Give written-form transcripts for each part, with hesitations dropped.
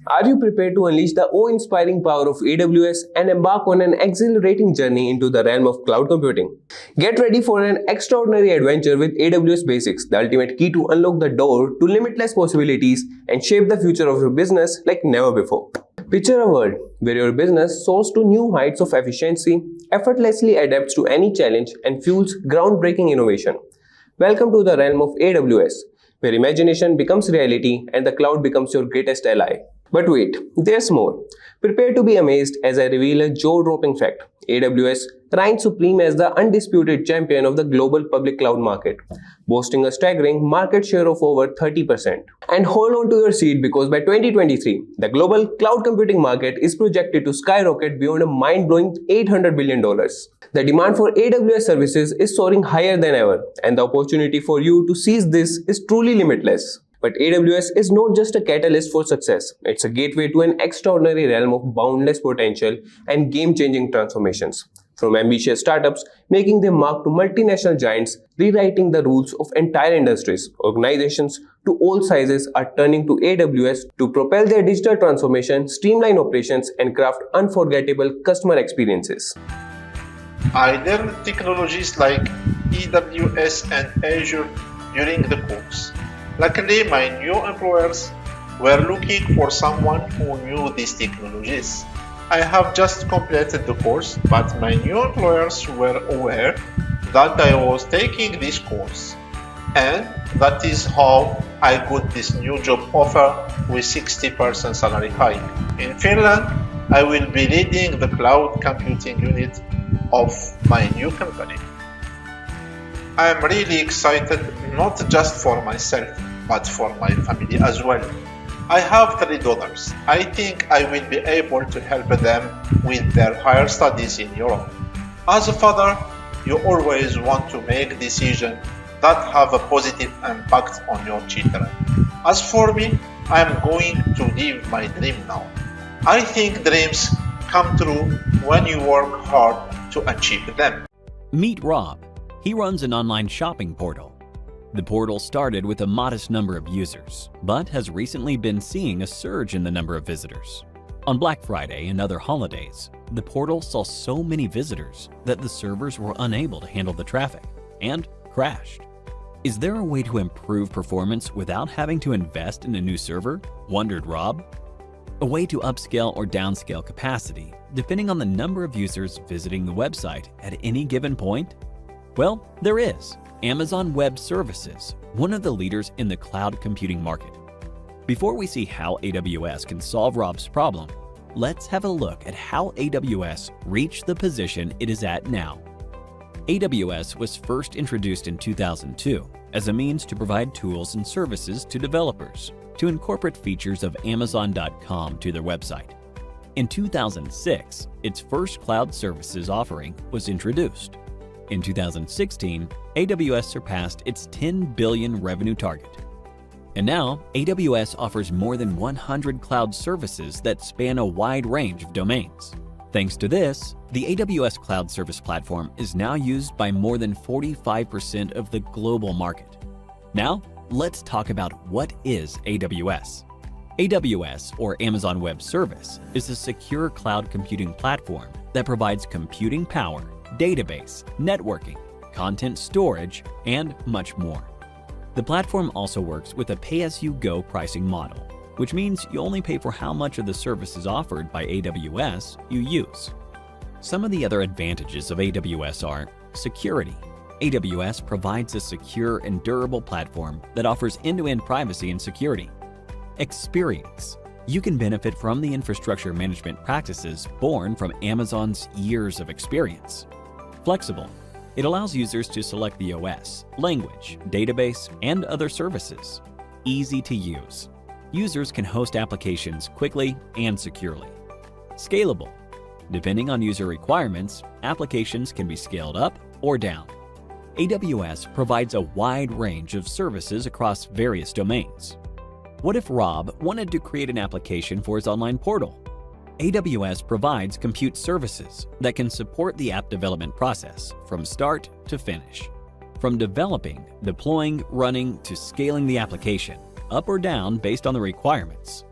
Are you prepared to unleash the awe-inspiring power of AWS and embark on an exhilarating journey into the realm of cloud computing? Get ready for an extraordinary adventure with AWS Basics, the ultimate key to unlock the door to limitless possibilities and shape the future of your business like never before. Picture a world where your business soars to new heights of efficiency, effortlessly adapts to any challenge, and fuels groundbreaking innovation. Welcome to the realm of AWS, where imagination becomes reality and the cloud becomes your greatest ally. But wait, there's more. Prepare to be amazed as I reveal a jaw-dropping fact. AWS reigns supreme as the undisputed champion of the global public cloud market, boasting a staggering market share of over 30%. And hold on to your seat because by 2023, the global cloud computing market is projected to skyrocket beyond a mind-blowing $800 billion. The demand for AWS services is soaring higher than ever, and the opportunity for you to seize this is truly limitless. But AWS is not just a catalyst for success, it's a gateway to an extraordinary realm of boundless potential and game-changing transformations. From ambitious startups making their mark to multinational giants rewriting the rules of entire industries, organizations to all sizes are turning to AWS to propel their digital transformation, streamline operations, and craft unforgettable customer experiences. I learned technologies like AWS and Azure during the course. Luckily, my new employers were looking for someone who knew these technologies. I have just completed the course, but my new employers were aware that I was taking this course. And that is how I got this new job offer with 60% salary hike. In Finland, I will be leading the cloud computing unit of my new company. I am really excited, not just for myself, but for my family as well. I have 3 daughters. I think I will be able to help them with their higher studies in Europe. As a father, you always want to make decisions that have a positive impact on your children. As for me, I am going to live my dream now. I think dreams come true when you work hard to achieve them. Meet Rob. He runs an online shopping portal. The portal started with a modest number of users, but has recently been seeing a surge in the number of visitors. On Black Friday and other holidays, the portal saw so many visitors that the servers were unable to handle the traffic and crashed. Is there a way to improve performance without having to invest in a new server? Wondered Rob. A way to upscale or downscale capacity, depending on the number of users visiting the website at any given point? Well, there is. Amazon Web Services, one of the leaders in the cloud computing market. Before we see how AWS can solve Rob's problem, let's have a look at how AWS reached the position it is at now. AWS was first introduced in 2002 as a means to provide tools and services to developers to incorporate features of Amazon.com to their website. In 2006, its first cloud services offering was introduced. In 2016, AWS surpassed its $10 billion revenue target. And now, AWS offers more than 100 cloud services that span a wide range of domains. Thanks to this, the AWS Cloud Service Platform is now used by more than 45% of the global market. Now, let's talk about what is AWS. AWS, or Amazon Web Service, is a secure cloud computing platform that provides computing power, database, networking, content storage, and much more. The platform also works with a pay-as-you-go pricing model, which means you only pay for how much of the services offered by AWS you use. Some of the other advantages of AWS are security. AWS provides a secure and durable platform that offers end-to-end privacy and security. Experience. You can benefit from the infrastructure management practices born from Amazon's years of experience. Flexible. It allows users to select the OS, language, database, and other services. Easy to use. Users can host applications quickly and securely. Scalable. Depending on user requirements, applications can be scaled up or down. AWS provides a wide range of services across various domains. What if Rob wanted to create an application for his online portal? AWS provides compute services that can support the app development process from start to finish. From developing, deploying, running, to scaling the application, up or down based on the requirements.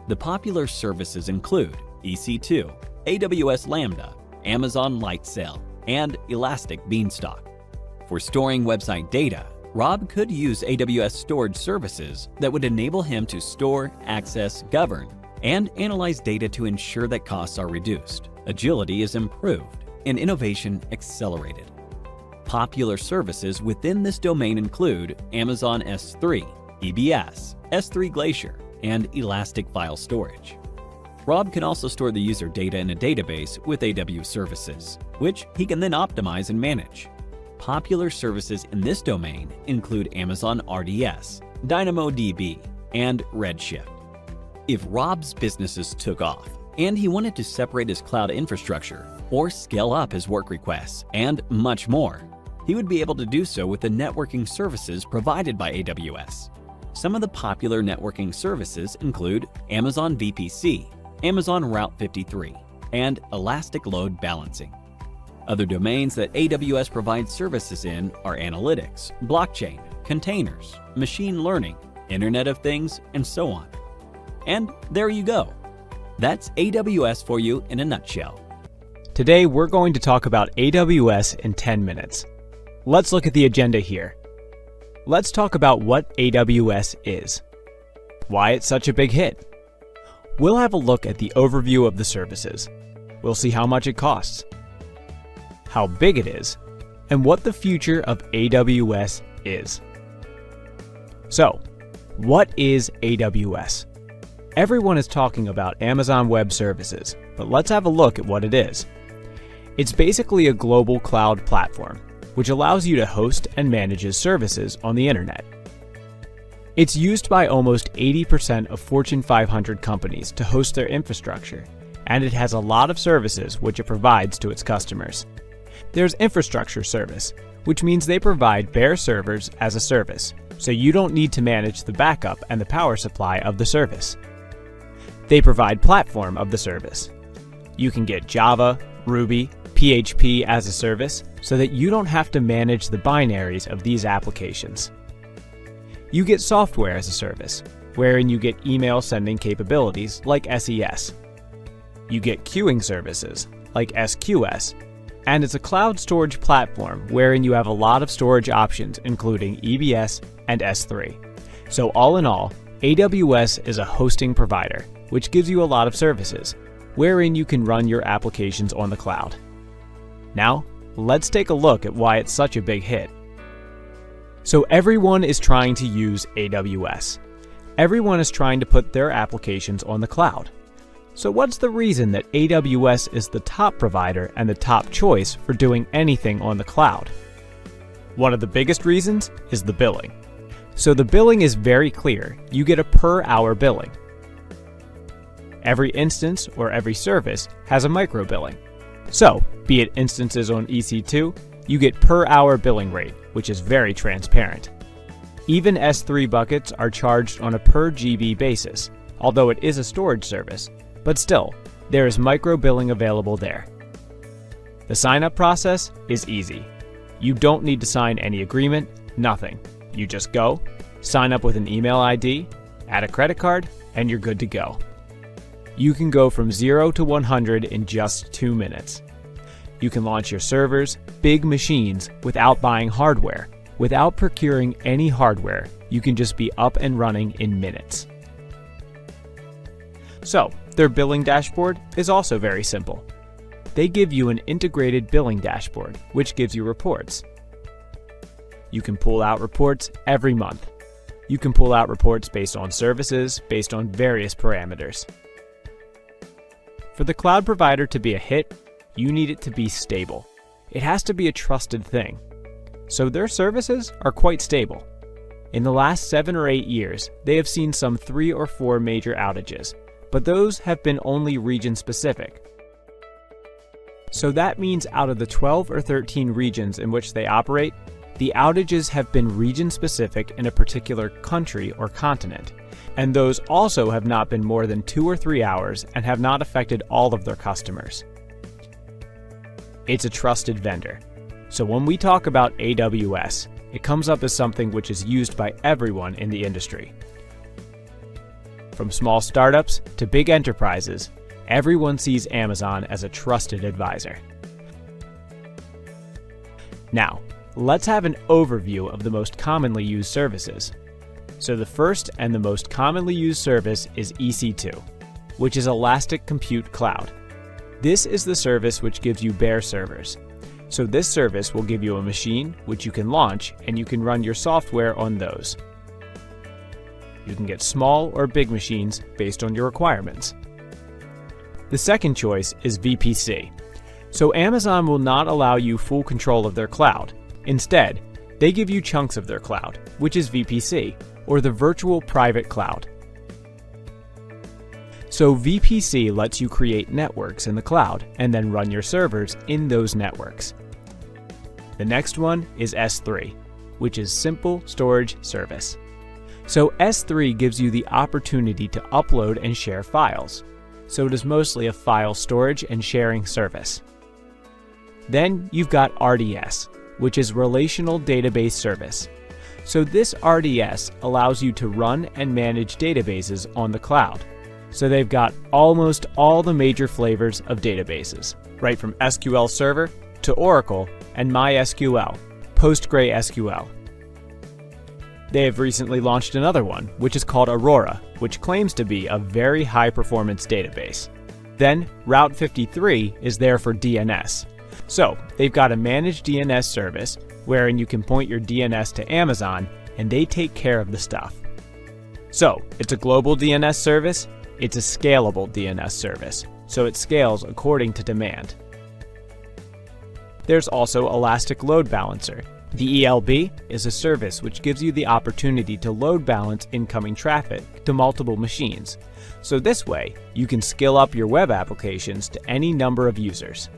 The popular services include EC2, AWS Lambda, Amazon Lightsail, and Elastic Beanstalk. For storing website data, Rob could use AWS storage services that would enable him to store, access, govern, and analyze data to ensure that costs are reduced, agility is improved, and innovation accelerated. Popular services within this domain include Amazon S3, EBS, S3 Glacier, and Elastic File Storage. Rob can also store the user data in a database with AWS services, which he can then optimize and manage. Popular services in this domain include Amazon RDS, DynamoDB, and Redshift. If Rob's businesses took off and he wanted to separate his cloud infrastructure or scale up his work requests and much more, he would be able to do so with the networking services provided by AWS. Some of the popular networking services include Amazon VPC, Amazon Route 53, and Elastic Load Balancing. Other domains that AWS provides services in are analytics, blockchain, containers, machine learning, Internet of Things, and so on. And there you go. That's AWS for you in a nutshell. Today we're going to talk about AWS in 10 minutes. Let's look at the agenda here. Let's talk about what AWS is, why it's such a big hit. We'll have a look at the overview of the services. We'll see how much it costs, how big it is, and what the future of AWS is. So, what is AWS? Everyone is talking about Amazon Web Services, but let's have a look at what it is. It's basically a global cloud platform, which allows you to host and manage services on the internet. It's used by almost 80% of Fortune 500 companies to host their infrastructure, and it has a lot of services which it provides to its customers. There's infrastructure service, which means they provide bare servers as a service, so you don't need to manage the backup and the power supply of the service. They provide platform of the service. You can get Java, Ruby, PHP as a service so that you don't have to manage the binaries of these applications. You get software as a service, wherein you get email sending capabilities like SES. You get queuing services like SQS, and it's a cloud storage platform wherein you have a lot of storage options including EBS and S3. So all in all, AWS is a hosting provider, which gives you a lot of services, wherein you can run your applications on the cloud. Now, let's take a look at why it's such a big hit. So everyone is trying to use AWS. Everyone is trying to put their applications on the cloud. So what's the reason that AWS is the top provider and the top choice for doing anything on the cloud? One of the biggest reasons is the billing. So the billing is very clear. You get a per hour billing. Every instance or every service has a micro billing. So, be it instances on EC2, you get per hour billing rate, which is very transparent. Even S3 buckets are charged on a per GB basis, although it is a storage service, but still, there is micro billing available there. The sign-up process is easy. You don't need to sign any agreement, nothing. You just go, sign up with an email ID, add a credit card, and you're good to go. You can go from 0 to 100 in just 2 minutes. You can launch your servers, big machines, without buying hardware. Without procuring any hardware, you can just be up and running in minutes. So, their billing dashboard is also very simple. They give you an integrated billing dashboard, which gives you reports. You can pull out reports every month. You can pull out reports based on services, based on various parameters. For the cloud provider to be a hit, you need it to be stable. It has to be a trusted thing. So their services are quite stable. In the last 7 or 8 years, they have seen some 3 or 4 major outages, but those have been only region specific. So that means out of the 12 or 13 regions in which they operate, the outages have been region specific in a particular country or continent, and those also have not been more than 2 or 3 hours and have not affected all of their customers. It's a trusted vendor. So when we talk about AWS, it comes up as something which is used by everyone in the industry. From small startups to big enterprises, everyone sees Amazon as a trusted advisor. Now, let's have an overview of the most commonly used services. So the first and the most commonly used service is EC2, which is Elastic Compute Cloud. This is the service which gives you bare servers. So this service will give you a machine which you can launch, and you can run your software on those. You can get small or big machines based on your requirements. The second choice is VPC. So Amazon will not allow you full control of their cloud. Instead, they give you chunks of their cloud, which is VPC, or the Virtual Private Cloud. So VPC lets you create networks in the cloud and then run your servers in those networks. The next one is S3, which is Simple Storage Service. So S3 gives you the opportunity to upload and share files. So it is mostly a file storage and sharing service. Then you've got RDS, which is Relational Database Service. So this RDS allows you to run and manage databases on the cloud. So they've got almost all the major flavors of databases, right from SQL Server to Oracle and MySQL, PostgreSQL. They have recently launched another one, which is called Aurora, which claims to be a very high-performance database. Then Route 53 is there for DNS. So they've got a managed DNS service wherein you can point your DNS to Amazon and they take care of the stuff. So it's a global DNS service, it's a scalable DNS service, so it scales according to demand. There's also Elastic Load Balancer. The ELB is a service which gives you the opportunity to load balance incoming traffic to multiple machines. So this way, you can scale up your web applications to any number of users.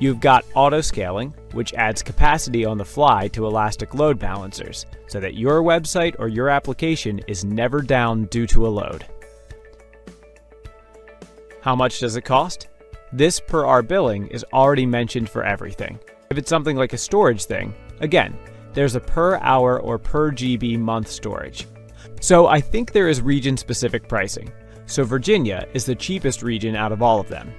You've got auto-scaling, which adds capacity on the fly to Elastic Load Balancers, so that your website or your application is never down due to a load. How much does it cost? This per hour billing is already mentioned for everything. If it's something like a storage thing, again, there's a per hour or per GB month storage. So I think there is region-specific pricing. So Virginia is the cheapest region out of all of them.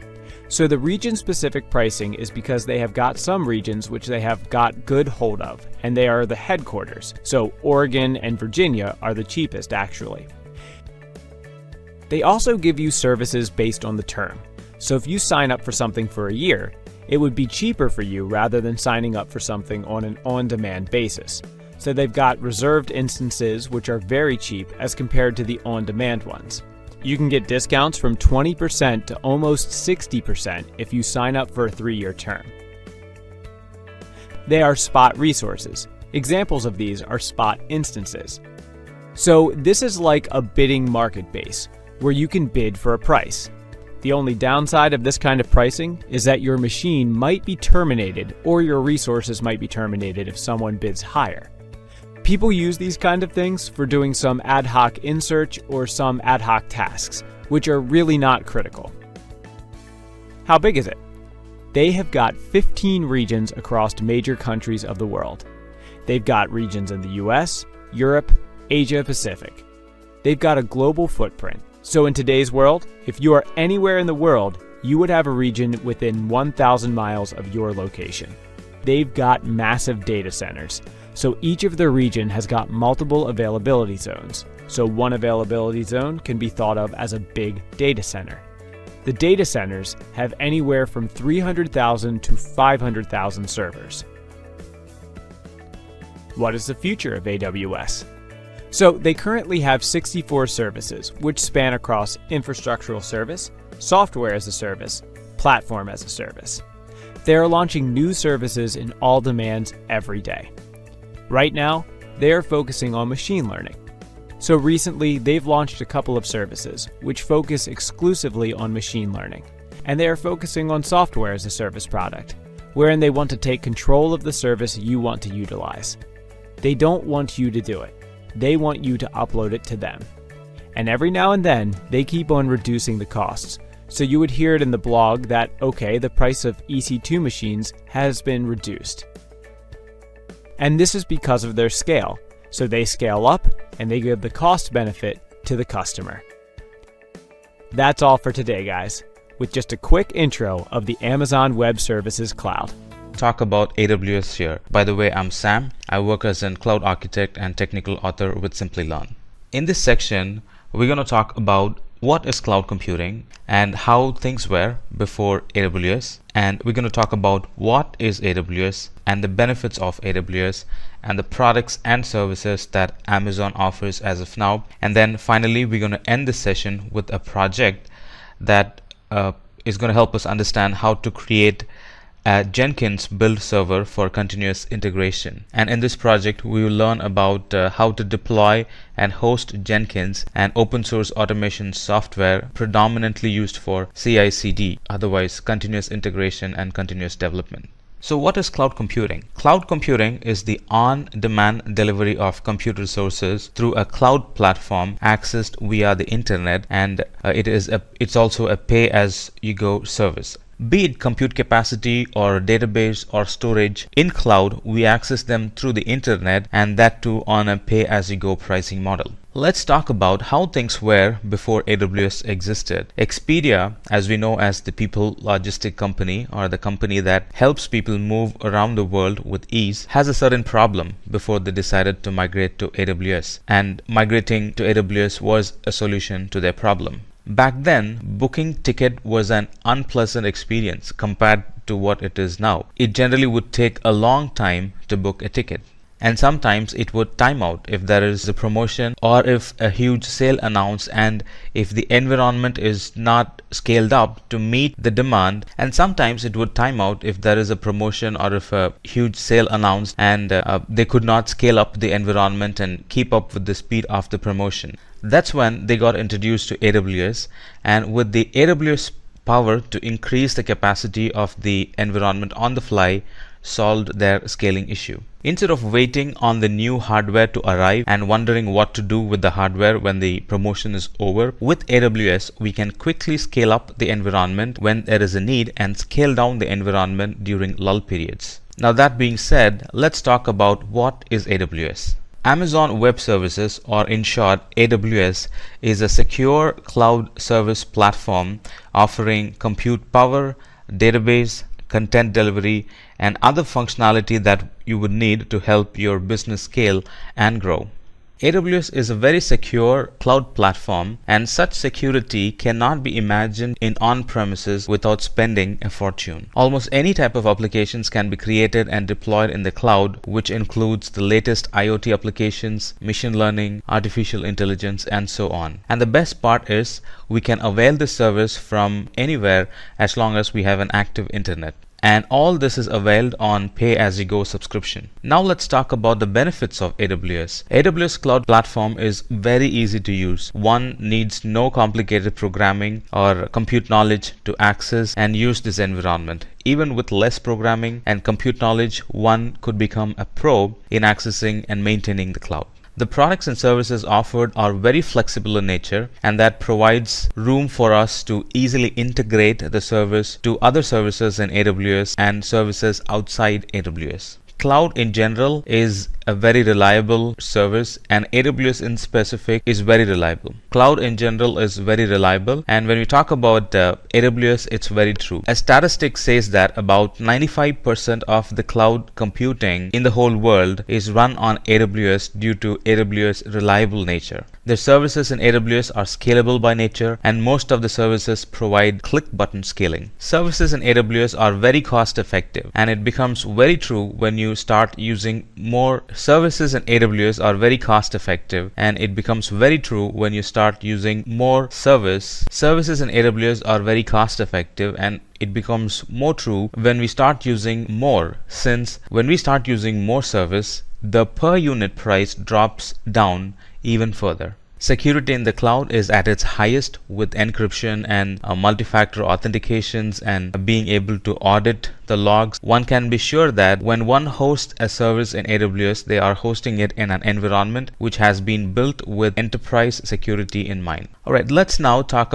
So the region-specific pricing is because they have got some regions which they have got good hold of, and they are the headquarters. So Oregon and Virginia are the cheapest actually. They also give you services based on the term. So if you sign up for something for a year, it would be cheaper for you rather than signing up for something on an on-demand basis. So they've got reserved instances which are very cheap as compared to the on-demand ones. You can get discounts from 20% to almost 60% if you sign up for a 3-year term. They are spot resources. Examples of these are spot instances. So this is like a bidding market base, where you can bid for a price. The only downside of this kind of pricing is that your machine might be terminated or your resources might be terminated if someone bids higher. People use these kind of things for doing some ad hoc in-search or some ad hoc tasks, which are really not critical. How big is it? They have got 15 regions across major countries of the world. They've got regions in the US, Europe, Asia Pacific. They've got a global footprint. So in today's world, if you are anywhere in the world, you would have a region within 1,000 miles of your location. They've got massive data centers. So each of their region has got multiple availability zones. So one availability zone can be thought of as a big data center. The data centers have anywhere from 300,000 to 500,000 servers. What is the future of AWS? So they currently have 64 services, which span across infrastructural service, software as a service, platform as a service. They are launching new services in all demands every day. Right now, they are focusing on machine learning. So recently, they've launched a couple of services, which focus exclusively on machine learning. And they are focusing on software as a service product, wherein they want to take control of the service you want to utilize. They don't want you to do it. They want you to upload it to them. And every now and then, they keep on reducing the costs. So you would hear it in the blog that, okay, the price of EC2 machines has been reduced. And this is because of their scale. So they scale up and they give the cost benefit to the customer. That's all for today, guys, with just a quick intro of the Amazon Web Services Cloud. Talk about AWS here. By the way, I'm Sam. I work as a cloud architect and technical author with Simplilearn. In this section, we're going to talk about what is cloud computing and how things were before AWS. And we're going to talk about what is AWS and the benefits of AWS and the products and services that Amazon offers as of now. And then finally, we're going to end this session with a project that is going to help us understand how to create a Jenkins build server for continuous integration. And in this project, we will learn about how to deploy and host Jenkins, an open source automation software predominantly used for CI/CD, otherwise continuous integration and continuous development. So what is cloud computing? Cloud computing is the on-demand delivery of compute resources through a cloud platform accessed via the internet, and it's also a pay-as-you-go service. Be it compute capacity or database or storage, in cloud we access them through the internet, and that too on a pay-as-you-go pricing model. Let's talk about how things were before AWS existed. Expedia, as we know as the people logistic company or the company that helps people move around the world with ease, has a certain problem before they decided to migrate to AWS. And migrating to AWS was a solution to their problem. Back then, booking ticket was an unpleasant experience compared to what it is now. It generally would take a long time to book a ticket. And sometimes it would time out if there is a promotion or if a huge sale announced, and if the environment is not scaled up to meet the demand. And sometimes it would time out if there is a promotion or if a huge sale announced and they could not scale up the environment and keep up with the speed of the promotion. That's when they got introduced to AWS, and with the AWS power to increase the capacity of the environment on the fly, solved their scaling issue. Instead of waiting on the new hardware to arrive and wondering what to do with the hardware when the promotion is over, with AWS we can quickly scale up the environment when there is a need and scale down the environment during lull periods. Now that being said, let's talk about what is AWS. Amazon Web Services, or in short AWS, is a secure cloud service platform offering compute power, database, content delivery, and other functionality that you would need to help your business scale and grow. AWS is a very secure cloud platform, and such security cannot be imagined in on-premises without spending a fortune. Almost any type of applications can be created and deployed in the cloud, which includes the latest IoT applications, machine learning, artificial intelligence, and so on. And the best part is we can avail this service from anywhere as long as we have an active internet. And all this is availed on pay-as-you-go subscription. Now let's talk about the benefits of AWS. AWS Cloud Platform is very easy to use. One needs no complicated programming or compute knowledge to access and use this environment. Even with less programming and compute knowledge, one could become a pro in accessing and maintaining the cloud. The products and services offered are very flexible in nature, and that provides room for us to easily integrate the service to other services in AWS and services outside AWS. Cloud in general is a very reliable service, and AWS in specific is very reliable. Cloud in general is very reliable, and when we talk about AWS, it's very true. A statistic says that about 95% of the cloud computing in the whole world is run on AWS due to AWS reliable nature. The services in AWS are scalable by nature, and most of the services provide click button scaling. Services in AWS are very cost effective, and it becomes very true when you start using more services in AWS are very cost effective, and it becomes very true when you start using more services in AWS are very cost effective, and it becomes more true when we start using more, since when we start using more service, the per unit price drops down even further. Security in the cloud is at its highest with encryption and multi-factor authentications and being able to audit the logs, one can be sure that when one hosts a service in AWS, they are hosting it in an environment which has been built with enterprise security in mind. Alright, let's now talk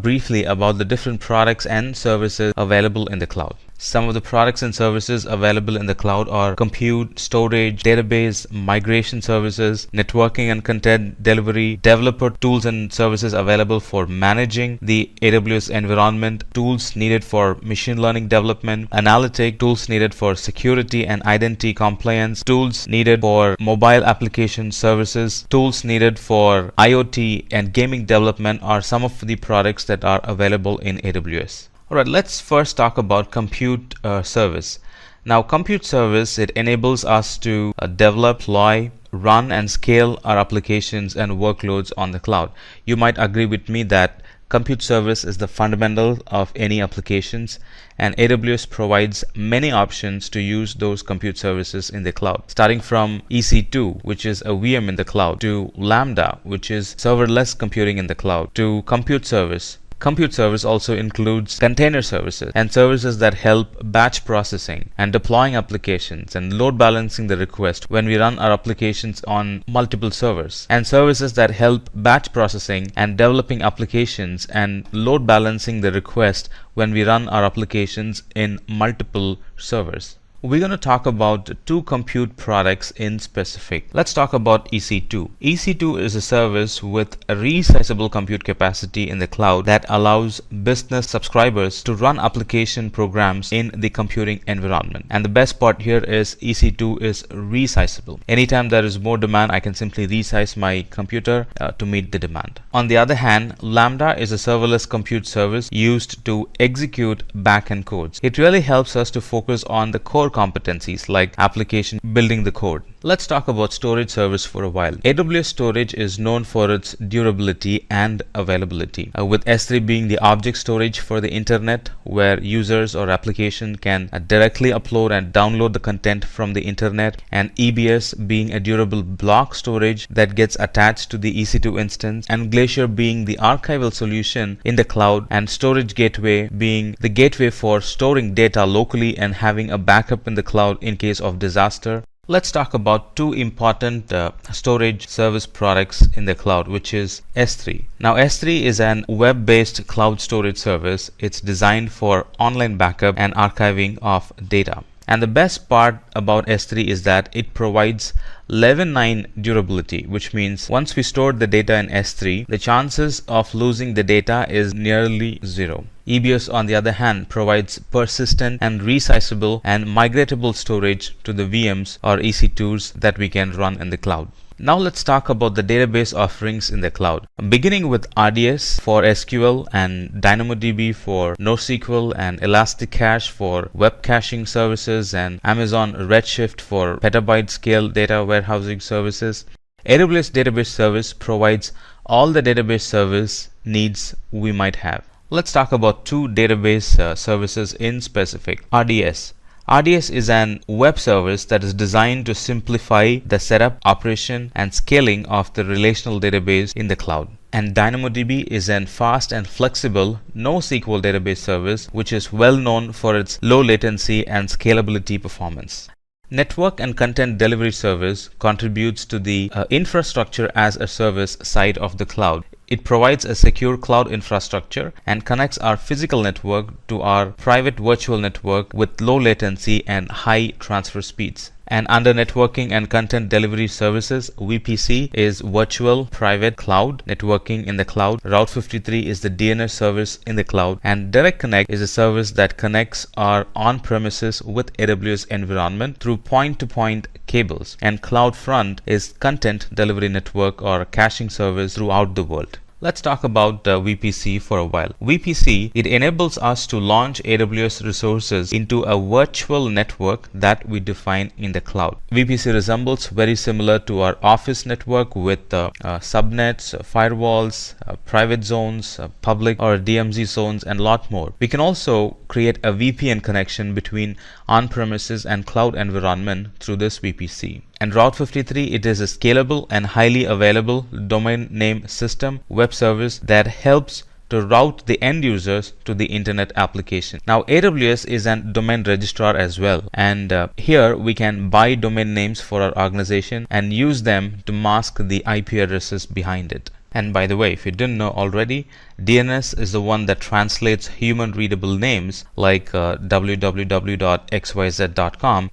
briefly about the different products and services available in the cloud. Some of the products and services available in the cloud are compute, storage, database, migration services, networking and content delivery, developer tools and services available for managing the AWS environment, tools needed for machine learning development, analytic tools needed for security and identity compliance, tools needed for mobile application services, tools needed for IoT and gaming development are some of the products that are available in AWS. Alright, let's first talk about compute service. Now, compute service, it enables us to develop, deploy, run and scale our applications and workloads on the cloud. You might agree with me that compute service is the fundamental of any applications, and AWS provides many options to use those compute services in the cloud, starting from EC2, which is a VM in the cloud, to Lambda, which is serverless computing in the cloud, to compute service. Compute service also includes container services and services that help batch processing and deploying applications and load balancing the request when we run our applications on multiple servers, and services that help batch processing and developing applications and load balancing the request when we run our applications in multiple servers. We're going to talk about two compute products in specific. Let's talk about EC2. EC2 is a service with a resizable compute capacity in the cloud that allows business subscribers to run application programs in the computing environment. And the best part here is EC2 is resizable. Anytime there is more demand, I can simply resize my computer to meet the demand. On the other hand, Lambda is a serverless compute service used to execute backend codes. It really helps us to focus on the core competencies like application building the code. Let's talk about storage service for a while. AWS storage is known for its durability and availability, with S3 being the object storage for the internet, where users or application can directly upload and download the content from the internet, and EBS being a durable block storage that gets attached to the EC2 instance, and Glacier being the archival solution in the cloud, and Storage Gateway being the gateway for storing data locally and having a backup in the cloud in case of disaster. Let's talk about two important storage service products in the cloud, which is S3. Now, S3 is an web-based cloud storage service. It's designed for online backup and archiving of data. And the best part about S3 is that it provides 11.9 durability, which means once we store the data in S3, the chances of losing the data is nearly zero. EBS, on the other hand, provides persistent and resizable and migratable storage to the VMs or EC2s that we can run in the cloud. Now let's talk about the database offerings in the cloud. Beginning with RDS for SQL and DynamoDB for NoSQL and ElastiCache for web caching services and Amazon Redshift for petabyte scale data warehousing services. AWS Database Service provides all the database service needs we might have. Let's talk about two database services in specific. RDS. RDS is an web service that is designed to simplify the setup, operation, and scaling of the relational database in the cloud. And DynamoDB is a fast and flexible NoSQL database service which is well known for its low latency and scalability performance. Network and Content Delivery Service contributes to the infrastructure as a service side of the cloud. It provides a secure cloud infrastructure and connects our physical network to our private virtual network with low latency and high transfer speeds. And under Networking and Content Delivery Services, VPC is Virtual Private Cloud Networking in the cloud. Route 53 is the DNS service in the cloud. And Direct Connect is a service that connects our on-premises with AWS environment through point-to-point cables. And CloudFront is Content Delivery Network or caching service throughout the world. Let's talk about VPC for a while. VPC, it enables us to launch AWS resources into a virtual network that we define in the cloud. VPC resembles very similar to our office network with subnets, firewalls, private zones, public or DMZ zones, and a lot more. We can also create a VPN connection between on-premises and cloud environment through this VPC. And Route 53, it is a scalable and highly available domain name system web service that helps to route the end users to the internet application. Now AWS is an domain registrar as well, and here we can buy domain names for our organization and use them to mask the IP addresses behind it. And by the way, if you didn't know already, DNS is the one that translates human readable names like www.xyz.com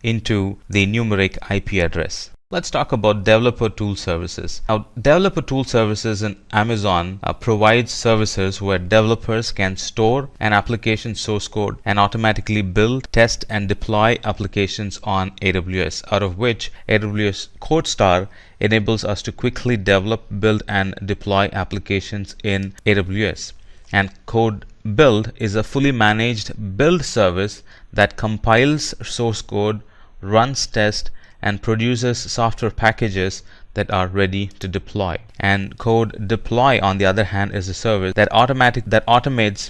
into the numeric IP address. Let's talk about developer tool services. Now, developer tool services in Amazon provides services where developers can store an application source code and automatically build, test, and deploy applications on AWS, out of which AWS CodeStar enables us to quickly develop, build, and deploy applications in AWS. And Code Build is a fully managed build service that compiles source code, runs tests, and produces software packages that are ready to deploy. And Code Deploy, on the other hand, is a service that automates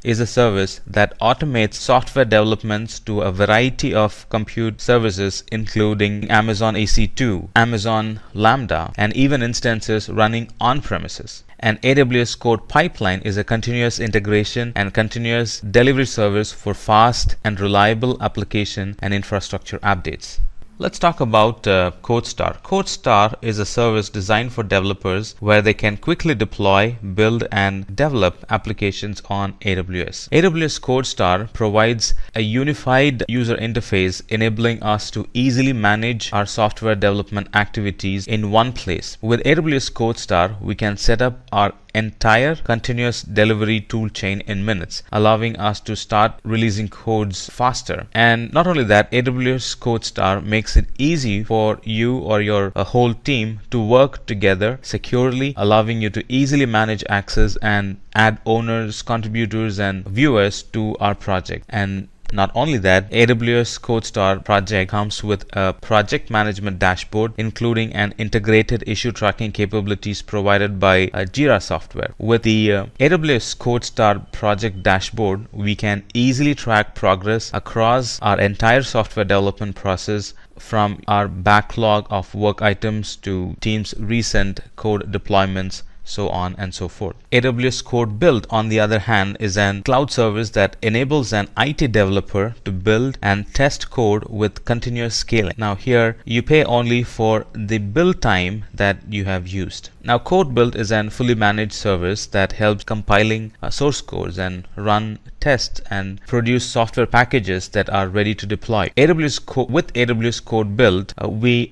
software developments to a variety of compute services, including Amazon EC2, Amazon Lambda, and even instances running on premises. And AWS Code Pipeline is a continuous integration and continuous delivery service for fast and reliable application and infrastructure updates. Let's talk about CodeStar. CodeStar is a service designed for developers where they can quickly deploy, build, and develop applications on AWS. AWS CodeStar provides a unified user interface, enabling us to easily manage our software development activities in one place. With AWS CodeStar, we can set up our entire continuous delivery tool chain in minutes, allowing us to start releasing codes faster. And not only that, AWS CodeStar makes it easy for you or your whole team to work together securely, allowing you to easily manage access and add owners, contributors, and viewers to our project. And not only that, AWS CodeStar project comes with a project management dashboard, including an integrated issue tracking capabilities provided by Jira software. With the AWS CodeStar project dashboard, we can easily track progress across our entire software development process, from our backlog of work items to teams' recent code deployments, so on and so forth. AWS Code Build, on the other hand, is an cloud service that enables an IT developer to build and test code with continuous scaling. Now here you pay only for the build time that you have used. Now Code Build is an fully managed service that helps compiling source codes and run tests and produce software packages that are ready to deploy. With AWS Code Build,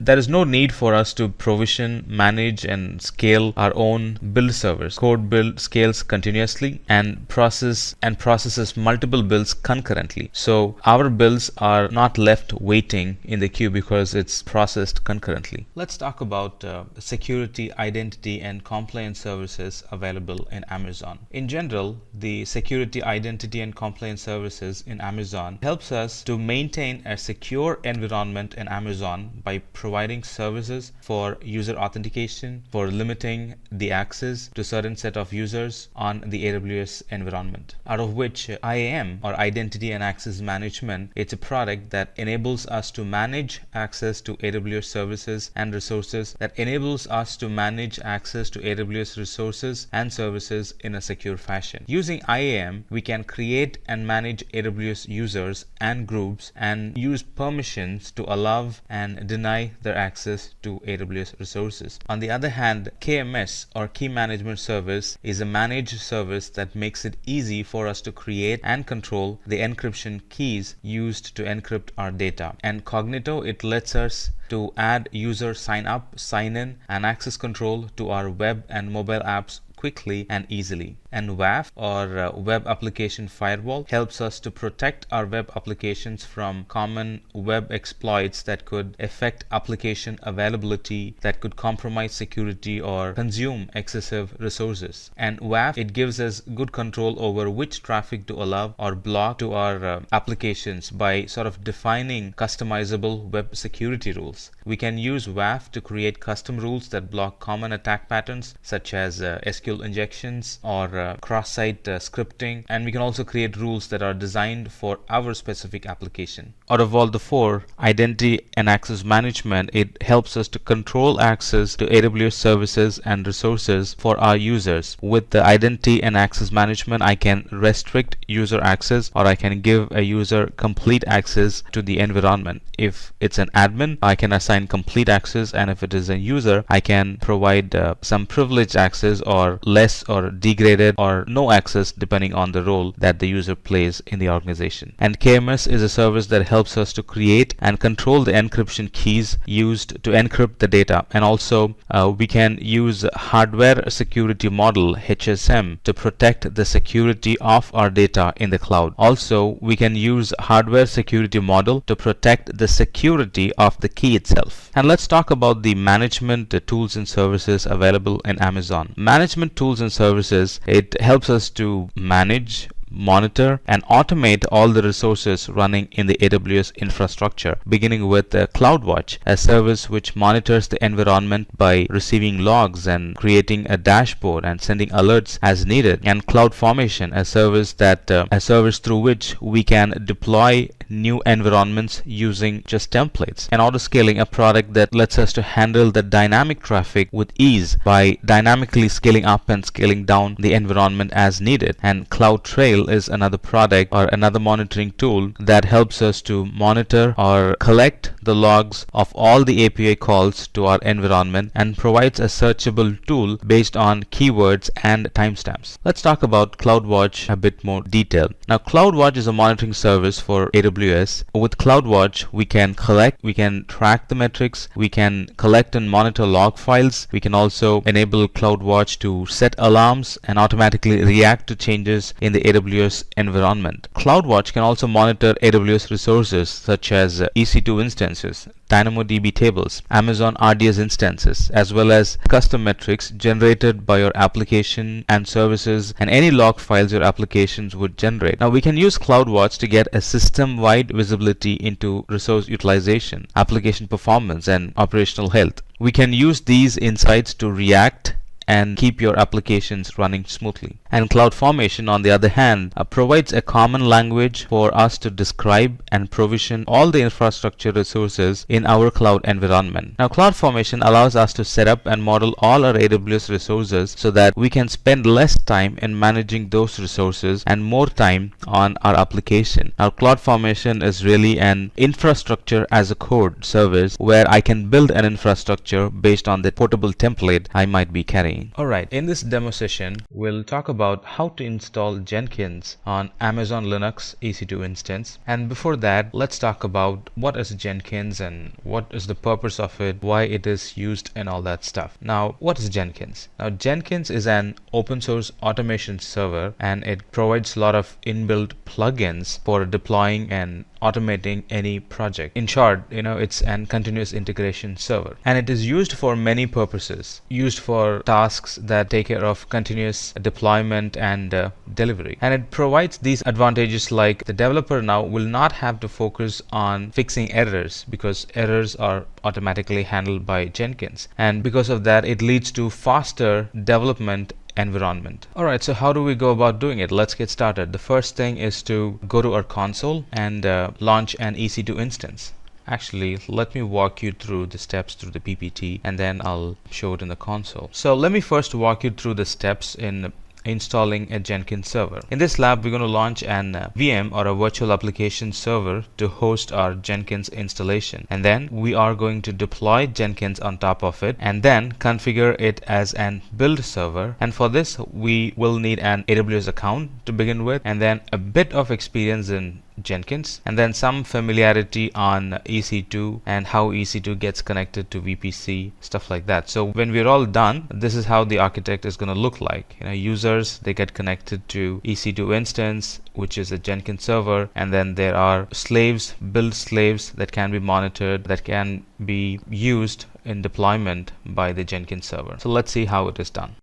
there is no need for us to provision, manage, and scale our own build servers. Code Build scales continuously and processes multiple builds concurrently. So our builds are not left waiting in the queue because it's processed concurrently. Let's talk about security, identity, and compliance services available in Amazon. In general, the security, identity, and compliance services in Amazon helps us to maintain a secure environment in Amazon by providing services for user authentication, for limiting the access to certain set of users on the AWS environment, out of which IAM, or Identity and Access Management, it's a product that enables us to manage access to AWS services and resources, that enables us to manage access to AWS resources and services in a secure fashion. Using IAM, we can create and manage AWS users and groups and use permissions to allow and deny their access to AWS resources. On the other hand, KMS, or Key Management Service, is a managed service that makes it easy for us to create and control the encryption keys used to encrypt our data. And Cognito, it lets us to add user sign up, sign in, and access control to our web and mobile apps quickly and easily. And WAF, or Web Application Firewall, helps us to protect our web applications from common web exploits that could affect application availability, that could compromise security or consume excessive resources. And WAF, it gives us good control over which traffic to allow or block to our applications by sort of defining customizable web security rules. We can use WAF to create custom rules that block common attack patterns such as SQL SQL injections or cross-site scripting, and we can also create rules that are designed for our specific application. Out of all the four, identity and access management, it helps us to control access to AWS services and resources for our users. With the identity and access management, I can restrict user access, or I can give a user complete access to the environment. If it's an admin, I can assign complete access, and if it is a user, I can provide some privileged access or less or degraded or no access depending on the role that the user plays in the organization. And KMS is a service that helps us to create and control the encryption keys used to encrypt the data, and also we can use hardware security model HSM to protect the security of our data in the cloud. Also, we can use hardware security model to protect the security of the key itself. And let's talk about the management tools and services available in Amazon. Management tools and services, it helps us to manage, monitor and automate all the resources running in the AWS infrastructure, beginning with CloudWatch, a service which monitors the environment by receiving logs and creating a dashboard and sending alerts as needed, and CloudFormation, a service through which we can deploy new environments using just templates, and autoscaling, a product that lets us to handle the dynamic traffic with ease by dynamically scaling up and scaling down the environment as needed. And CloudTrail is another product or another monitoring tool that helps us to monitor or collect the logs of all the API calls to our environment and provides a searchable tool based on keywords and timestamps. Let's talk about CloudWatch a bit more detail. Now, CloudWatch is a monitoring service for AWS. With CloudWatch, we can track the metrics, we can collect and monitor log files. We can also enable CloudWatch to set alarms and automatically react to changes in the AWS environment. CloudWatch can also monitor AWS resources such as EC2 instances, DynamoDB tables, Amazon RDS instances, as well as custom metrics generated by your application and services and any log files your applications would generate. Now, we can use CloudWatch to get a system-wide visibility into resource utilization, application performance, and operational health. We can use these insights to react and keep your applications running smoothly. And CloudFormation, on the other hand, provides a common language for us to describe and provision all the infrastructure resources in our cloud environment. Now, CloudFormation allows us to set up and model all our AWS resources so that we can spend less time in managing those resources and more time on our application. Now, CloudFormation is really an infrastructure as a code service where I can build an infrastructure based on the portable template I might be carrying. Alright, in this demo session, we'll talk about how to install Jenkins on Amazon Linux EC2 instance. And before that, let's talk about what is Jenkins and what is the purpose of it, why it is used and all that stuff. Now, what is Jenkins? Now, Jenkins is an open source automation server, and it provides a lot of inbuilt plugins for deploying and automating any project. In short, it's an continuous integration server, and it is used for many purposes. Used for tasks that take care of continuous deployment and delivery. And it provides these advantages like the developer now will not have to focus on fixing errors because errors are automatically handled by Jenkins. And because of that, it leads to faster development environment. Alright, so how do we go about doing it? Let's get started. The first thing is to go to our console and launch an EC2 instance. Actually, let me walk you through the steps through the PPT and then I'll show it in the console. So let me first walk you through the steps in installing a Jenkins server. In this lab, we're going to launch an VM or a virtual application server to host our Jenkins installation. And then we are going to deploy Jenkins on top of it and then configure it as an build server. And for this, we will need an AWS account to begin with, and then a bit of experience in Jenkins, and then some familiarity on EC2 and how EC2 gets connected to VPC, stuff like that. So when we're all done, this is how the architect is going to look like. Users, they get connected to EC2 instance, which is a Jenkins server, and then there are slaves, build slaves that can be monitored, that can be used in deployment by the Jenkins server. So let's see how it is done.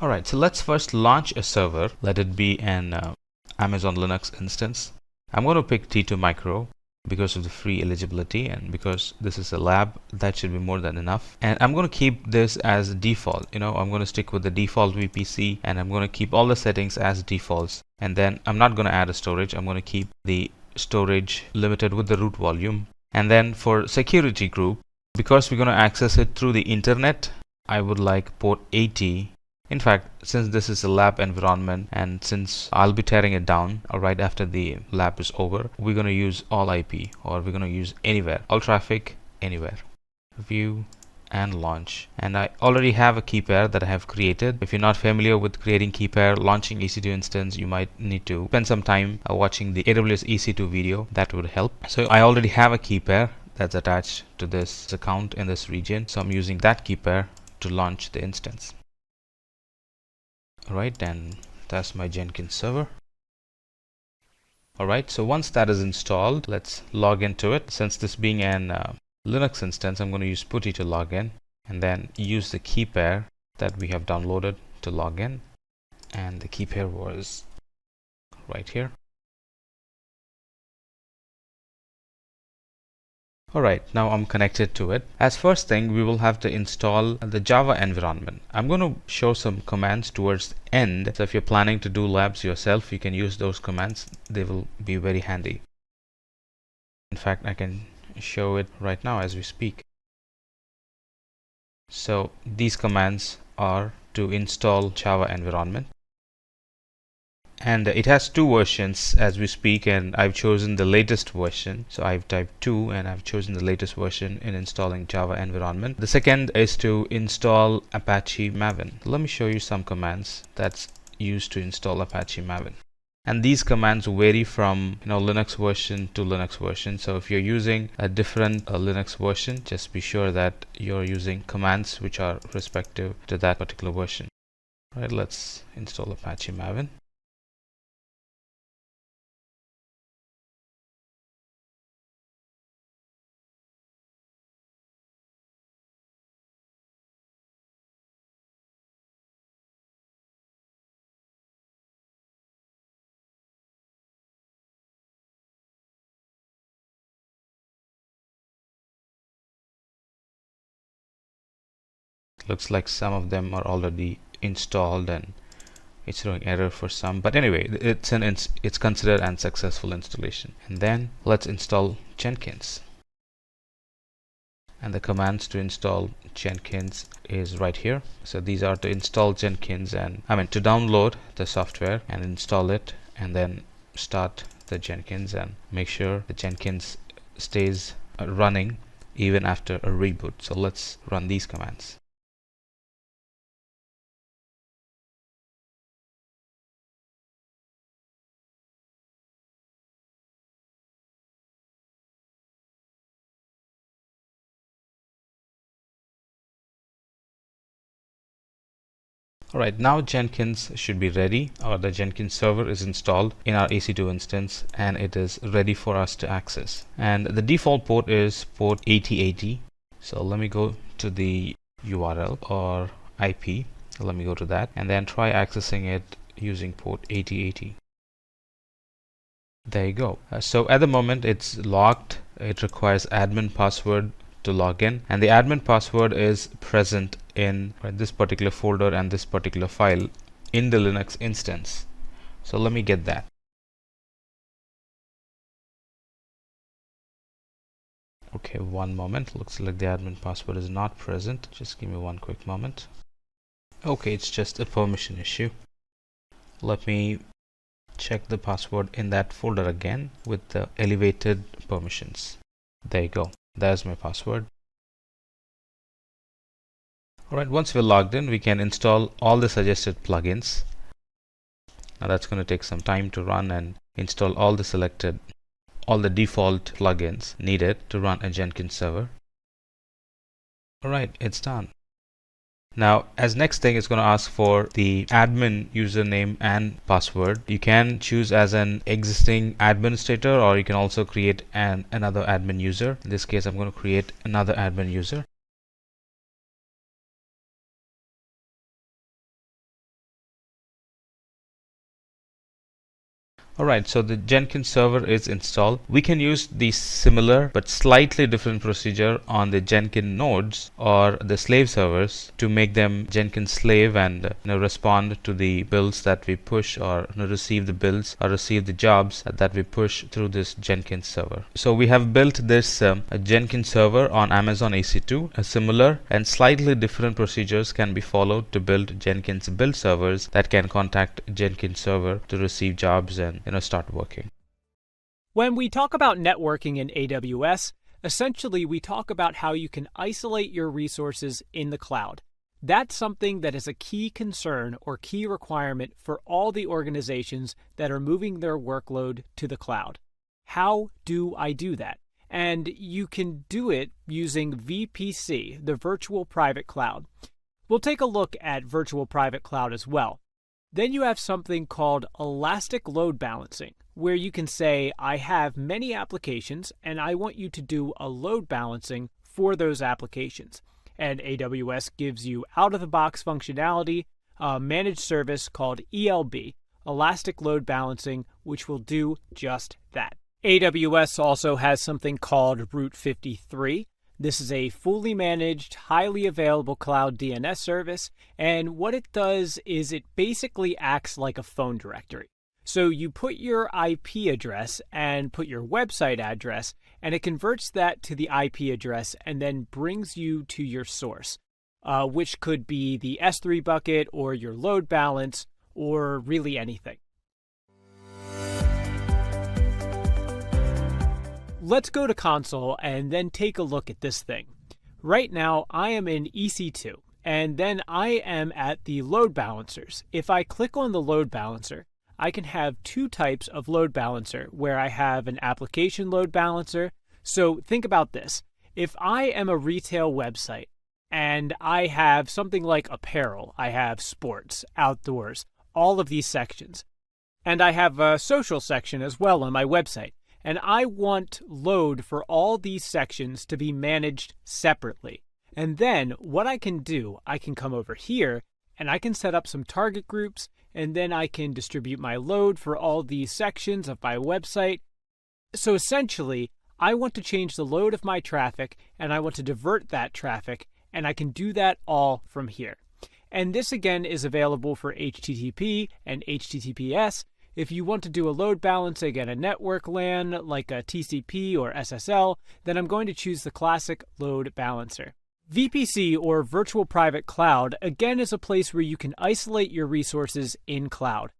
Alright, so let's first launch a server. Let it be an Amazon Linux instance. I'm going to pick T2 Micro, because of the free eligibility, and because this is a lab, that should be more than enough. And I'm going to keep this as default. I'm going to stick with the default VPC, and I'm going to keep all the settings as defaults. And then I'm not going to add a storage. I'm going to keep the storage limited with the root volume. And then for security group, because we're going to access it through the internet, I would like port 80. In fact, since this is a lab environment and since I'll be tearing it down right after the lab is over, we're going to use all IP, or we're going to use anywhere, all traffic anywhere. View and launch. And I already have a key pair that I have created. If you're not familiar with creating key pair, launching EC2 instance, you might need to spend some time watching the AWS EC2 video. That would help. So I already have a key pair that's attached to this account in this region. So I'm using that key pair to launch the instance. Alright, and that's my Jenkins server. Alright, so once that is installed, let's log into it. Since this being an Linux instance, I'm going to use putty to log in, and then use the key pair that we have downloaded to log in. And the key pair was right here. Alright, now I'm connected to it. As first thing, we will have to install the Java environment. I'm going to show some commands towards the end. So if you're planning to do labs yourself, you can use those commands. They will be very handy. In fact, I can show it right now as we speak. So these commands are to install Java environment. And it has two versions as we speak, and I've chosen the latest version. So I've typed 2 and I've chosen the latest version in installing Java environment. The second is to install Apache Maven. Let me show you some commands that's used to install Apache Maven. And these commands vary from Linux version to Linux version. So if you're using a different Linux version, just be sure that you're using commands which are respective to that particular version. All right, let's install Apache Maven. Looks like some of them are already installed and it's throwing error for some, but anyway, it's considered an successful installation. And then let's install Jenkins. And the commands to install Jenkins is right here. So these are to install Jenkins, and to download the software and install it, and then start the Jenkins and make sure the Jenkins stays running even after a reboot. So let's run these commands. Alright, now Jenkins should be ready, or the Jenkins server is installed in our EC2 instance and it is ready for us to access. And the default port is port 8080. So let me go to the URL or IP. Let me go to that and then try accessing it using port 8080. There you go. So at the moment it's locked. It requires admin password to log in, and the admin password is present in this particular folder and this particular file in the Linux instance. So let me get that. Okay, one moment. Looks like the admin password is not present. Just give me one quick moment. Okay, it's just a permission issue. Let me check the password in that folder again with the elevated permissions. There you go. There's my password. Alright, once we're logged in, we can install all the suggested plugins. Now that's going to take some time to run and install all the default plugins needed to run a Jenkins server. Alright, it's done. Now, as next thing, it's going to ask for the admin username and password. You can choose as an existing administrator, or you can also create another admin user. In this case, I'm going to create another admin user. Alright, so the Jenkins server is installed. We can use the similar but slightly different procedure on the Jenkins nodes or the slave servers to make them Jenkins slave and respond to the builds that we push, or receive the builds or receive the jobs that we push through this Jenkins server. So we have built this Jenkins server on Amazon EC2. A similar and slightly different procedures can be followed to build Jenkins build servers that can contact Jenkins server to receive jobs and start working. When we talk about networking in AWS, essentially we talk about how you can isolate your resources in the cloud. That's something that is a key concern or key requirement for all the organizations that are moving their workload to the cloud. How do I do that? And you can do it using VPC, the Virtual Private Cloud. We'll take a look at Virtual Private Cloud as well. Then you have something called Elastic Load Balancing, where you can say, I have many applications and I want you to do a load balancing for those applications. And AWS gives you out-of-the-box functionality, a managed service called ELB, Elastic Load Balancing, which will do just that. AWS also has something called Route 53. This is a fully managed, highly available cloud DNS service, and what it does is it basically acts like a phone directory. So you put your IP address and put your website address, and it converts that to the IP address and then brings you to your source, which could be the S3 bucket or your load balance or really anything. Let's go to console and then take a look at this thing. Right now, I am in EC2, and then I am at the load balancers. If I click on the load balancer, I can have two types of load balancer, where I have an application load balancer. So think about this. If I am a retail website, and I have something like apparel, I have sports, outdoors, all of these sections, and I have a social section as well on my website, and I want load for all these sections to be managed separately. And then what I can do, I can come over here and I can set up some target groups, and then I can distribute my load for all these sections of my website. So essentially, I want to change the load of my traffic and I want to divert that traffic, and I can do that all from here. And this again is available for HTTP and HTTPS. If you want to do a load balancing at a network LAN like a TCP or SSL, then I'm going to choose the classic load balancer. VPC, or Virtual Private Cloud, again is a place where you can isolate your resources in cloud.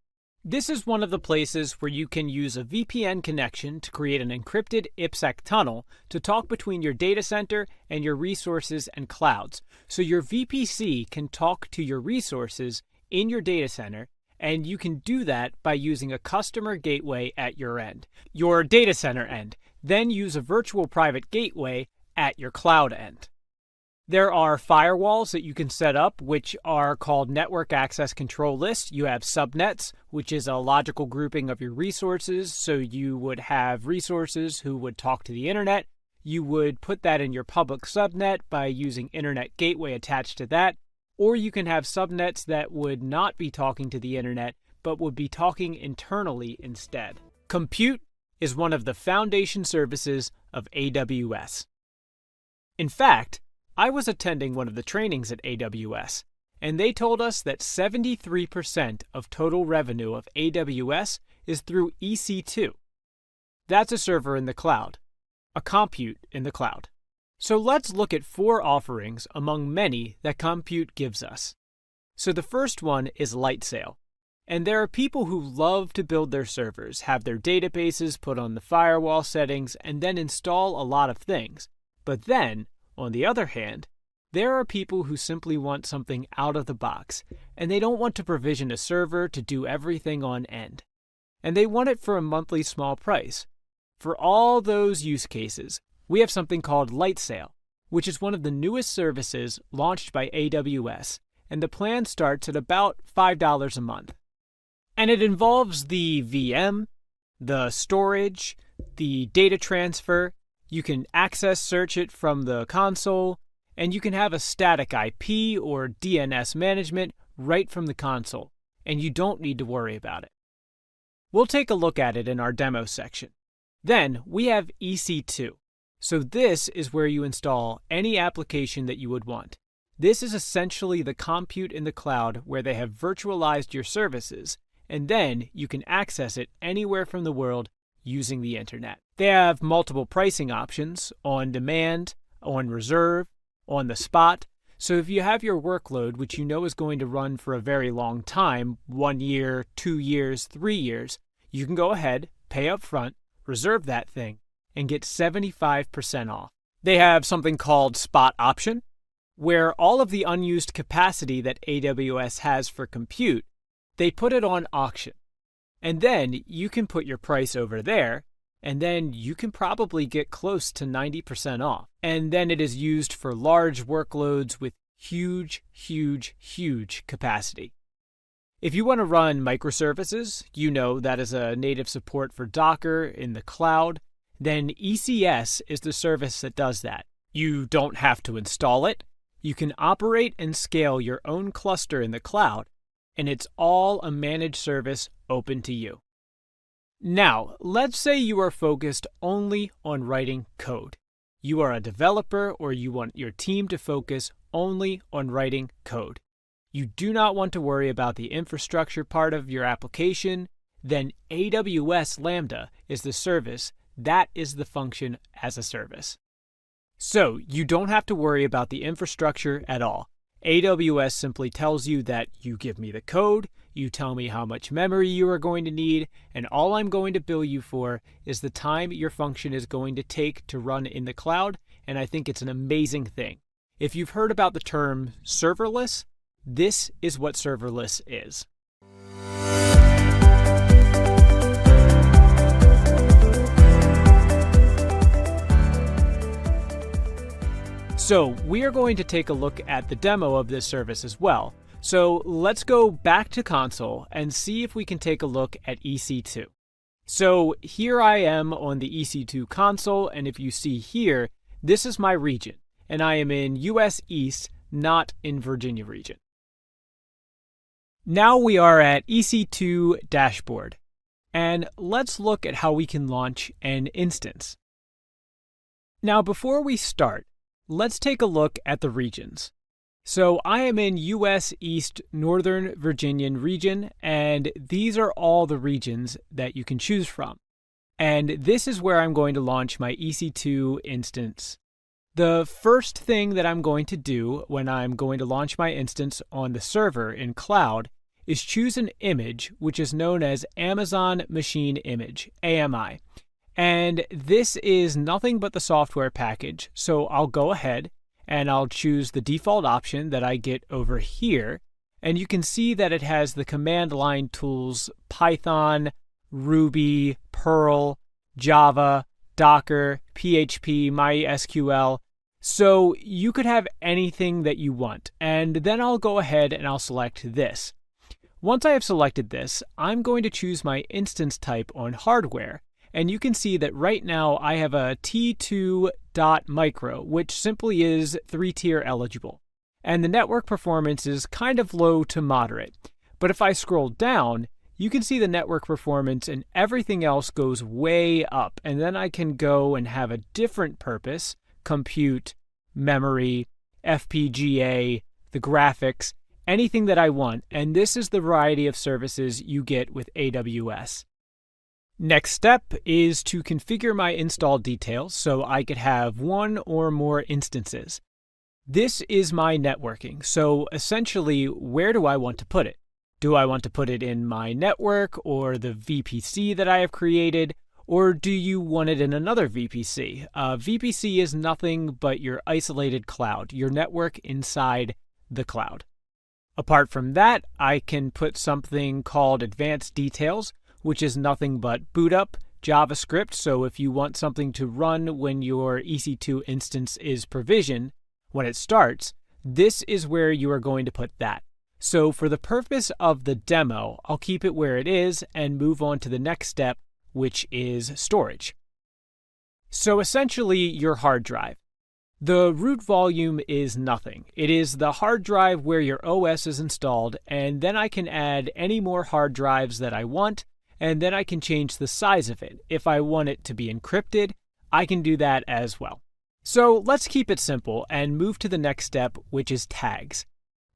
This is one of the places where you can use a VPN connection to create an encrypted IPsec tunnel to talk between your data center and your resources and clouds. So your VPC can talk to your resources in your data center, and you can do that by using a customer gateway at your end, your data center end. Then use a virtual private gateway at your cloud end. There are firewalls that you can set up, which are called network access control lists. You have subnets, which is a logical grouping of your resources. So you would have resources who would talk to the internet. You would put that in your public subnet by using internet gateway attached to that. Or you can have subnets that would not be talking to the internet, but would be talking internally instead. Compute is one of the foundation services of AWS. In fact, I was attending one of the trainings at AWS, and they told us that 73% of total revenue of AWS is through EC2. That's a server in the cloud, a compute in the cloud. So let's look at 4 offerings among many that compute gives us. So the first one is Lightsail. And there are people who love to build their servers, have their databases put on the firewall settings, and then install a lot of things. But then, on the other hand, there are people who simply want something out of the box, and they don't want to provision a server to do everything on end. And they want it for a monthly small price. For all those use cases, we have something called Lightsail, which is one of the newest services launched by AWS, and the plan starts at about $5 a month. And it involves the VM, the storage, the data transfer. You can access search it from the console, and you can have a static IP or DNS management right from the console, and you don't need to worry about it. We'll take a look at it in our demo section. Then we have EC2. So this is where you install any application that you would want. This is essentially the compute in the cloud where they have virtualized your services, and then you can access it anywhere from the world using the internet. They have multiple pricing options: on demand, on reserve, on the spot. So if you have your workload, which you know is going to run for a very long time, 1 year, 2 years, 3 years, you can go ahead, pay up front, reserve that thing, and get 75% off. They have something called Spot Option, where all of the unused capacity that AWS has for compute, they put it on auction. And then you can put your price over there, and then you can probably get close to 90% off. And then it is used for large workloads with huge, huge, huge capacity. If you want to run microservices, you know that is a native support for Docker in the cloud, then ECS is the service that does that. You don't have to install it. You can operate and scale your own cluster in the cloud, and it's all a managed service open to you. Now, let's say you are focused only on writing code. You are a developer, or you want your team to focus only on writing code. You do not want to worry about the infrastructure part of your application. Then AWS Lambda is the service that is the function as a service. So you don't have to worry about the infrastructure at all. AWS simply tells you that you give me the code, you tell me how much memory you are going to need, and all I'm going to bill you for is the time your function is going to take to run in the cloud, and I think it's an amazing thing. If you've heard about the term serverless, this is what serverless is. So we are going to take a look at the demo of this service as well. So let's go back to console and see if we can take a look at EC2. So here I am on the EC2 console, and if you see here, this is my region, and I am in US East, not in Virginia region. Now we are at EC2 dashboard, and let's look at how we can launch an instance. Now before we start, let's take a look at the regions. So I am in US East Northern Virginian region, and these are all the regions that you can choose from. And this is where I'm going to launch my EC2 instance. The first thing that I'm going to do when I'm going to launch my instance on the server in cloud is choose an image which is known as Amazon Machine Image, AMI. And this is nothing but the software package, so I'll go ahead and I'll choose the default option that I get over here, and you can see that it has the command line tools Python, Ruby, Perl, Java, Docker, PHP, MySQL. So you could have anything that you want, and then I'll go ahead and I'll select this. Once I have selected this, I'm going to choose my instance type on hardware. And you can see that right now I have a T2.micro, which simply is 3-tier eligible. And the network performance is kind of low to moderate. But if I scroll down, you can see the network performance and everything else goes way up. And then I can go and have a different purpose: compute, memory, FPGA, the graphics, anything that I want. And this is the variety of services you get with AWS. Next step is to configure my install details so I could have one or more instances. This is my networking, so essentially, where do I want to put it? Do I want to put it in my network or the VPC that I have created, or do you want it in another VPC? VPC is nothing but your isolated cloud, your network inside the cloud. Apart from that, I can put something called advanced details, which is nothing but boot up, JavaScript. So if you want something to run when your EC2 instance is provisioned, when it starts, this is where you are going to put that. So for the purpose of the demo, I'll keep it where it is and move on to the next step, which is storage. So essentially your hard drive. The root volume is nothing. It is the hard drive where your OS is installed, and then I can add any more hard drives that I want. and then I can change the size of it. If I want it to be encrypted, I can do that as well. So let's keep it simple and move to the next step, which is tags.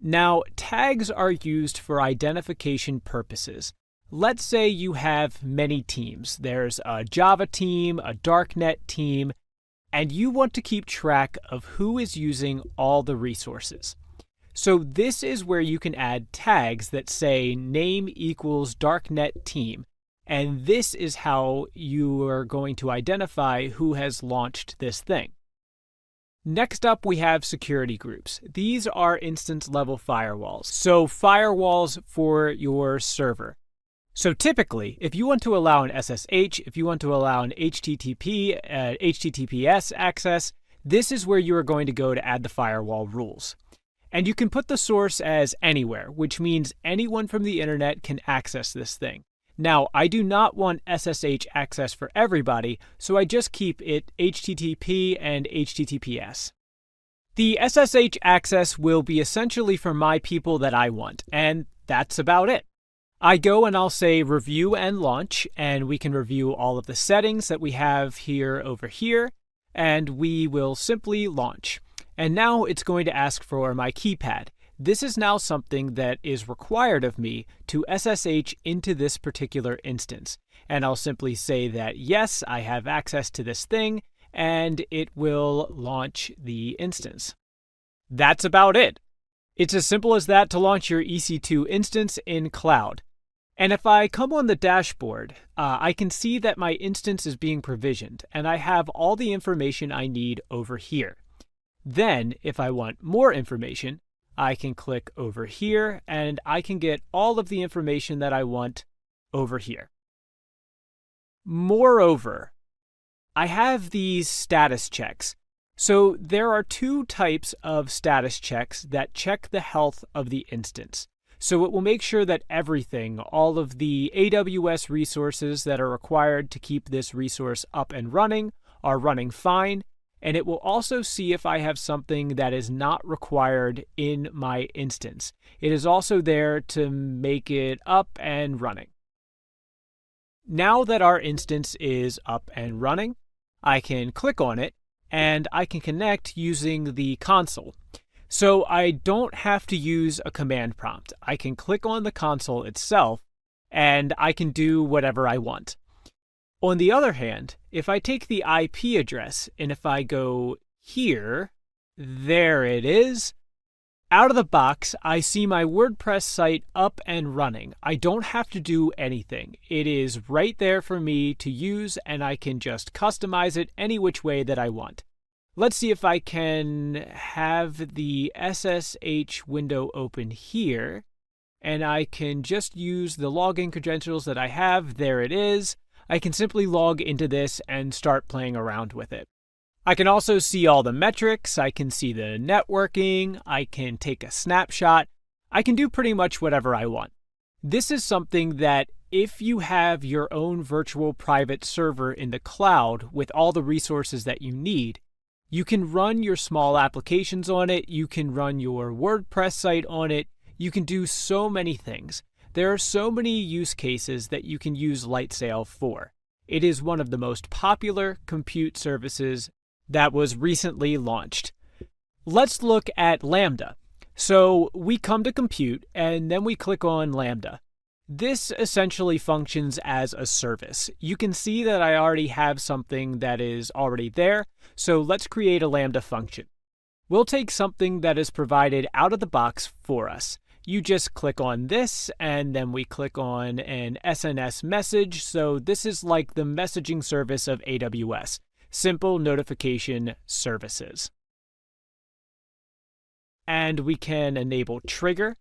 Now, tags are used for identification purposes. Let's say you have many teams. There's a Java team, a darknet team, and you want to keep track of who is using all the resources. So this is where you can add tags that say name equals darknet team, and this is how you are going to identify who has launched this thing. Next up, we have security groups. These are instance level firewalls, so firewalls for your server. So typically, if you want to allow an SSH, if you want to allow an HTTPS access, this is where you are going to go to add the firewall rules. And you can put the source as anywhere, which means anyone from the internet can access this thing. Now, I do not want SSH access for everybody, so I just keep it HTTP and HTTPS. The SSH access will be essentially for my people that I want, and that's about it. I go and I'll say review and launch, and we can review all of the settings that we have here over here, and we will simply launch. And now it's going to ask for my keypad. This is now something that is required of me to SSH into this particular instance. And I'll simply say that yes, I have access to this thing, and it will launch the instance. That's about it. It's as simple as that to launch your EC2 instance in cloud. And if I come on the dashboard, I can see that my instance is being provisioned, and I have all the information I need over here. Then, if I want more information, I can click over here, and I can get all of the information that I want over here. Moreover, I have these status checks. So there are two types of status checks that check the health of the instance. So it will make sure that everything, all of the AWS resources that are required to keep this resource up and running, are running fine. And it will also see if I have something that is not required in my instance. It is also there to make it up and running. Now that our instance is up and running, I can click on it and I can connect using the console. So I don't have to use a command prompt. I can click on the console itself and I can do whatever I want. On the other hand, if I take the IP address and if I go here, there it is. Out of the box, I see my WordPress site up and running. I don't have to do anything. It is right there for me to use, and I can just customize it any which way that I want. Let's see if I can have the SSH window open here, and I can just use the login credentials that I have. There it is. I can simply log into this and start playing around with it. I can also see all the metrics, I can see the networking, I can take a snapshot, I can do pretty much whatever I want. This is something that if you have your own virtual private server in the cloud with all the resources that you need, you can run your small applications on it, you can run your WordPress site on it, you can do so many things. There are so many use cases that you can use Lightsail for. It is one of the most popular compute services that was recently launched. Let's look at Lambda. So we come to compute and then we click on Lambda. This essentially functions as a service. You can see that I already have something that is already there, so let's create a Lambda function. We'll take something that is provided out of the box for us. You just click on this and then we click on an SNS message. So this is like the messaging service of AWS. Simple notification services. And we can enable trigger.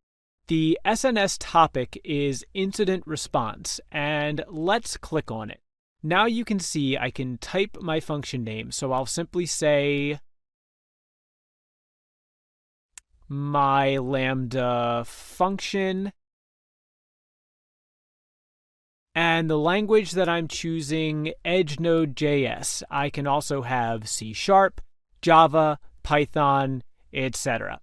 The SNS topic is incident response, and let's click on it. Now you can see I can type my function name, so I'll simply say my Lambda function. And the language that I'm choosing, Edge Node.js. I can also have C#, Java, Python, etc.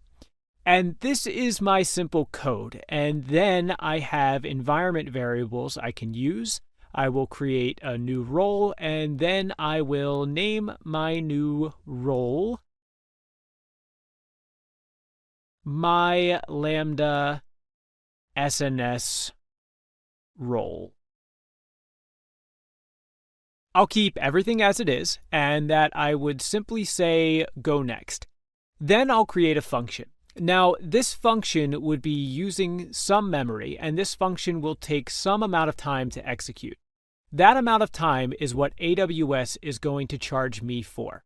And this is my simple code. And then I have environment variables I can use. I will create a new role, and then I will name my new role my Lambda SNS role. I'll keep everything as it is, and that I would simply say go next. Then I'll create a function. Now, this function would be using some memory, and this function will take some amount of time to execute. That amount of time is what AWS is going to charge me for.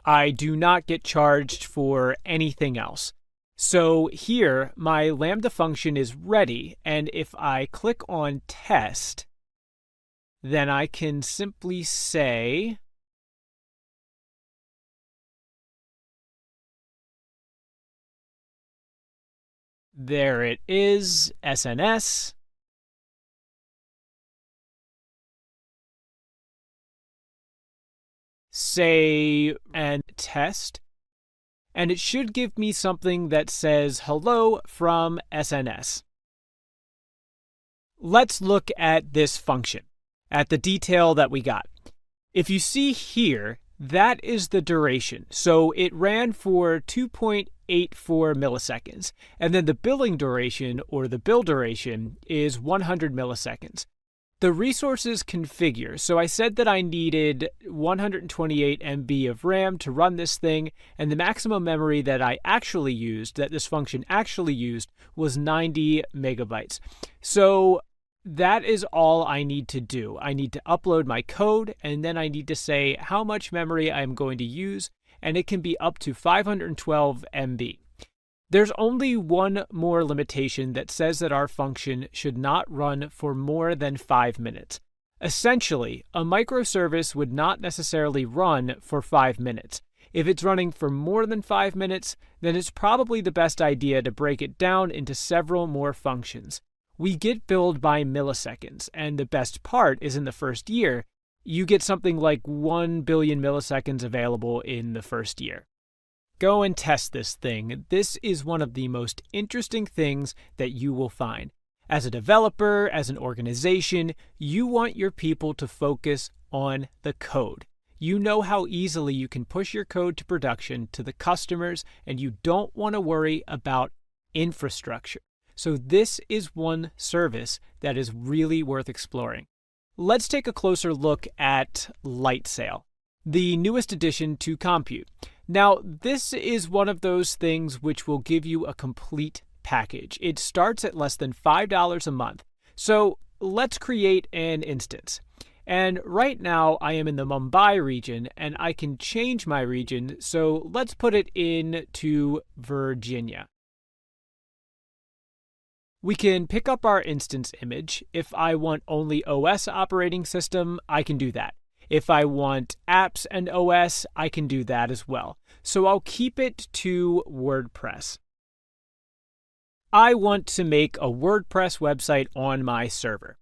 I do not get charged for anything else. So here, my Lambda function is ready, and if I click on test, then I can simply say there it is, SNS. Say and test, and it should give me something that says hello from SNS. Let's look at this function, at the detail that we got. If you see here, that is the duration. So it ran for 2.84 milliseconds, and then the billing duration, or the build duration, is 100 milliseconds. The resources configure. So I said that I needed 128 MB of RAM to run this thing, and the maximum memory that I actually used, that this function actually used, was 90 megabytes. So that is all I need to do. I need to upload my code, and then I need to say how much memory I'm going to use, and it can be up to 512 MB. There's only one more limitation that says that our function should not run for more than 5 minutes. Essentially, a microservice would not necessarily run for 5 minutes. If it's running for more than 5 minutes, then it's probably the best idea to break it down into several more functions. We get billed by milliseconds, and the best part is in the first year, you get something like 1 billion milliseconds available in the first year. Go and test this thing. This is one of the most interesting things that you will find. As a developer, as an organization, you want your people to focus on the code. You know how easily you can push your code to production to the customers, and you don't want to worry about infrastructure. So this is one service that is really worth exploring. Let's take a closer look at Lightsail, the newest addition to Compute. Now, this is one of those things which will give you a complete package. It starts at less than $5 a month. So let's create an instance. And right now I am in the Mumbai region, and I can change my region. So let's put it into Virginia. We can pick up our instance image. If I want only OS operating system, I can do that. If I want apps and OS, I can do that as well. So I'll keep it to WordPress. I want to make a WordPress website on my server.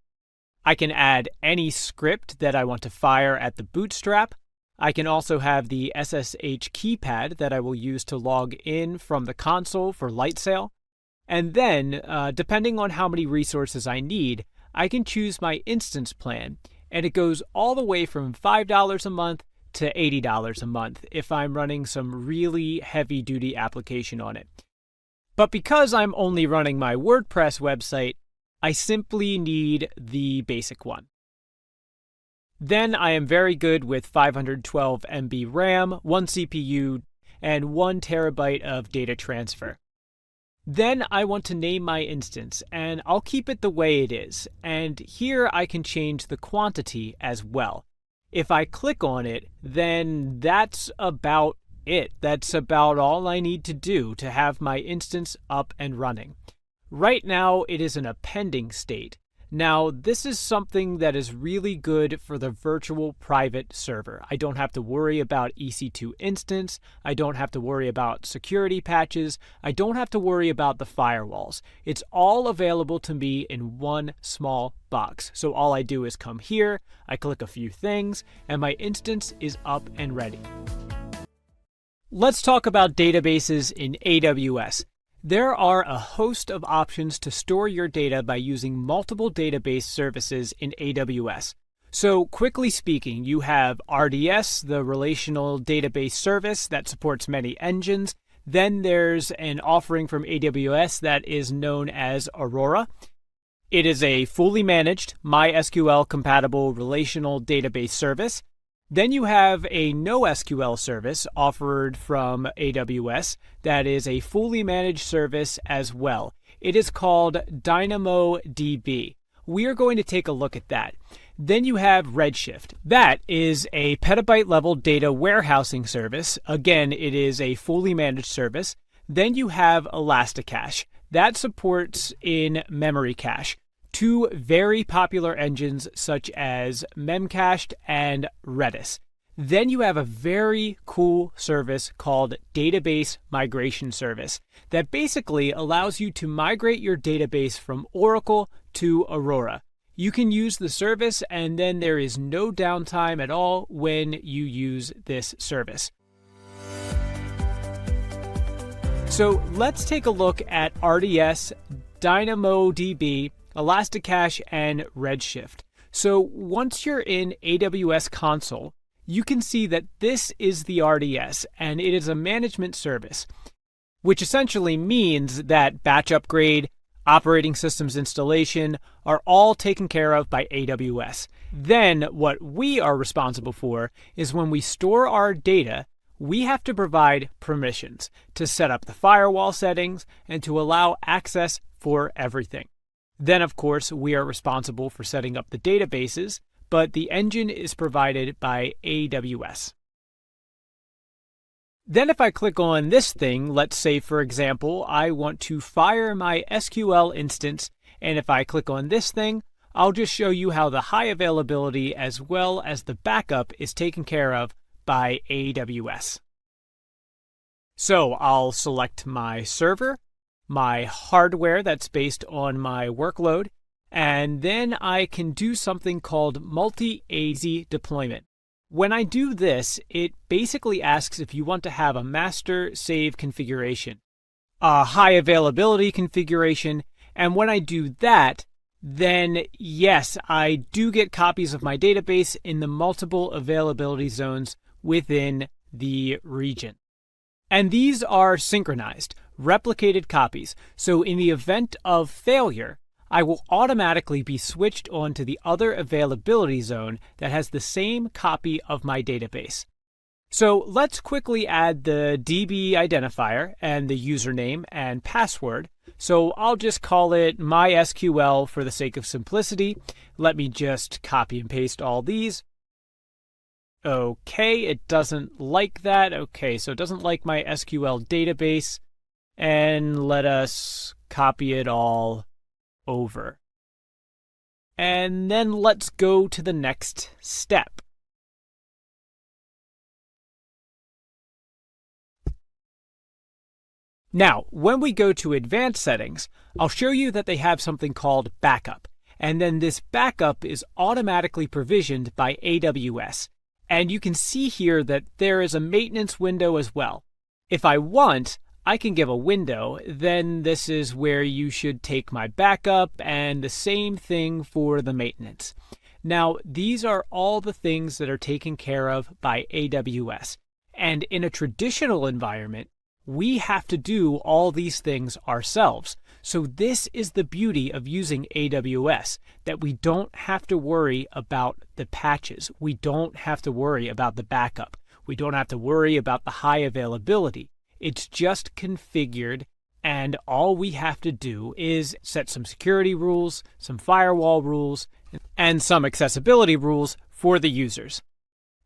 I can add any script that I want to fire at the bootstrap. I can also have the SSH keypad that I will use to log in from the console for Lightsail. And then, depending on how many resources I need, I can choose my instance plan. And it goes all the way from $5 a month to $80 a month if I'm running some really heavy-duty application on it. But because I'm only running my WordPress website, I simply need the basic one. Then I am very good with 512 MB RAM, 1 CPU, and 1 terabyte of data transfer. Then I want to name my instance, and I'll keep it the way it is. And here I can change the quantity as well. If I click on it, then that's about it. That's about all I need to do to have my instance up and running. Right now, it is in a pending state. Now, this is something that is really good for the virtual private server. I don't have to worry about EC2 instance. I don't have to worry about security patches. I don't have to worry about the firewalls. It's all available to me in one small box. So all I do is come here, I click a few things, and my instance is up and ready. Let's talk about databases in AWS. There are a host of options to store your data by using multiple database services in AWS. So quickly speaking, you have RDS, the relational database service that supports many engines. Then there's an offering from AWS that is known as Aurora. It is a fully managed MySQL-compatible relational database service. Then you have a NoSQL service offered from AWS that is a fully managed service as well. It is called DynamoDB. We are going to take a look at that. Then you have Redshift. That is a petabyte-level data warehousing service. Again, it is a fully managed service. Then you have Elasticache. That supports in-memory cache. Two very popular engines such as Memcached and Redis. Then you have a very cool service called Database Migration Service that basically allows you to migrate your database from Oracle to Aurora. You can use the service and then there is no downtime at all when you use this service. So let's take a look at RDS, DynamoDB, Elasticache, and Redshift. So once you're in AWS console, you can see that this is the RDS, and it is a management service, which essentially means that batch upgrade, operating systems installation are all taken care of by AWS. Then what we are responsible for is when we store our data, we have to provide permissions to set up the firewall settings and to allow access for everything. Then, of course, we are responsible for setting up the databases, but the engine is provided by AWS. Then if I click on this thing, let's say, for example, I want to fire my SQL instance, and if I click on this thing, I'll just show you how the high availability as well as the backup is taken care of by AWS. So I'll select my server, my hardware that's based on my workload, and then I can do something called multi-AZ deployment. When I do this, it basically asks if you want to have a master save configuration, a high availability configuration, and when I do that, then yes, I do get copies of my database in the multiple availability zones within the region. And these are synchronized, replicated copies. So in the event of failure, I will automatically be switched on to the other availability zone that has the same copy of my database. So let's quickly add the DB identifier and the username and password. So I'll just call it MySQL for the sake of simplicity. Let me just copy and paste all these. Okay, it doesn't like that. Okay, so it doesn't like my SQL database. And let us copy it all over. And then let's go to the next step. Now, when we go to advanced settings, I'll show you that they have something called backup. And then this backup is automatically provisioned by AWS. And you can see here that there is a maintenance window as well. If I want, I can give a window, then this is where you should take my backup, and the same thing for the maintenance. Now, these are all the things that are taken care of by AWS. And in a traditional environment, we have to do all these things ourselves. So this is the beauty of using AWS, that we don't have to worry about the patches. We don't have to worry about the backup. We don't have to worry about the high availability. It's just configured, and all we have to do is set some security rules, some firewall rules, and some accessibility rules for the users.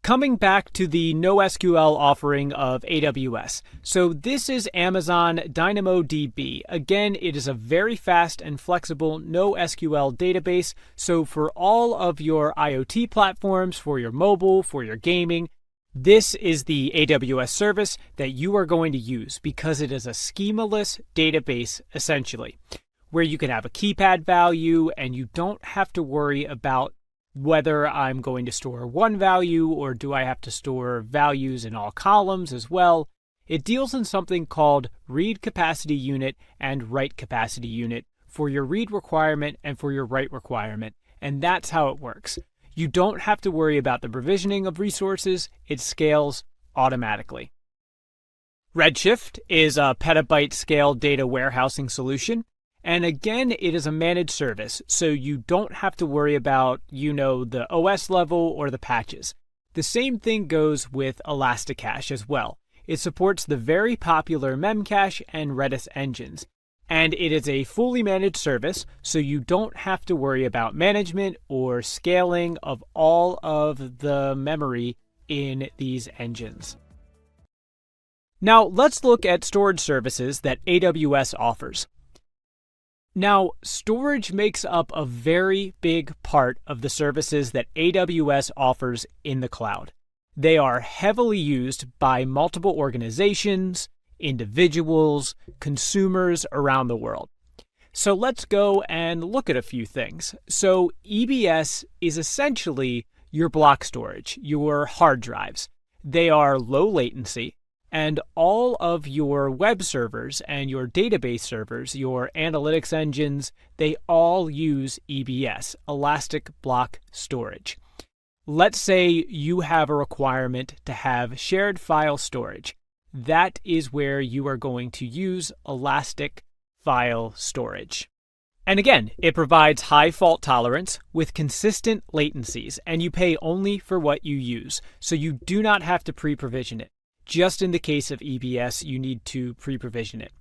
Coming back to the NoSQL offering of AWS. So this is Amazon DynamoDB. Again, it is a very fast and flexible NoSQL database. So for all of your IoT platforms, for your mobile, for your gaming, this is the AWS service that you are going to use because it is a schemaless database, essentially, where you can have a keypad value and you don't have to worry about whether I'm going to store one value or do I have to store values in all columns as well. It deals in something called read capacity unit and write capacity unit for your read requirement and for your write requirement, and that's how it works. You don't have to worry about the provisioning of resources, it scales automatically. Redshift is a petabyte scale data warehousing solution, and again, it is a managed service, so you don't have to worry about, the OS level or the patches. The same thing goes with Elasticache as well. It supports the very popular Memcache and Redis engines, and it is a fully managed service, so you don't have to worry about management or scaling of all of the memory in these engines. Now, let's look at storage services that AWS offers. Now, storage makes up a very big part of the services that AWS offers in the cloud. They are heavily used by multiple organizations, individuals, consumers around the world. So let's go and look at a few things. So EBS is essentially your block storage, your hard drives. They are low latency, and all of your web servers and your database servers, your analytics engines, they all use EBS, Elastic Block Storage. Let's say you have a requirement to have shared file storage. That is where you are going to use Elastic File Storage. And again, it provides high fault tolerance with consistent latencies, and you pay only for what you use, so you do not have to pre-provision it. Just in the case of EBS, you need to pre-provision it.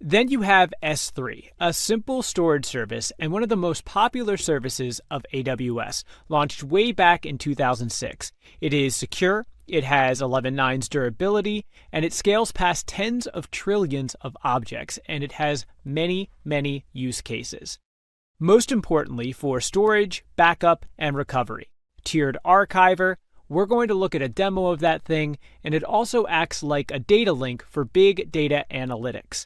Then you have S3, a simple storage service and one of the most popular services of AWS, launched way back in 2006. It is secure, it has 11.9's durability, and it scales past tens of trillions of objects, and it has many, many use cases. Most importantly, for storage, backup, and recovery. Tiered archiver, we're going to look at a demo of that thing, and it also acts like a data link for big data analytics.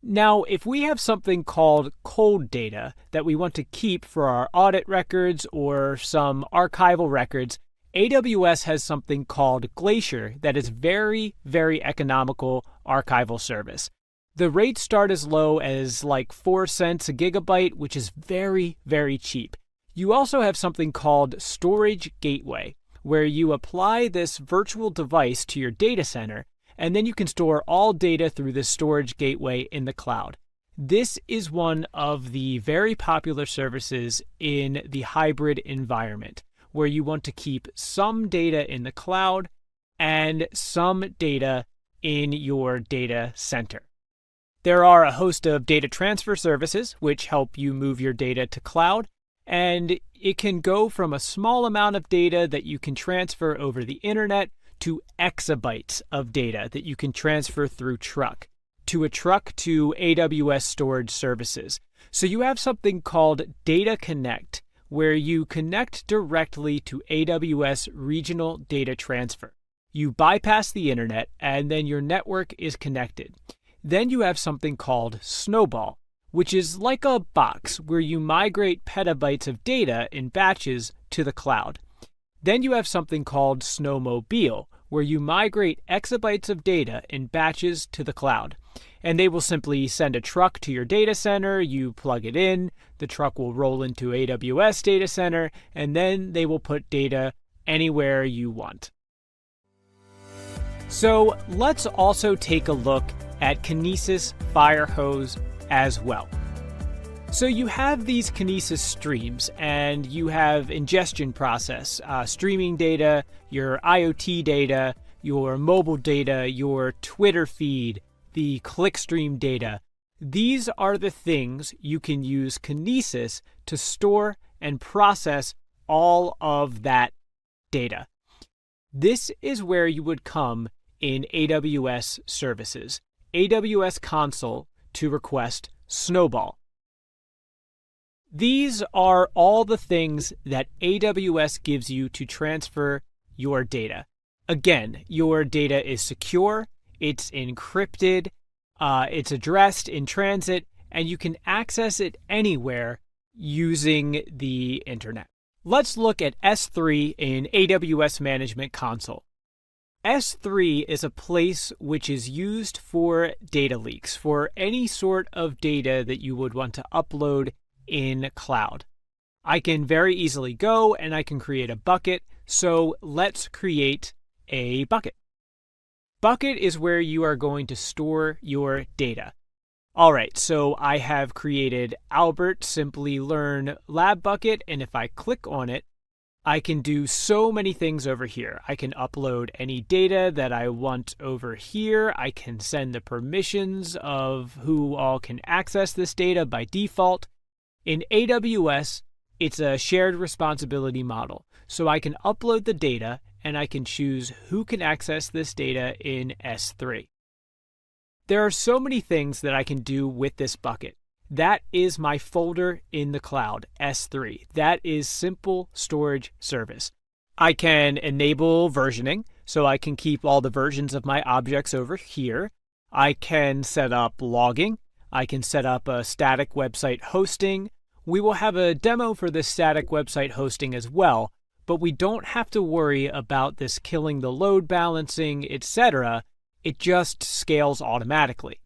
Now, if we have something called cold data that we want to keep for our audit records or some archival records, AWS has something called Glacier that is very, very economical archival service. The rates start as low as like 4 cents a gigabyte, which is very, very cheap. You also have something called Storage Gateway, where you apply this virtual device to your data center, and then you can store all data through this storage gateway in the cloud. This is one of the very popular services in the hybrid environment, where you want to keep some data in the cloud and some data in your data center. There are a host of data transfer services which help you move your data to cloud, and it can go from a small amount of data that you can transfer over the internet to exabytes of data that you can transfer through truck to AWS storage services. So you have something called Data Connect, where you connect directly to AWS regional data transfer. You bypass the internet, and then your network is connected. Then you have something called Snowball, which is like a box where you migrate petabytes of data in batches to the cloud. Then you have something called Snowmobile, where you migrate exabytes of data in batches to the cloud. And they will simply send a truck to your data center, you plug it in, the truck will roll into AWS data center, and then they will put data anywhere you want. So let's also take a look at Kinesis Firehose as well. So you have these Kinesis streams, and you have ingestion process, streaming data, your IoT data, your mobile data, your Twitter feed, the clickstream data. These are the things you can use Kinesis to store and process all of that data. This is where you would come in AWS services, AWS console to request Snowball. These are all the things that AWS gives you to transfer your data. Again, your data is secure, it's encrypted, it's addressed in transit, and you can access it anywhere using the internet. Let's look at S3 in AWS Management Console. S3 is a place which is used for data leaks, for any sort of data that you would want to upload in cloud. I can very easily go and I can create a bucket, so let's create a bucket. Bucket is where you are going to store your data. All right, so I have created Albert Simplilearn Lab Bucket, and if I click on it, I can do so many things over here. I can upload any data that I want over here. I can send the permissions of who all can access this data by default. In AWS, it's a shared responsibility model. So I can upload the data and I can choose who can access this data in S3. There are so many things that I can do with this bucket. That is my folder in the cloud, S3. That is Simple Storage Service. I can enable versioning, so I can keep all the versions of my objects over here. I can set up logging. I can set up a static website hosting. We will have a demo for this static website hosting as well, but we don't have to worry about this killing the load balancing, etc. It just scales automatically.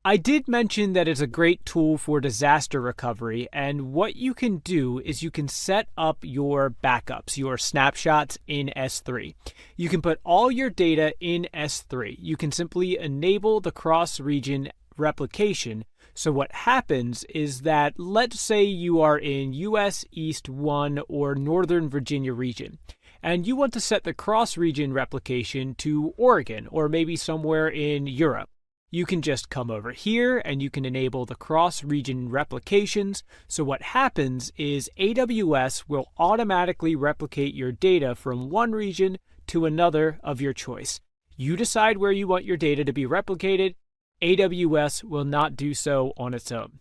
I did mention that it's a great tool for disaster recovery, and what you can do is you can set up your backups, your snapshots in S3. You can put all your data in S3. You can simply enable the cross-region replication. So what happens is that, let's say you are in US East 1 or Northern Virginia region, and you want to set the cross-region replication to Oregon or maybe somewhere in Europe. You can just come over here and you can enable the cross-region replications. So what happens is AWS will automatically replicate your data from one region to another of your choice. You decide where you want your data to be replicated. AWS will not do so on its own.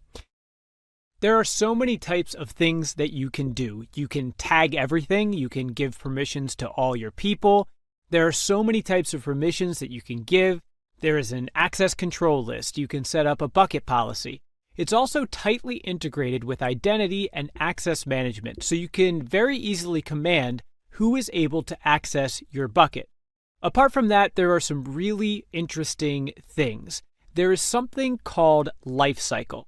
There are so many types of things that you can do. You can tag everything. You can give permissions to all your people. There are so many types of permissions that you can give. There is an access control list. You can set up a bucket policy. It's also tightly integrated with identity and access management, so you can very easily command who is able to access your bucket. Apart from that, there are some really interesting things. There is something called lifecycle.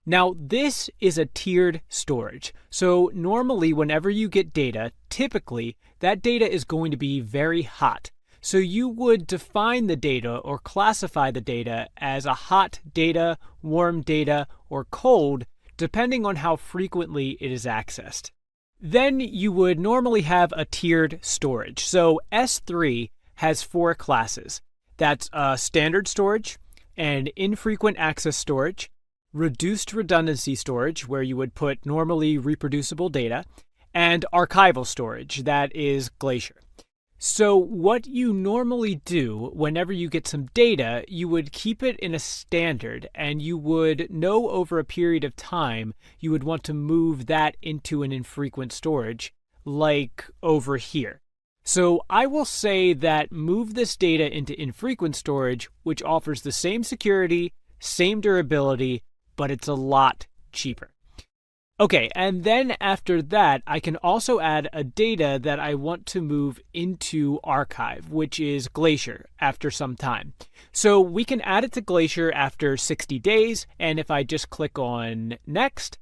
Now, this is a tiered storage. So normally, whenever you get data, typically that data is going to be very hot. So you would define the data or classify the data as a hot data, warm data, or cold, depending on how frequently it is accessed. Then you would normally have a tiered storage. So S3 has 4 classes. That's standard storage, and infrequent access storage, reduced redundancy storage, where you would put normally reproducible data, and archival storage, that is Glacier. So what you normally do whenever you get some data, you would keep it in a standard, and you would know over a period of time you would want to move that into an infrequent storage, like over here. So I will say that move this data into infrequent storage, which offers the same security, same durability, but it's a lot cheaper. Okay, and then after that, I can also add a data that I want to move into archive, which is Glacier, after some time. So we can add it to Glacier after 60 days, and if I just click on Next,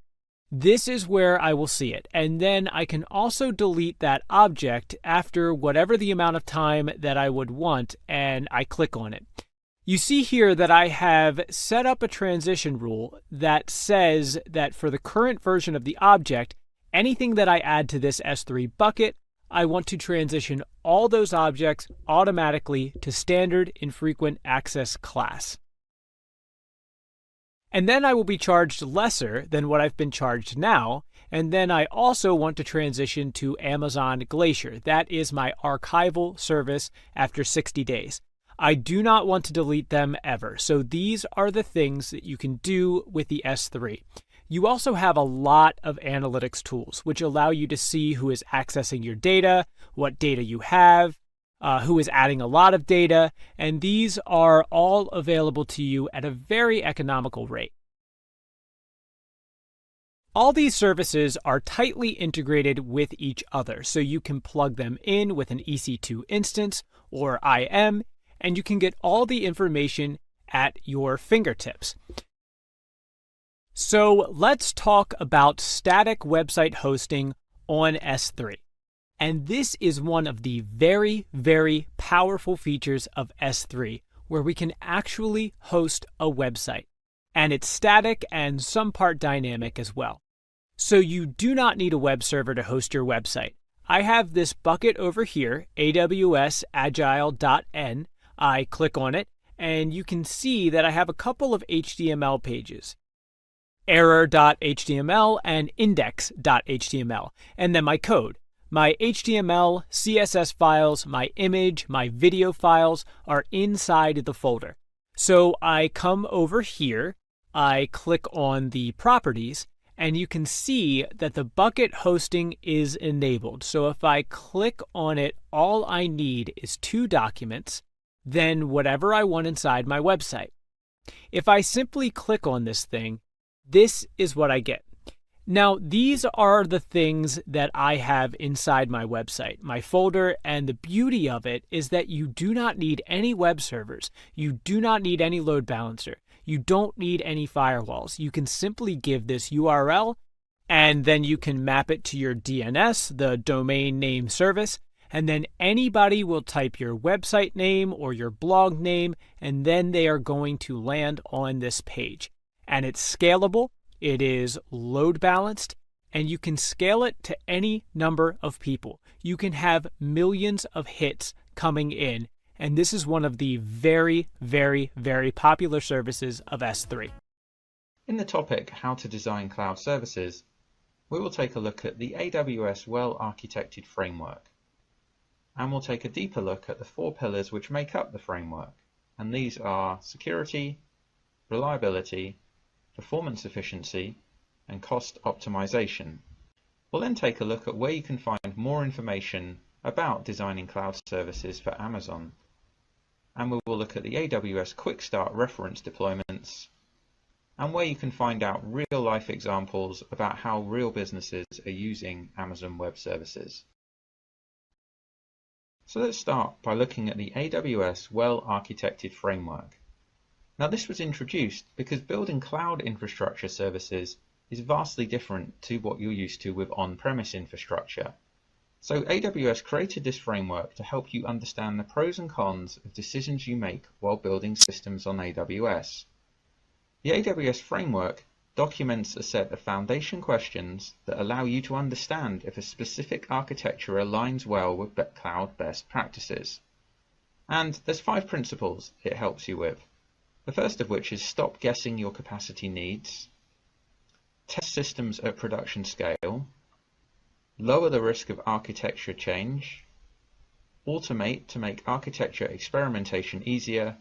this is where I will see it. And then I can also delete that object after whatever the amount of time that I would want, and I click on it. You see here that I have set up a transition rule that says that for the current version of the object, anything that I add to this S3 bucket, I want to transition all those objects automatically to standard infrequent access class. And then I will be charged lesser than what I've been charged now. And then I also want to transition to Amazon Glacier. That is my archival service after 60 days. I do not want to delete them ever. So these are the things that you can do with the S3. You also have a lot of analytics tools, which allow you to see who is accessing your data, what data you have, who is adding a lot of data, and these are all available to you at a very economical rate. All these services are tightly integrated with each other, so you can plug them in with an EC2 instance, or IAM, and you can get all the information at your fingertips. So let's talk about static website hosting on S3. And this is one of the very, very powerful features of S3, where we can actually host a website. And it's static and some part dynamic as well. So you do not need a web server to host your website. I have this bucket over here, AWS Agile.n. I click on it, and you can see that I have a couple of HTML pages, error.html and index.html, and then my code. My HTML, CSS files, my image, my video files are inside the folder. So I come over here, I click on the properties, and you can see that the bucket hosting is enabled. So if I click on it, all I need is 2 documents, then whatever I want inside my website. If I simply click on this thing, this is what I get. Now, these are the things that I have inside my website, my folder, and the beauty of it is that you do not need any web servers. You do not need any load balancer. You don't need any firewalls. You can simply give this URL, and then you can map it to your DNS, the domain name service, and then anybody will type your website name or your blog name, and then they are going to land on this page. And it's scalable. It is load balanced, and you can scale it to any number of people. You can have millions of hits coming in, and this is one of the very, very, very popular services of S3. In the topic How to Design Cloud Services, we will take a look at the AWS well-architected framework, and we'll take a deeper look at the 4 pillars which make up the framework, and these are security, reliability, performance efficiency, and cost optimization. We'll then take a look at where you can find more information about designing cloud services for Amazon. And we will look at the AWS Quick Start reference deployments, and where you can find out real-life examples about how real businesses are using Amazon Web Services. So let's start by looking at the AWS well-architected framework. Now, this was introduced because building cloud infrastructure services is vastly different to what you're used to with on-premise infrastructure. So AWS created this framework to help you understand the pros and cons of decisions you make while building systems on AWS. The AWS framework documents a set of foundation questions that allow you to understand if a specific architecture aligns well with cloud best practices. And there's 5 principles it helps you with. The first of which is stop guessing your capacity needs, test systems at production scale, lower the risk of architecture change, automate to make architecture experimentation easier,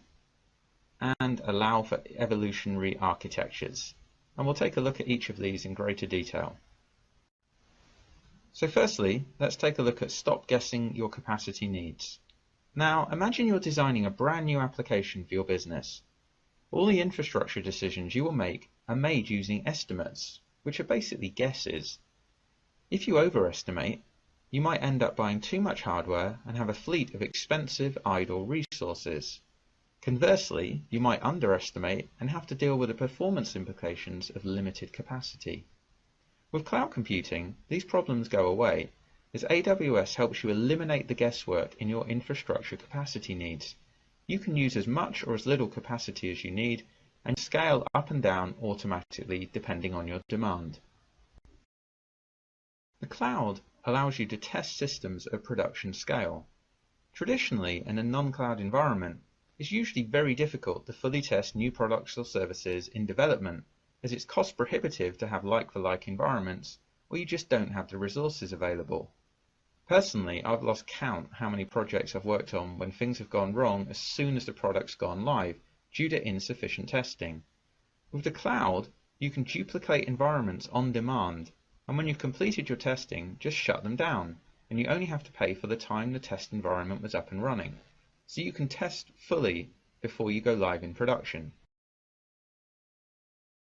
and allow for evolutionary architectures. And we'll take a look at each of these in greater detail. So firstly, let's take a look at stop guessing your capacity needs. Now, imagine you're designing a brand new application for your business. All the infrastructure decisions you will make are made using estimates, which are basically guesses. If you overestimate, you might end up buying too much hardware and have a fleet of expensive idle resources. Conversely, you might underestimate and have to deal with the performance implications of limited capacity. With cloud computing, these problems go away, as AWS helps you eliminate the guesswork in your infrastructure capacity needs. You can use as much or as little capacity as you need and scale up and down automatically depending on your demand. The cloud allows you to test systems at production scale. Traditionally, in a non-cloud environment, it's usually very difficult to fully test new products or services in development, as it's cost prohibitive to have like-for-like environments, or you just don't have the resources available. Personally, I've lost count how many projects I've worked on when things have gone wrong as soon as the product's gone live, due to insufficient testing. With the cloud, you can duplicate environments on demand, and when you've completed your testing, just shut them down, and you only have to pay for the time the test environment was up and running. So you can test fully before you go live in production.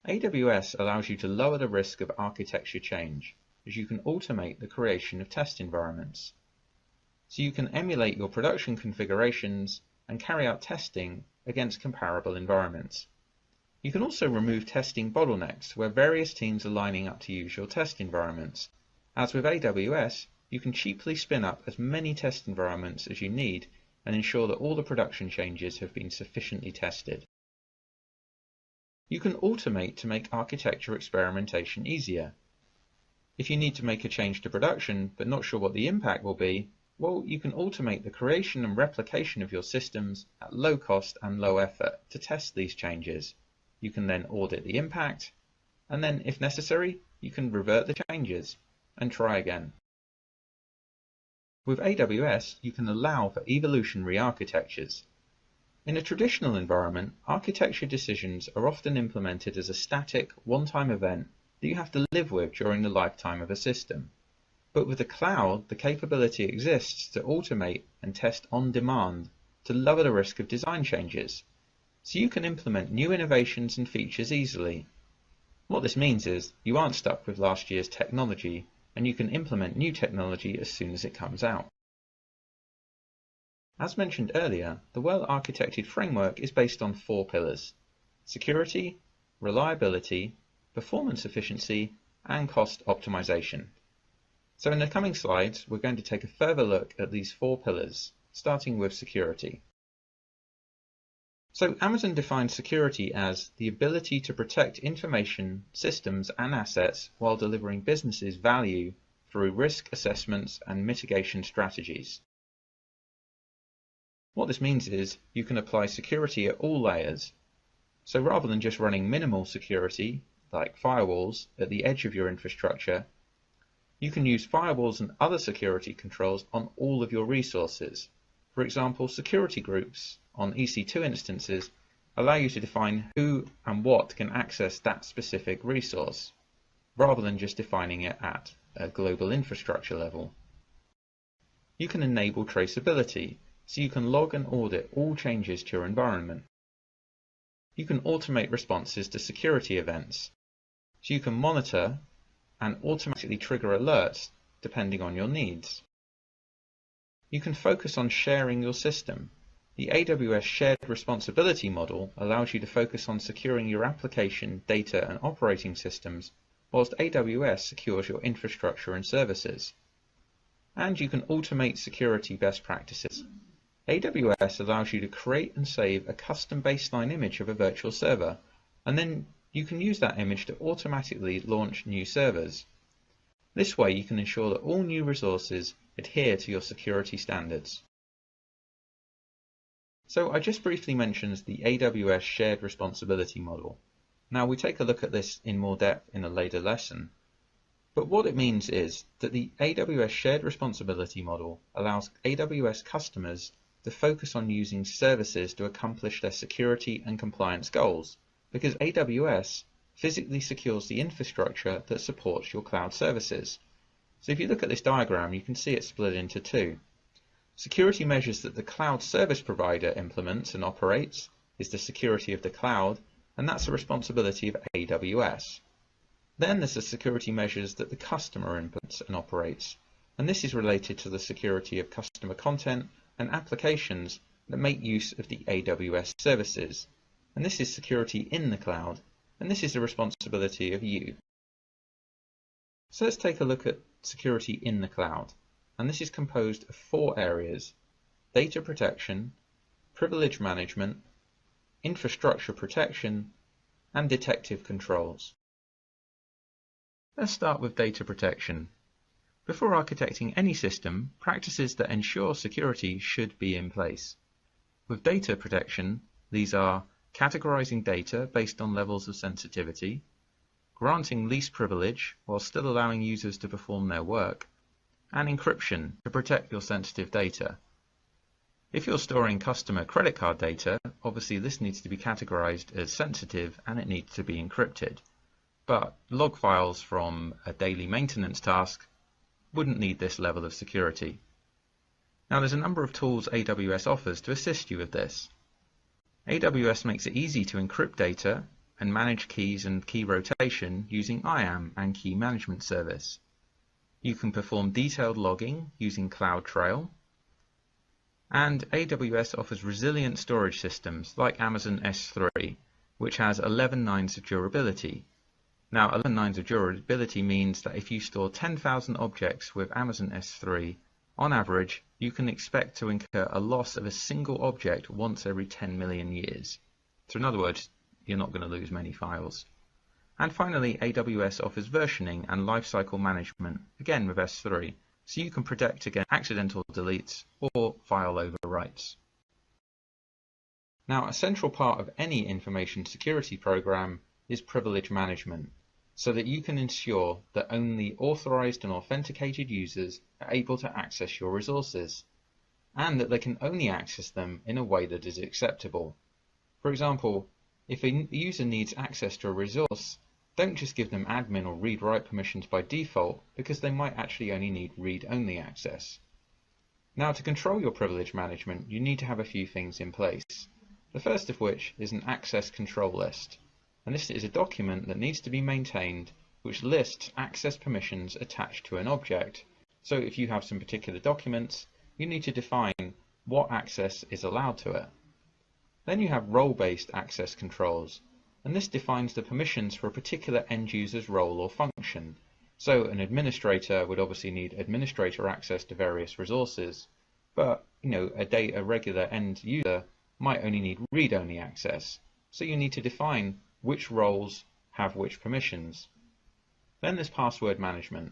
AWS allows you to lower the risk of architecture change, as you can automate the creation of test environments. so you can emulate your production configurations and carry out testing against comparable environments. You can also remove testing bottlenecks where various teams are lining up to use your test environments. As with AWS, you can cheaply spin up as many test environments as you need and ensure that all the production changes have been sufficiently tested. You can automate to make architecture experimentation easier. If you need to make a change to production but not sure what the impact will be, well, you can automate the creation and replication of your systems at low cost and low effort to test these changes. You can then audit the impact, and then, if necessary, you can revert the changes and try again. With AWS, you can allow for evolutionary architectures. In a traditional environment, architecture decisions are often implemented as a static, one-time event that you have to live with during the lifetime of a system. But with the cloud, the capability exists to automate and test on demand to lower the risk of design changes, so you can implement new innovations and features easily. What this means is you aren't stuck with last year's technology, and you can implement new technology as soon as it comes out. As mentioned earlier, the well-architected framework is based on 4 pillars: security, reliability, performance efficiency, and cost optimization. So in the coming slides, we're going to take a further look at these 4 pillars, starting with security. So Amazon defines security as the ability to protect information, systems, and assets while delivering businesses value through risk assessments and mitigation strategies. What this means is you can apply security at all layers. So rather than just running minimal security, like firewalls, at the edge of your infrastructure, you can use firewalls and other security controls on all of your resources. For example, security groups on EC2 instances allow you to define who and what can access that specific resource, rather than just defining it at a global infrastructure level. You can enable traceability, so you can log and audit all changes to your environment. You can automate responses to security events, so you can monitor and automatically trigger alerts depending on your needs. You can focus on sharing your system. The AWS shared responsibility model allows you to focus on securing your application, data, and operating systems, whilst AWS secures your infrastructure and services. And you can automate security best practices. AWS allows you to create and save a custom baseline image of a virtual server, and then you can use that image to automatically launch new servers. This way you can ensure that all new resources adhere to your security standards. So I just briefly mentioned the AWS shared responsibility model. Now we take a look at this in more depth in a later lesson. But what it means is that the AWS shared responsibility model allows AWS customers to focus on using services to accomplish their security and compliance goals, because AWS physically secures the infrastructure that supports your cloud services. So if you look at this diagram, you can see it split into 2. Security measures that the cloud service provider implements and operates is the security of the cloud, and that's the responsibility of AWS. Then there's the security measures that the customer implements and operates, and this is related to the security of customer content and applications that make use of the AWS services. And this is security in the cloud, and this is the responsibility of you. So let's take a look at security in the cloud, and this is composed of 4 areas: data protection, privilege management, infrastructure protection, and detective controls. Let's start with data protection. Before architecting any system, practices that ensure security should be in place. With data protection, these are categorizing data based on levels of sensitivity, granting least privilege while still allowing users to perform their work, and encryption to protect your sensitive data. If you're storing customer credit card data, obviously this needs to be categorized as sensitive and it needs to be encrypted. But log files from a daily maintenance task wouldn't need this level of security. Now there's a number of tools AWS offers to assist you with this. AWS makes it easy to encrypt data and manage keys and key rotation using IAM and Key Management Service. You can perform detailed logging using CloudTrail, And AWS offers resilient storage systems like Amazon S3, which has 11 nines of durability. Now, 11 nines of durability means that if you store 10,000 objects with Amazon S3, on average, you can expect to incur a loss of a single object once every 10 million years. So in other words, you're not going to lose many files. And finally, AWS offers versioning and lifecycle management, again with S3, so you can protect against accidental deletes or file overwrites. Now, a central part of any information security program is privilege management, so that you can ensure that only authorized and authenticated users are able to access your resources, and that they can only access them in a way that is acceptable. For example, if a user needs access to a resource, don't just give them admin or read-write permissions by default, because they might actually only need read-only access. Now, to control your privilege management, you need to have a few things in place. The first of which is an access control list. And this is a document that needs to be maintained which lists access permissions attached to an object. So if you have some particular documents, you need to define what access is allowed to it. Then you have role-based access controls, and this defines the permissions for a particular end user's role or function. So an administrator would obviously need administrator access to various resources, but a regular end user might only need read-only access. So you need to define which roles have which permissions. Then there's password management,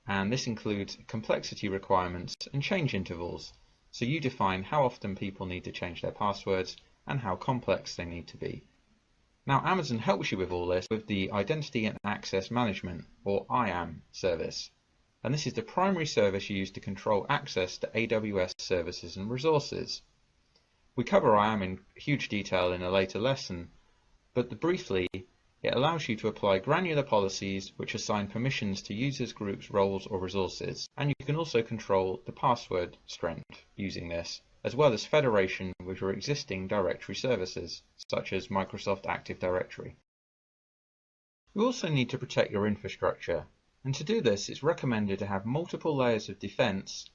and this includes complexity requirements and change intervals. So you define how often people need to change their passwords and how complex they need to be. Now, Amazon helps you with all this with the Identity and Access Management, or IAM, service. And this is the primary service used to control access to AWS services and resources. We cover IAM in huge detail in a later lesson, but briefly, it allows you to apply granular policies which assign permissions to users, groups, roles, or resources. And you can also control the password strength using this, as well as federation with your existing directory services, such as Microsoft Active Directory. You also need to protect your infrastructure, and to do this it's recommended to have multiple layers of defense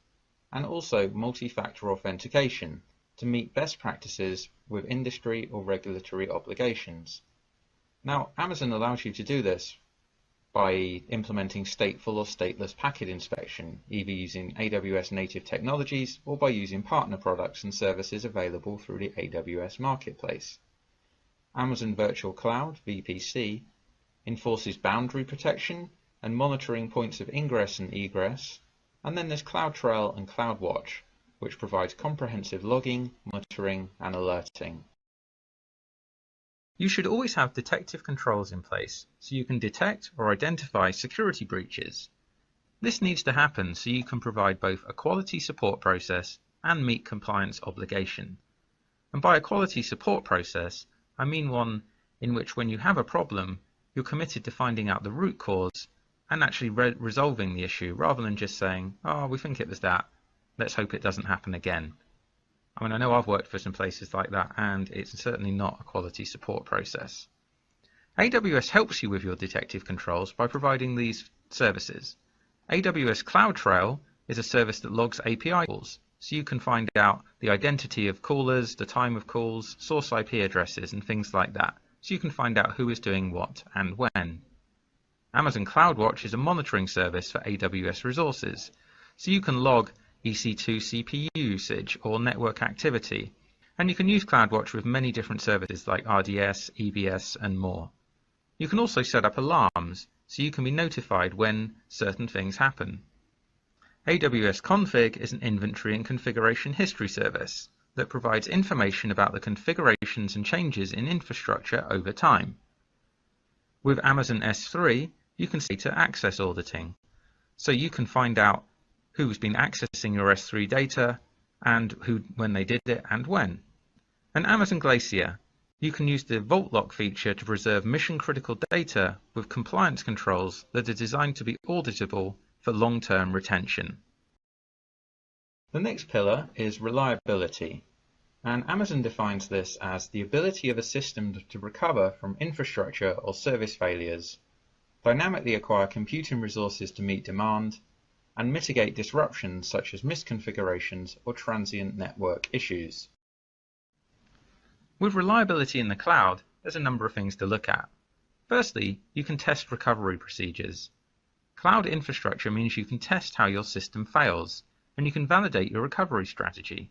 and also multi-factor authentication to meet best practices with industry or regulatory obligations. Now, Amazon allows you to do this by implementing stateful or stateless packet inspection, either using AWS native technologies or by using partner products and services available through the AWS Marketplace. Amazon Virtual Cloud, VPC, enforces boundary protection and monitoring points of ingress and egress, and then there's CloudTrail and CloudWatch, which provides comprehensive logging, monitoring, and alerting. You should always have detective controls in place so you can detect or identify security breaches. This needs to happen so you can provide both a quality support process and meet compliance obligation. And by a quality support process, I mean one in which when you have a problem, you're committed to finding out the root cause and actually resolving the issue rather than just saying, oh, we think it was that. Let's hope it doesn't happen again. I mean, I know I've worked for some places like that, and it's certainly not a quality support process. AWS helps you with your detective controls by providing these services. AWS CloudTrail is a service that logs API calls, so you can find out the identity of callers, the time of calls, source IP addresses, and things like that, so you can find out who is doing what and when. Amazon CloudWatch is a monitoring service for AWS resources, so you can log EC2 CPU usage or network activity, and you can use CloudWatch with many different services like RDS, EBS, and more. You can also set up alarms, so you can be notified when certain things happen. AWS Config is an inventory and configuration history service that provides information about the configurations and changes in infrastructure over time. With Amazon S3, you can see data access auditing, so you can find out who's been accessing your S3 data and when they did it and when. And Amazon Glacier, you can use the Vault Lock feature to preserve mission-critical data with compliance controls that are designed to be auditable for long-term retention. The next pillar is reliability, and Amazon defines this as the ability of a system to recover from infrastructure or service failures, dynamically acquire computing resources to meet demand, and mitigate disruptions such as misconfigurations or transient network issues. With reliability in the cloud, there's a number of things to look at. Firstly, you can test recovery procedures. Cloud infrastructure means you can test how your system fails, and you can validate your recovery strategy.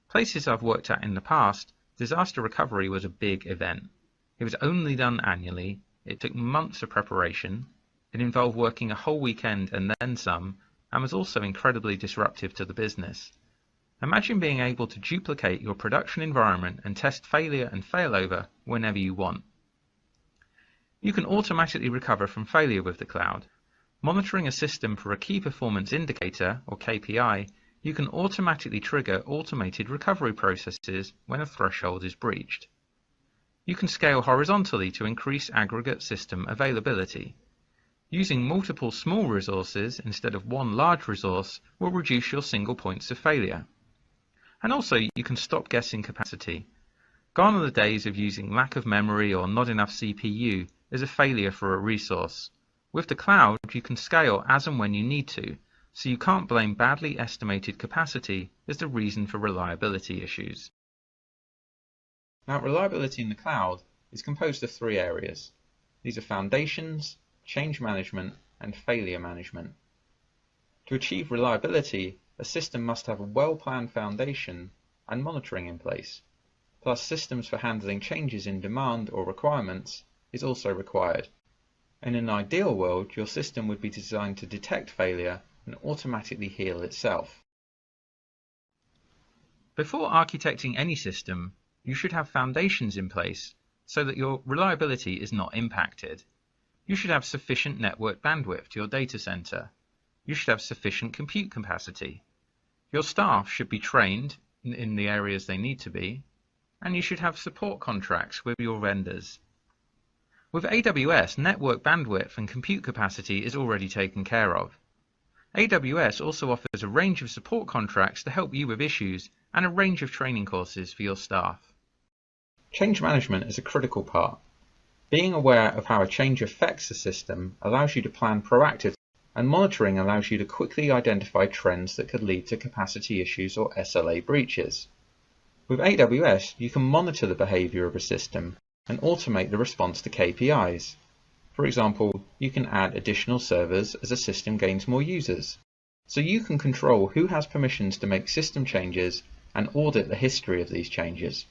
Places I've worked at in the past, disaster recovery was a big event. It was only done annually, it took months of preparation, it involved working a whole weekend and then some, and was also incredibly disruptive to the business. Imagine being able to duplicate your production environment and test failure and failover whenever you want. You can automatically recover from failure with the cloud. Monitoring a system for a key performance indicator, or KPI, you can automatically trigger automated recovery processes when a threshold is breached. You can scale horizontally to increase aggregate system availability. Using multiple small resources instead of one large resource will reduce your single points of failure. And also you can stop guessing capacity. Gone are the days of using lack of memory or not enough CPU as a failure for a resource. With the cloud, you can scale as and when you need to, so you can't blame badly estimated capacity as the reason for reliability issues. Now, reliability in the cloud is composed of three areas. These are foundations, change management, and failure management. To achieve reliability, a system must have a well-planned foundation and monitoring in place, plus systems for handling changes in demand or requirements is also required. In an ideal world, your system would be designed to detect failure and automatically heal itself. Before architecting any system, you should have foundations in place so that your reliability is not impacted. You should have sufficient network bandwidth to your data center. You should have sufficient compute capacity. Your staff should be trained in the areas they need to be, and you should have support contracts with your vendors. With AWS, network bandwidth and compute capacity is already taken care of. AWS also offers a range of support contracts to help you with issues and a range of training courses for your staff. Change management is a critical part. Being aware of how a change affects the system allows you to plan proactively, and monitoring allows you to quickly identify trends that could lead to capacity issues or SLA breaches. With AWS, you can monitor the behavior of a system and automate the response to KPIs. For example, you can add additional servers as a system gains more users. So you can control who has permissions to make system changes and audit the history of these changes.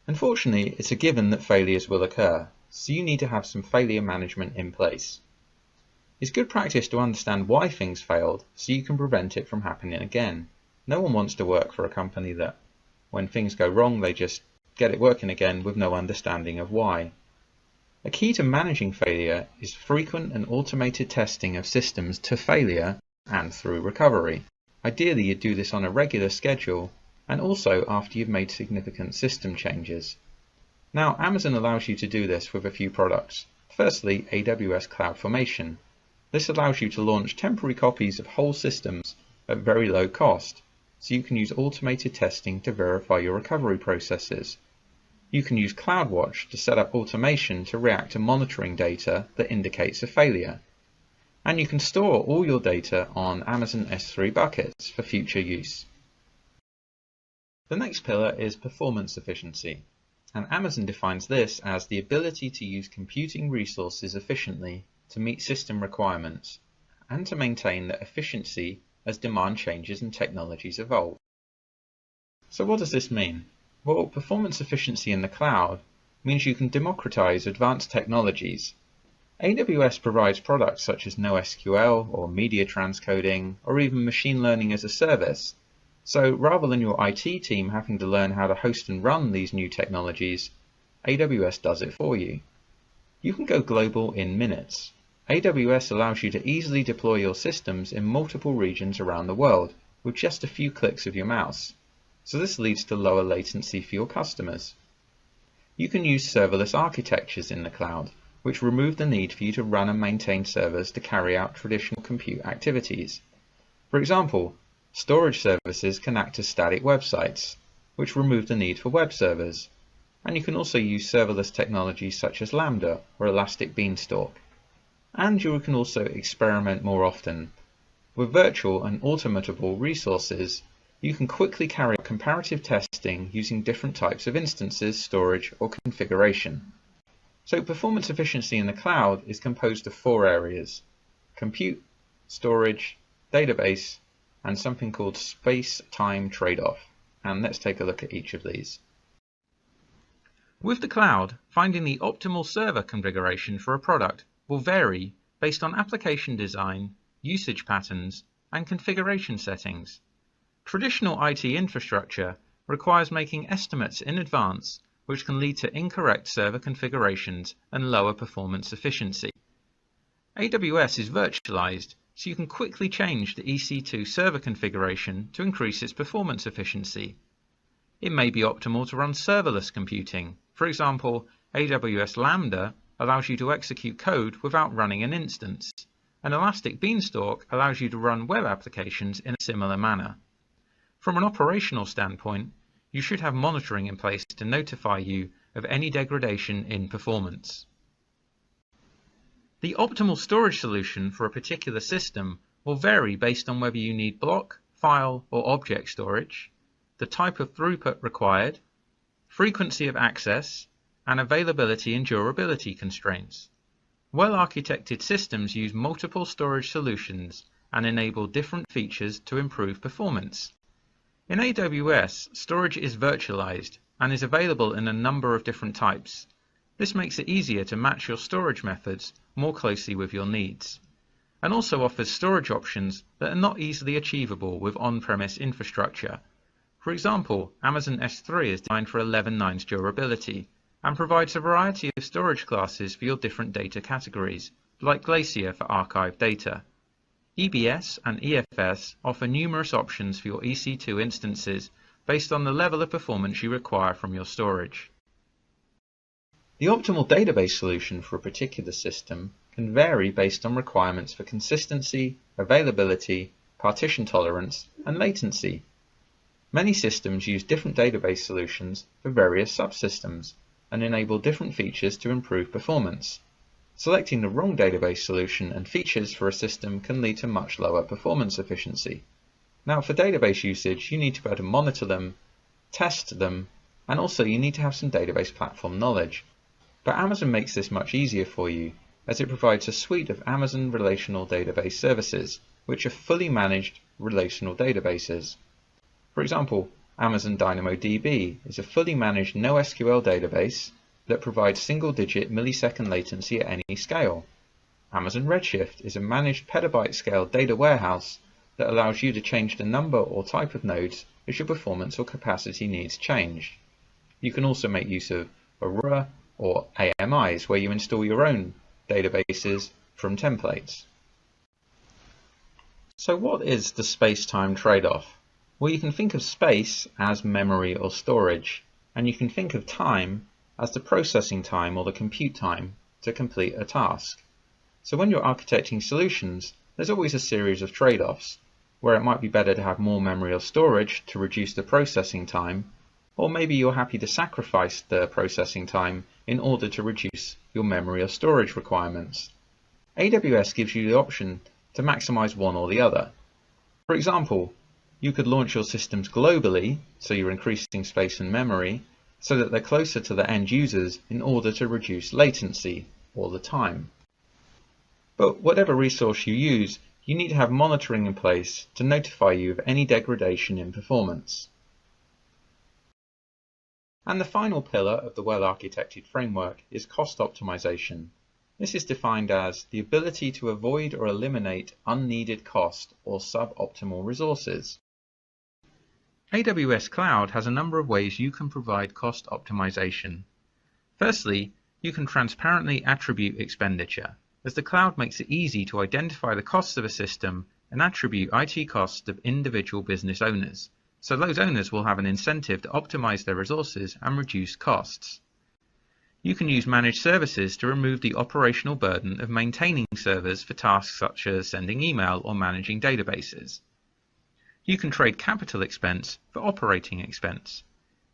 Unfortunately, it's a given that failures will occur, so you need to have some failure management in place. It's good practice to understand why things failed so you can prevent it from happening again. No one wants to work for a company that, when things go wrong, they just get it working again with no understanding of why. A key to managing failure is frequent and automated testing of systems to failure and through recovery. Ideally, you do this on a regular schedule and also after you've made significant system changes. Now, Amazon allows you to do this with a few products. Firstly, AWS CloudFormation. This allows you to launch temporary copies of whole systems at very low cost, so you can use automated testing to verify your recovery processes. You can use CloudWatch to set up automation to react to monitoring data that indicates a failure. And you can store all your data on Amazon S3 buckets for future use. The next pillar is performance efficiency, and Amazon defines this as the ability to use computing resources efficiently to meet system requirements and to maintain that efficiency as demand changes and technologies evolve. So what does this mean? Well, performance efficiency in the cloud means you can democratize advanced technologies. AWS provides products such as NoSQL or media transcoding or even machine learning as a service. So rather than your IT team having to learn how to host and run these new technologies, AWS does it for you. You can go global in minutes. AWS allows you to easily deploy your systems in multiple regions around the world with just a few clicks of your mouse. So this leads to lower latency for your customers. You can use serverless architectures in the cloud, which remove the need for you to run and maintain servers to carry out traditional compute activities. For example, storage services can act as static websites, which remove the need for web servers. And you can also use serverless technologies such as Lambda or Elastic Beanstalk. And you can also experiment more often With virtual and automatable resources, you can quickly carry out comparative testing using different types of instances, storage, or configuration. So performance efficiency in the cloud is composed of 4 areas: compute, storage, database, and something called space-time trade-off. And let's take a look at each of these. With the cloud, finding the optimal server configuration for a product will vary based on application design, usage patterns, and configuration settings. Traditional IT infrastructure requires making estimates in advance, which can lead to incorrect server configurations and lower performance efficiency. AWS is virtualized, so you can quickly change the EC2 server configuration to increase its performance efficiency. It may be optimal to run serverless computing. For example, AWS Lambda allows you to execute code without running an instance, and Elastic Beanstalk allows you to run web applications in a similar manner. From an operational standpoint, you should have monitoring in place to notify you of any degradation in performance. The optimal storage solution for a particular system will vary based on whether you need block, file, or object storage, the type of throughput required, frequency of access, and availability and durability constraints. Well-architected systems use multiple storage solutions and enable different features to improve performance. In AWS, storage is virtualized and is available in a number of different types. This makes it easier to match your storage methods more closely with your needs, and also offers storage options that are not easily achievable with on-premise infrastructure. For example, Amazon S3 is designed for 11 nines durability and provides a variety of storage classes for your different data categories, like Glacier for archived data. EBS and EFS offer numerous options for your EC2 instances based on the level of performance you require from your storage. The optimal database solution for a particular system can vary based on requirements for consistency, availability, partition tolerance, and latency. Many systems use different database solutions for various subsystems and enable different features to improve performance. Selecting the wrong database solution and features for a system can lead to much lower performance efficiency. Now, for database usage, you need to be able to monitor them, test them, and also you need to have some database platform knowledge. But Amazon makes this much easier for you, as it provides a suite of Amazon relational database services, which are fully managed relational databases. For example, Amazon DynamoDB is a fully managed NoSQL database that provides single-digit millisecond latency at any scale. Amazon Redshift is a managed petabyte-scale data warehouse that allows you to change the number or type of nodes as your performance or capacity needs change. You can also make use of Aurora or AMIs, where you install your own databases from templates. So what is the space-time trade-off? Well, you can think of space as memory or storage, and you can think of time as the processing time or the compute time to complete a task. So when you're architecting solutions, there's always a series of trade-offs, where it might be better to have more memory or storage to reduce the processing time, or maybe you're happy to sacrifice the processing time in order to reduce your memory or storage requirements. AWS gives you the option to maximize one or the other. For example, you could launch your systems globally, so you're increasing space and memory, so that they're closer to the end users in order to reduce latency, or the time. But whatever resource you use, you need to have monitoring in place to notify you of any degradation in performance. And the final pillar of the well-architected framework is cost optimization. This is defined as the ability to avoid or eliminate unneeded cost or suboptimal resources. AWS Cloud has a number of ways you can provide cost optimization. Firstly, you can transparently attribute expenditure, as the cloud makes it easy to identify the costs of a system and attribute IT costs of individual business owners, so those owners will have an incentive to optimize their resources and reduce costs. You can use managed services to remove the operational burden of maintaining servers for tasks such as sending email or managing databases. You can trade capital expense for operating expense.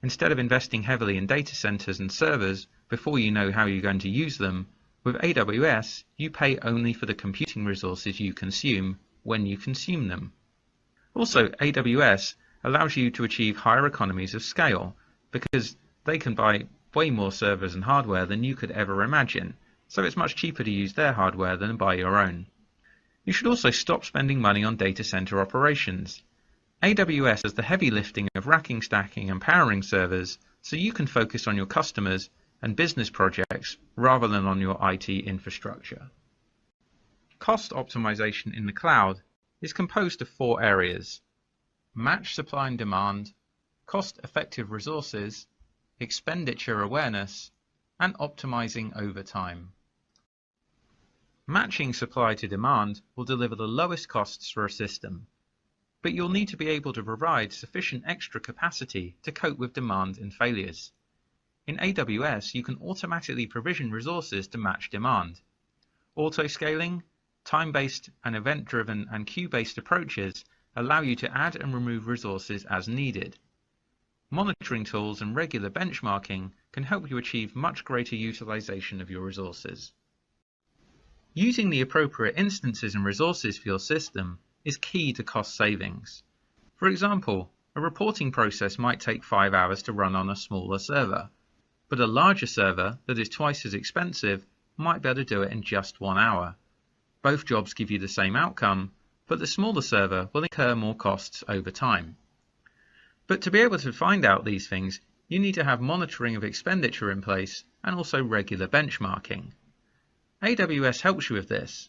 Instead of investing heavily in data centers and servers before you know how you're going to use them, with AWS, you pay only for the computing resources you consume when you consume them. Also, AWS allows you to achieve higher economies of scale because they can buy way more servers and hardware than you could ever imagine, so it's much cheaper to use their hardware than buy your own. You should also stop spending money on data center operations. AWS has the heavy lifting of racking, stacking and powering servers, so you can focus on your customers and business projects rather than on your IT infrastructure. Cost optimization in the cloud is composed of 4 areas: match supply and demand, cost-effective resources, expenditure awareness, and optimizing over time. Matching supply to demand will deliver the lowest costs for a system, but you'll need to be able to provide sufficient extra capacity to cope with demand and failures. In AWS, you can automatically provision resources to match demand. Auto-scaling, time-based and event-driven and queue-based approaches allow you to add and remove resources as needed. Monitoring tools and regular benchmarking can help you achieve much greater utilization of your resources. Using the appropriate instances and resources for your system is key to cost savings. For example, a reporting process might take 5 hours to run on a smaller server, but a larger server that is twice as expensive might be able to do it in just 1 hour. Both jobs give you the same outcome, but the smaller server will incur more costs over time. But to be able to find out these things, you need to have monitoring of expenditure in place and also regular benchmarking. AWS helps you with this.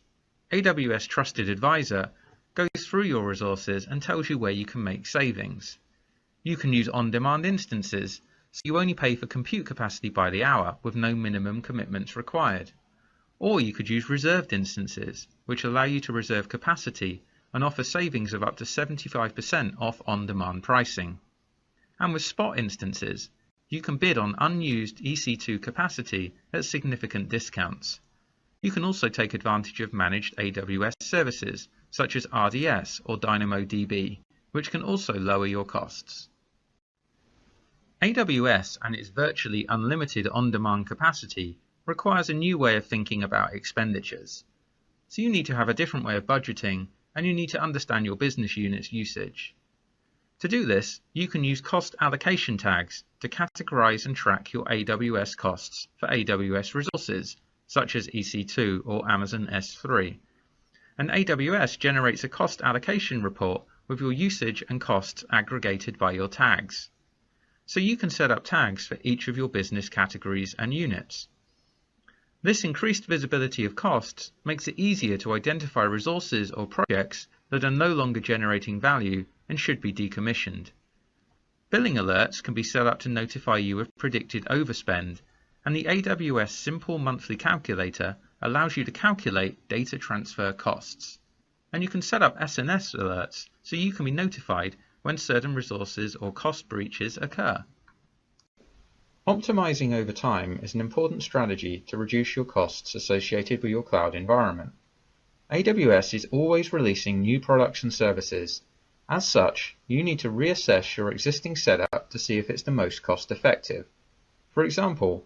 AWS Trusted Advisor goes through your resources and tells you where you can make savings. You can use on-demand instances, so you only pay for compute capacity by the hour with no minimum commitments required. Or you could use reserved instances, which allow you to reserve capacity and offer savings of up to 75% off on-demand pricing. And with spot instances, you can bid on unused EC2 capacity at significant discounts. You can also take advantage of managed AWS services, such as RDS or DynamoDB, which can also lower your costs. AWS and its virtually unlimited on-demand capacity requires a new way of thinking about expenditures. So you need to have a different way of budgeting, and you need to understand your business unit's usage. To do this, you can use cost allocation tags to categorize and track your AWS costs for AWS resources, such as EC2 or Amazon S3. And AWS generates a cost allocation report with your usage and costs aggregated by your tags. So you can set up tags for each of your business categories and units. This increased visibility of costs makes it easier to identify resources or projects that are no longer generating value and should be decommissioned. Billing alerts can be set up to notify you of predicted overspend, and the AWS Simple Monthly Calculator allows you to calculate data transfer costs. And you can set up SNS alerts so you can be notified when certain resources or cost breaches occur. Optimizing over time is an important strategy to reduce your costs associated with your cloud environment. AWS is always releasing new products and services. As such, you need to reassess your existing setup to see if it's the most cost effective. For example,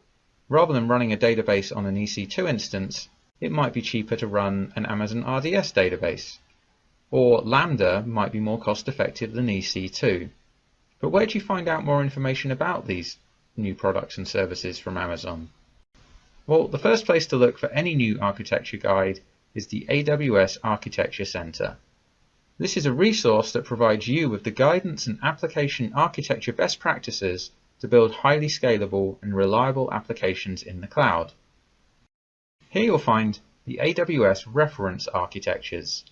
rather than running a database on an EC2 instance, it might be cheaper to run an Amazon RDS database. Or Lambda might be more cost effective than EC2. But where do you find out more information about these new products and services from Amazon? Well, the first place to look for any new architecture guide is the AWS Architecture Center. This is a resource that provides you with the guidance and application architecture best practices to build highly scalable and reliable applications in the cloud. Here you'll find the AWS reference architectures.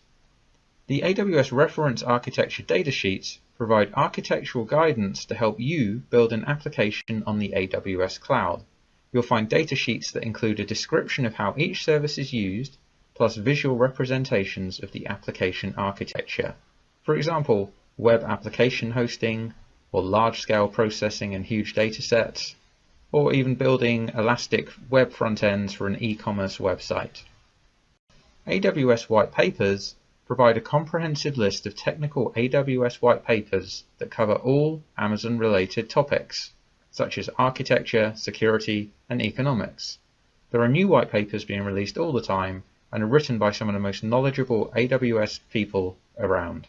The AWS reference architecture datasheets provide architectural guidance to help you build an application on the AWS cloud. You'll find datasheets that include a description of how each service is used, plus visual representations of the application architecture. For example, web application hosting, or large-scale processing and huge datasets, or even building elastic web front ends for an e-commerce website. AWS white papers provide a comprehensive list of technical AWS white papers that cover all Amazon-related topics, such as architecture, security, and economics. There are new white papers being released all the time, and are written by some of the most knowledgeable AWS people around.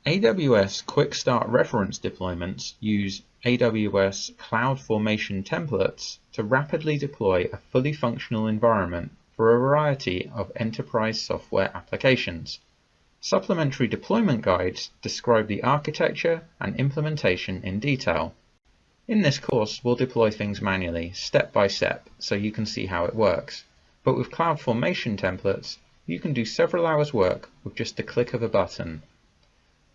AWS Quick Start reference deployments use AWS CloudFormation templates to rapidly deploy a fully functional environment for a variety of enterprise software applications. Supplementary deployment guides describe the architecture and implementation in detail. In this course, we'll deploy things manually, step by step, so you can see how it works. But with CloudFormation templates, you can do several hours work with just a click of a button.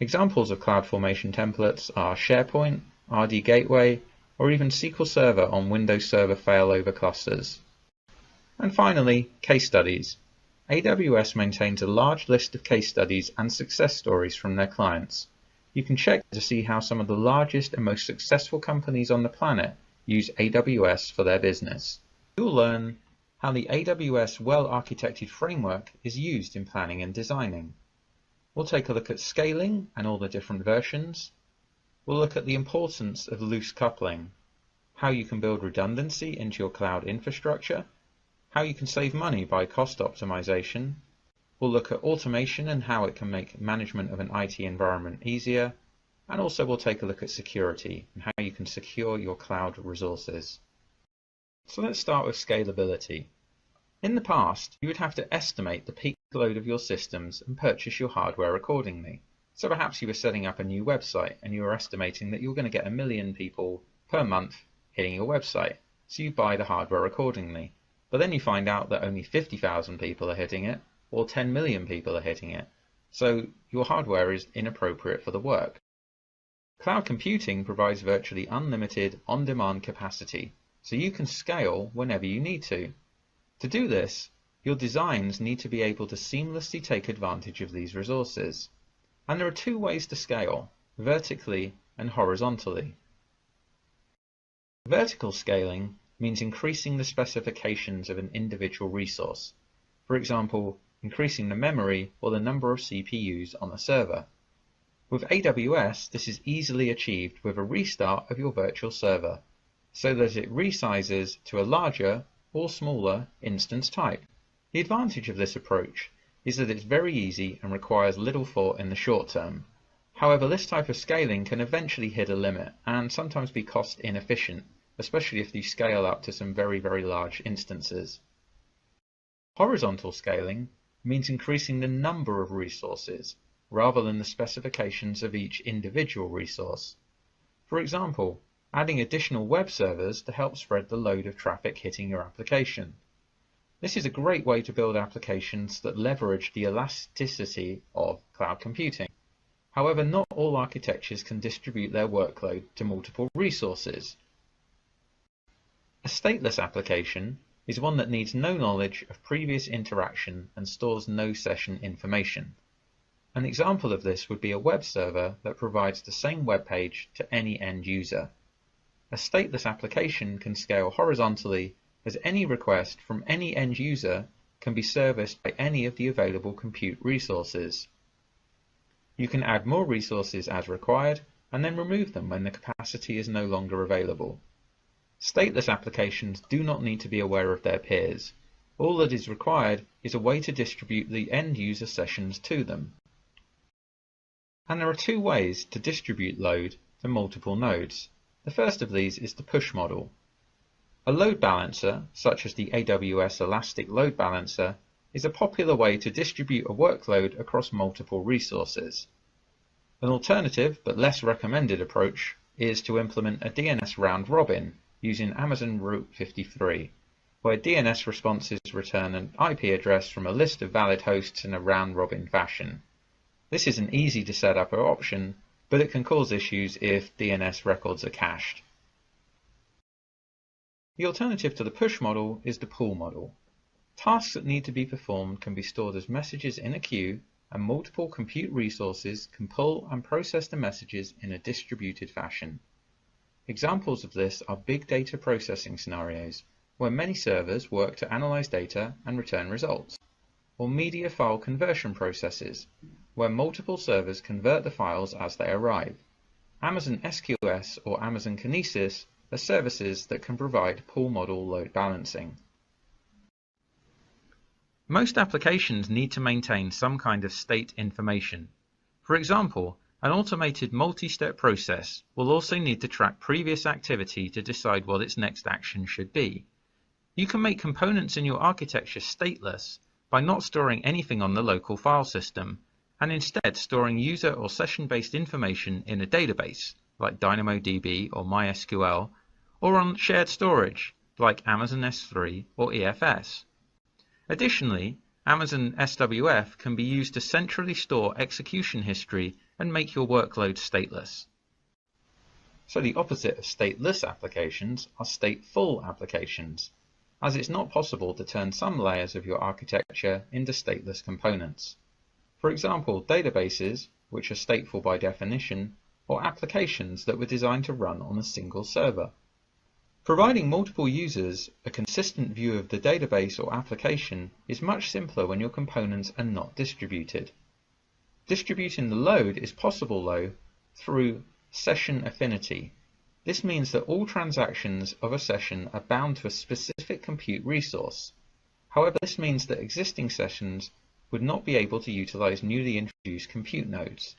Examples of CloudFormation templates are SharePoint, RD Gateway, or even SQL Server on Windows Server failover clusters. And finally, case studies. AWS maintains a large list of case studies and success stories from their clients. You can check to see how some of the largest and most successful companies on the planet use AWS for their business. You'll learn how the AWS well-architected framework is used in planning and designing. We'll take a look at scaling and all the different versions. We'll look at the importance of loose coupling, how you can build redundancy into your cloud infrastructure, how you can save money by cost optimization. We'll look at automation and how it can make management of an IT environment easier. And also we'll take a look at security and how you can secure your cloud resources. So let's start with scalability. In the past, you would have to estimate the peak load of your systems and purchase your hardware accordingly. So perhaps you were setting up a new website and you were estimating that you're going to get 1 million people per month hitting your website. So you buy the hardware accordingly. But then you find out that only 50,000 people are hitting it, or 10 million people are hitting it. So your hardware is inappropriate for the work. Cloud computing provides virtually unlimited on-demand capacity, so you can scale whenever you need to. To do this, your designs need to be able to seamlessly take advantage of these resources. And there are 2 ways to scale, vertically and horizontally. Vertical scaling means increasing the specifications of an individual resource. For example, increasing the memory or the number of CPUs on a server. With AWS, this is easily achieved with a restart of your virtual server, so that it resizes to a larger or smaller instance type. The advantage of this approach is that it's very easy and requires little thought in the short term. However, this type of scaling can eventually hit a limit and sometimes be cost inefficient, especially if you scale up to some very, very large instances. Horizontal scaling means increasing the number of resources rather than the specifications of each individual resource. For example, adding additional web servers to help spread the load of traffic hitting your application. This is a great way to build applications that leverage the elasticity of cloud computing. However, not all architectures can distribute their workload to multiple resources. A stateless application is one that needs no knowledge of previous interaction and stores no session information. An example of this would be a web server that provides the same web page to any end user. A stateless application can scale horizontally as any request from any end user can be serviced by any of the available compute resources. You can add more resources as required and then remove them when the capacity is no longer available. Stateless applications do not need to be aware of their peers. All that is required is a way to distribute the end user sessions to them. And there are 2 ways to distribute load to multiple nodes. The first of these is the push model. A load balancer, such as the AWS Elastic Load Balancer, is a popular way to distribute a workload across multiple resources. An alternative, but less recommended approach, is to implement a DNS round robin using Amazon Route 53, where DNS responses return an IP address from a list of valid hosts in a round robin fashion. This is an easy to set up option, but it can cause issues if DNS records are cached. The alternative to the push model is the pull model. Tasks that need to be performed can be stored as messages in a queue, and multiple compute resources can pull and process the messages in a distributed fashion. Examples of this are big data processing scenarios, where many servers work to analyze data and return results, or media file conversion processes, where multiple servers convert the files as they arrive. Amazon SQS or Amazon Kinesis are services that can provide pull model load balancing. Most applications need to maintain some kind of state information. For example, an automated multi-step process will also need to track previous activity to decide what its next action should be. You can make components in your architecture stateless by not storing anything on the local file system, and instead storing user or session-based information in a database, like DynamoDB or MySQL, or on shared storage, like Amazon S3 or EFS. Additionally, Amazon SWF can be used to centrally store execution history and make your workload stateless. So the opposite of stateless applications are stateful applications, as it's not possible to turn some layers of your architecture into stateless components. For example, databases, which are stateful by definition, or applications that were designed to run on a single server. Providing multiple users a consistent view of the database or application is much simpler when your components are not distributed. Distributing the load is possible, though, through session affinity. This means that all transactions of a session are bound to a specific compute resource. However, this means that existing sessions would not be able to utilize newly introduced compute nodes.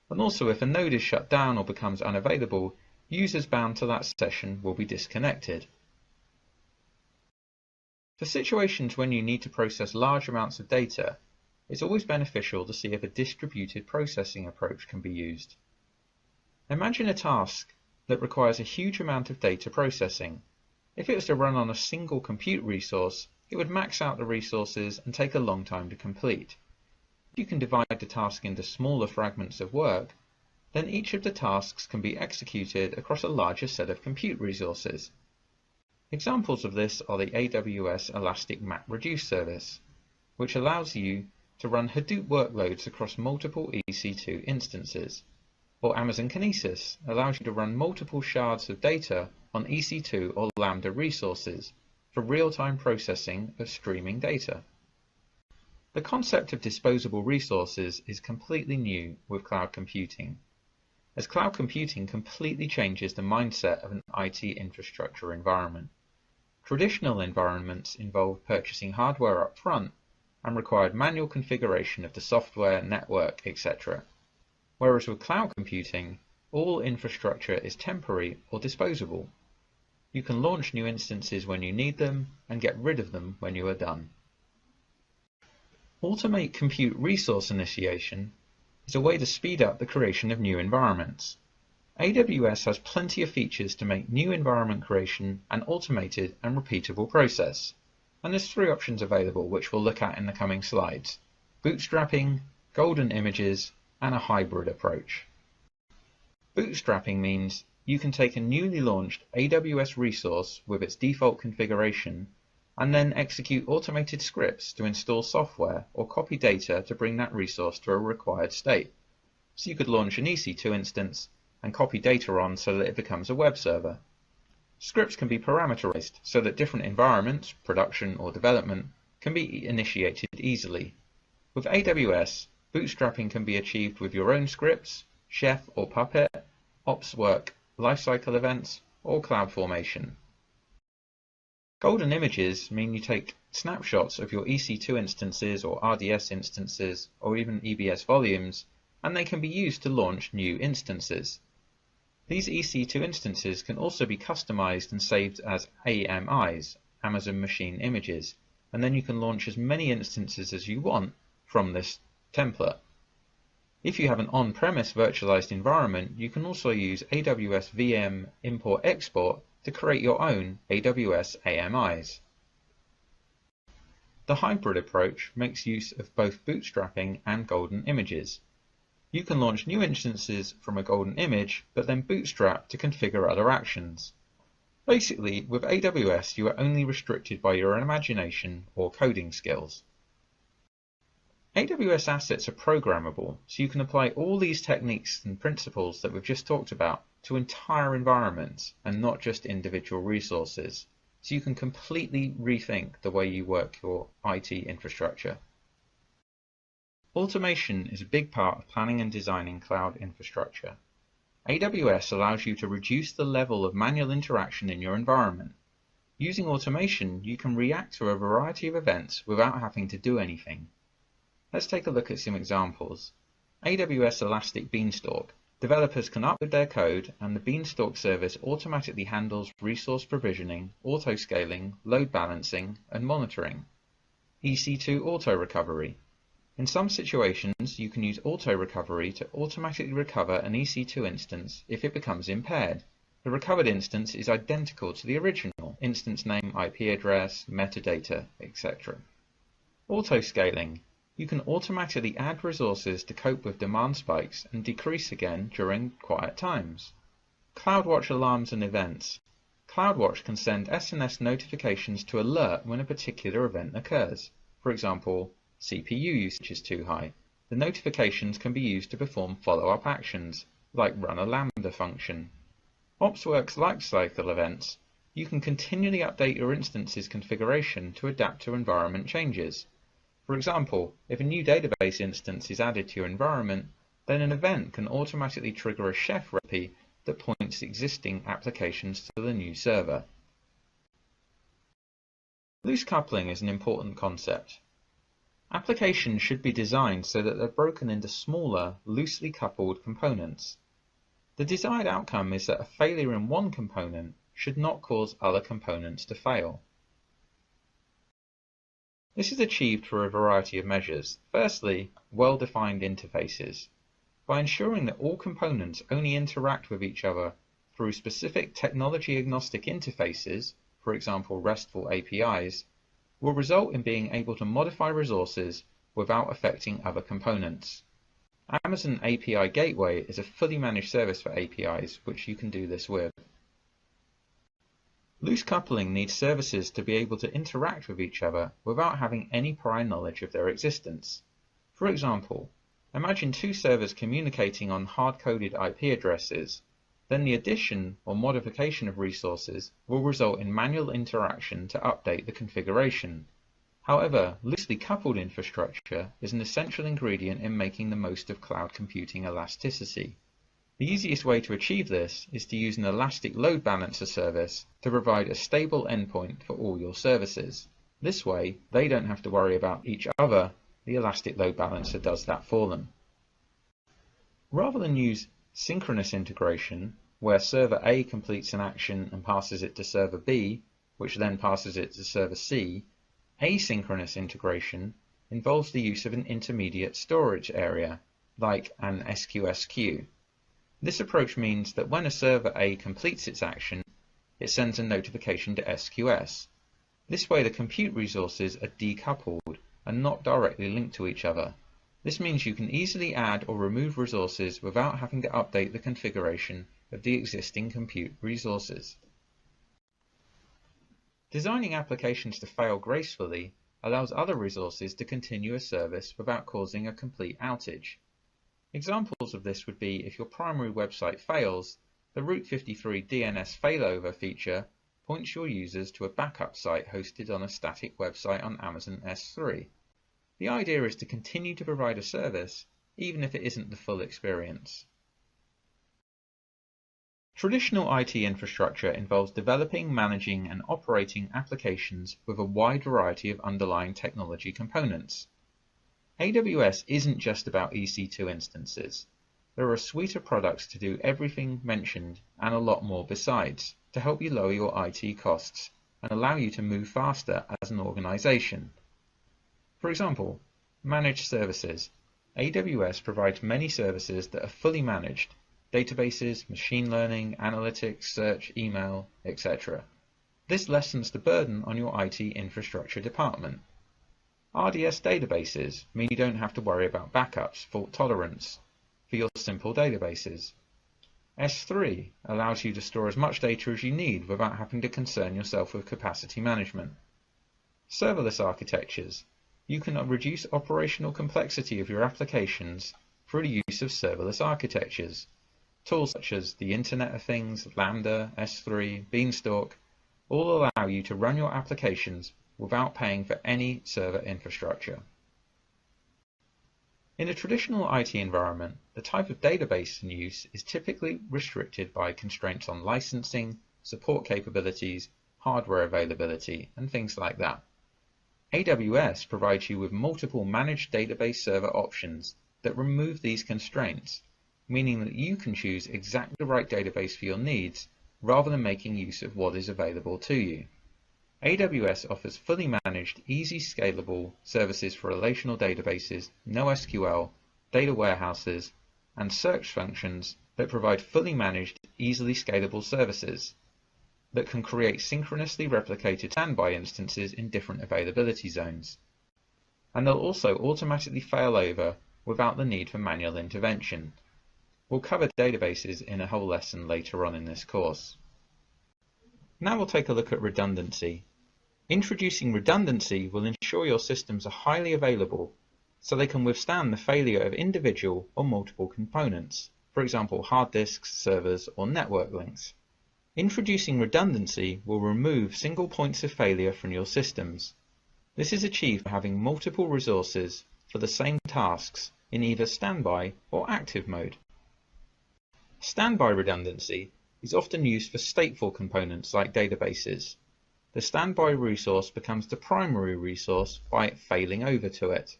And also, if a node is shut down or becomes unavailable, users bound to that session will be disconnected. For situations when you need to process large amounts of data, it's always beneficial to see if a distributed processing approach can be used. Imagine a task that requires a huge amount of data processing. If it was to run on a single compute resource, it would max out the resources and take a long time to complete. If you can divide the task into smaller fragments of work, then each of the tasks can be executed across a larger set of compute resources. Examples of this are the AWS Elastic MapReduce service, which allows you to run Hadoop workloads across multiple EC2 instances, or Amazon Kinesis allows you to run multiple shards of data on EC2 or Lambda resources for real-time processing of streaming data. The concept of disposable resources is completely new with cloud computing, as cloud computing completely changes the mindset of an IT infrastructure environment. Traditional environments involved purchasing hardware up front and required manual configuration of the software, network, etc. Whereas with cloud computing, all infrastructure is temporary or disposable. You can launch new instances when you need them and get rid of them when you are done. Automate compute resource initiation is a way to speed up the creation of new environments. AWS has plenty of features to make new environment creation an automated and repeatable process. And there's 3 options available which we'll look at in the coming slides: bootstrapping, golden images, and a hybrid approach. Bootstrapping means you can take a newly launched AWS resource with its default configuration and then execute automated scripts to install software or copy data to bring that resource to a required state. So you could launch an EC2 instance and copy data on so that it becomes a web server. Scripts can be parameterized so that different environments, production or development, can be initiated easily. With AWS, bootstrapping can be achieved with your own scripts, Chef or Puppet, ops work, lifecycle events, or CloudFormation. Golden images mean you take snapshots of your EC2 instances or RDS instances or even EBS volumes, and they can be used to launch new instances. These EC2 instances can also be customized and saved as AMIs, Amazon Machine Images, and then you can launch as many instances as you want from this template. If you have an on-premise virtualized environment, you can also use AWS VM import-export to create your own AWS AMIs. The hybrid approach makes use of both bootstrapping and golden images. You can launch new instances from a golden image, but then bootstrap to configure other actions. Basically, with AWS, you are only restricted by your imagination or coding skills. AWS assets are programmable, so you can apply all these techniques and principles that we've just talked about to entire environments and not just individual resources, so you can completely rethink the way you work your IT infrastructure. Automation is a big part of planning and designing cloud infrastructure. AWS allows you to reduce the level of manual interaction in your environment. Using automation, you can react to a variety of events without having to do anything. Let's take a look at some examples. AWS Elastic Beanstalk. Developers can upload their code, and the Beanstalk service automatically handles resource provisioning, auto-scaling, load balancing, and monitoring. EC2 Auto Recovery. In some situations, you can use auto recovery to automatically recover an EC2 instance if it becomes impaired. The recovered instance is identical to the original, instance name, IP address, metadata, etc. Auto-scaling. You can automatically add resources to cope with demand spikes and decrease again during quiet times. CloudWatch alarms and events. CloudWatch can send SNS notifications to alert when a particular event occurs. For example, CPU usage is too high. The notifications can be used to perform follow-up actions, like run a Lambda function. Opsworks lifecycle events. You can continually update your instance's configuration to adapt to environment changes. For example, if a new database instance is added to your environment, then an event can automatically trigger a chef recipe that points existing applications to the new server. Loose coupling is an important concept. Applications should be designed so that they're broken into smaller, loosely coupled components. The desired outcome is that a failure in one component should not cause other components to fail. This is achieved through a variety of measures. Firstly, well-defined interfaces. By ensuring that all components only interact with each other through specific technology-agnostic interfaces, for example RESTful APIs, will result in being able to modify resources without affecting other components. Amazon API Gateway is a fully managed service for APIs, which you can do this with. Loose coupling needs services to be able to interact with each other without having any prior knowledge of their existence. For example, imagine two servers communicating on hard-coded IP addresses. Then the addition or modification of resources will result in manual interaction to update the configuration. However, loosely coupled infrastructure is an essential ingredient in making the most of cloud computing elasticity. The easiest way to achieve this is to use an elastic load balancer service to provide a stable endpoint for all your services. This way, they don't have to worry about each other, the elastic load balancer does that for them. Rather than use synchronous integration, where server A completes an action and passes it to server B, which then passes it to server C, asynchronous integration involves the use of an intermediate storage area, like an SQS queue. This approach means that when a server A completes its action, it sends a notification to SQS. This way the compute resources are decoupled and not directly linked to each other. This means you can easily add or remove resources without having to update the configuration of the existing compute resources. Designing applications to fail gracefully allows other resources to continue a service without causing a complete outage. Examples of this would be if your primary website fails, the Route 53 DNS failover feature points your users to a backup site hosted on a static website on Amazon S3. The idea is to continue to provide a service, even if it isn't the full experience. Traditional IT infrastructure involves developing, managing, and operating applications with a wide variety of underlying technology components. AWS isn't just about EC2 instances. There are a suite of products to do everything mentioned and a lot more besides, to help you lower your IT costs and allow you to move faster as an organization. For example, managed services. AWS provides many services that are fully managed: databases, machine learning, analytics, search, email, etc. This lessens the burden on your IT infrastructure department. RDS databases mean you don't have to worry about backups, fault tolerance for your simple databases. S3 allows you to store as much data as you need without having to concern yourself with capacity management. Serverless architectures. You can reduce operational complexity of your applications through the use of serverless architectures. Tools such as the Internet of Things, Lambda, S3, Beanstalk all allow you to run your applications without paying for any server infrastructure. In a traditional IT environment, the type of database in use is typically restricted by constraints on licensing, support capabilities, hardware availability, and things like that. AWS provides you with multiple managed database server options that remove these constraints, meaning that you can choose exactly the right database for your needs rather than making use of what is available to you. AWS offers fully managed, easy scalable services for relational databases, NoSQL, data warehouses, and search functions that provide fully managed, easily scalable services that can create synchronously replicated standby instances in different availability zones. And they'll also automatically fail over without the need for manual intervention. We'll cover databases in a whole lesson later on in this course. Now we'll take a look at redundancy. Introducing redundancy will ensure your systems are highly available so they can withstand the failure of individual or multiple components, for example hard disks, servers, or network links. Introducing redundancy will remove single points of failure from your systems. This is achieved by having multiple resources for the same tasks in either standby or active mode. Standby redundancy is often used for stateful components like databases. The standby resource becomes the primary resource by it failing over to it.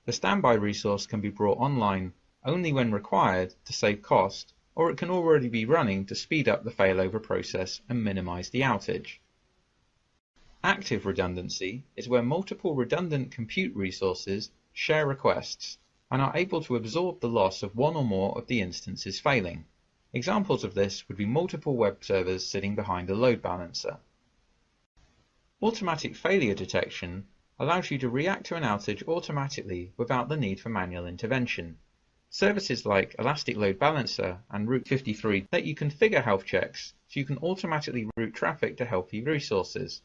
The standby resource can be brought online only when required to save cost, or it can already be running to speed up the failover process and minimize the outage. Active redundancy is where multiple redundant compute resources share requests and are able to absorb the loss of one or more of the instances failing. Examples of this would be multiple web servers sitting behind a load balancer. Automatic failure detection allows you to react to an outage automatically without the need for manual intervention. Services like Elastic Load Balancer and Route 53 let you configure health checks so you can automatically route traffic to healthy resources.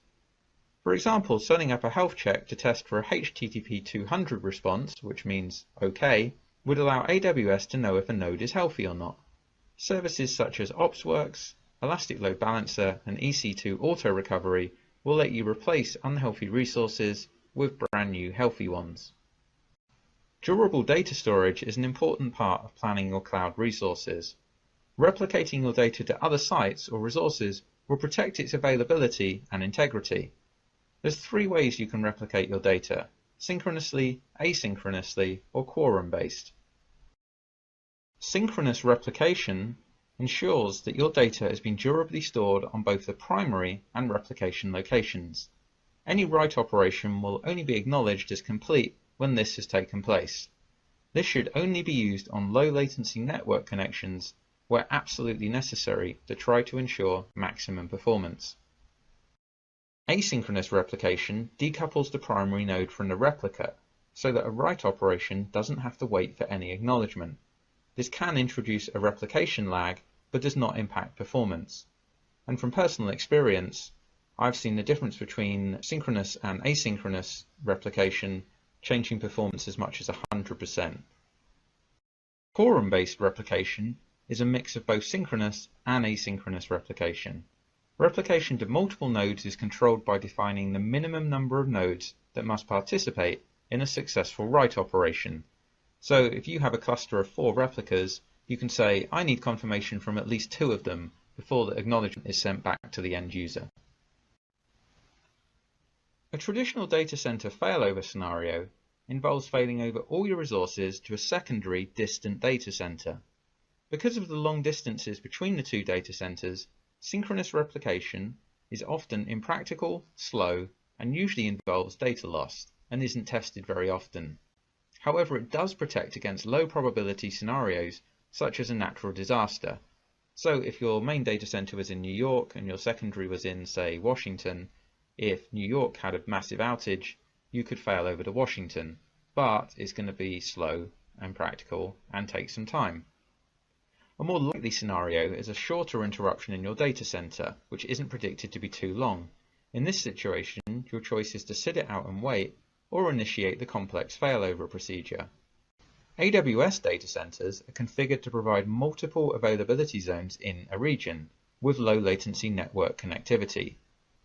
For example, setting up a health check to test for a HTTP 200 response, which means OK, would allow AWS to know if a node is healthy or not. Services such as OpsWorks, Elastic Load Balancer, and EC2 Auto Recovery will let you replace unhealthy resources with brand new healthy ones. Durable data storage is an important part of planning your cloud resources. Replicating your data to other sites or resources will protect its availability and integrity. There's 3 ways you can replicate your data: synchronously, asynchronously, or quorum-based. Synchronous replication ensures that your data has been durably stored on both the primary and replication locations. Any write operation will only be acknowledged as complete when this has taken place. This should only be used on low latency network connections where absolutely necessary to try to ensure maximum performance. Asynchronous replication decouples the primary node from the replica so that a write operation doesn't have to wait for any acknowledgement. This can introduce a replication lag, but does not impact performance. And from personal experience, I've seen the difference between synchronous and asynchronous replication changing performance as much as 100%. Quorum-based replication is a mix of both synchronous and asynchronous replication. Replication to multiple nodes is controlled by defining the minimum number of nodes that must participate in a successful write operation. So if you have a cluster of 4 replicas, you can say, I need confirmation from at least 2 of them before the acknowledgement is sent back to the end user. A traditional data center failover scenario involves failing over all your resources to a secondary distant data center. Because of the long distances between the 2 data centers, synchronous replication is often impractical, slow, and usually involves data loss and isn't tested very often. However, it does protect against low probability scenarios such as a natural disaster. So if your main data center was in New York and your secondary was in, say, Washington, if New York had a massive outage, you could fail over to Washington, but it's going to be slow and practical and take some time. A more likely scenario is a shorter interruption in your data center, which isn't predicted to be too long. In this situation, your choice is to sit it out and wait, or initiate the complex failover procedure. AWS data centers are configured to provide multiple availability zones in a region, with low latency network connectivity.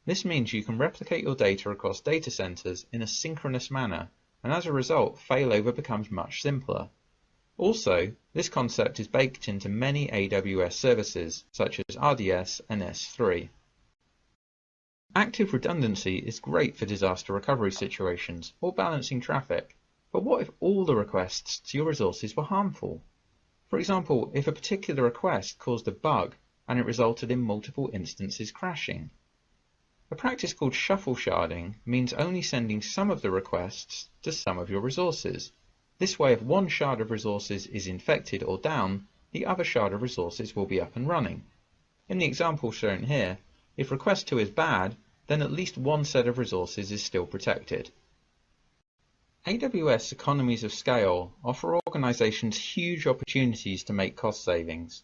This means you can replicate your data across data centers in a synchronous manner, and as a result, failover becomes much simpler. Also, this concept is baked into many AWS services, such as RDS and S3. Active redundancy is great for disaster recovery situations or balancing traffic, but what if all the requests to your resources were harmful? For example, if a particular request caused a bug and it resulted in multiple instances crashing. A practice called shuffle sharding means only sending some of the requests to some of your resources. This way, if one shard of resources is infected or down, the other shard of resources will be up and running. In the example shown here, if request 2 is bad, then at least one set of resources is still protected. AWS economies of scale offer organizations huge opportunities to make cost savings.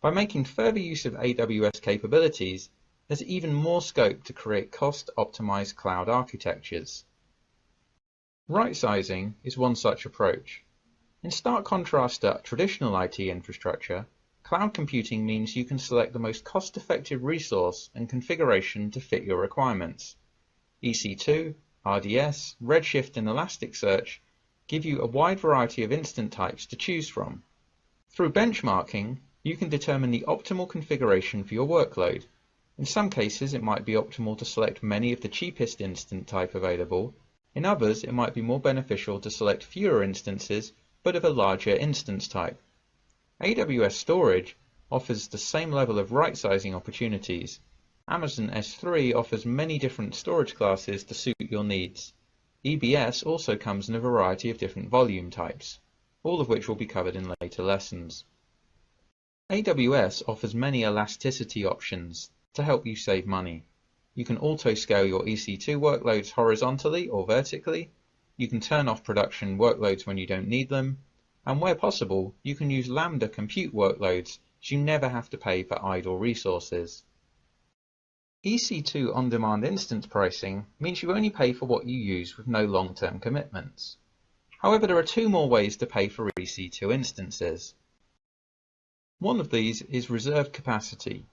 By making further use of AWS capabilities, there's even more scope to create cost-optimized cloud architectures. Right-sizing is one such approach. In stark contrast to traditional IT infrastructure, cloud computing means you can select the most cost-effective resource and configuration to fit your requirements. EC2, RDS, Redshift and Elasticsearch give you a wide variety of instance types to choose from. Through benchmarking, you can determine the optimal configuration for your workload. In some cases, it might be optimal to select many of the cheapest instance type available. In others, it might be more beneficial to select fewer instances, but of a larger instance type. AWS Storage offers the same level of right-sizing opportunities. Amazon S3 offers many different storage classes to suit your needs. EBS also comes in a variety of different volume types, all of which will be covered in later lessons. AWS offers many elasticity options to help you save money. You can auto-scale your EC2 workloads horizontally or vertically. You can turn off production workloads when you don't need them. And where possible, you can use Lambda compute workloads so you never have to pay for idle resources. EC2 on-demand instance pricing means you only pay for what you use with no long-term commitments. However, there are two more ways to pay for EC2 instances. One of these is reserved capacity.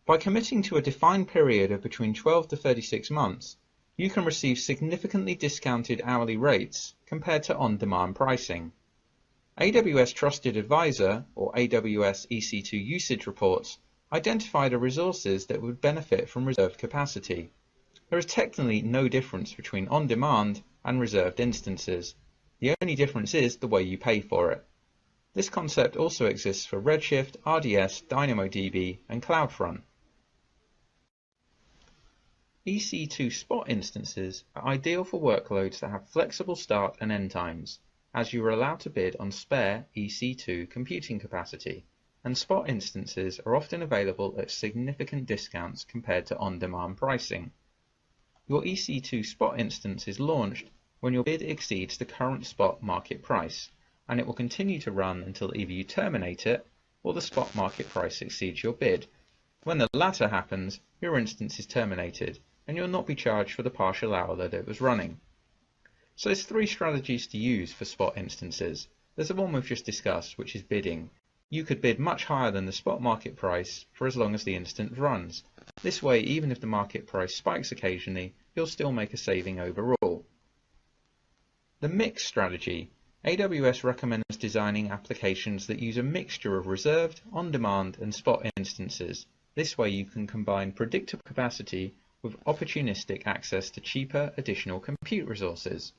By committing to a defined period of between 12 to 36 months, you can receive significantly discounted hourly rates compared to on-demand pricing. AWS Trusted Advisor, or AWS EC2 usage reports, identify the resources that would benefit from reserved capacity. There is technically no difference between on-demand and reserved instances. The only difference is the way you pay for it. This concept also exists for Redshift, RDS, DynamoDB, and CloudFront. EC2 spot instances are ideal for workloads that have flexible start and end times, as you are allowed to bid on spare EC2 computing capacity, and spot instances are often available at significant discounts compared to on-demand pricing. Your EC2 spot instance is launched when your bid exceeds the current spot market price, and it will continue to run until either you terminate it or the spot market price exceeds your bid. When the latter happens, your instance is terminated, and you'll not be charged for the partial hour that it was running. So there's three strategies to use for spot instances. There's the one we've just discussed, which is bidding. You could bid much higher than the spot market price for as long as the instance runs. This way, even if the market price spikes occasionally, you'll still make a saving overall. The mix strategy. AWS recommends designing applications that use a mixture of reserved, on-demand, and spot instances. This way you can combine predictable capacity with opportunistic access to cheaper additional compute resources.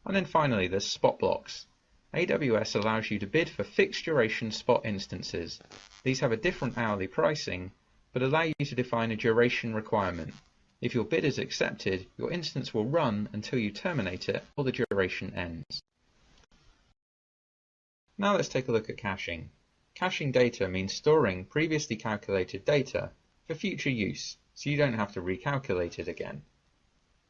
And then finally, there's spot blocks. AWS allows you to bid for fixed duration spot instances. These have a different hourly pricing, but allow you to define a duration requirement. If your bid is accepted, your instance will run until you terminate it or the duration ends. Now let's take a look at caching. Caching data means storing previously calculated data for future use, so you don't have to recalculate it again.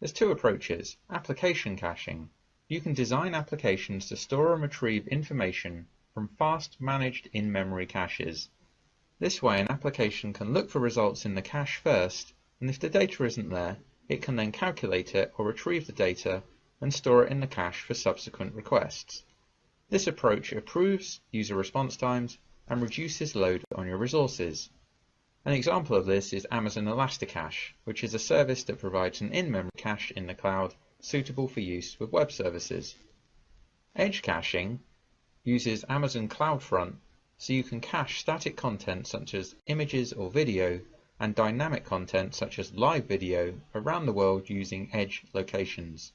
There's two approaches. Application caching. You can design applications to store and retrieve information from fast managed in-memory caches. This way, an application can look for results in the cache first, and if the data isn't there, it can then calculate it or retrieve the data and store it in the cache for subsequent requests. This approach improves user response times and reduces load on your resources. An example of this is Amazon Elasticache, which is a service that provides an in-memory cache in the cloud suitable for use with web services. Edge caching uses Amazon CloudFront, so you can cache static content such as images or video and dynamic content such as live video around the world using edge locations.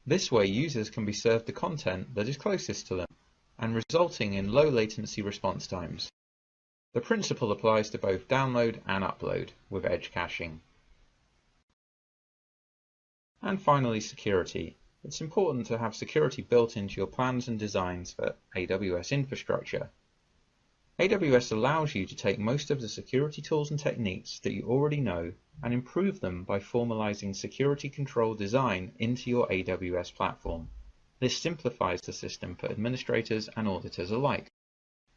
This way users can be served the content that is closest to them, and resulting in low latency response times. The principle applies to both download and upload with edge caching. And finally, security. It's important to have security built into your plans and designs for AWS infrastructure. AWS allows you to take most of the security tools and techniques that you already know and improve them by formalizing security control design into your AWS platform. This simplifies the system for administrators and auditors alike.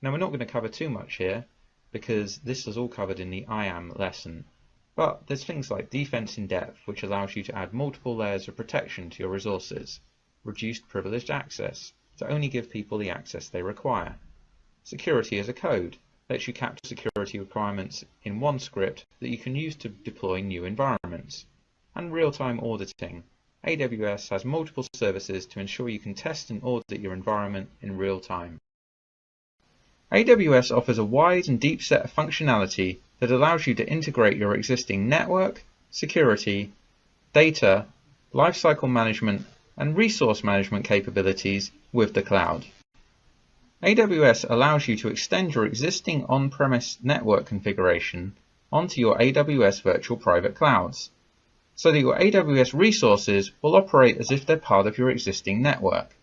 Now, we're not going to cover too much here because this is all covered in the IAM lesson. But there's things like defense in depth, which allows you to add multiple layers of protection to your resources, reduced privileged access to only give people the access they require. Security as a code lets you capture security requirements in one script that you can use to deploy new environments. And real-time auditing. AWS has multiple services to ensure you can test and audit your environment in real time. AWS offers a wide and deep set of functionality that allows you to integrate your existing network, security, data, lifecycle management, and resource management capabilities with the cloud. AWS allows you to extend your existing on-premise network configuration onto your AWS virtual private clouds, so that your AWS resources will operate as if they're part of your existing network.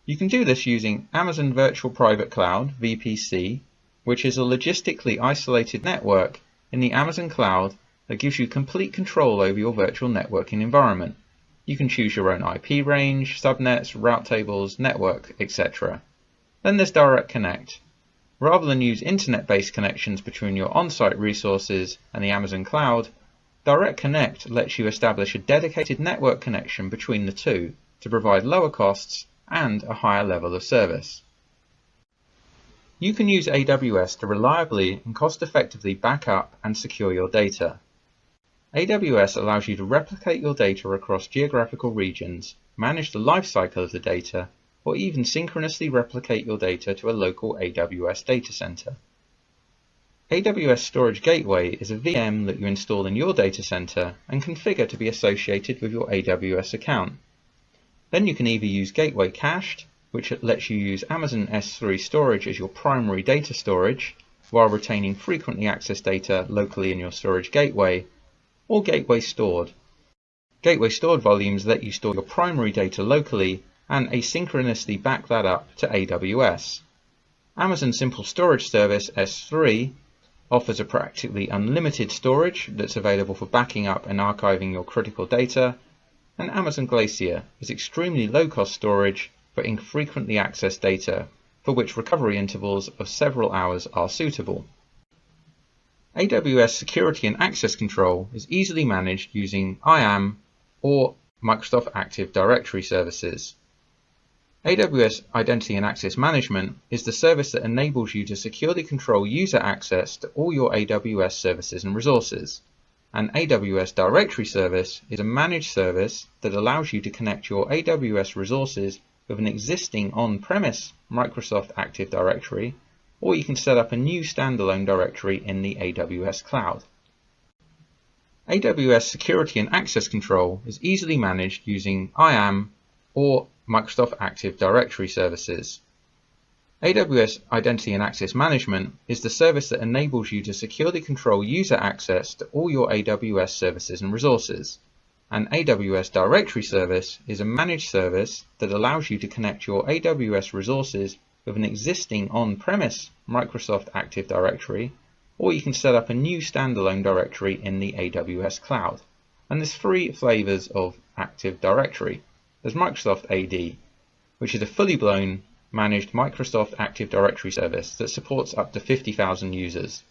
You can do this using Amazon Virtual Private Cloud, VPC, which is a logistically isolated network in the Amazon cloud that gives you complete control over your virtual networking environment. You can choose your own IP range, subnets, route tables, network, etc. Then there's Direct Connect. Rather than use internet-based connections between your on-site resources and the Amazon cloud, Direct Connect lets you establish a dedicated network connection between the two to provide lower costs and a higher level of service. You can use AWS to reliably and cost-effectively back up and secure your data. AWS allows you to replicate your data across geographical regions, manage the lifecycle of the data, or even synchronously replicate your data to a local AWS data center. AWS Storage Gateway is a VM that you install in your data center and configure to be associated with your AWS account. Then you can either use Gateway Cached, which lets you use Amazon S3 storage as your primary data storage, while retaining frequently accessed data locally in your storage gateway, or Gateway Stored. Gateway Stored volumes let you store your primary data locally and asynchronously back that up to AWS. Amazon Simple Storage Service S3 offers a practically unlimited storage that's available for backing up and archiving your critical data, and Amazon Glacier is extremely low-cost storage for infrequently accessed data, for which recovery intervals of several hours are suitable. AWS Security and Access Control is easily managed using IAM or Microsoft Active Directory services. AWS Identity and Access Management is the service that enables you to securely control user access to all your AWS services and resources. An AWS Directory Service is a managed service that allows you to connect your AWS resources with an existing on-premise Microsoft Active Directory, or you can set up a new standalone directory in the AWS cloud. AWS Security and Access Control is easily managed using IAM or Microsoft Active Directory services. AWS Identity and Access Management is the service that enables you to securely control user access to all your AWS services and resources. An AWS Directory Service is a managed service that allows you to connect your AWS resources with an existing on-premise Microsoft Active Directory, or you can set up a new standalone directory in the AWS cloud. And there's three flavors of Active Directory. There's Microsoft AD, which is a fully blown managed Microsoft Active Directory service that supports up to 50,000 users.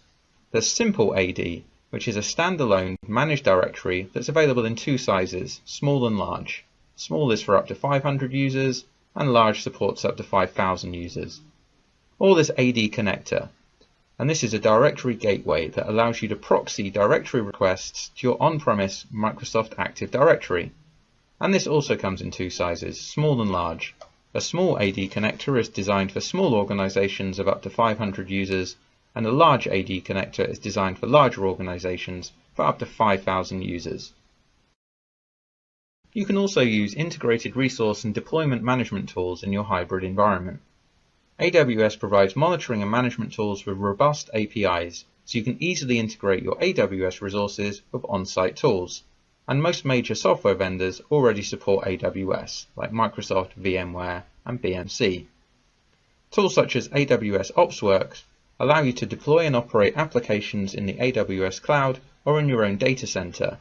There's Simple AD, which is a standalone managed directory that's available in two sizes, small and large. Small is for up to 500 users, and large supports up to 5,000 users. Or there's AD Connector, and this is a directory gateway that allows you to proxy directory requests to your on-premise Microsoft Active Directory. And this also comes in two sizes, small and large. A small AD connector is designed for small organizations of up to 500 users, and a large AD connector is designed for larger organizations for up to 5,000 users. You can also use integrated resource and deployment management tools in your hybrid environment. AWS provides monitoring and management tools with robust APIs, so you can easily integrate your AWS resources with on-site tools. And most major software vendors already support AWS, like Microsoft, VMware, and BMC. Tools such as AWS OpsWorks allow you to deploy and operate applications in the AWS cloud or in your own data center.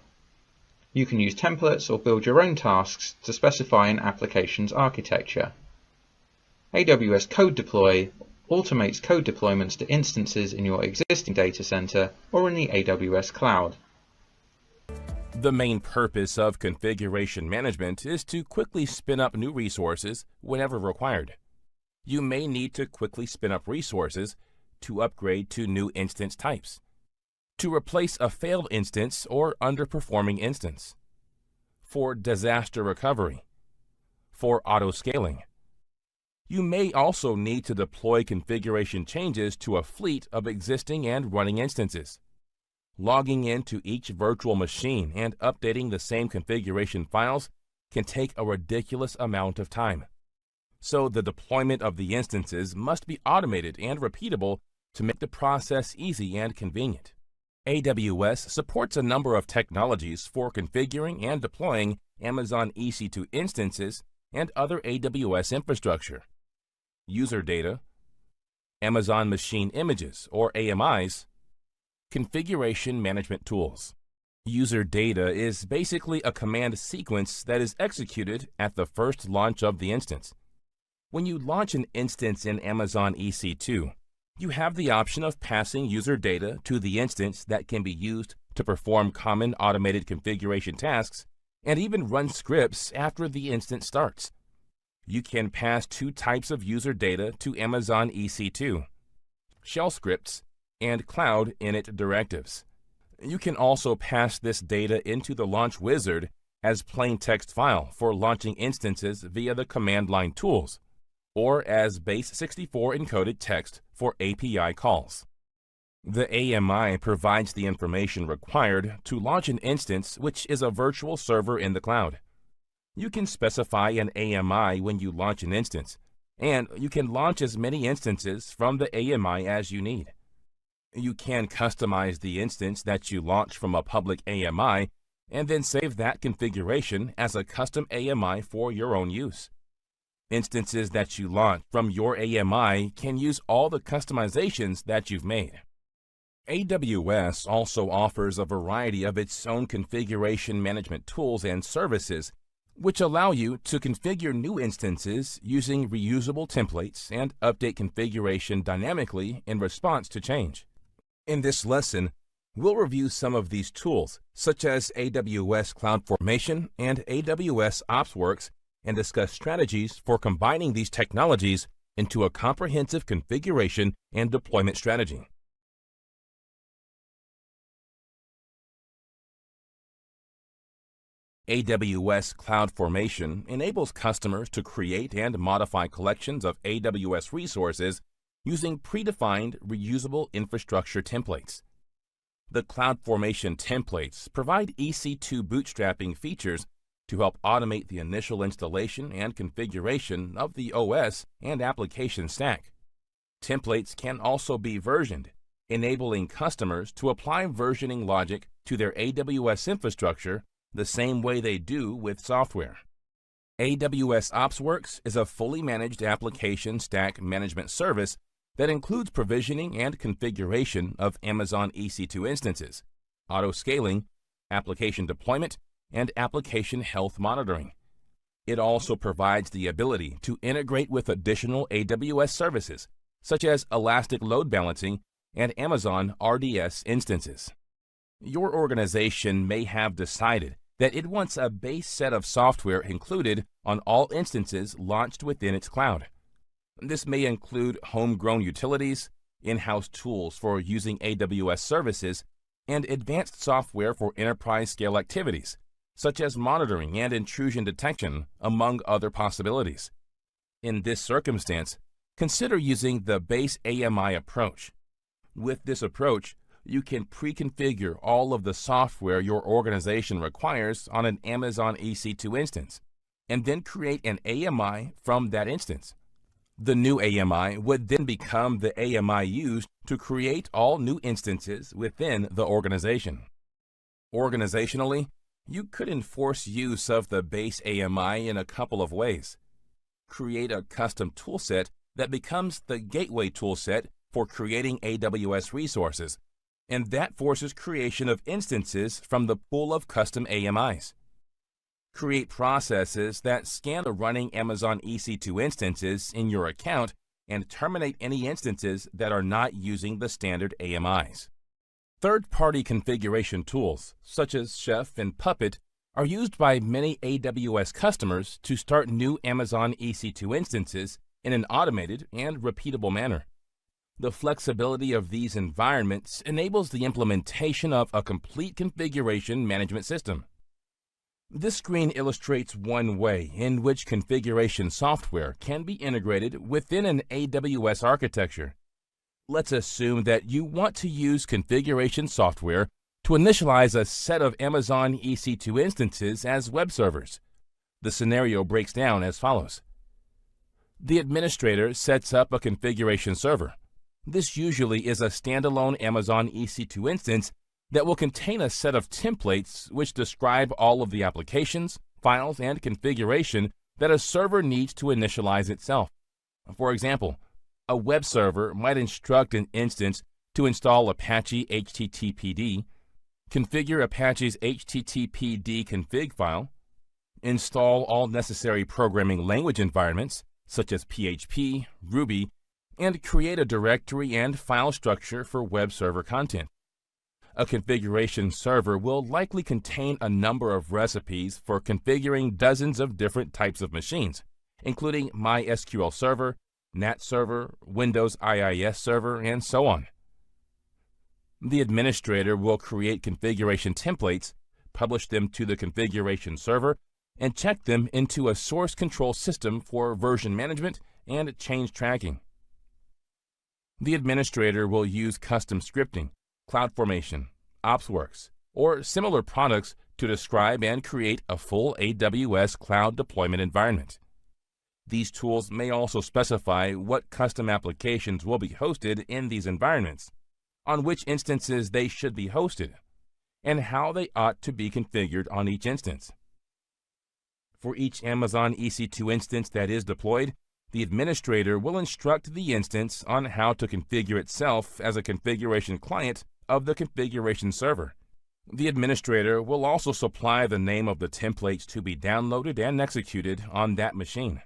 You can use templates or build your own tasks to specify an application's architecture. AWS Code Deploy automates code deployments to instances in your existing data center or in the AWS cloud. The main purpose of configuration management is to quickly spin up new resources whenever required. You may need to quickly spin up resources to upgrade to new instance types, to replace a failed instance or underperforming instance, for disaster recovery, for auto-scaling. You may also need to deploy configuration changes to a fleet of existing and running instances. Logging into each virtual machine and updating the same configuration files can take a ridiculous amount of time. So the deployment of the instances must be automated and repeatable to make the process easy and convenient. AWS supports a number of technologies for configuring and deploying Amazon EC2 instances and other AWS infrastructure. User data, Amazon Machine Images or AMIs, configuration management tools. User data is basically a command sequence that is executed at the first launch of the instance. When you launch an instance in Amazon EC2, you have the option of passing user data to the instance that can be used to perform common automated configuration tasks and even run scripts after the instance starts. You can pass two types of user data to Amazon EC2, shell scripts and cloud init directives. You can also pass this data into the launch wizard as plain text file for launching instances via the command line tools, or as base64 encoded text for API calls. The AMI provides the information required to launch an instance, which is a virtual server in the cloud. You can specify an AMI when you launch an instance, and you can launch as many instances from the AMI as you need. You can customize the instance that you launch from a public AMI and then save that configuration as a custom AMI for your own use. Instances that you launch from your AMI can use all the customizations that you've made. AWS also offers a variety of its own configuration management tools and services, which allow you to configure new instances using reusable templates and update configuration dynamically in response to change. In this lesson, we'll review some of these tools, such as AWS CloudFormation and AWS OpsWorks, and discuss strategies for combining these technologies into a comprehensive configuration and deployment strategy. AWS CloudFormation enables customers to create and modify collections of AWS resources using predefined reusable infrastructure templates. The CloudFormation templates provide EC2 bootstrapping features to help automate the initial installation and configuration of the OS and application stack. Templates can also be versioned, enabling customers to apply versioning logic to their AWS infrastructure the same way they do with software. AWS OpsWorks is a fully managed application stack management service that includes provisioning and configuration of Amazon EC2 instances, auto-scaling, application deployment, and application health monitoring. It also provides the ability to integrate with additional AWS services, such as Elastic Load Balancing and Amazon RDS instances. Your organization may have decided that it wants a base set of software included on all instances launched within its cloud. This may include homegrown utilities, in-house tools for using AWS services, and advanced software for enterprise-scale activities, such as monitoring and intrusion detection, among other possibilities. In this circumstance, consider using the base AMI approach. With this approach, you can pre-configure all of the software your organization requires on an Amazon EC2 instance, and then create an AMI from that instance. The new AMI would then become the AMI used to create all new instances within the organization. Organizationally, you could enforce use of the base AMI in a couple of ways. Create a custom toolset that becomes the gateway toolset for creating AWS resources, and that forces creation of instances from the pool of custom AMIs. Create processes that scan the running Amazon EC2 instances in your account and terminate any instances that are not using the standard AMIs. Third-party configuration tools, such as Chef and Puppet, are used by many AWS customers to start new Amazon EC2 instances in an automated and repeatable manner. The flexibility of these environments enables the implementation of a complete configuration management system. This screen illustrates one way in which configuration software can be integrated within an AWS architecture. Let's assume that you want to use configuration software to initialize a set of Amazon EC2 instances as web servers. The scenario breaks down as follows. The administrator sets up a configuration server. This usually is a standalone Amazon EC2 instance that will contain a set of templates which describe all of the applications, files, and configuration that a server needs to initialize itself. For example, a web server might instruct an instance to install Apache HTTPD, configure Apache's HTTPD config file, install all necessary programming language environments such as PHP, Ruby, and create a directory and file structure for web server content. A configuration server will likely contain a number of recipes for configuring dozens of different types of machines, including MySQL Server, NAT Server, Windows IIS Server, and so on. The administrator will create configuration templates, publish them to the configuration server, and check them into a source control system for version management and change tracking. The administrator will use custom scripting, CloudFormation, OpsWorks, or similar products to describe and create a full AWS cloud deployment environment. These tools may also specify what custom applications will be hosted in these environments, on which instances they should be hosted, and how they ought to be configured on each instance. For each Amazon EC2 instance that is deployed, the administrator will instruct the instance on how to configure itself as a configuration client of the configuration server. The administrator will also supply the name of the templates to be downloaded and executed on that machine.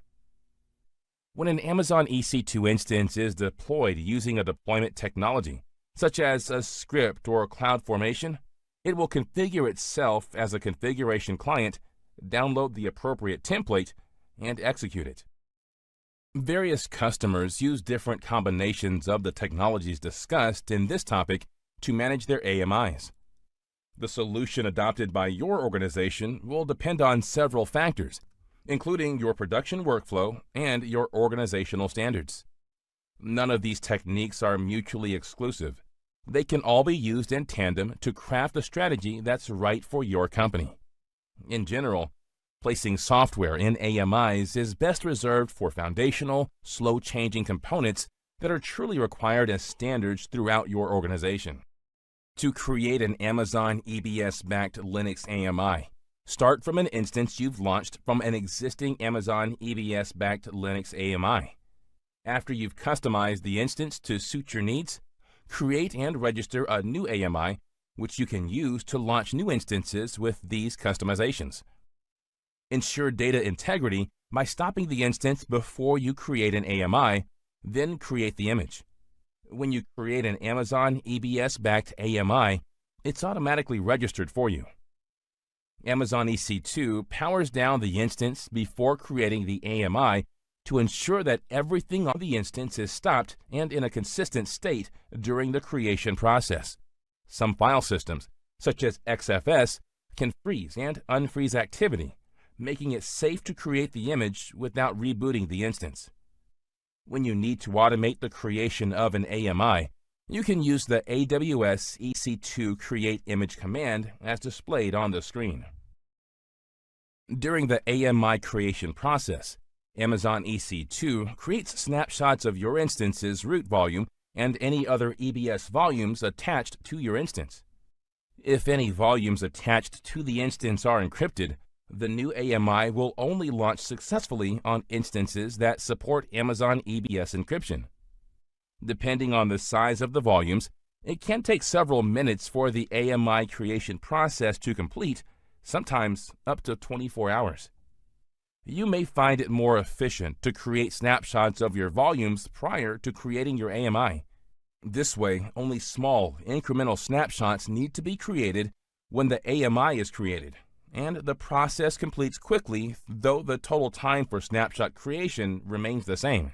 When an Amazon EC2 instance is deployed using a deployment technology, such as a script or CloudFormation, it will configure itself as a configuration client, download the appropriate template, and execute it. Various customers use different combinations of the technologies discussed in this topic to manage their AMIs. The solution adopted by your organization will depend on several factors, including your production workflow and your organizational standards. None of these techniques are mutually exclusive. They can all be used in tandem to craft a strategy that's right for your company. In general, placing software in AMIs is best reserved for foundational, slow-changing components that are truly required as standards throughout your organization. To create an Amazon EBS-backed Linux AMI, start from an instance you've launched from an existing Amazon EBS-backed Linux AMI. After you've customized the instance to suit your needs, create and register a new AMI, which you can use to launch new instances with these customizations. Ensure data integrity by stopping the instance before you create an AMI, then create the image. When you create an Amazon EBS-backed AMI, it's automatically registered for you. Amazon EC2 powers down the instance before creating the AMI to ensure that everything on the instance is stopped and in a consistent state during the creation process. Some file systems, such as XFS, can freeze and unfreeze activity, making it safe to create the image without rebooting the instance. When you need to automate the creation of an AMI, You can use the AWS EC2 create image command as displayed on the screen. During the AMI creation process, Amazon EC2 creates snapshots of your instance's root volume and any other EBS volumes attached to your instance. If any volumes attached to the instance are encrypted, the new AMI will only launch successfully on instances that support Amazon EBS encryption. Depending on the size of the volumes, it can take several minutes for the AMI creation process to complete, sometimes up to 24 hours. You may find it more efficient to create snapshots of your volumes prior to creating your AMI. This way, only small, incremental snapshots need to be created when the AMI is created, and the process completes quickly, though the total time for snapshot creation remains the same.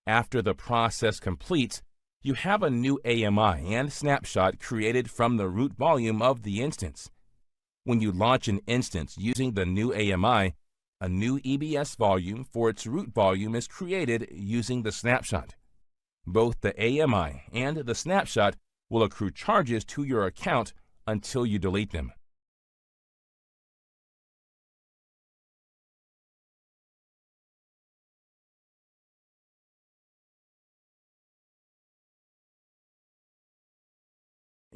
After the process completes, you have a new AMI and snapshot created from the root volume of the instance. When you launch an instance using the new AMI, a new EBS volume for its root volume is created using the snapshot. Both the AMI and the snapshot will accrue charges to your account until you delete them.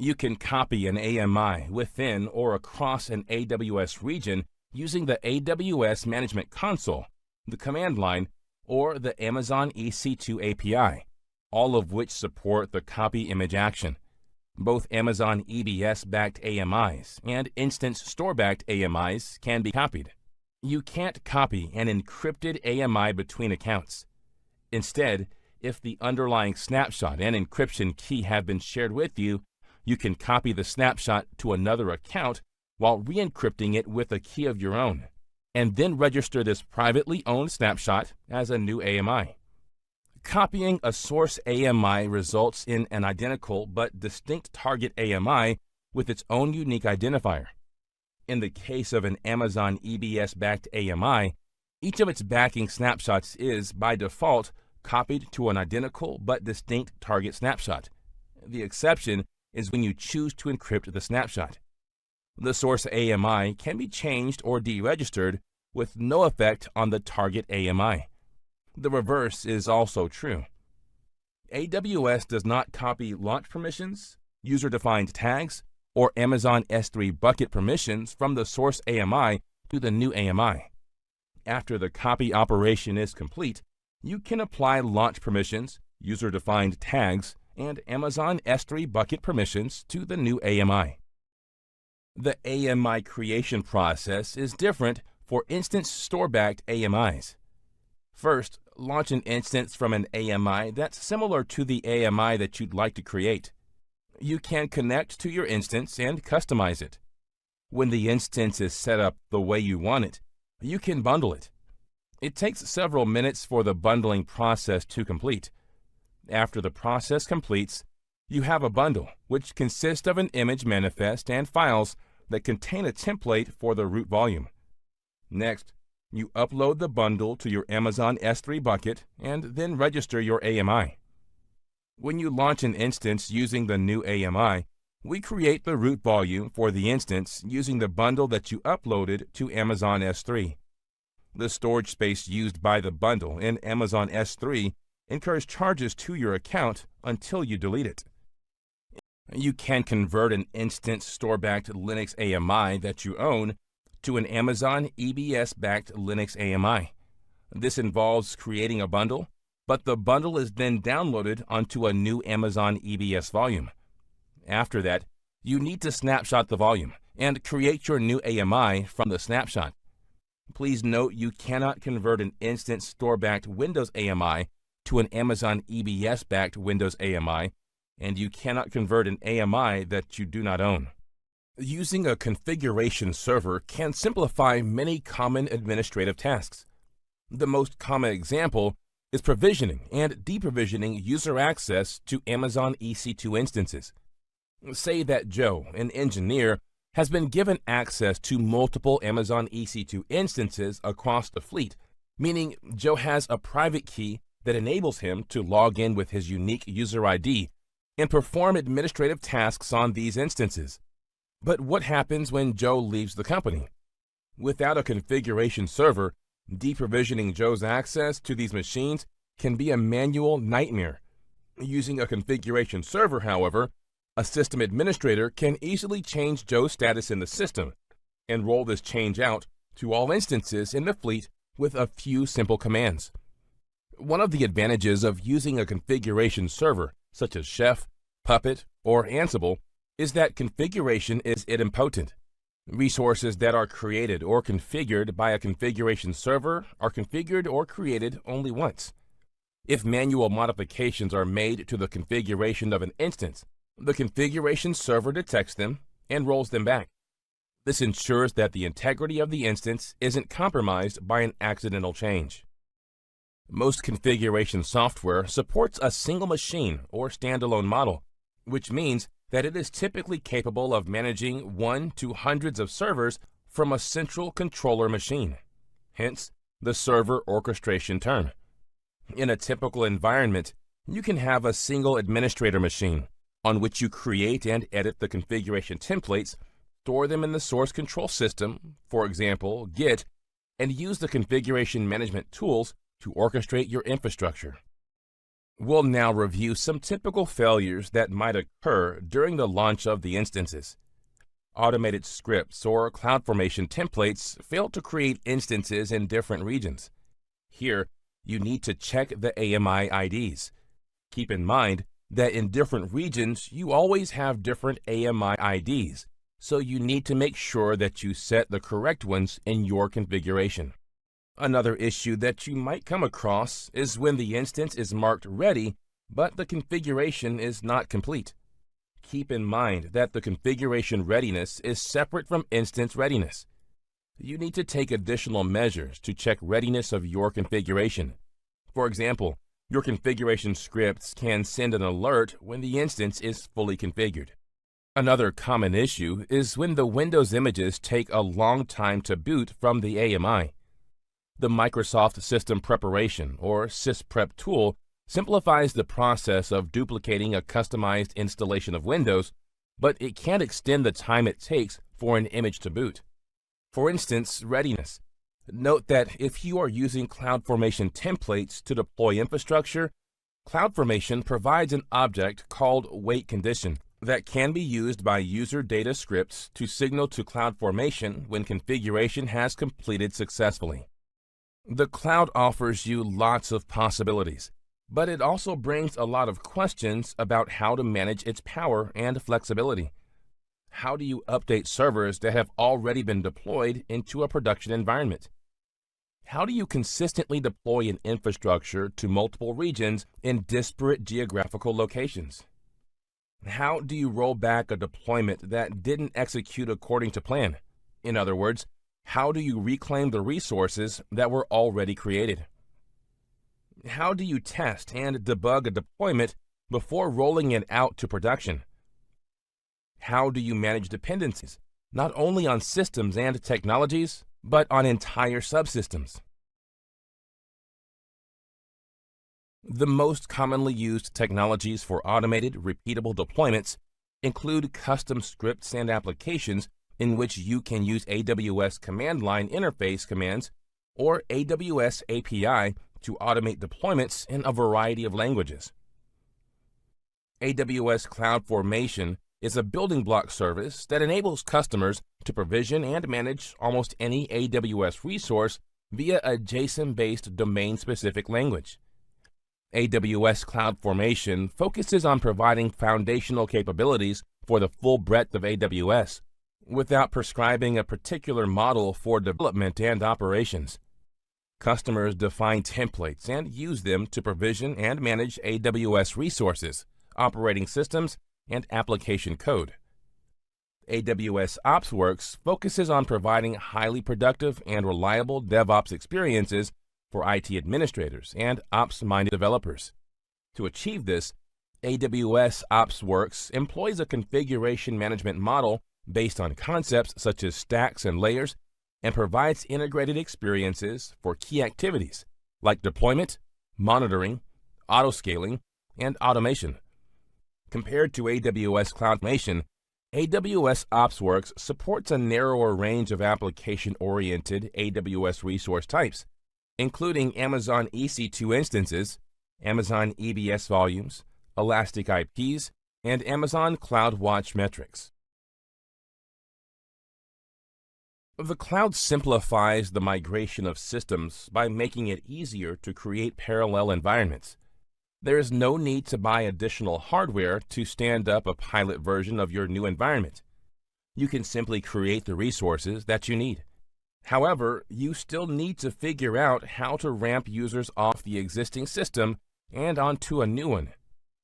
You can copy an AMI within or across an AWS region using the AWS Management Console, the command line, or the Amazon EC2 API, all of which support the copy image action. Both Amazon EBS-backed AMIs and instance store-backed AMIs can be copied. You can't copy an encrypted AMI between accounts. Instead, if the underlying snapshot and encryption key have been shared with you, you can copy the snapshot to another account while re-encrypting it with a key of your own, and then register this privately owned snapshot as a new AMI. Copying a source AMI results in an identical but distinct target AMI with its own unique identifier. In the case of an Amazon EBS-backed AMI, each of its backing snapshots is, by default, copied to an identical but distinct target snapshot. The exception is when you choose to encrypt the snapshot. The source AMI can be changed or deregistered with no effect on the target AMI. The reverse is also true. AWS does not copy launch permissions, user-defined tags, or Amazon S3 bucket permissions from the source AMI to the new AMI. After the copy operation is complete, you can apply launch permissions, user-defined tags, and Amazon S3 bucket permissions to the new AMI. The AMI creation process is different for instance store-backed AMIs. First, launch an instance from an AMI that's similar to the AMI that you'd like to create. You can connect to your instance and customize it. When the instance is set up the way you want it, you can bundle it. It takes several minutes for the bundling process to complete. After the process completes, you have a bundle, which consists of an image manifest and files that contain a template for the root volume. Next, you upload the bundle to your Amazon S3 bucket and then register your AMI. When you launch an instance using the new AMI, we create the root volume for the instance using the bundle that you uploaded to Amazon S3. The storage space used by the bundle in Amazon S3 incurs charges to your account until you delete it. You can convert an instance store-backed Linux AMI that you own to an Amazon EBS-backed Linux AMI. This involves creating a bundle, but the bundle is then downloaded onto a new Amazon EBS volume. After that, you need to snapshot the volume and create your new AMI from the snapshot. Please note you cannot convert an instance store-backed Windows AMI to an Amazon EBS-backed Windows AMI, and you cannot convert an AMI that you do not own. Using a configuration server can simplify many common administrative tasks. The most common example is provisioning and deprovisioning user access to Amazon EC2 instances. Say that Joe, an engineer, has been given access to multiple Amazon EC2 instances across the fleet, meaning Joe has a private key that enables him to log in with his unique user ID and perform administrative tasks on these instances. But what happens when Joe leaves the company? Without a configuration server, deprovisioning Joe's access to these machines can be a manual nightmare. Using a configuration server, however, a system administrator can easily change Joe's status in the system and roll this change out to all instances in the fleet with a few simple commands. One of the advantages of using a configuration server, such as Chef, Puppet, or Ansible, is that configuration is idempotent. Resources that are created or configured by a configuration server are configured or created only once. If manual modifications are made to the configuration of an instance, the configuration server detects them and rolls them back. This ensures that the integrity of the instance isn't compromised by an accidental change. Most configuration software supports a single machine or standalone model, which means that it is typically capable of managing 1 to hundreds of servers from a central controller machine, hence the server orchestration term. In a typical environment, you can have a single administrator machine on which you create and edit the configuration templates, store them in the source control system, for example, Git, and use the configuration management tools to orchestrate your infrastructure. We'll now review some typical failures that might occur during the launch of the instances. Automated scripts or CloudFormation templates fail to create instances in different regions. Here, you need to check the AMI IDs. Keep in mind that in different regions, you always have different AMI IDs, so you need to make sure that you set the correct ones in your configuration. Another issue that you might come across is when the instance is marked ready, but the configuration is not complete. Keep in mind that the configuration readiness is separate from instance readiness. You need to take additional measures to check readiness of your configuration. For example, your configuration scripts can send an alert when the instance is fully configured. Another common issue is when the Windows images take a long time to boot from the AMI. The Microsoft System Preparation, or SysPrep tool, simplifies the process of duplicating a customized installation of Windows, but it can't extend the time it takes for an image to boot. For instance, readiness. Note that if you are using CloudFormation templates to deploy infrastructure, CloudFormation provides an object called waitCondition that can be used by user data scripts to signal to CloudFormation when configuration has completed successfully. The cloud offers you lots of possibilities, but it also brings a lot of questions about how to manage its power and flexibility. How do you update servers that have already been deployed into a production environment? How do you consistently deploy an infrastructure to multiple regions in disparate geographical locations? How do you roll back a deployment that didn't execute according to plan? In other words, how do you reclaim the resources that were already created? How do you test and debug a deployment before rolling it out to production? How do you manage dependencies, not only on systems and technologies, but on entire subsystems? The most commonly used technologies for automated, repeatable deployments include custom scripts and applications in which you can use AWS command line interface commands or AWS API to automate deployments in a variety of languages. AWS CloudFormation is a building block service that enables customers to provision and manage almost any AWS resource via a JSON-based domain-specific language. AWS CloudFormation focuses on providing foundational capabilities for the full breadth of AWS, without prescribing a particular model for development and operations. Customers define templates and use them to provision and manage AWS resources, operating systems, and application code. AWS OpsWorks focuses on providing highly productive and reliable DevOps experiences for IT administrators and ops-minded developers. To achieve this, AWS OpsWorks employs a configuration management model based on concepts such as stacks and layers, and provides integrated experiences for key activities like deployment, monitoring, autoscaling, and automation. Compared to AWS CloudFormation, AWS OpsWorks supports a narrower range of application-oriented AWS resource types, including Amazon EC2 instances, Amazon EBS volumes, Elastic IPs, and Amazon CloudWatch metrics. The cloud simplifies the migration of systems by making it easier to create parallel environments. There is no need to buy additional hardware to stand up a pilot version of your new environment. You can simply create the resources that you need. However, you still need to figure out how to ramp users off the existing system and onto a new one,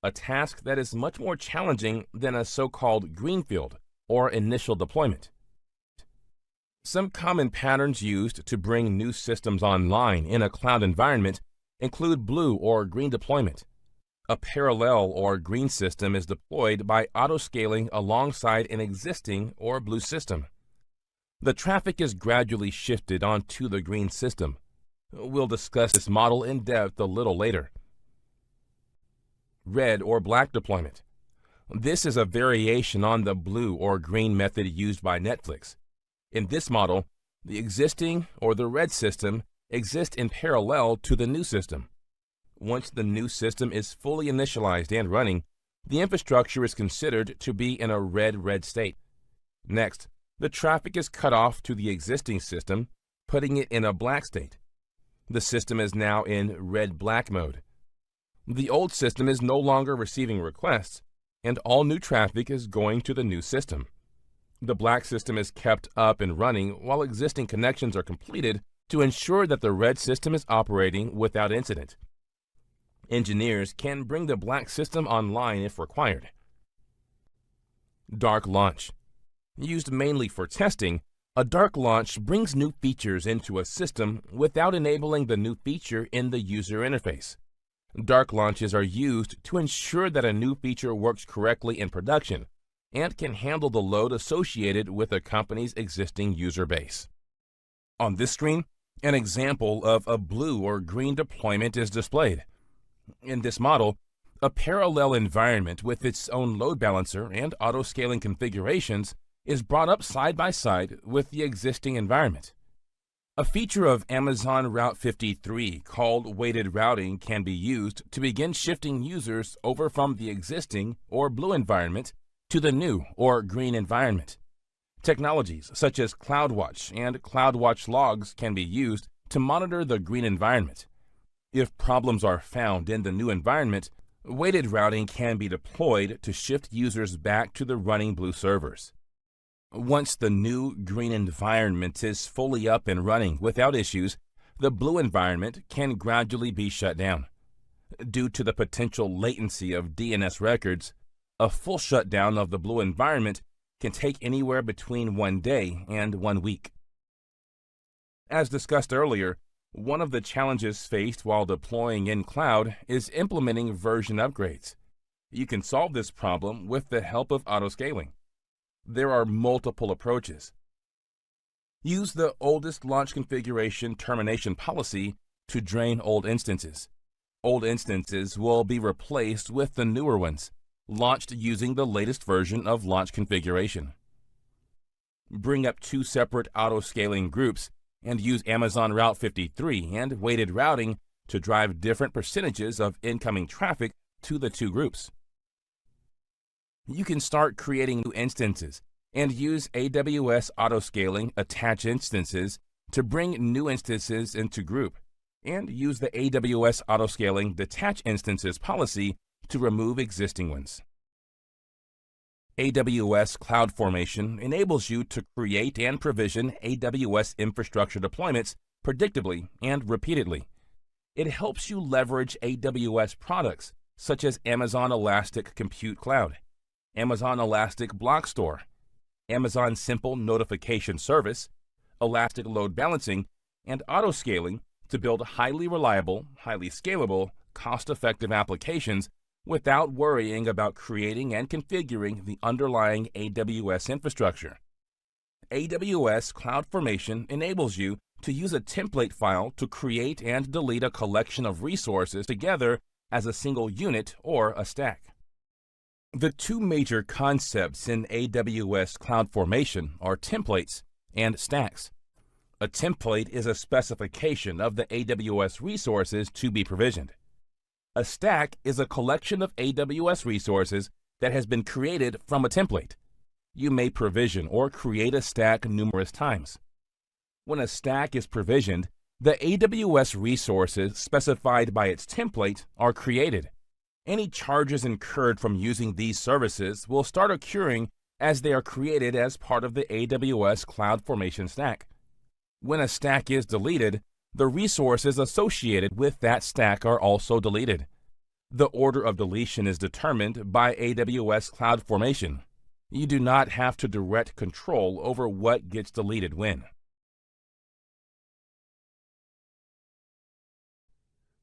a task that is much more challenging than a so-called greenfield or initial deployment. Some common patterns used to bring new systems online in a cloud environment include blue or green deployment. A parallel or green system is deployed by auto-scaling alongside an existing or blue system. The traffic is gradually shifted onto the green system. We'll discuss this model in depth a little later. Red or black deployment. This is a variation on the blue or green method used by Netflix. In this model, the existing or the red system exists in parallel to the new system. Once the new system is fully initialized and running, the infrastructure is considered to be in a red state. Next, the traffic is cut off to the existing system, putting it in a black state. The system is now in red-black mode. The old system is no longer receiving requests, and all new traffic is going to the new system. The black system is kept up and running while existing connections are completed to ensure that the red system is operating without incident. Engineers can bring the black system online if required. Dark launch. Used mainly for testing, a dark launch brings new features into a system without enabling the new feature in the user interface. Dark launches are used to ensure that a new feature works correctly in production and can handle the load associated with a company's existing user base. On this screen, an example of a blue or green deployment is displayed. In this model, a parallel environment with its own load balancer and auto-scaling configurations is brought up side by side with the existing environment. A feature of Amazon Route 53 called weighted routing can be used to begin shifting users over from the existing or blue environment to the new or green environment. Technologies such as CloudWatch and CloudWatch logs can be used to monitor the green environment. If problems are found in the new environment, weighted routing can be deployed to shift users back to the running blue servers. Once the new green environment is fully up and running without issues, the blue environment can gradually be shut down. Due to the potential latency of DNS records, a full shutdown of the blue environment can take anywhere between 1 day and 1 week. As discussed earlier, one of the challenges faced while deploying in cloud is implementing version upgrades. You can solve this problem with the help of auto-scaling. There are multiple approaches. Use the oldest launch configuration termination policy to drain old instances. Old instances will be replaced with the newer ones, launched using the latest version of launch configuration. Bring up 2 separate auto-scaling groups and use Amazon Route 53 and weighted routing to drive different percentages of incoming traffic to the 2 groups. You can start creating new instances and use AWS auto-scaling attach instances to bring new instances into group, and use the AWS auto-scaling detach instances policy to remove existing ones. AWS CloudFormation enables you to create and provision AWS infrastructure deployments predictably and repeatedly. It helps you leverage AWS products such as Amazon Elastic Compute Cloud, Amazon Elastic Block Store, Amazon Simple Notification Service, Elastic Load Balancing, and auto-scaling to build highly reliable, highly scalable, cost-effective applications without worrying about creating and configuring the underlying AWS infrastructure. AWS CloudFormation enables you to use a template file to create and delete a collection of resources together as a single unit or a stack. The two major concepts in AWS CloudFormation are templates and stacks. A template is a specification of the AWS resources to be provisioned. A stack is a collection of AWS resources that has been created from a template. You may provision or create a stack numerous times. When a stack is provisioned, the AWS resources specified by its template are created. Any charges incurred from using these services will start occurring as they are created as part of the AWS CloudFormation stack. When a stack is deleted, the resources associated with that stack are also deleted. The order of deletion is determined by AWS CloudFormation. You do not have to direct control over what gets deleted when.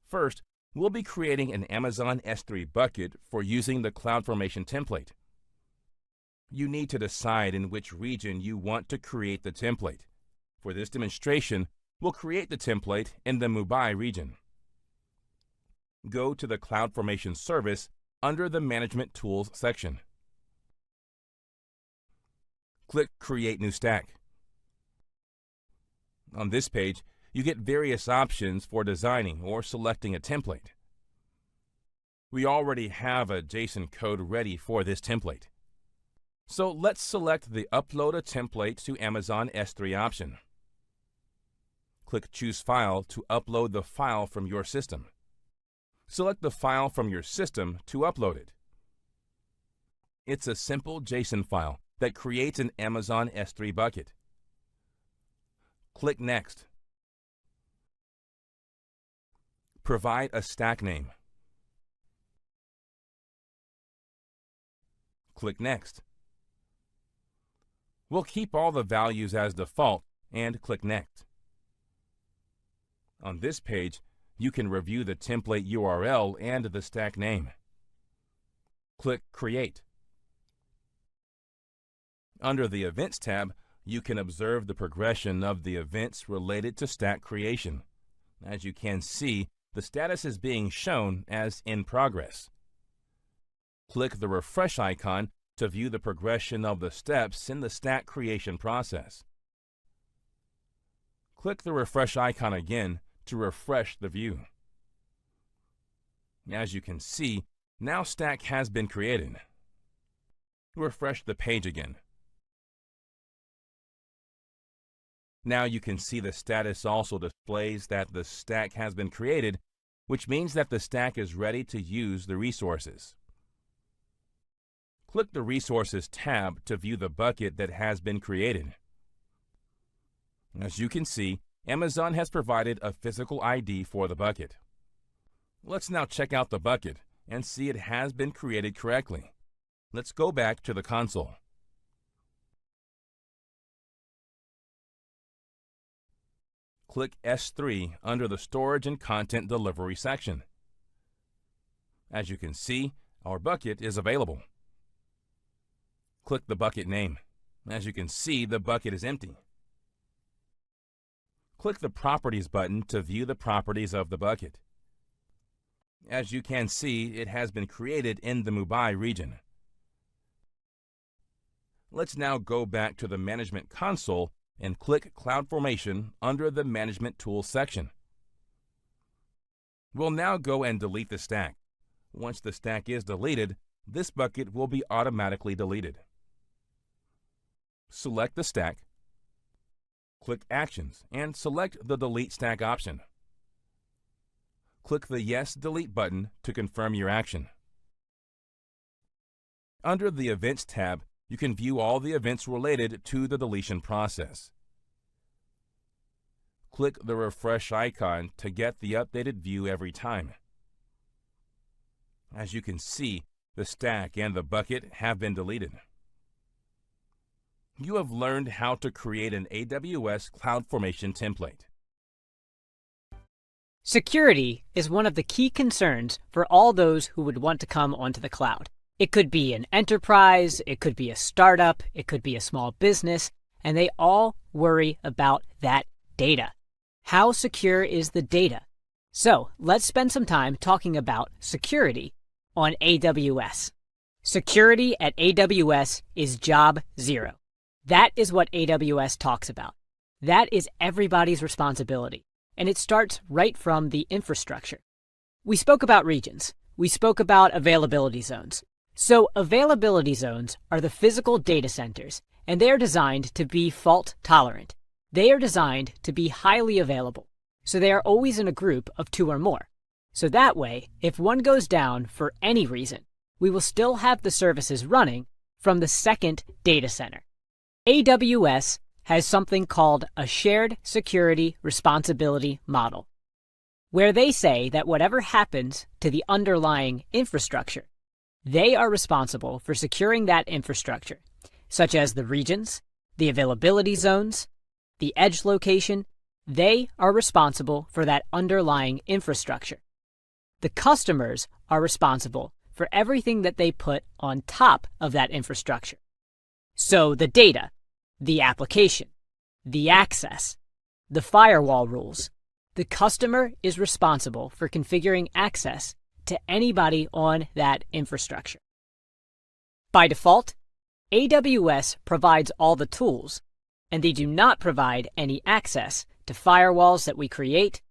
First, we'll be creating an Amazon S3 bucket for using the CloudFormation template. You need to decide in which region you want to create the template. For this demonstration, we'll create the template in the Mumbai region. Go to the CloudFormation service under the Management Tools section. Click Create New Stack. On this page, you get various options for designing or selecting a template. We already have a JSON code ready for this template. So let's select the Upload a Template to Amazon S3 option. Click Choose File to upload the file from your system. Select the file from your system to upload it. It's a simple JSON file that creates an Amazon S3 bucket. Click Next. Provide a stack name. Click Next. We'll keep all the values as default and click Next. On this page, you can review the template URL and the stack name. Click Create. Under the Events tab, you can observe the progression of the events related to stack creation. As you can see, the status is being shown as in progress. Click the refresh icon to view the progression of the steps in the stack creation process. Click the refresh icon again to refresh the view. As you can see, now stack has been created. Refresh the page again. Now you can see the status also displays that the stack has been created, which means that the stack is ready to use the resources. Click the Resources tab to view the bucket that has been created. As you can see, Amazon has provided a physical ID for the bucket. Let's now check out the bucket and see it has been created correctly. Let's go back to the console. Click S3 under the Storage and Content Delivery section. As you can see, our bucket is available. Click the bucket name. As you can see, the bucket is empty. Click the Properties button to view the properties of the bucket. As you can see, it has been created in the Mumbai region. Let's now go back to the Management Console and click CloudFormation under the Management Tools section. We'll now go and delete the stack. Once the stack is deleted, this bucket will be automatically deleted. Select the stack, click Actions, and select the Delete Stack option. Click the Yes Delete button to confirm your action. Under the Events tab, you can view all the events related to the deletion process. Click the refresh icon to get the updated view every time. As you can see, the stack and the bucket have been deleted. You have learned how to create an AWS CloudFormation template. Security is one of the key concerns for all those who would want to come onto the cloud. It could be an enterprise, it could be a startup, it could be a small business, and they all worry about that data. How secure is the data? So let's spend some time talking about security on AWS. Security at AWS is job zero. That is what AWS talks about. That is everybody's responsibility, and it starts right from the infrastructure. We spoke about regions. We spoke about availability zones. So availability zones are the physical data centers, and they are designed to be fault tolerant. They are designed to be highly available, so they are always in a group of 2 or more. So that way, if one goes down for any reason, we will still have the services running from the second data center. AWS has something called a shared security responsibility model, where they say that whatever happens to the underlying infrastructure, they are responsible for securing that infrastructure, such as the regions, the availability zones, the edge location. They are responsible for that underlying infrastructure. The customers are responsible for everything that they put on top of that infrastructure. So the data, the application, the access, the firewall rules. The customer is responsible for configuring access to anybody on that infrastructure. By default, AWS provides all the tools, and they do not provide any access to firewalls that we create,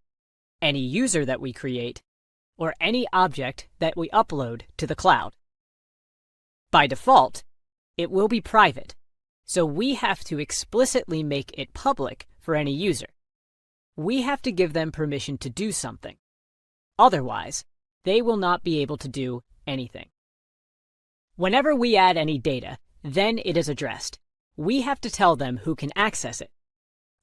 any user that we create, or any object that we upload to the cloud. By default, it will be private, so we have to explicitly make it public for any user. We have to give them permission to do something. Otherwise, they will not be able to do anything. Whenever we add any data, then it is addressed. We have to tell them who can access it.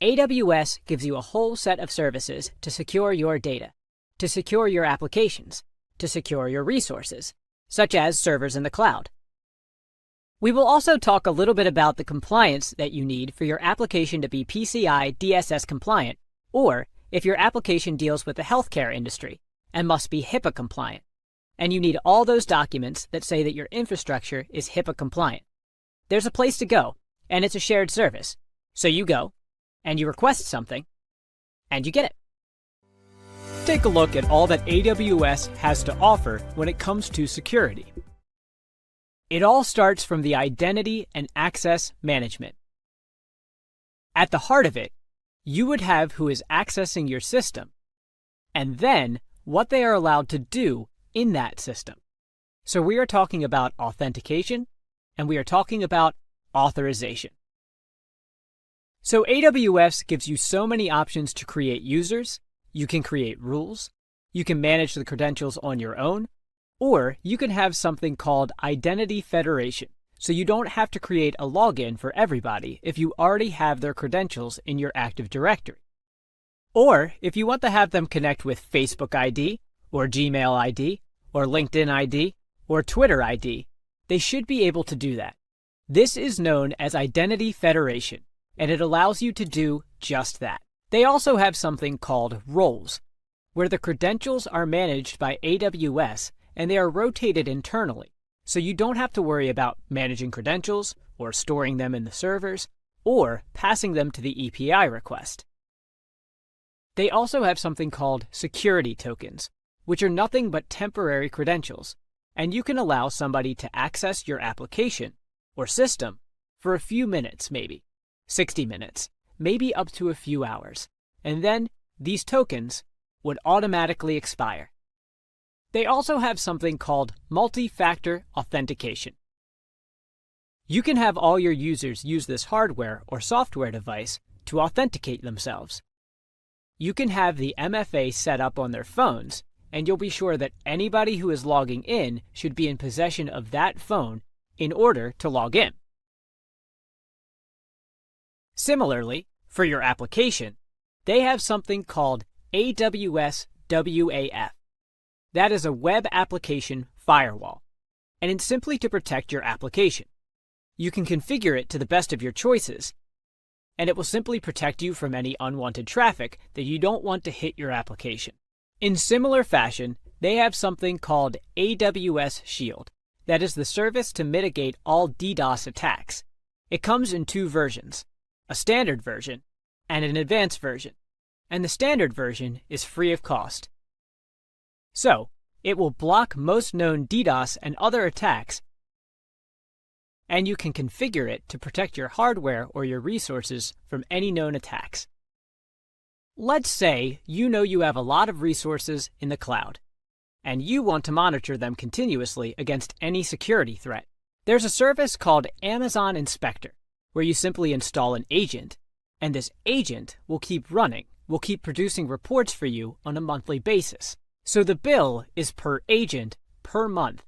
AWS gives you a whole set of services to secure your data, to secure your applications, to secure your resources, such as servers in the cloud. We will also talk a little bit about the compliance that you need for your application to be PCI DSS compliant, or if your application deals with the healthcare industry and must be HIPAA compliant, and you need all those documents that say that your infrastructure is HIPAA compliant. There's a place to go, and it's a shared service. So you go, and you request something, and you get it. Take a look at all that AWS has to offer when it comes to security. It all starts from the identity and access management. At the heart of it, you would have who is accessing your system, and then what they are allowed to do in that system. So we are talking about authentication, and we are talking about authorization. So AWS gives you so many options to create users. You can create rules, you can manage the credentials on your own, or you can have something called identity federation, so you don't have to create a login for everybody if you already have their credentials in your Active Directory. Or if you want to have them connect with Facebook ID, or Gmail ID, or LinkedIn ID, or Twitter ID, they should be able to do that. This is known as identity federation, and it allows you to do just that. They also have something called roles, where the credentials are managed by AWS and they are rotated internally, so you don't have to worry about managing credentials or storing them in the servers or passing them to the API request. They also have something called security tokens, which are nothing but temporary credentials, and you can allow somebody to access your application or system for a few minutes, maybe 60 minutes, maybe up to a few hours, and then these tokens would automatically expire. They also have something called multi-factor authentication. You can have all your users use this hardware or software device to authenticate themselves. You can have the MFA set up on their phones, and you'll be sure that anybody who is logging in should be in possession of that phone in order to log in. Similarly, for your application, they have something called AWS WAF. That is a web application firewall, and it's simply to protect your application. You can configure it to the best of your choices, and it will simply protect you from any unwanted traffic that you don't want to hit your application. In similar fashion, they have something called AWS Shield. That is the service to mitigate all DDoS attacks. It comes in 2 versions, a standard version and an advanced version, and the standard version is free of cost. So, it will block most known DDoS and other attacks and you can configure it to protect your hardware or your resources from any known attacks. Let's say you know you have a lot of resources in the cloud, and you want to monitor them continuously against any security threat. There's a service called Amazon Inspector, where you simply install an agent, and this agent will keep running, will keep producing reports for you on a monthly basis. So the bill is per agent per month,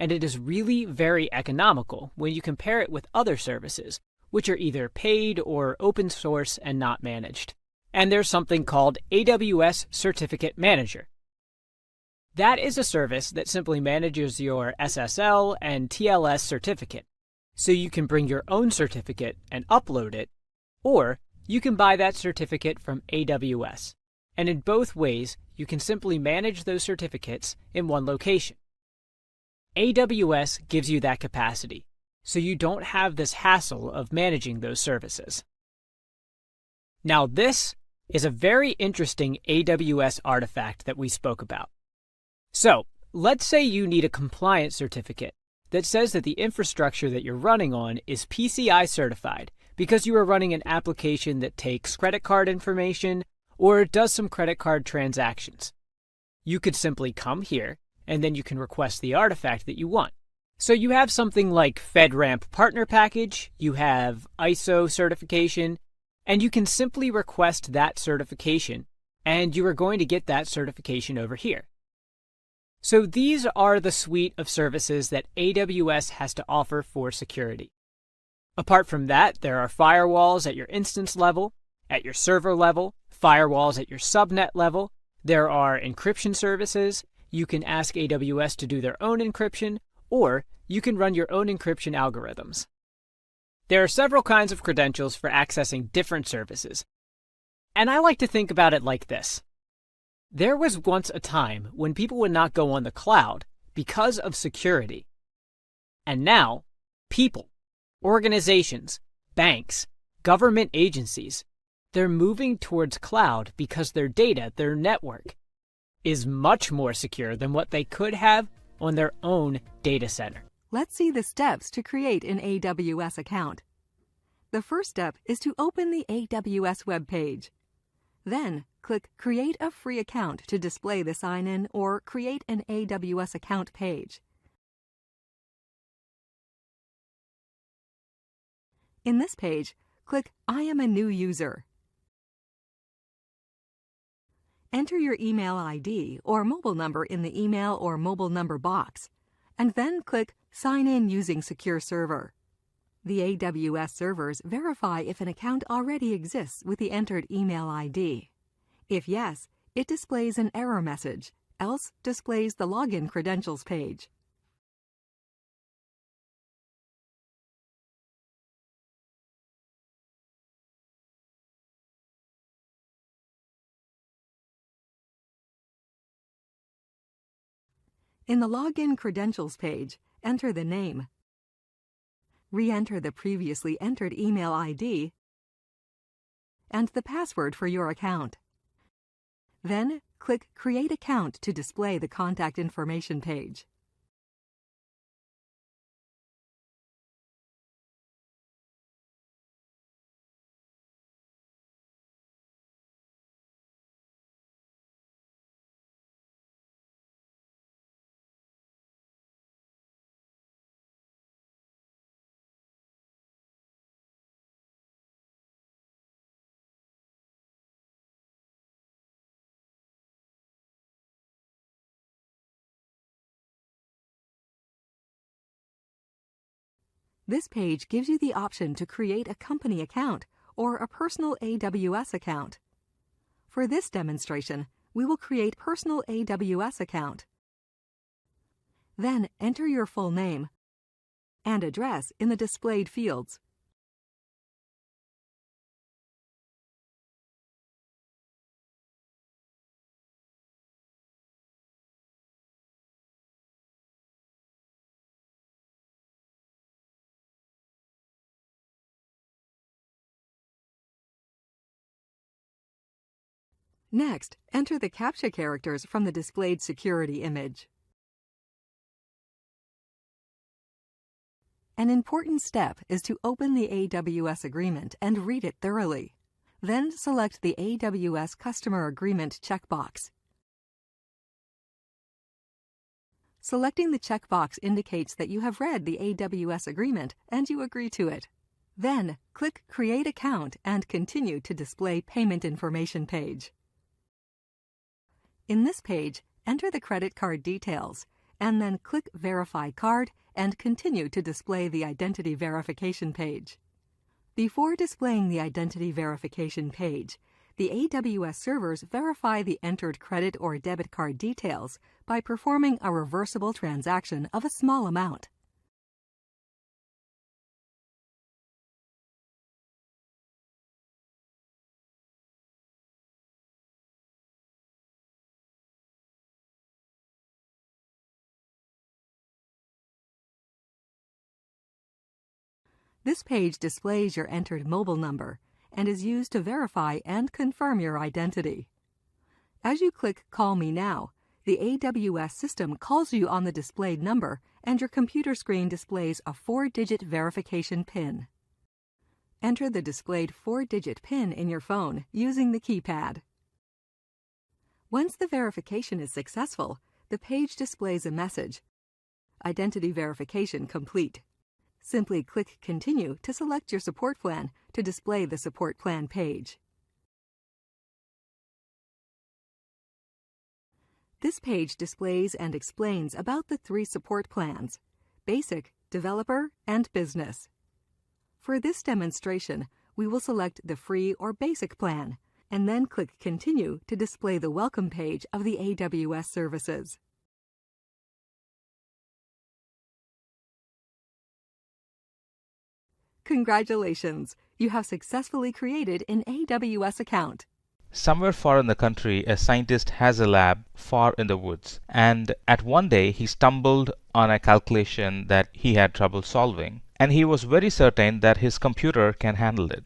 and it is really very economical when you compare it with other services, which are either paid or open source and not managed. And there's something called AWS Certificate Manager. That is a service that simply manages your SSL and TLS certificate. So you can bring your own certificate and upload it, or you can buy that certificate from AWS. And in both ways, you can simply manage those certificates in one location. AWS gives you that capacity, so you don't have this hassle of managing those services. Now this is a very interesting AWS artifact that we spoke about. So, let's say you need a compliance certificate that says that the infrastructure that you're running on is PCI certified because you are running an application that takes credit card information or does some credit card transactions. You could simply come here, and then you can request the artifact that you want. So you have something like FedRAMP Partner Package, you have ISO certification, and you can simply request that certification, and you are going to get that certification over here. So these are the suite of services that AWS has to offer for security. Apart from that, there are firewalls at your instance level, at your server level, firewalls at your subnet level. There are encryption services. You can ask AWS to do their own encryption, or you can run your own encryption algorithms. There are several kinds of credentials for accessing different services. And I like to think about it like this. There was once a time when people would not go on the cloud because of security. And now, people, organizations, banks, government agencies, they're moving towards cloud because their data, their network, is much more secure than what they could have on their own data center. Let's see the steps to create an AWS account. The first step is to open the AWS web page. Then, click Create a Free Account to display the sign-in or Create an AWS Account page. In this page, click I am a new user. Enter your email ID or mobile number in the email or mobile number box, and then click Sign in using Secure Server. The AWS servers verify if an account already exists with the entered email ID. If yes, it displays an error message, else displays the login credentials page. In the Login Credentials page, enter the name. Re-enter the previously entered email ID and the password for your account. Then, click Create Account to display the contact information page. This page gives you the option to create a company account or a personal AWS account. For this demonstration, we will create personal AWS account. Then enter your full name and address in the displayed fields. Next, enter the CAPTCHA characters from the displayed security image. An important step is to open the AWS agreement and read it thoroughly. Then select the AWS Customer Agreement checkbox. Selecting the checkbox indicates that you have read the AWS agreement and you agree to it. Then, click Create Account and continue to display Payment Information page. In this page, enter the credit card details, and then click Verify Card and continue to display the Identity Verification page. Before displaying the Identity Verification page, the AWS servers verify the entered credit or debit card details by performing a reversible transaction of a small amount. This page displays your entered mobile number and is used to verify and confirm your identity. As you click Call Me Now, the AWS system calls you on the displayed number and your computer screen displays a 4-digit verification PIN. Enter the displayed 4-digit PIN in your phone using the keypad. Once the verification is successful, the page displays a message, Identity Verification Complete. Simply click Continue to select your support plan to display the support plan page. This page displays and explains about the 3 support plans: Basic, Developer, and Business. For this demonstration, we will select the free or basic plan, and then click Continue to display the welcome page of the AWS services. Congratulations! You have successfully created an AWS account. Somewhere far in the country, a scientist has a lab far in the woods, and at one day he stumbled on a calculation that he had trouble solving. And he was very certain that his computer can handle it.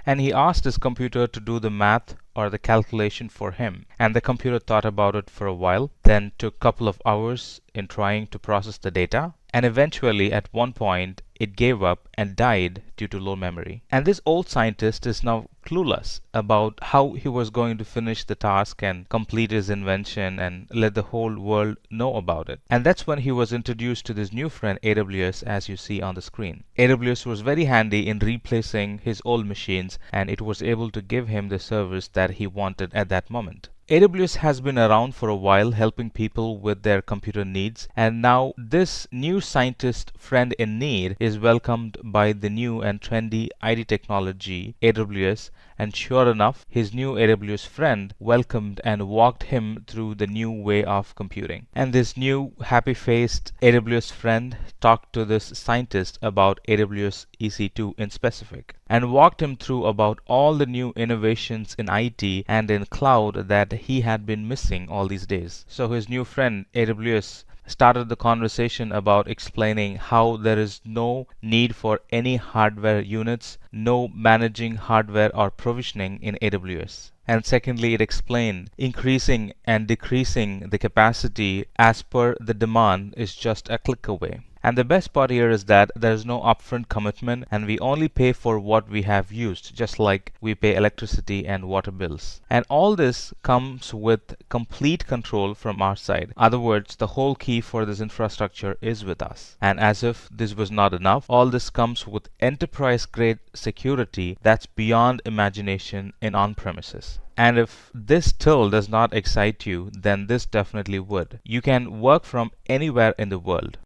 And he asked his computer to do the math or the calculation for him. And the computer thought about it for a while, then took a couple of hours in trying to process the data. And eventually, at one point, it gave up and died due to low memory. And this old scientist is now clueless about how he was going to finish the task and complete his invention and let the whole world know about it. And that's when he was introduced to this new friend AWS, as you see on the screen. AWS was very handy in replacing his old machines, and it was able to give him the service that he wanted at that moment. AWS has been around for a while helping people with their computer needs, and now this new scientist friend in need is welcomed by the new and trendy IT technology AWS, and sure enough, his new AWS friend welcomed and walked him through the new way of computing. And this new happy-faced AWS friend talked to this scientist about AWS EC2 in specific, and walked him through about all the new innovations in IT and in cloud that he had been missing all these days. So his new friend AWS started the conversation about explaining how there is no need for any hardware units, no managing hardware or provisioning in AWS. And secondly, it explained increasing and decreasing the capacity as per the demand is just a click away. And the best part here is that there is no upfront commitment, and we only pay for what we have used, just like we pay electricity and water bills. And all this comes with complete control from our side. In other words, the whole key for this infrastructure is with us. And as if this was not enough, all this comes with enterprise-grade security that's beyond imagination in on-premises. And if this still does not excite you, then this definitely would. You can work from anywhere in the world.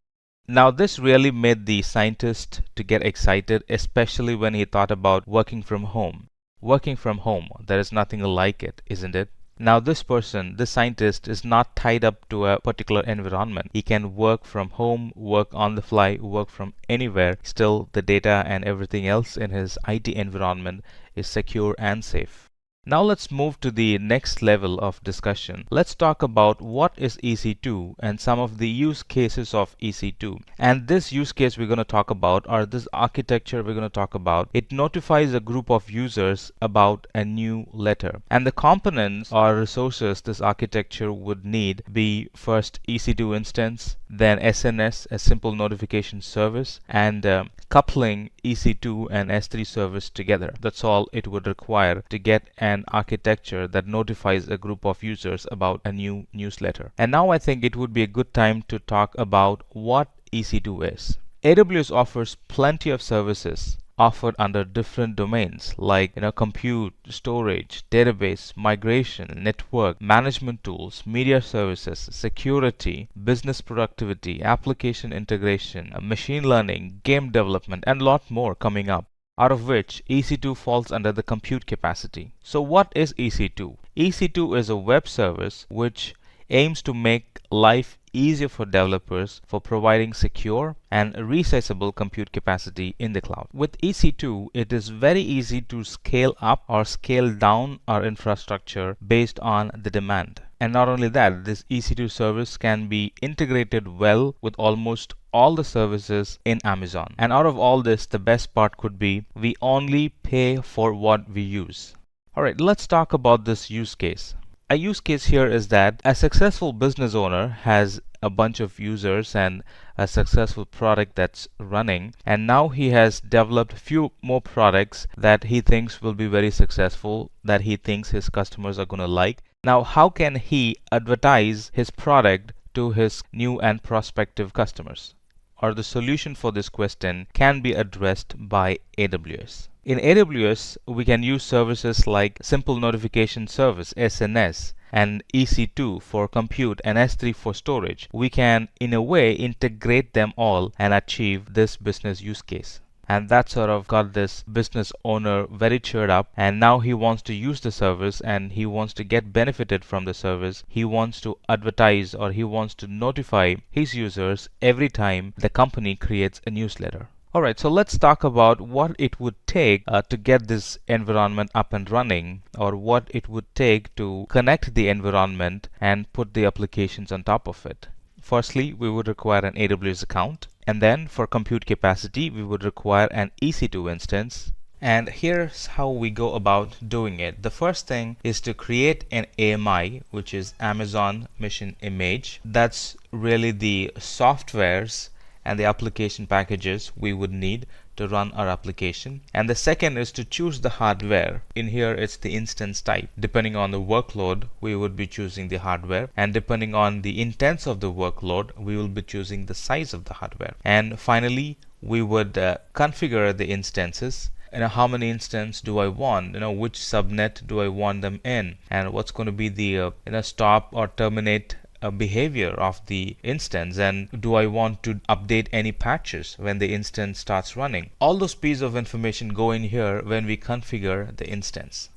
Now this really made the scientist to get excited, especially when he thought about working from home. Working from home, there is nothing like it, isn't it? Now this person, this scientist, is not tied up to a particular environment. He can work from home, work on the fly, work from anywhere. Still, the data and everything else in his IT environment is secure and safe. Now let's move to the next level of discussion. Let's talk about what is EC2 and some of the use cases of EC2. And this use case we're going to talk about, or this architecture we're going to talk about, it notifies a group of users about a new letter. And the components or resources this architecture would need be first EC2 instance, then SNS, a simple notification service, and coupling EC2 and S3 service together. That's all it would require to get an architecture that notifies a group of users about a new newsletter. And now I think it would be a good time to talk about what EC2 is. AWS offers plenty of services offered under different domains like compute, storage, database, migration, network, management tools, media services, security, business productivity, application integration, machine learning, game development, and a lot more coming up, out of which EC2 falls under the compute capacity. So what is EC2? EC2 is a web service which aims to make life easier for developers for providing secure and resizable compute capacity in the cloud. With EC2, it is very easy to scale up or scale down our infrastructure based on the demand. And not only that, this EC2 service can be integrated well with almost all the services in Amazon. And out of all this, the best part could be we only pay for what we use. Alright, let's talk about this use case. A use case here is that a successful business owner has a bunch of users and a successful product that's running, and now he has developed a few more products that he thinks will be very successful, that he thinks his customers are going to like. Now, how can he advertise his product to his new and prospective customers? Or the solution for this question can be addressed by AWS. In AWS, we can use services like Simple Notification Service, SNS, and EC2 for compute and S3 for storage. We can, in a way, integrate them all and achieve this business use case. And that sort of got this business owner very cheered up, and now he wants to use the service and he wants to get benefited from the service. He wants to advertise or he wants to notify his users every time the company creates a newsletter. Alright, so let's talk about what it would take to get this environment up and running, or what it would take to connect the environment and put the applications on top of it. Firstly, we would require an AWS account, and then for compute capacity, we would require an EC2 instance. And here's how we go about doing it. The first thing is to create an AMI, which is Amazon Mission Image. That's really the softwares and the application packages we would need to run our application. And the second is to choose the hardware. In here it's the instance type. Depending on the workload, we would be choosing the hardware, and depending on the intents of the workload, we will be choosing the size of the hardware. And finally, we would configure the instances. How many instances do I want? Which subnet do I want them in? And what's going to be the stop or terminate behavior of the instance, and do I want to update any patches when the instance starts running? All those pieces of information go in here when we configure the instance.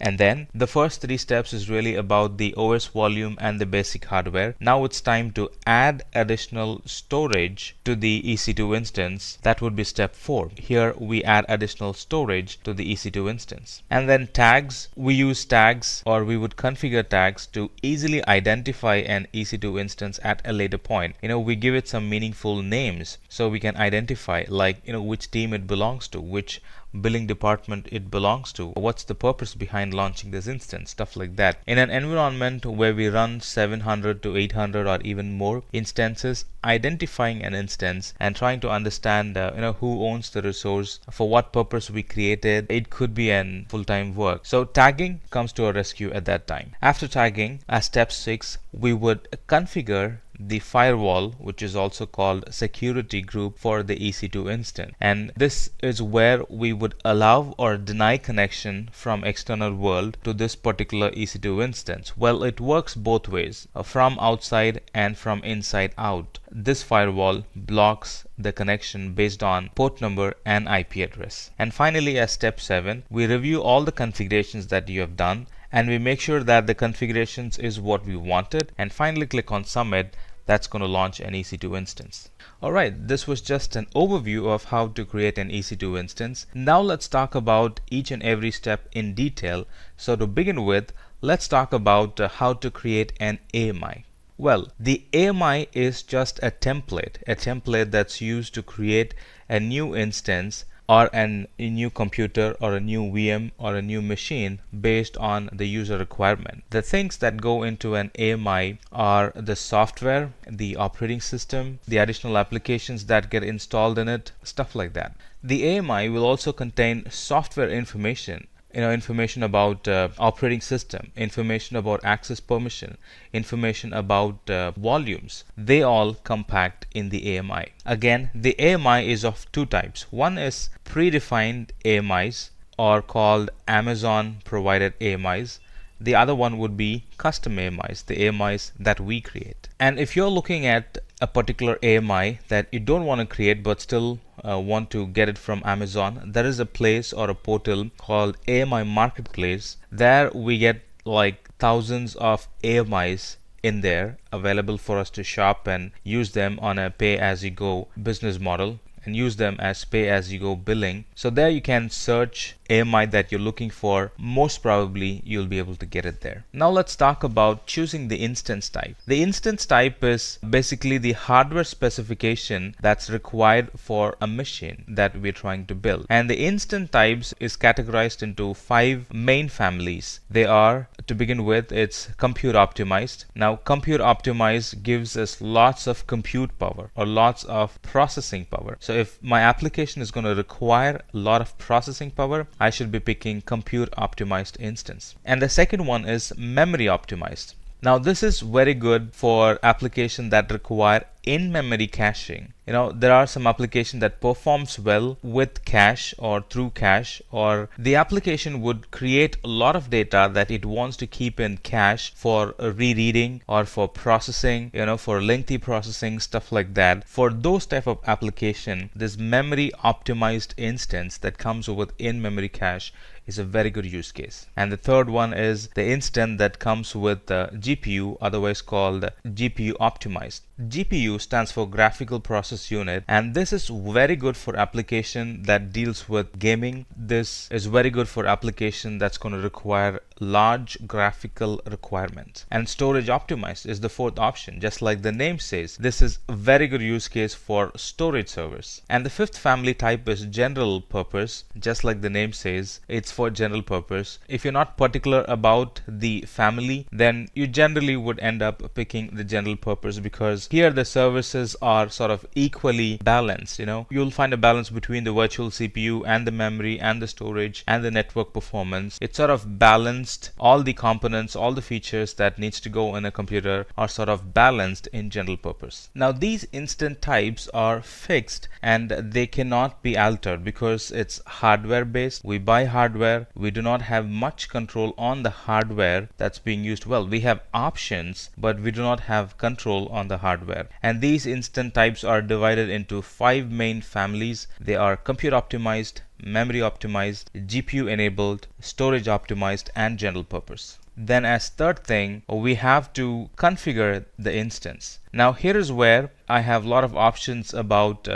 And then the first three steps is really about the OS volume and the basic hardware. Now it's time to add additional storage to the EC2 instance. That would be step 4. Here we add additional storage to the EC2 instance. And then tags, we use tags, or we would configure tags to easily identify an EC2 instance at a later point. We give it some meaningful names so we can identify, like which team it belongs to, which billing department it belongs to, what's the purpose behind launching this instance, stuff like that. In an environment where we run 700 to 800 or even more instances, identifying an instance and trying to understand who owns the resource, for what purpose we created, it could be an full-time work. So tagging comes to our rescue at that time. After tagging, as step 6, we would configure the firewall, which is also called security group, for the EC2 instance. And this is where we would allow or deny connection from external world to this particular EC2 instance. Well, it works both ways, from outside and from inside out. This firewall blocks the connection based on port number and IP address. And finally, as step 7, we review all the configurations that you have done, and we make sure that the configurations is what we wanted, and finally click on submit that's going to launch an EC2 instance. Alright, this was just an overview of how to create an EC2 instance. Now let's talk about each and every step in detail. So to begin with, let's talk about how to create an AMI. Well, the AMI is just a template that's used to create a new instance or a new computer or a new VM or a new machine based on the user requirement. The things that go into an AMI are the software, the operating system, the additional applications that get installed in it, stuff like that. The AMI will also contain software information, information about operating system, information about access permission, information about volumes. They all compact in the AMI. Again, the AMI is of two types. One is predefined AMIs, or called Amazon provided AMIs. The other one would be custom AMIs, the AMIs that we create. And if you're looking at a particular AMI that you don't want to create but still want to get it from Amazon, there is a place or a portal called AMI Marketplace. There we get like thousands of AMIs in there available for us to shop and use them on a pay-as-you-go business model and use them as pay-as-you-go billing. So there you can search AMI that you're looking for. Most probably you'll be able to get it there. Now let's talk about choosing the instance type. The instance type is basically the hardware specification that's required for a machine that we're trying to build. And the instance types is categorized into 5 main families. They are, to begin with, it's compute optimized. Now compute optimized gives us lots of compute power or lots of processing power. So if my application is going to require a lot of processing power, I should be picking compute optimized instance. And the second one is memory optimized. Now this is very good for applications that require in-memory caching. There are some applications that performs well with cache or through cache, or the application would create a lot of data that it wants to keep in cache for rereading or for processing, for lengthy processing, stuff like that. For those type of application, this memory optimized instance that comes with in-memory cache is a very good use case. And the third one is the instance that comes with GPU, otherwise called GPU optimized. GPU stands for graphical process unit, and this is very good for application that deals with gaming. This is very good for application that's going to require large graphical requirements. And storage optimized is the fourth option. Just like the name says, this is a very good use case for storage servers. And the fifth family type is general purpose. Just like the name says, it's for general purpose. If you're not particular about the family, then you generally would end up picking the general purpose, because here the services are sort of equally balanced. You'll find a balance between the virtual CPU and the memory and the storage and the network performance. It's sort of balanced. All the components, all the features that needs to go in a computer are sort of balanced in general purpose. Now these instance types are fixed and they cannot be altered because it's hardware based. We buy hardware. We do not have much control on the hardware that's being used. Well, we have options, but we do not have control on the hardware. And these instance types are divided into 5 main families. They are compute optimized, memory optimized, GPU enabled, storage optimized, and general purpose. Then as third thing, we have to configure the instance. Now here is where I have a lot of options about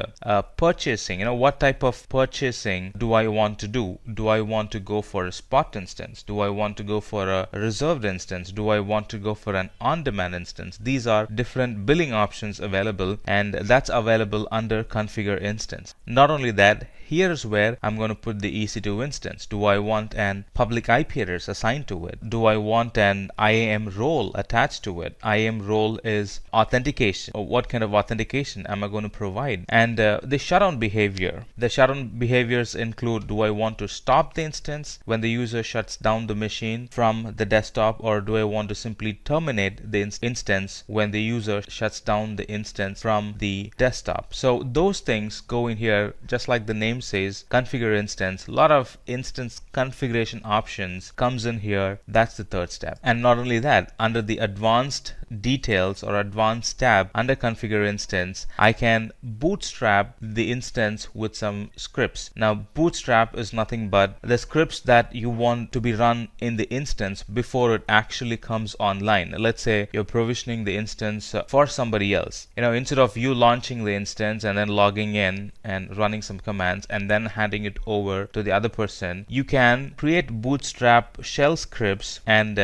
purchasing. What type of purchasing do I want to do? Do I want to go for a spot instance? Do I want to go for a reserved instance? Do I want to go for an on-demand instance? These are different billing options available, and that's available under configure instance. Not only that, here's where I'm going to put the EC2 instance. Do I want an public IP address assigned to it? Do I want an IAM role attached to it? IAM role is authentication. Or what kind of authentication am I going to provide? And the shutdown behavior. The shutdown behaviors include, do I want to stop the instance when the user shuts down the machine from the desktop, or do I want to simply terminate the instance when the user shuts down the instance from the desktop? So those things go in here, just like the name says, configure instance. A lot of instance configuration options comes in here. That's the third step. And not only that, under the advanced details or advanced tab under configure instance, I can bootstrap the instance with some scripts. Now bootstrap is nothing but the scripts that you want to be run in the instance before it actually comes online. Let's say you're provisioning the instance for somebody else. Instead of you launching the instance and then logging in and running some commands and then handing it over to the other person, you can create bootstrap shell scripts and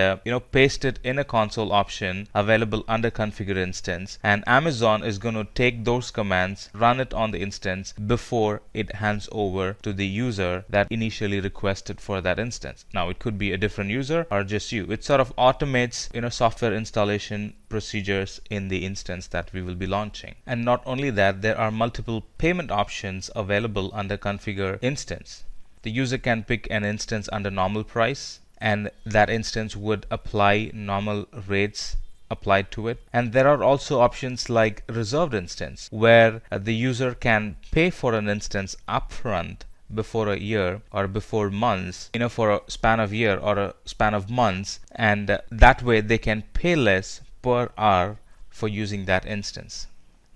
paste it in a console option available under configure instance, and Amazon is going to take those commands, run it on the instance before it hands over to the user that initially requested for that instance. Now it could be a different user or just you. It sort of automates software installation procedures in the instance that we will be launching. And not only that, there are multiple payment options available under configure instance. The user can pick an instance under normal price, and that instance would apply normal rates applied to it. And there are also options like reserved instance, where the user can pay for an instance upfront before a year or before months, for a span of year or a span of months, and that way they can pay less per hour for using that instance.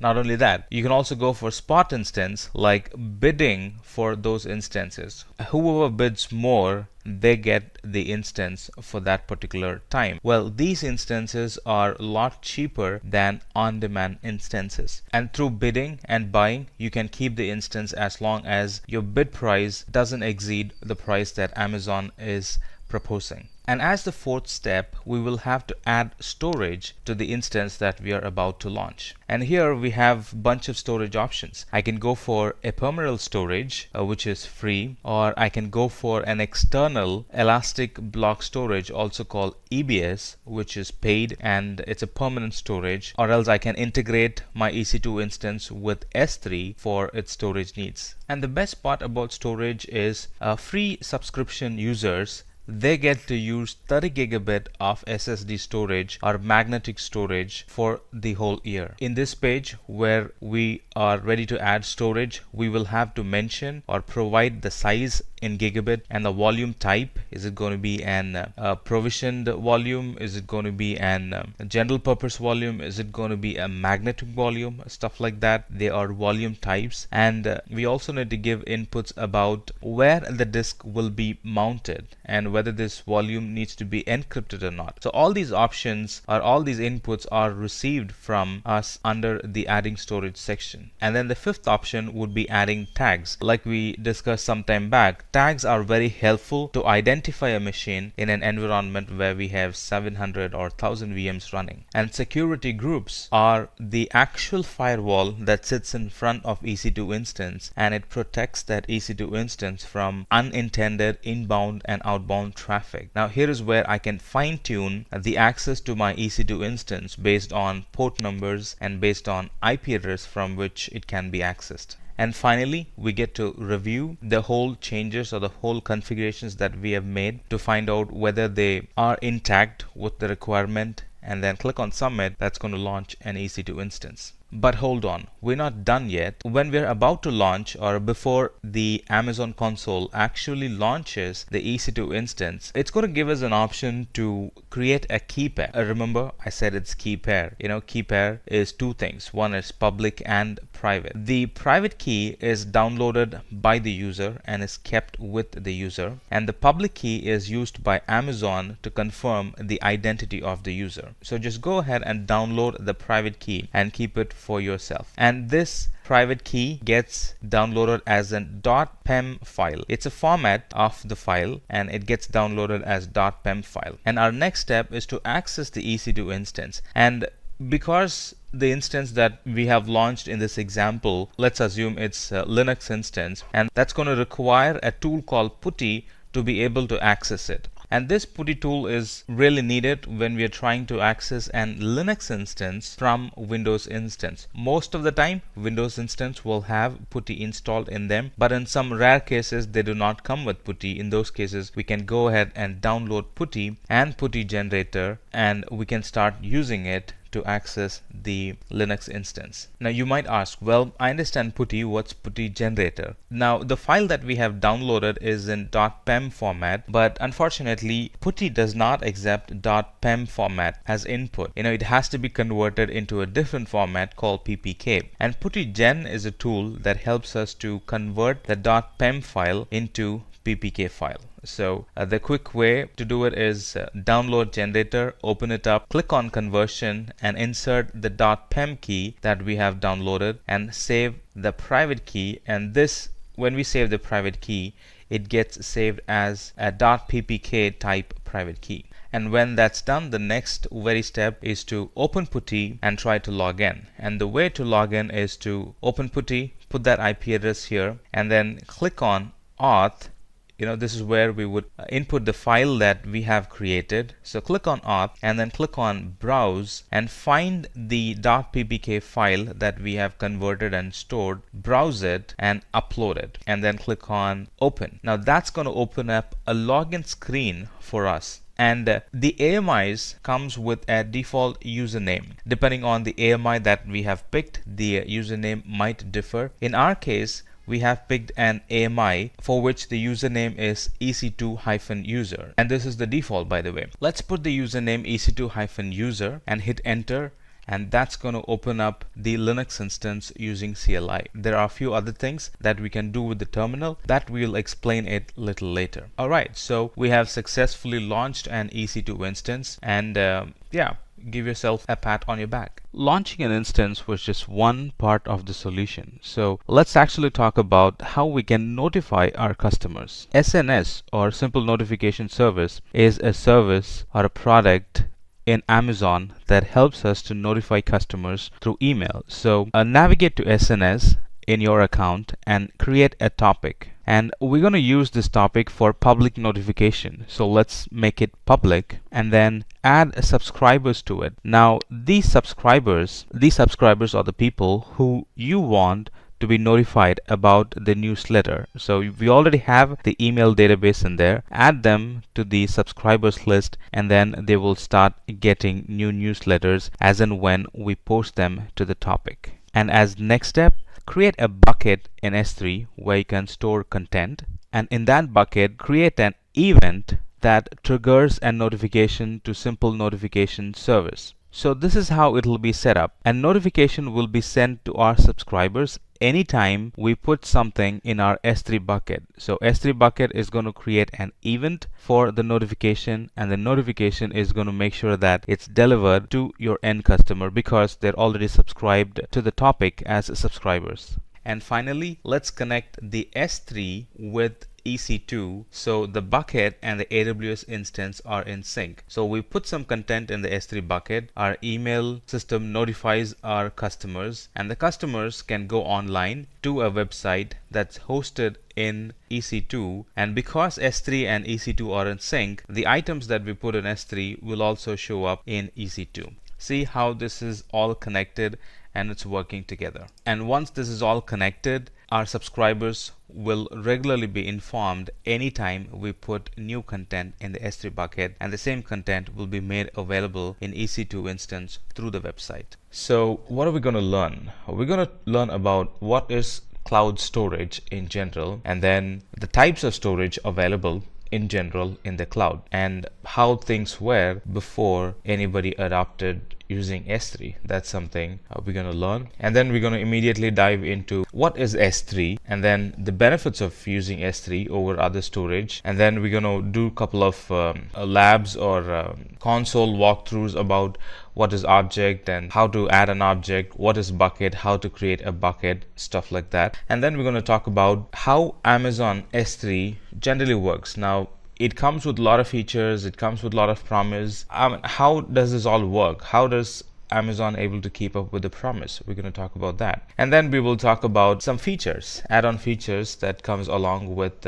Not only that, you can also go for spot instance, like bidding for those instances. Whoever bids more, they get the instance for that particular time. Well, these instances are a lot cheaper than on-demand instances. And through bidding and buying, you can keep the instance as long as your bid price doesn't exceed the price that Amazon is proposing. And as the fourth step, we will have to add storage to the instance that we are about to launch. And here we have a bunch of storage options. I can go for ephemeral storage, which is free, or I can go for an external elastic block storage, also called EBS, which is paid and it's a permanent storage, or else I can integrate my EC2 instance with S3 for its storage needs. And the best part about storage is free subscription users, they get to use 30 gigabit of SSD storage or magnetic storage for the whole year. In this page where we are ready to add storage, we will have to mention or provide the size in gigabit and the volume type. Is it going to be an provisioned volume? Is it going to be an general purpose volume? Is it going to be a magnetic volume? Stuff like that. They are volume types. And we also need to give inputs about where the disk will be mounted and whether this volume needs to be encrypted or not. So all these options or all these inputs are received from us under the adding storage section. And then the fifth option would be adding tags. Like we discussed some time back, tags are very helpful to identify a machine in an environment where we have 700 or 1000 VMs running. And security groups are the actual firewall that sits in front of EC2 instance, and it protects that EC2 instance from unintended inbound and outbound traffic. Now here is where I can fine tune the access to my EC2 instance based on port numbers and based on IP address from which it can be accessed. And finally, we get to review the whole changes or the whole configurations that we have made to find out whether they are intact with the requirement, and then click on submit. That's going to launch an EC2 instance. But hold on, we're not done yet. When we're about to launch, or before the Amazon console actually launches the EC2 instance, it's going to give us an option to create a key pair. Remember, I said it's key pair. Key pair is two things. One is public and private. The private key is downloaded by the user and is kept with the user, and the public key is used by Amazon to confirm the identity of the user. So just go ahead and download the private key and keep it for yourself. And this private key gets downloaded as a .pem file. It's a format of the file and it gets downloaded as .pem file. And our next step is to access the EC2 instance. And because the instance that we have launched in this example, let's assume it's a Linux instance, and that's going to require a tool called PuTTY to be able to access it. And this PuTTY tool is really needed when we are trying to access an Linux instance from Windows instance. Most of the time, Windows instance will have PuTTY installed in them, but in some rare cases, they do not come with PuTTY. In those cases, we can go ahead and download PuTTY and PuTTY generator, and we can start using it to access the Linux instance. Now you might ask, well, I understand PuTTY, what's PuTTY generator? Now the file that we have downloaded is in .pem format, but unfortunately PuTTY does not accept .pem format as input. It has to be converted into a different format called ppk, and PuTTY-gen is a tool that helps us to convert the .pem file into ppk file. So the quick way to do it is download generator, open it up, click on conversion and insert the .pem key that we have downloaded and save the private key. And this, when we save the private key, it gets saved as a .ppk type private key. And when that's done, the next very step is to open PuTTY and try to log in. And the way to log in is to open PuTTY, put that IP address here, and then click on auth. This is where we would input the file that we have created. So click on auth and then click on browse and find the .ppk file that we have converted and stored, browse it and upload it, and then click on open. Now that's going to open up a login screen for us. And the AMIs comes with a default username. Depending on the AMI that we have picked, the username might differ. In our case, we have picked an AMI for which the username is EC2-user, and this is the default, by the way. Let's put the username EC2-user and hit enter, and that's going to open up the Linux instance using CLI. There are a few other things that we can do with the terminal that we'll explain it a little later. Alright, so we have successfully launched an EC2 instance, and give yourself a pat on your back. Launching an instance was just one part of the solution. So let's actually talk about how we can notify our customers. SNS, or Simple Notification Service, is a service or a product in Amazon that helps us to notify customers through email. So navigate to SNS in your account and create a topic. And we're going to use this topic for public notification. So let's make it public and then add subscribers to it. Now these subscribers are the people who you want to be notified about the newsletter. So we already have the email database in there. Add them to the subscribers list and then they will start getting new newsletters as and when we post them to the topic. And as next step, create a bucket in S3 where you can store content, and in that bucket create an event that triggers a notification to Simple Notification Service. So this is how it will be set up. A notification will be sent to our subscribers anytime we put something in our S3 bucket. So S3 bucket is going to create an event for the notification, and the notification is going to make sure that it's delivered to your end customer because they're already subscribed to the topic as subscribers. And finally, let's connect the S3 with EC2 so the bucket and the AWS instance are in sync. So we put some content in the S3 bucket, our email system notifies our customers, and the customers can go online to a website that's hosted in EC2, and because S3 and EC2 are in sync, the items that we put in S3 will also show up in EC2. See how this is all connected and it's working together. And once this is all connected, our subscribers will regularly be informed anytime we put new content in the S3 bucket, and the same content will be made available in EC2 instance through the website. So what are we going to learn? We're going to learn about what is cloud storage in general, and then the types of storage available in general in the cloud, and how things were before anybody adopted using S3. That's something we're going to learn. And then we're going to immediately dive into what is S3, and then the benefits of using S3 over other storage. And then we're going to do a couple of labs or console walkthroughs about what is object and how to add an object, what is bucket, how to create a bucket, stuff like that. And then we're going to talk about how Amazon S3 generally works. Now, it comes with a lot of features, it comes with a lot of promise. How does this all work? How does Amazon able to keep up with the promise? We're going to talk about that. And then we will talk about some features, add-on features that comes along with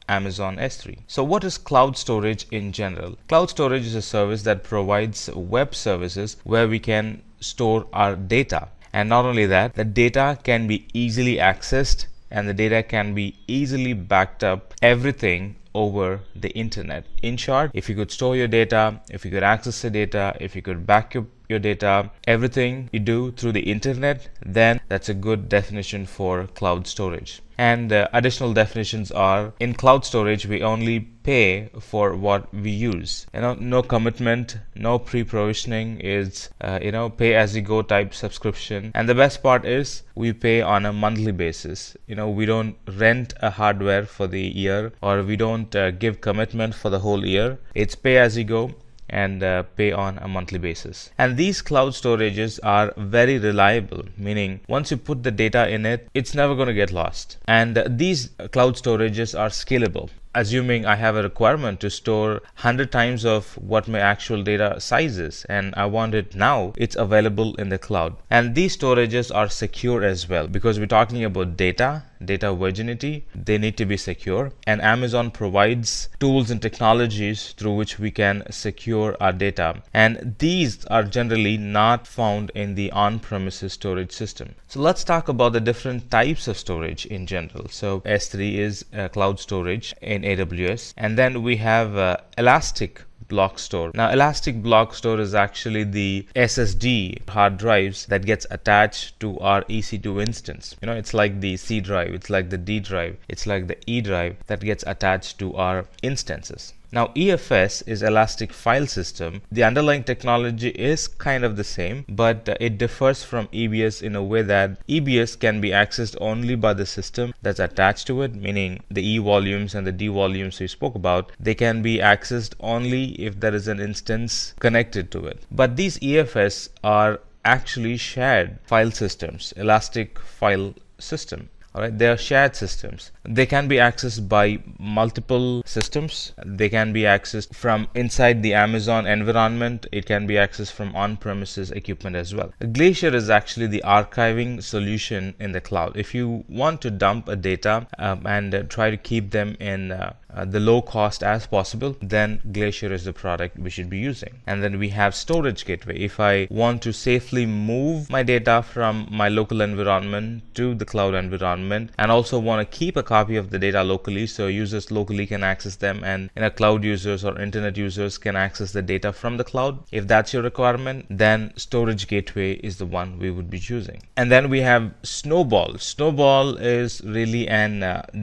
Amazon S3. So what is cloud storage in general? Cloud storage is a service that provides web services where we can store our data. And not only that, the data can be easily accessed and the data can be easily backed up, everything over the internet. In short, if you could store your data, if you could access the data, if you could back your data, everything you do through the internet, then that's a good definition for cloud storage. And additional definitions are, in cloud storage we only pay for what we use. No commitment, no pre-provisioning, is pay as you go type subscription. And the best part is we pay on a monthly basis. We don't rent a hardware for the year, or we don't give commitment for the whole year. It's pay as you go and pay on a monthly basis. And these cloud storages are very reliable, meaning once you put the data in it, it's never going to get lost. And these cloud storages are scalable. Assuming I have a requirement to store 100 times of what my actual data size is, and I want it now, it's available in the cloud. And these storages are secure as well, because we're talking about data virginity. They need to be secure, and Amazon provides tools and technologies through which we can secure our data, and these are generally not found in the on-premises storage system. So let's talk about the different types of storage in general. So S3 is cloud storage in AWS, and then we have Elastic Block Store. Now, Elastic Block Store is actually the SSD hard drives that gets attached to our EC2 instance. It's like the C drive, it's like the D drive, it's like the E drive that gets attached to our instances. Now, EFS is Elastic File System. The underlying technology is kind of the same, but it differs from EBS in a way that EBS can be accessed only by the system that's attached to it, meaning the E volumes and the D volumes we spoke about, they can be accessed only if there is an instance connected to it. But these EFS are actually shared file systems, Elastic File System. Alright, they are shared systems. They can be accessed by multiple systems. They can be accessed from inside the Amazon environment. It can be accessed from on-premises equipment as well. Glacier is actually the archiving solution in the cloud. If you want to dump a data and try to keep them in the low cost as possible, then Glacier is the product we should be using. And then we have Storage Gateway. If I want to safely move my data from my local environment to the cloud environment, and also want to keep a copy of the data locally, so users locally can access them, and cloud users or internet users can access the data from the cloud. If that's your requirement, then Storage Gateway is the one we would be choosing. And then we have Snowball. Snowball is really an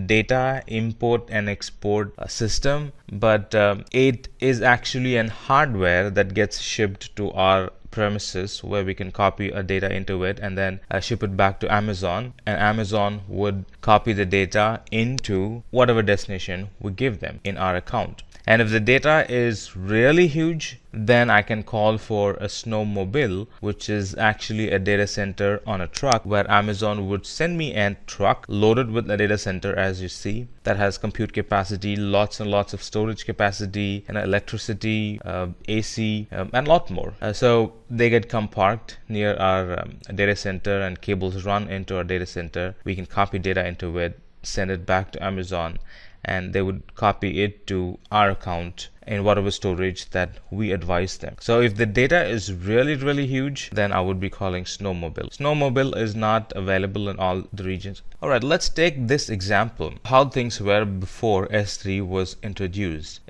data import and export system, but it is actually an hardware that gets shipped to our premises, where we can copy a data into it and then ship it back to Amazon, and Amazon would copy the data into whatever destination we give them in our account. And if the data is really huge, then I can call for a snowmobile, which is actually a data center on a truck, where Amazon would send me a truck loaded with a data center, as you see, that has compute capacity, lots and lots of storage capacity, and electricity, AC, and a lot more. So they get come parked near our data center, and cables run into our data center. We can copy data into it, send it back to Amazon, and they would copy it to our account in whatever storage that we advise them. So if the data is really huge, then I would be calling Snowmobile. Snowmobile is not available in all the regions. Alright, let's take this example, how things were before S3 was introduced.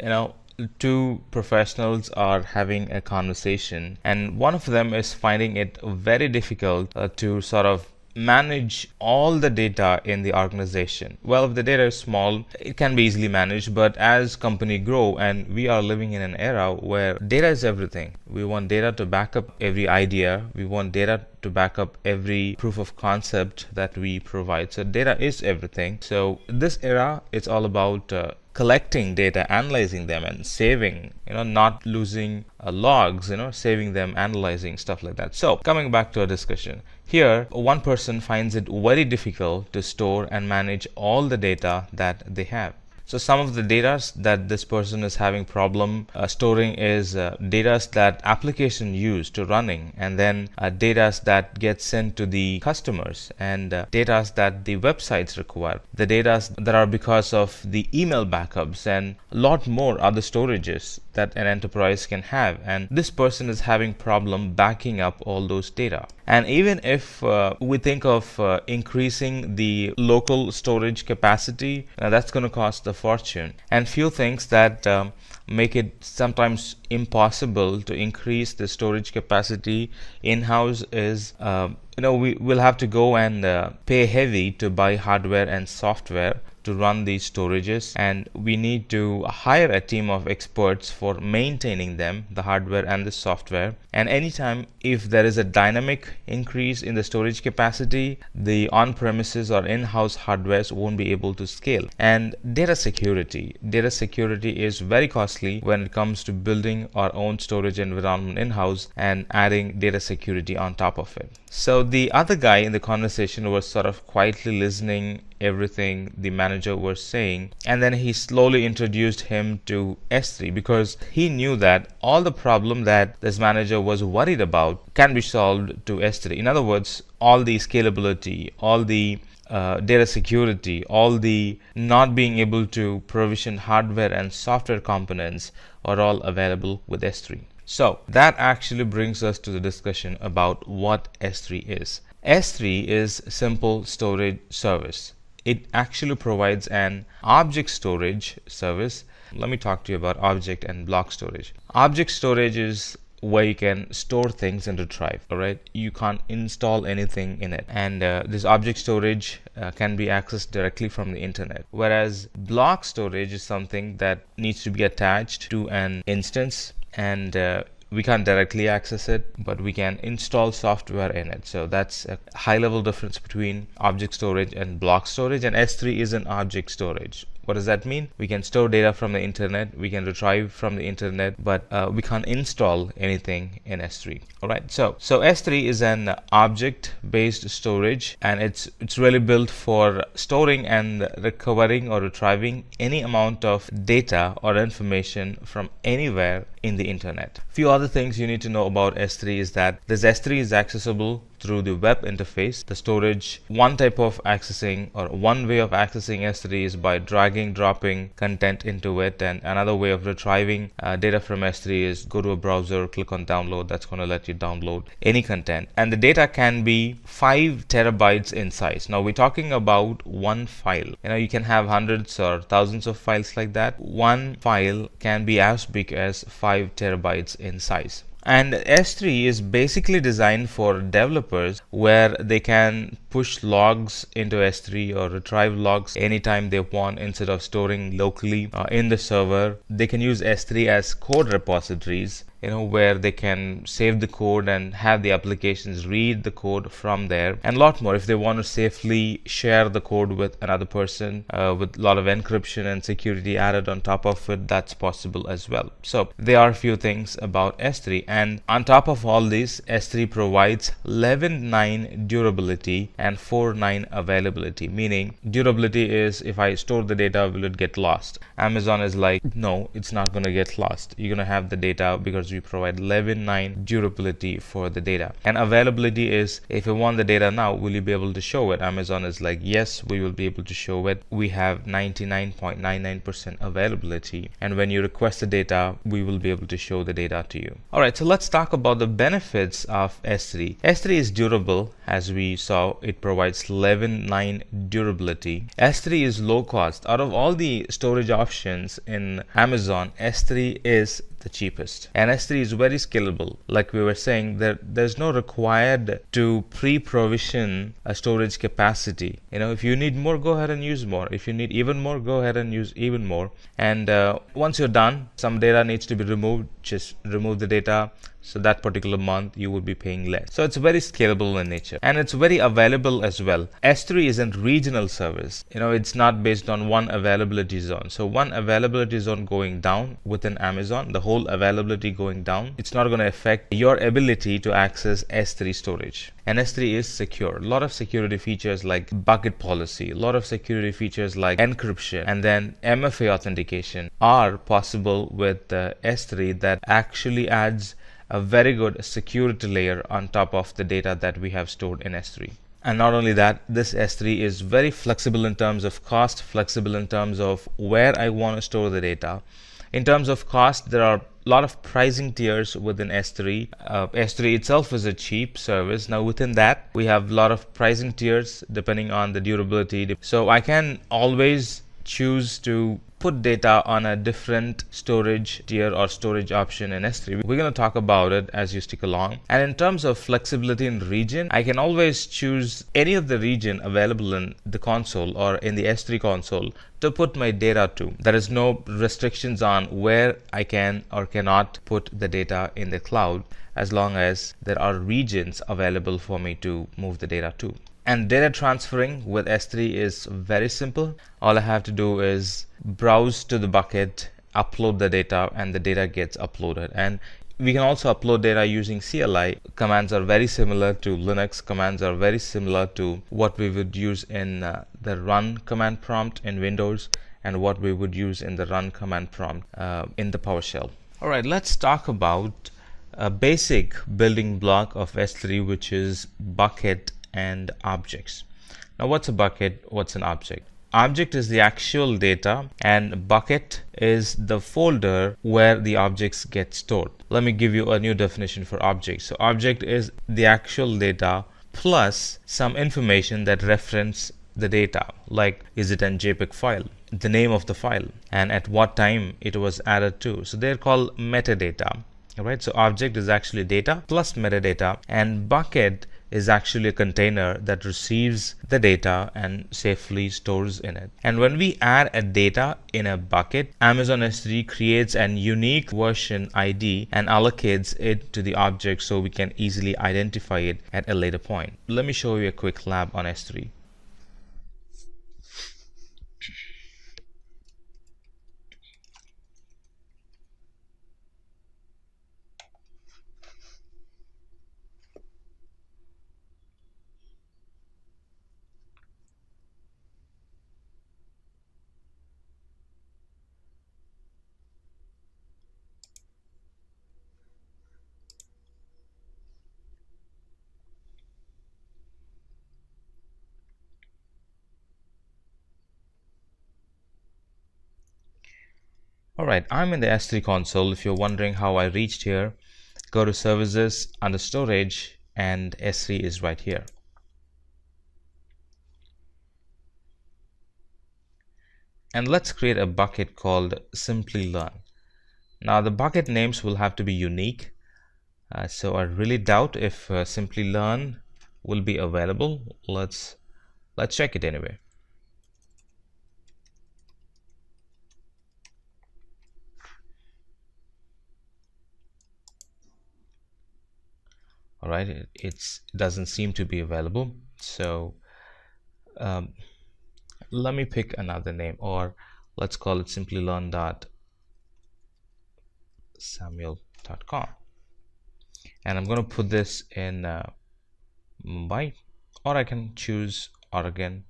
Two professionals are having a conversation, and one of them is finding it very difficult to sort of manage all the data in the organization. Well, if the data is small, it can be easily managed, but as company grow, and we are living in an era where data is everything. We want data to back up every idea. We want data to back up every proof of concept that we provide. So data is everything. So this era, it's all about collecting data, analyzing them, and saving, not losing logs, saving them, analyzing, stuff like that. So coming back to our discussion here, one person finds it very difficult to store and manage all the data that they have. So some of the data that this person is having problem storing is data that application use to running, and then data that get sent to the customers, and data that the websites require, the data that are because of the email backups, and a lot more other storages that an enterprise can have, and this person is having problem backing up all those data. And even if we think of increasing the local storage capacity, that's going to cost a fortune. And few things that make it sometimes impossible to increase the storage capacity in-house is we will have to go and pay heavy to buy hardware and software to run these storages, and we need to hire a team of experts for maintaining them, the hardware and the software. And anytime if there is a dynamic increase in the storage capacity, the on-premises or in-house hardwares won't be able to scale. And data security is very costly when it comes to building our own storage environment in-house and adding data security on top of it. So the other guy in the conversation was sort of quietly listening everything the manager was saying, and then he slowly introduced him to S3 because he knew that all the problem that this manager was worried about can be solved to S3. In other words, all the scalability, all the data security, all the not being able to provision hardware and software components are all available with S3. So that actually brings us to the discussion about what S3 is. S3 is simple storage service. It actually provides an object storage service. Let me talk to you about object and block storage. Object storage is where you can store things and retrieve. All right, you can't install anything in it, and this object storage can be accessed directly from the internet, whereas block storage is something that needs to be attached to an instance, and we can't directly access it, but we can install software in it. So that's a high level difference between object storage and block storage. And S3 is an object storage. What does that mean? We can store data from the internet, we can retrieve from the internet, but we can't install anything in S3. All right, so S3 is an object-based storage, and it's really built for storing and recovering or retrieving any amount of data or information from anywhere in the internet. Few other things you need to know about S3 is that this S3 is accessible through the web interface. The storage, one type of accessing or one way of accessing S3 is by dragging, dropping content into it, and another way of retrieving data from S3 is go to a browser, click on download. That's going to let you download any content, and the data can be 5 terabytes in size. Now we're talking about one file. You can have hundreds or thousands of files like that. One file can be as big as 5 terabytes in size. And S3 is basically designed for developers where they can push logs into S3 or retrieve logs anytime they want instead of storing locally in the server. They can use S3 as code repositories, where they can save the code and have the applications read the code from there, and a lot more. If they want to safely share the code with another person with a lot of encryption and security added on top of it, that's possible as well. So there are a few things about S3, and on top of all this, S3 provides 11.9 durability and 4.9 availability. Meaning durability is if I store the data, will it get lost? Amazon is like, no, it's not going to get lost. You're going to have the data because we provide 11.9 durability for the data. And availability is if you want the data now, will you be able to show it? Amazon is like, yes, we will be able to show it. We have 99.99% availability, and when you request the data, we will be able to show the data to you. All right, so let's talk about the benefits of S3. S3 is durable. As we saw, it provides 11.9 durability. S3 is low cost. Out of all the storage options in Amazon, S3 is the cheapest, and S3 is very scalable. Like we were saying, there's no required to pre-provision a storage capacity. If you need more, go ahead and use more. If you need even more, go ahead and use even more. And once you're done, some data needs to be removed, just remove the data. So that particular month you would be paying less. So it's very scalable in nature, and it's very available as well. S3 isn't regional service. It's not based on one availability zone. So one availability zone going down within Amazon, the whole availability going down, it's not going to affect your ability to access S3 storage. And S3 is secure. A lot of security features like bucket policy, a lot of security features like encryption, and then MFA authentication are possible with S3 that actually adds a very good security layer on top of the data that we have stored in S3. And not only that, this S3 is very flexible in terms of cost, flexible in terms of where I want to store the data. In terms of cost, there are a lot of pricing tiers within S3. S3 itself is a cheap service. Now within that, we have a lot of pricing tiers depending on the durability. So I can always choose to put data on a different storage tier or storage option in S3. We're going to talk about it as you stick along. And in terms of flexibility in region, I can always choose any of the region available in the console or in the S3 console to put my data to. There is no restrictions on where I can or cannot put the data in the cloud, as long as there are regions available for me to move the data to. And data transferring with S3 is very simple. All I have to do is browse to the bucket, upload the data, and the data gets uploaded. And we can also upload data using CLI. Commands are very similar to Linux. Commands are very similar to what we would use in the run command prompt in Windows and what we would use in the run command prompt in the PowerShell. All right, let's talk about a basic building block of S3, which is bucket and objects. Now what's a bucket? What's an object? Object is the actual data and bucket is the folder where the objects get stored. Let me give you a new definition for object. So object is the actual data plus some information that reference the data, like is it an JPEG file, the name of the file, and at what time it was added to. So they're called metadata. Alright, so object is actually data plus metadata, and bucket is actually a container that receives the data and safely stores in it. And when we add a data in a bucket, Amazon S3 creates an unique version ID and allocates it to the object so we can easily identify it at a later point. Let me show you a quick lab on S3. Alright, I'm in the S3 console. If you're wondering how I reached here, go to services under storage and S3 is right here. And let's create a bucket called Simplilearn. Now the bucket names will have to be unique. So I really doubt if Simplilearn will be available. Let's check it anyway. All right, it doesn't seem to be available. So let me pick another name, or let's call it simplylearn.samuel.com. And I'm going to put this in Mumbai, or I can choose Oregon.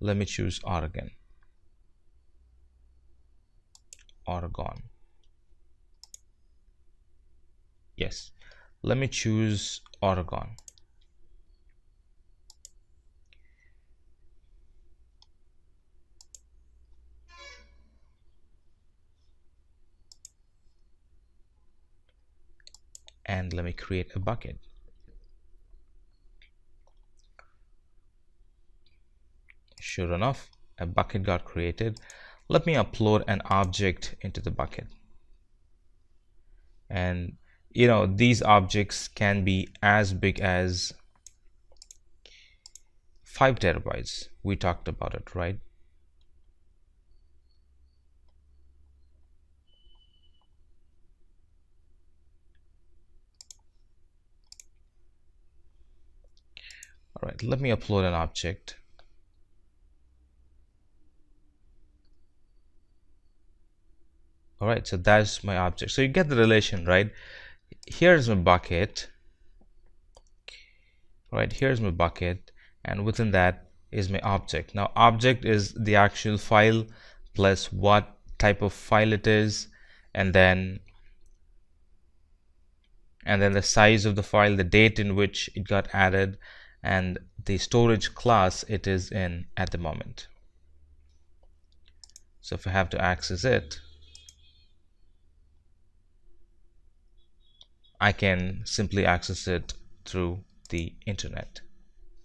Let me choose Oregon. Yes, let me choose Oregon. And let me create a bucket. Sure enough, a bucket got created. Let me upload an object into the bucket. And you know, these objects can be as big as 5 terabytes. We talked about it, right? All right, let me upload an object. All right, so that's my object. So you get the relation, right? Here's my bucket. Right, here's my bucket, and within that is my object. Now object is the actual file plus what type of file it is, and then the size of the file, the date in which it got added, and the storage class it is in at the moment. So if I have to access it, I can simply access it through the internet.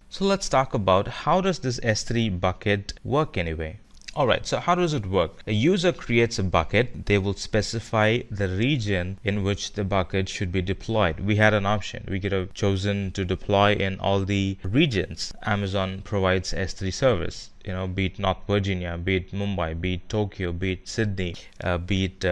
So let's talk about how does this S3 bucket work anyway. Alright, so how does it work? A user creates a bucket. They will specify the region in which the bucket should be deployed. We had an option. We could have chosen to deploy in all the regions. Amazon provides S3 service, be it North Virginia, be it Mumbai, be it Tokyo, be it Sydney, be it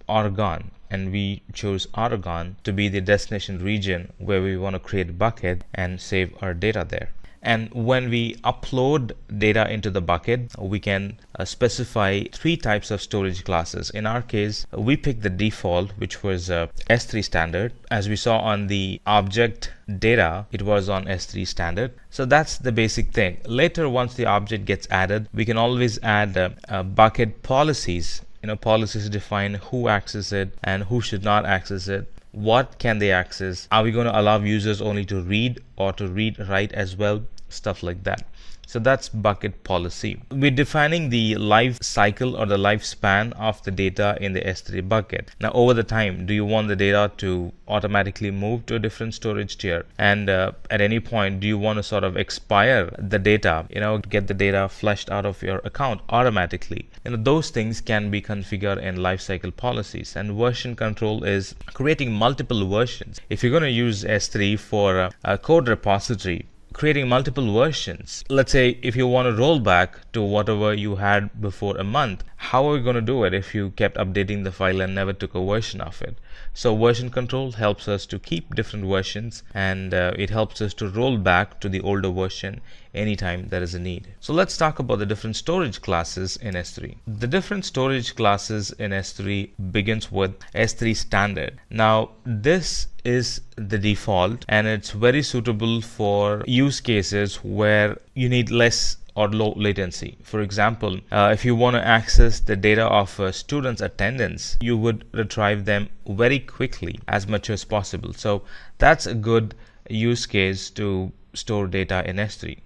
Oregon. And we chose Oregon to be the destination region where we want to create a bucket and save our data there. And when we upload data into the bucket, we can specify 3 types of storage classes. In our case, we picked the default, which was S3 standard. As we saw on the object data, it was on S3 standard. So that's the basic thing. Later, once the object gets added, we can always add bucket policies. Policies define who access it and who should not access it. What can they access? Are we going to allow users only to read or to write as well? Stuff like that. So that's bucket policy. We're defining the life cycle or the lifespan of the data in the S3 bucket. Now, over the time, do you want the data to automatically move to a different storage tier? And at any point, do you want to sort of expire the data, get the data flushed out of your account automatically? Those things can be configured in lifecycle policies. And version control is creating multiple versions. If you're going to use S3 for a code repository, creating multiple versions. Let's say if you want to roll back to whatever you had before a month, how are we going to do it if you kept updating the file and never took a version of it? So version control helps us to keep different versions, and it helps us to roll back to the older version anytime there is a need. So let's talk about the different storage classes in S3. The different storage classes in S3 begins with S3 standard. Now this is the default, and it's very suitable for use cases where you need less or low latency. For example, if you want to access the data of a student's attendance, you would retrieve them very quickly as much as possible. So that's a good use case to store data in S3.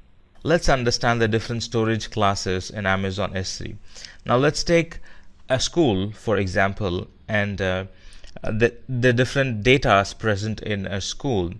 Let's understand the different storage classes in Amazon S3. Now let's take a school, for example, and the different data present in a school,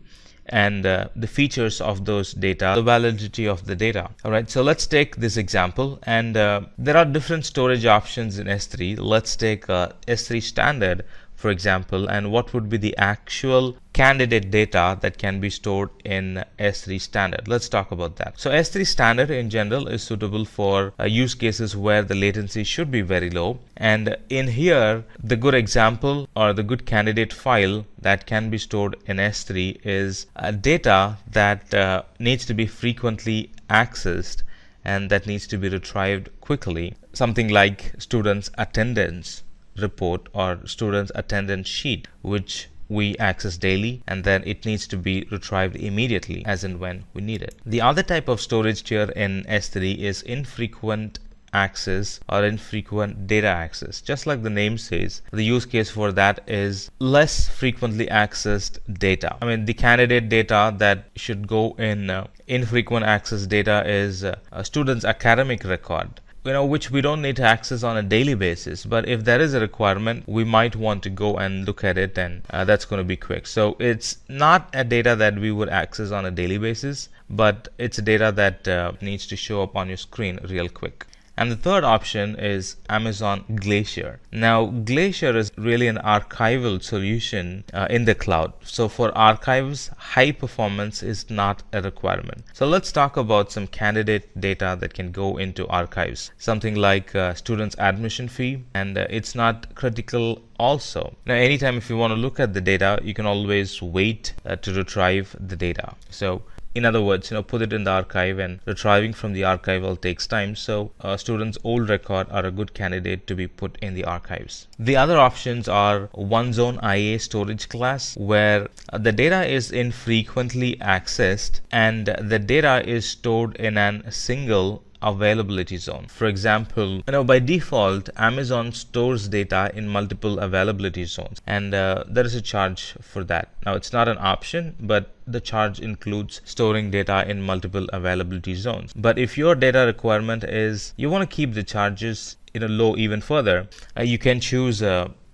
and the features of those data, the validity of the data. Alright, so let's take this example, and there are different storage options in S3. Let's take S3 standard, for example, and what would be the actual candidate data that can be stored in S3 standard. Let's talk about that. So S3 standard in general is suitable for use cases where the latency should be very low, and in here the good example or the good candidate file that can be stored in S3 is data that needs to be frequently accessed and that needs to be retrieved quickly. Something like students' attendance report or students' attendance sheet, which we access daily, and then it needs to be retrieved immediately as and when we need it. The other type of storage tier in S3 is infrequent access or infrequent data access. Just like the name says, the use case for that is less frequently accessed data. I mean, the candidate data that should go in infrequent access data is a student's academic record, which we don't need to access on a daily basis. But if there is a requirement, we might want to go and look at it, and that's going to be quick. So it's not a data that we would access on a daily basis, but it's data that needs to show up on your screen real quick. And the third option is Amazon Glacier. Now, Glacier is really an archival solution in the cloud. So for archives, high performance is not a requirement. So let's talk about some candidate data that can go into archives. Something like student's admission fee, and it's not critical also. Now, anytime if you want to look at the data, you can always wait to retrieve the data. So in other words, put it in the archive, and retrieving from the archival takes time. So students' old record are a good candidate to be put in the archives. The other options are one zone IA storage class, where the data is infrequently accessed and the data is stored in a single availability zone. For example, by default, Amazon stores data in multiple availability zones, and there is a charge for that. Now, it's not an option, but the charge includes storing data in multiple availability zones. But if your data requirement is you want to keep the charges low even further, you can choose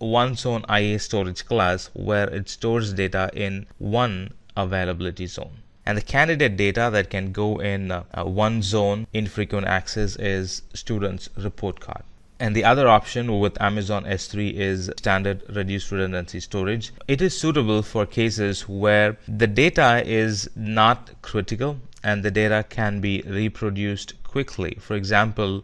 one zone IA storage class where it stores data in one availability zone. And the candidate data that can go in one zone infrequent access is student's report card. And the other option with Amazon S3 is standard reduced redundancy storage. It is suitable for cases where the data is not critical and the data can be reproduced quickly. For example,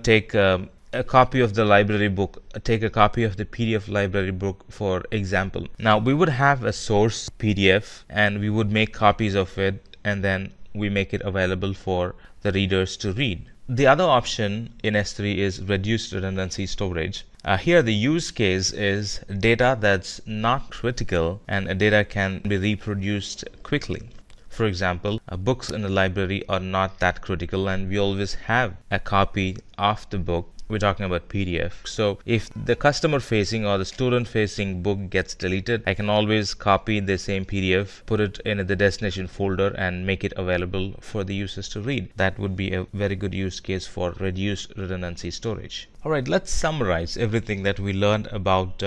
take a copy of the library book, take a copy of the PDF library book for example. Now we would have a source PDF and we would make copies of it and then we make it available for the readers to read. The other option in S3 is reduced redundancy storage. Here the use case is data that's not critical and data can be reproduced quickly. For example, books in the library are not that critical and we always have a copy of the book. We're talking about PDF. So if the customer facing or the student facing book gets deleted, I can always copy the same PDF, put it in the destination folder and make it available for the users to read. That would be a very good use case for reduced redundancy storage. Alright, let's summarize everything that we learned about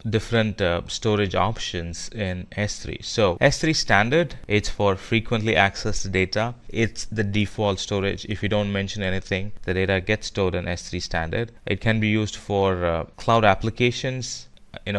different storage options in S3. So S3 standard, it's for frequently accessed data. It's the default storage. If you don't mention anything, the data gets stored in S3 standard. It can be used for cloud applications,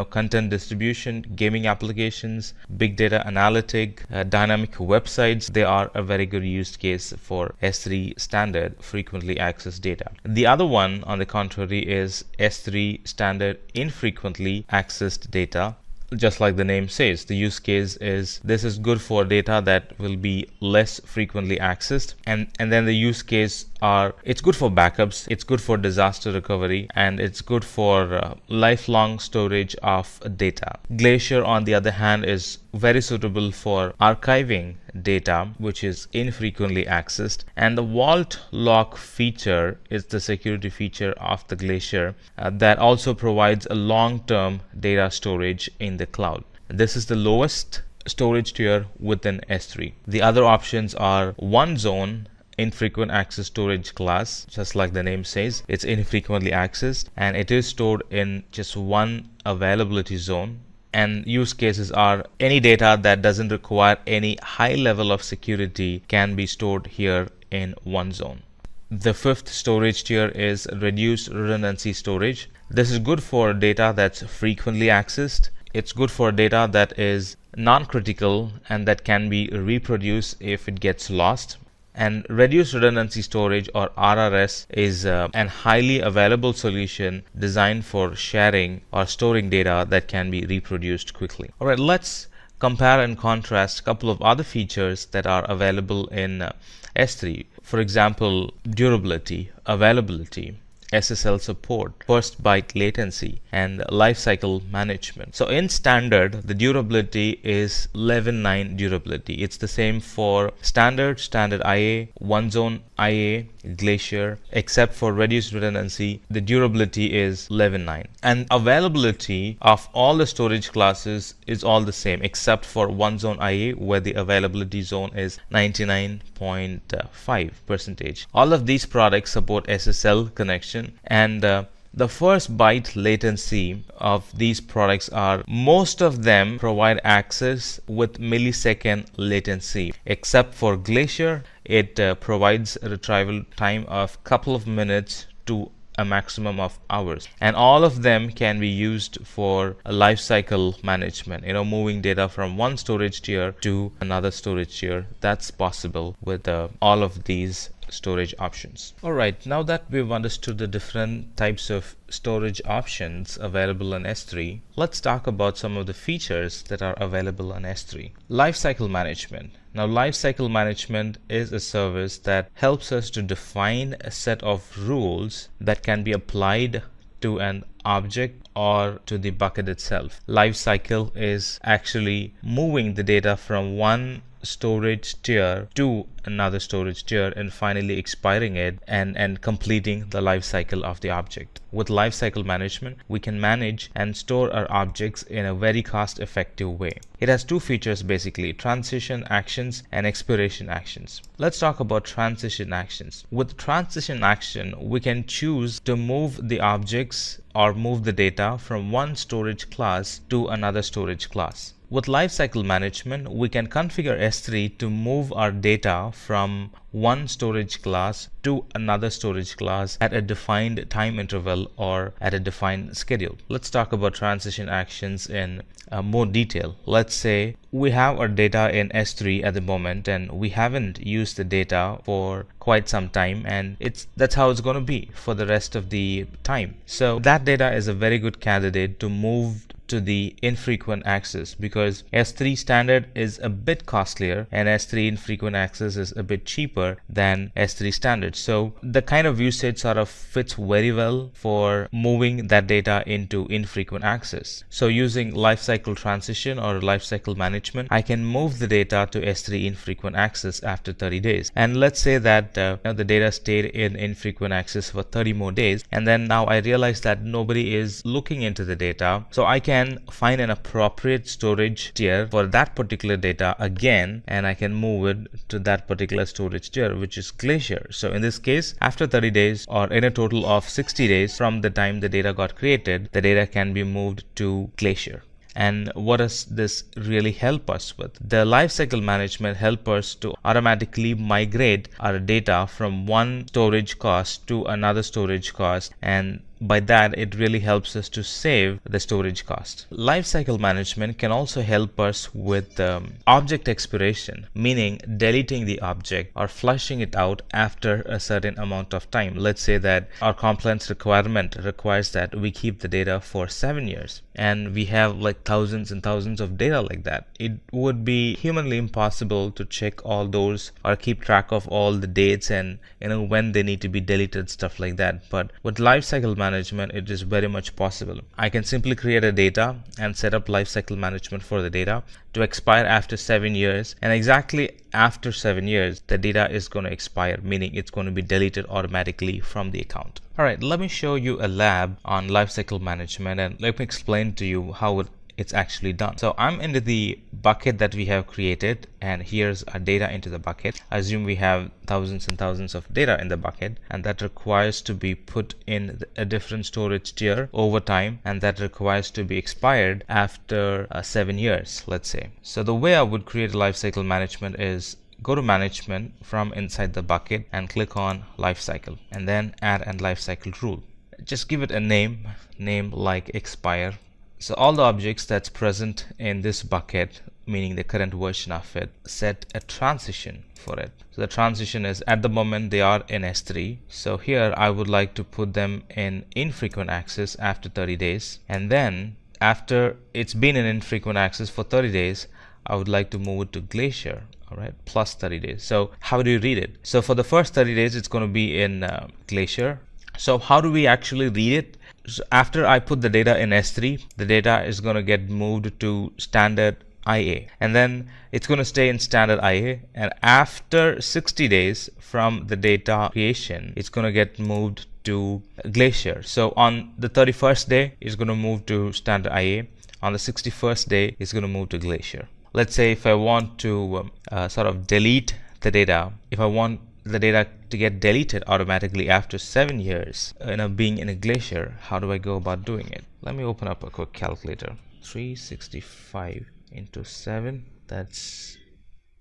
content distribution, gaming applications, big data analytic, dynamic websites. They are a very good use case for S3 standard frequently accessed data. The other one, on the contrary, is S3 standard infrequently accessed data. Just like the name says, the use case is this is good for data that will be less frequently accessed, and then the use case are it's good for backups, it's good for disaster recovery, and it's good for lifelong storage of data. Glacier, on the other hand, is very suitable for archiving data which is infrequently accessed, and the vault lock feature is the security feature of the Glacier that also provides a long-term data storage in the cloud. This is the lowest storage tier within S3. The other options are one zone infrequent access storage class. Just like the name says, it's infrequently accessed and it is stored in just one availability zone. And use cases are any data that doesn't require any high level of security can be stored here in one zone. The fifth storage tier is reduced redundancy storage. This is good for data that's frequently accessed. It's good for data that is non-critical and that can be reproduced if it gets lost. And reduced redundancy storage, or RRS, is an highly available solution designed for sharing or storing data that can be reproduced quickly. Alright, let's compare and contrast a couple of other features that are available in S3. For example, durability, availability, SSL support, burst byte latency, and lifecycle management. So in standard, the durability is 11.9 durability. It's the same for standard IA, one zone IA, Glacier, except for reduced redundancy, the durability is 11.9. And availability of all the storage classes is all the same, except for one zone IA, where the availability zone is 99.5%. All of these products support SSL connection, and the first byte latency of these products are most of them provide access with millisecond latency, except for Glacier. It provides a retrieval time of couple of minutes to a maximum of hours, and all of them can be used for a lifecycle management, moving data from one storage tier to another storage tier. That's possible with all of these storage options. Alright, now that we've understood the different types of storage options available in S3, let's talk about some of the features that are available in S3. Lifecycle management. Now, lifecycle management is a service that helps us to define a set of rules that can be applied to an object or to the bucket itself. Lifecycle is actually moving the data from one storage tier to another storage tier and finally expiring it and completing the life cycle of the object. With lifecycle management, we can manage and store our objects in a very cost-effective way. It has two features basically: transition actions and expiration actions. Let's talk about transition actions. With transition action, we can choose to move the objects or move the data from one storage class to another storage class. With lifecycle management, we can configure S3 to move our data from one storage class to another storage class at a defined time interval or at a defined schedule. Let's talk about transition actions in more detail. Let's say we have our data in S3 at the moment and we haven't used the data for quite some time, and that's how it's going to be for the rest of the time. So that data is a very good candidate to move to the infrequent access, because S3 standard is a bit costlier and S3 infrequent access is a bit cheaper than S3 standard. So the kind of usage sort of fits very well for moving that data into infrequent access. So using lifecycle transition or lifecycle management, I can move the data to S3 infrequent access after 30 days. And let's say that the data stayed in infrequent access for 30 more days, and then now I realize that nobody is looking into the data. So I can find an appropriate storage tier for that particular data again, and I can move it to that particular storage tier, which is Glacier. So in this case, after 30 days or in a total of 60 days from the time the data got created, the data can be moved to Glacier. And what does this really help us with? The lifecycle management helps us to automatically migrate our data from one storage cost to another storage cost, and by that it really helps us to save the storage cost. Lifecycle management can also help us with object expiration, meaning deleting the object or flushing it out after a certain amount of time. Let's say that our compliance requirement requires that we keep the data for 7 years, and we have like thousands and thousands of data like that. It would be humanly impossible to check all those or keep track of all the dates and when they need to be deleted, stuff like that. But with lifecycle management, it is very much possible. I can simply create a data and set up lifecycle management for the data to expire after 7 years, and exactly after 7 years the data is going to expire, meaning it's going to be deleted automatically from the account. Alright, let me show you a lab on lifecycle management and let me explain to you how it's actually done. So I'm into the bucket that we have created, and here's our data into the bucket. Assume we have thousands and thousands of data in the bucket, and that requires to be put in a different storage tier over time, and that requires to be expired after 7 years, let's say. So the way I would create a lifecycle management is go to management from inside the bucket and click on lifecycle, and then add a lifecycle rule. Just give it a name like expire. So all the objects that's present in this bucket, meaning the current version of it, set a transition for it. So the transition is, at the moment they are in S3. So here I would like to put them in infrequent access after 30 days. And then after it's been in infrequent access for 30 days, I would like to move it to Glacier. Alright, plus 30 days. So how do you read it? So for the first 30 days, it's going to be in Glacier. So how do we actually read it? So after I put the data in S3, the data is going to get moved to standard IA, and then it's going to stay in standard IA, and after 60 days from the data creation, it's going to get moved to Glacier. So on the 31st day, it's going to move to standard IA. On the 61st day, it's going to move to Glacier. Let's say if I want to sort of delete the data, if I want the data to get deleted automatically after 7 years being in a Glacier, how do I go about doing it? Let me open up a quick calculator. 365 into 7, that's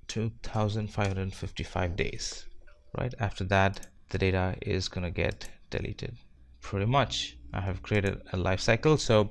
2,555 days. Right after that, the data is gonna get deleted. Pretty much I have created a life cycle. So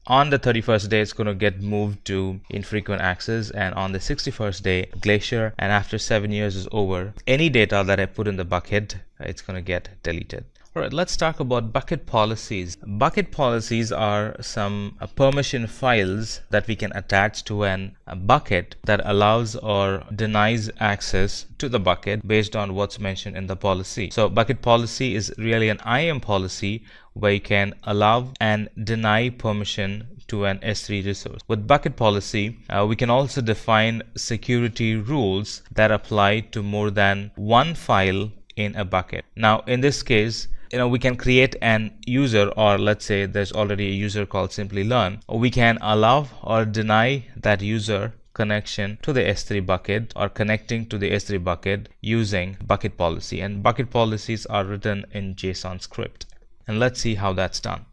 on the 31st day, it's going to get moved to infrequent access, and on the 61st day, Glacier, and after 7 years is over, any data that I put in the bucket, it's going to get deleted. Alright, let's talk about bucket policies. Bucket policies are some permission files that we can attach to a bucket that allows or denies access to the bucket based on what's mentioned in the policy. So bucket policy is really an IAM policy where you can allow and deny permission to an S3 resource. With bucket policy, we can also define security rules that apply to more than one file in a bucket. Now, in this case, we can create an user, or let's say there's already a user called Simplilearn. We can allow or deny that user connection to the S3 bucket or connecting to the S3 bucket using bucket policy. And bucket policies are written in JSON script. And let's see how that's done.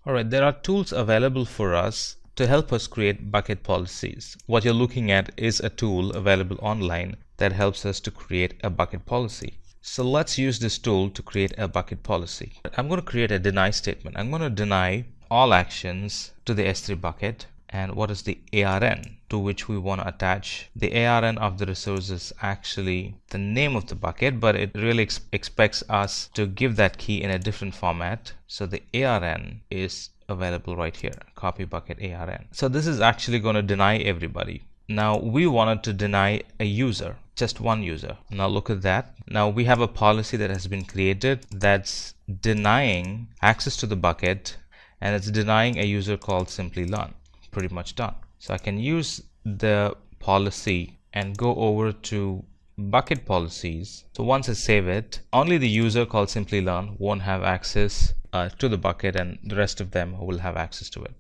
Alright, there are tools available for us to help us create bucket policies. What you're looking at is a tool available online that helps us to create a bucket policy. So let's use this tool to create a bucket policy. I'm going to create a deny statement. I'm going to deny all actions to the S3 bucket. And what is the ARN to which we want to attach? The ARN of the resource is actually the name of the bucket, but it really expects us to give that key in a different format. So the ARN is available right here, copy bucket ARN. So this is actually going to deny everybody. Now we wanted to deny a user, just one user. Now look at that. Now we have a policy that has been created that's denying access to the bucket, and it's denying a user called Simplilearn. Pretty much done. So I can use the policy and go over to bucket policies. So once I save it, only the user called Simplilearn won't have access to the bucket, and the rest of them will have access to it.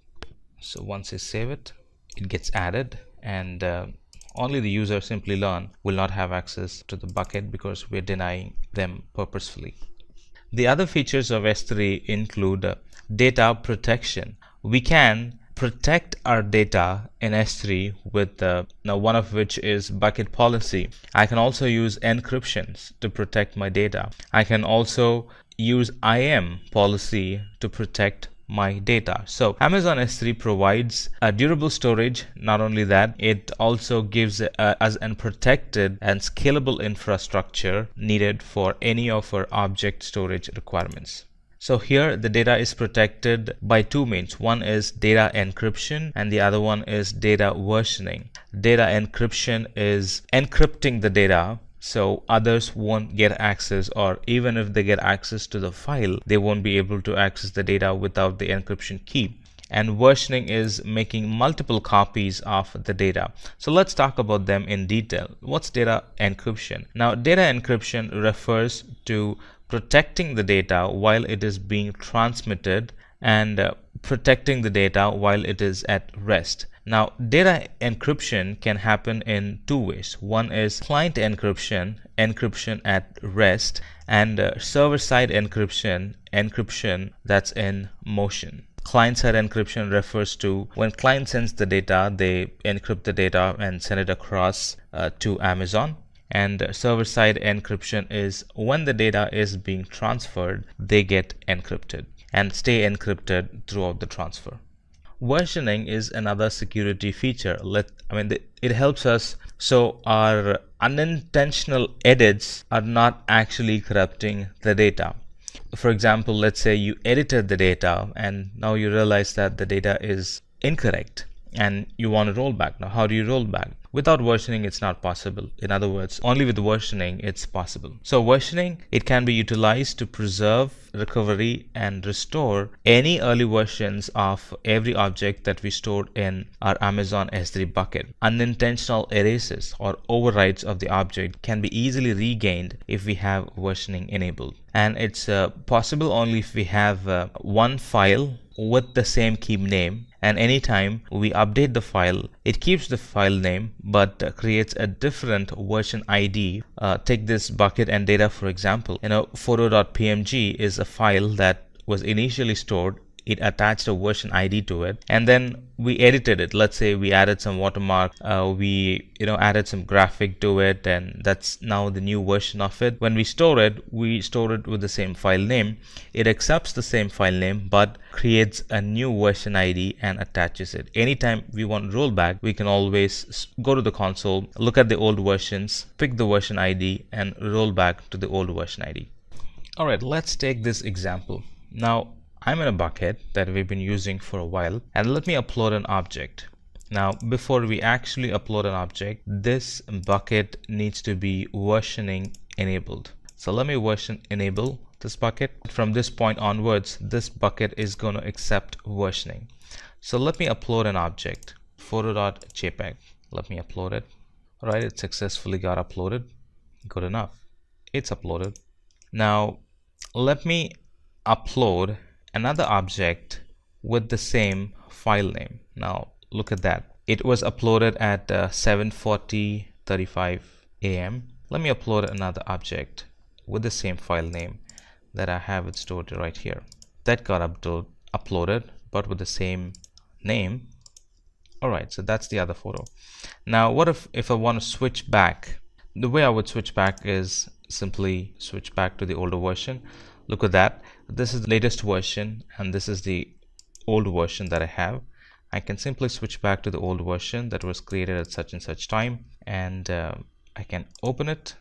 So once I save it, it gets added, and only the user Simplilearn will not have access to the bucket because we're denying them purposefully. The other features of S3 include data protection. We can protect our data in S3 with now one of which is bucket policy. I can also use encryptions to protect my data. I can also use IAM policy to protect my data. So Amazon S3 provides a durable storage. Not only that, it also gives us a protected and scalable infrastructure needed for any of our object storage requirements. So here the data is protected by two means. One is data encryption and the other one is data versioning. Data encryption is encrypting the data so others won't get access, or even if they get access to the file, they won't be able to access the data without the encryption key. And versioning is making multiple copies of the data. So let's talk about them in detail. What's data encryption? Now, data encryption refers to protecting the data while it is being transmitted and protecting the data while it is at rest. Now, data encryption can happen in two ways. One is client encryption, encryption at rest, and server-side encryption, encryption that's in motion. Client-side encryption refers to when client sends the data, they encrypt the data and send it across to Amazon. And server-side encryption is when the data is being transferred, they get encrypted and stay encrypted throughout the transfer. Versioning is another security feature. It helps us so our unintentional edits are not actually corrupting the data. For example, let's say you edited the data and now you realize that the data is incorrect and you want to roll back. Now, how do you roll back? Without versioning, it's not possible. In other words, only with versioning, it's possible. So versioning, it can be utilized to preserve, recovery, and restore any early versions of every object that we stored in our Amazon S3 bucket. Unintentional erases or overrides of the object can be easily regained if we have versioning enabled. And it's possible only if we have one file with the same key name, and anytime we update the file, it keeps the file name but creates a different version ID. Take this bucket and data for example. Photo.pmg is a file that was initially stored. It attached a version ID to it, and then we edited it. Let's say we added some watermark, we added some graphic to it, and that's now the new version of it. When we store it with the same file name. It accepts the same file name but creates a new version ID and attaches it. Anytime we want rollback, we can always go to the console, look at the old versions, pick the version ID and roll back to the old version ID. Alright, let's take this example. Now, I'm in a bucket that we've been using for a while, and let me upload an object. Now, before we actually upload an object, this bucket needs to be versioning enabled. So let me version enable this bucket. From this point onwards, this bucket is going to accept versioning. So let me upload an object, photo.jpg. Let me upload it. Alright, it successfully got uploaded. Good enough. It's uploaded. Now, let me upload another object with the same file name. Now, look at that. It was uploaded at 7:35 a.m. Let me upload another object with the same file name that I have it stored right here. That got uploaded, but with the same name. Alright, so that's the other photo. Now, what if I want to switch back? The way I would switch back is simply switch back to the older version. Look at that. This is the latest version, and this is the old version that I have. I can simply switch back to the old version that was created at such and such time, and I can open it.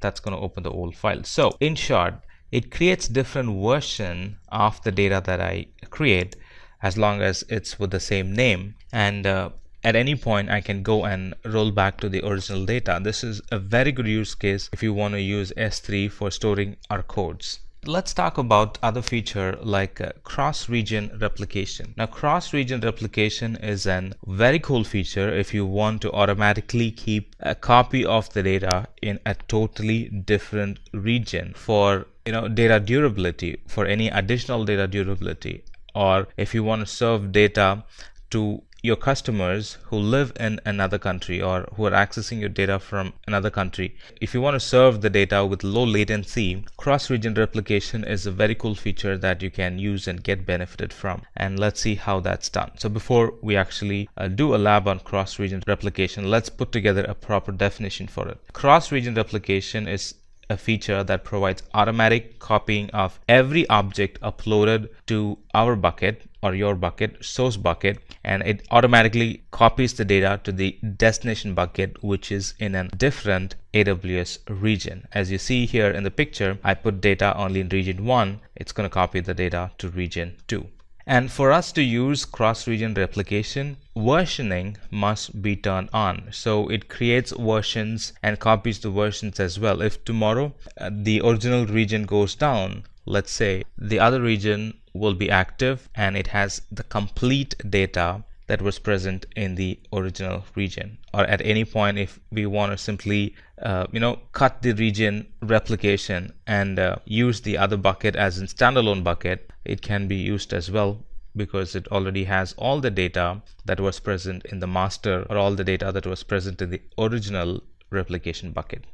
That's going to open the old file. So in short, it creates different version of the data that I create as long as it's with the same name, and at any point I can go and roll back to the original data. This is a very good use case if you want to use S3 for storing our codes. Let's talk about other feature like cross-region replication. Now, cross-region replication is a very cool feature if you want to automatically keep a copy of the data in a totally different region for data durability, for any additional data durability, or if you want to serve data to your customers who live in another country or who are accessing your data from another country. If you want to serve the data with low latency, cross-region replication is a very cool feature that you can use and get benefited from. And let's see how that's done. So before we actually do a lab on cross-region replication, let's put together a proper definition for it. Cross-region replication is a feature that provides automatic copying of every object uploaded to our bucket or your bucket, source bucket, and it automatically copies the data to the destination bucket, which is in a different AWS region. As you see here in the picture, I put data only in region 1. It's going to copy the data to region 2. And for us to use cross-region replication, versioning must be turned on. So it creates versions and copies the versions as well. If tomorrow the original region goes down, let's say the other region will be active and it has the complete data that was present in the original region. Or at any point, if we want to simply cut the region replication and use the other bucket as a standalone bucket, it can be used as well, because it already has all the data that was present in the master or all the data that was present in the original replication bucket.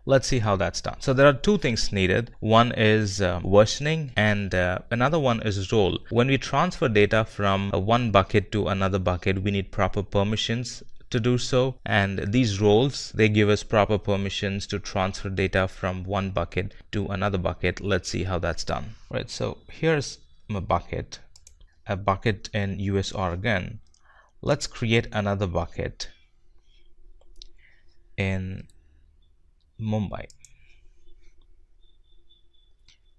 Let's see how that's done. So there are two things needed. One is versioning, and another one is role. When we transfer data from one bucket to another bucket, we need proper permissions to do so, and these roles, they give us proper permissions to transfer data from one bucket to another bucket. Let's see how that's done. Right, so here's my bucket, a bucket in US Oregon. Let's create another bucket in Mumbai.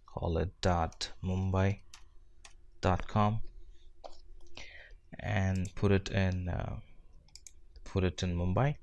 Call it .mumbai.com and put it in Mumbai,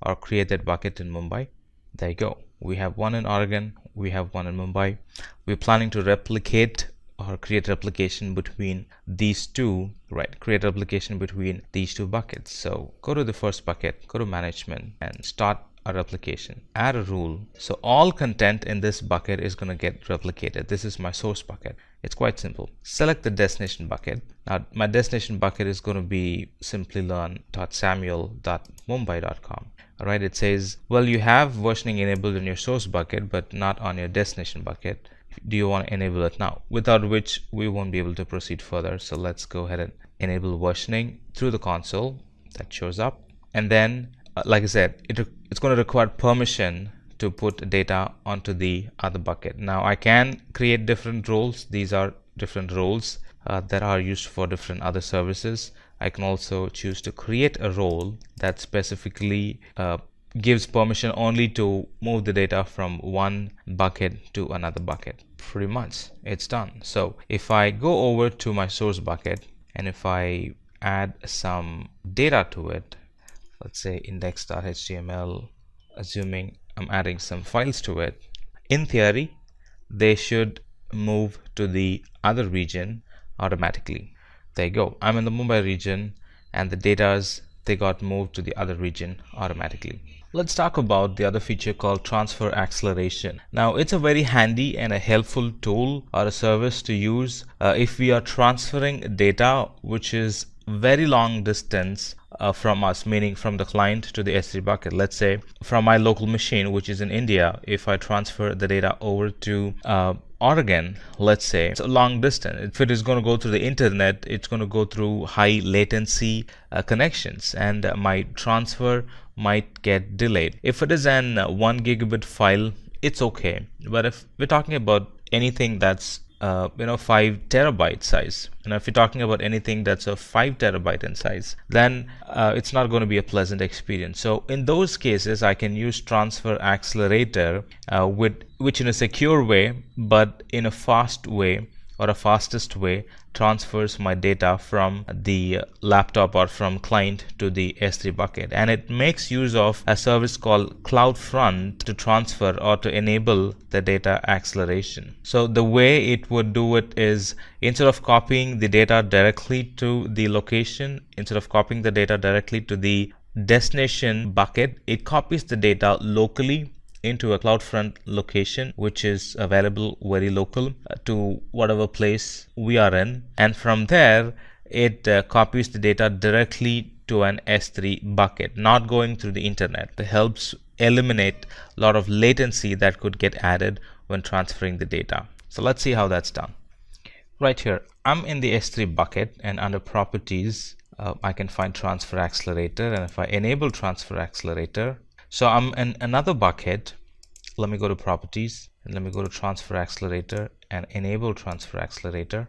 or create that bucket in Mumbai. There you go. We have one in Oregon, we have one in Mumbai. We're planning to replicate or create replication between these two, right? Create replication between these two buckets. So go to the first bucket, go to management and start a replication. Add a rule. So all content in this bucket is going to get replicated. This is my source bucket. It's quite simple. Select the destination bucket. Now my destination bucket is going to be simplilearn.samuel.mumbai.com. Alright, it says, well, you have versioning enabled in your source bucket, but not on your destination bucket. Do you want to enable it now? Without which we won't be able to proceed further. So let's go ahead and enable versioning through the console. That shows up. And then, like I said, it's going to require permission to put data onto the other bucket. Now I can create different roles. These are different roles that are used for different other services. I can also choose to create a role that specifically gives permission only to move the data from one bucket to another bucket. Pretty much it's done. So if I go over to my source bucket and if I add some data to it, let's say index.html, assuming I'm adding some files to it, in theory they should move to the other region automatically. There you go. I'm in the Mumbai region and the data's they got moved to the other region automatically. Let's talk about the other feature called transfer acceleration. Now it's a very handy and a helpful tool or a service to use if we are transferring data which is very long distance from us, meaning from the client to the S3 bucket. Let's say from my local machine, which is in India, if I transfer the data over to Oregon, let's say, it's a long distance. If it is going to go through the internet, it's going to go through high latency connections, and my transfer might get delayed. If it is an 1 gigabit file, it's okay. But if we're talking about anything that's 5 terabyte size, if you're talking about anything that's a 5 terabyte in size, then it's not going to be a pleasant experience. So in those cases, I can use transfer accelerator which in a secure way, but in a fast way or a fastest way, transfers my data from the laptop or from client to the S3 bucket. And it makes use of a service called CloudFront to transfer or to enable the data acceleration. So the way it would do it is, instead of copying the data directly to the location, instead of copying the data directly to the destination bucket, it copies the data locally into a CloudFront location, which is available very local to whatever place we are in, and from there it copies the data directly to an S3 bucket, not going through the internet. It helps eliminate a lot of latency that could get added when transferring the data. So let's see how that's done. Right here, I'm in the S3 bucket, and under properties I can find transfer accelerator, and if I enable transfer accelerator, so I'm in another bucket. Let me go to properties and let me go to transfer accelerator and enable transfer accelerator.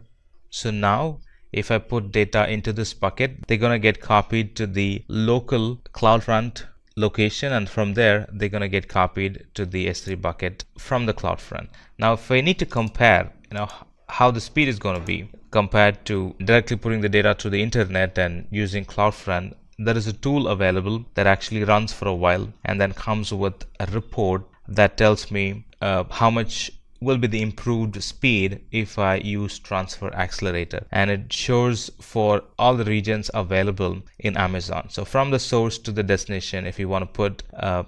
So now if I put data into this bucket, they're going to get copied to the local CloudFront location, and from there they're going to get copied to the S3 bucket from the CloudFront. Now if I need to compare how the speed is going to be compared to directly putting the data to the internet and using CloudFront, there is a tool available that actually runs for a while and then comes with a report that tells me how much will be the improved speed if I use transfer accelerator, and it shows for all the regions available in Amazon. So from the source to the destination, if you want to put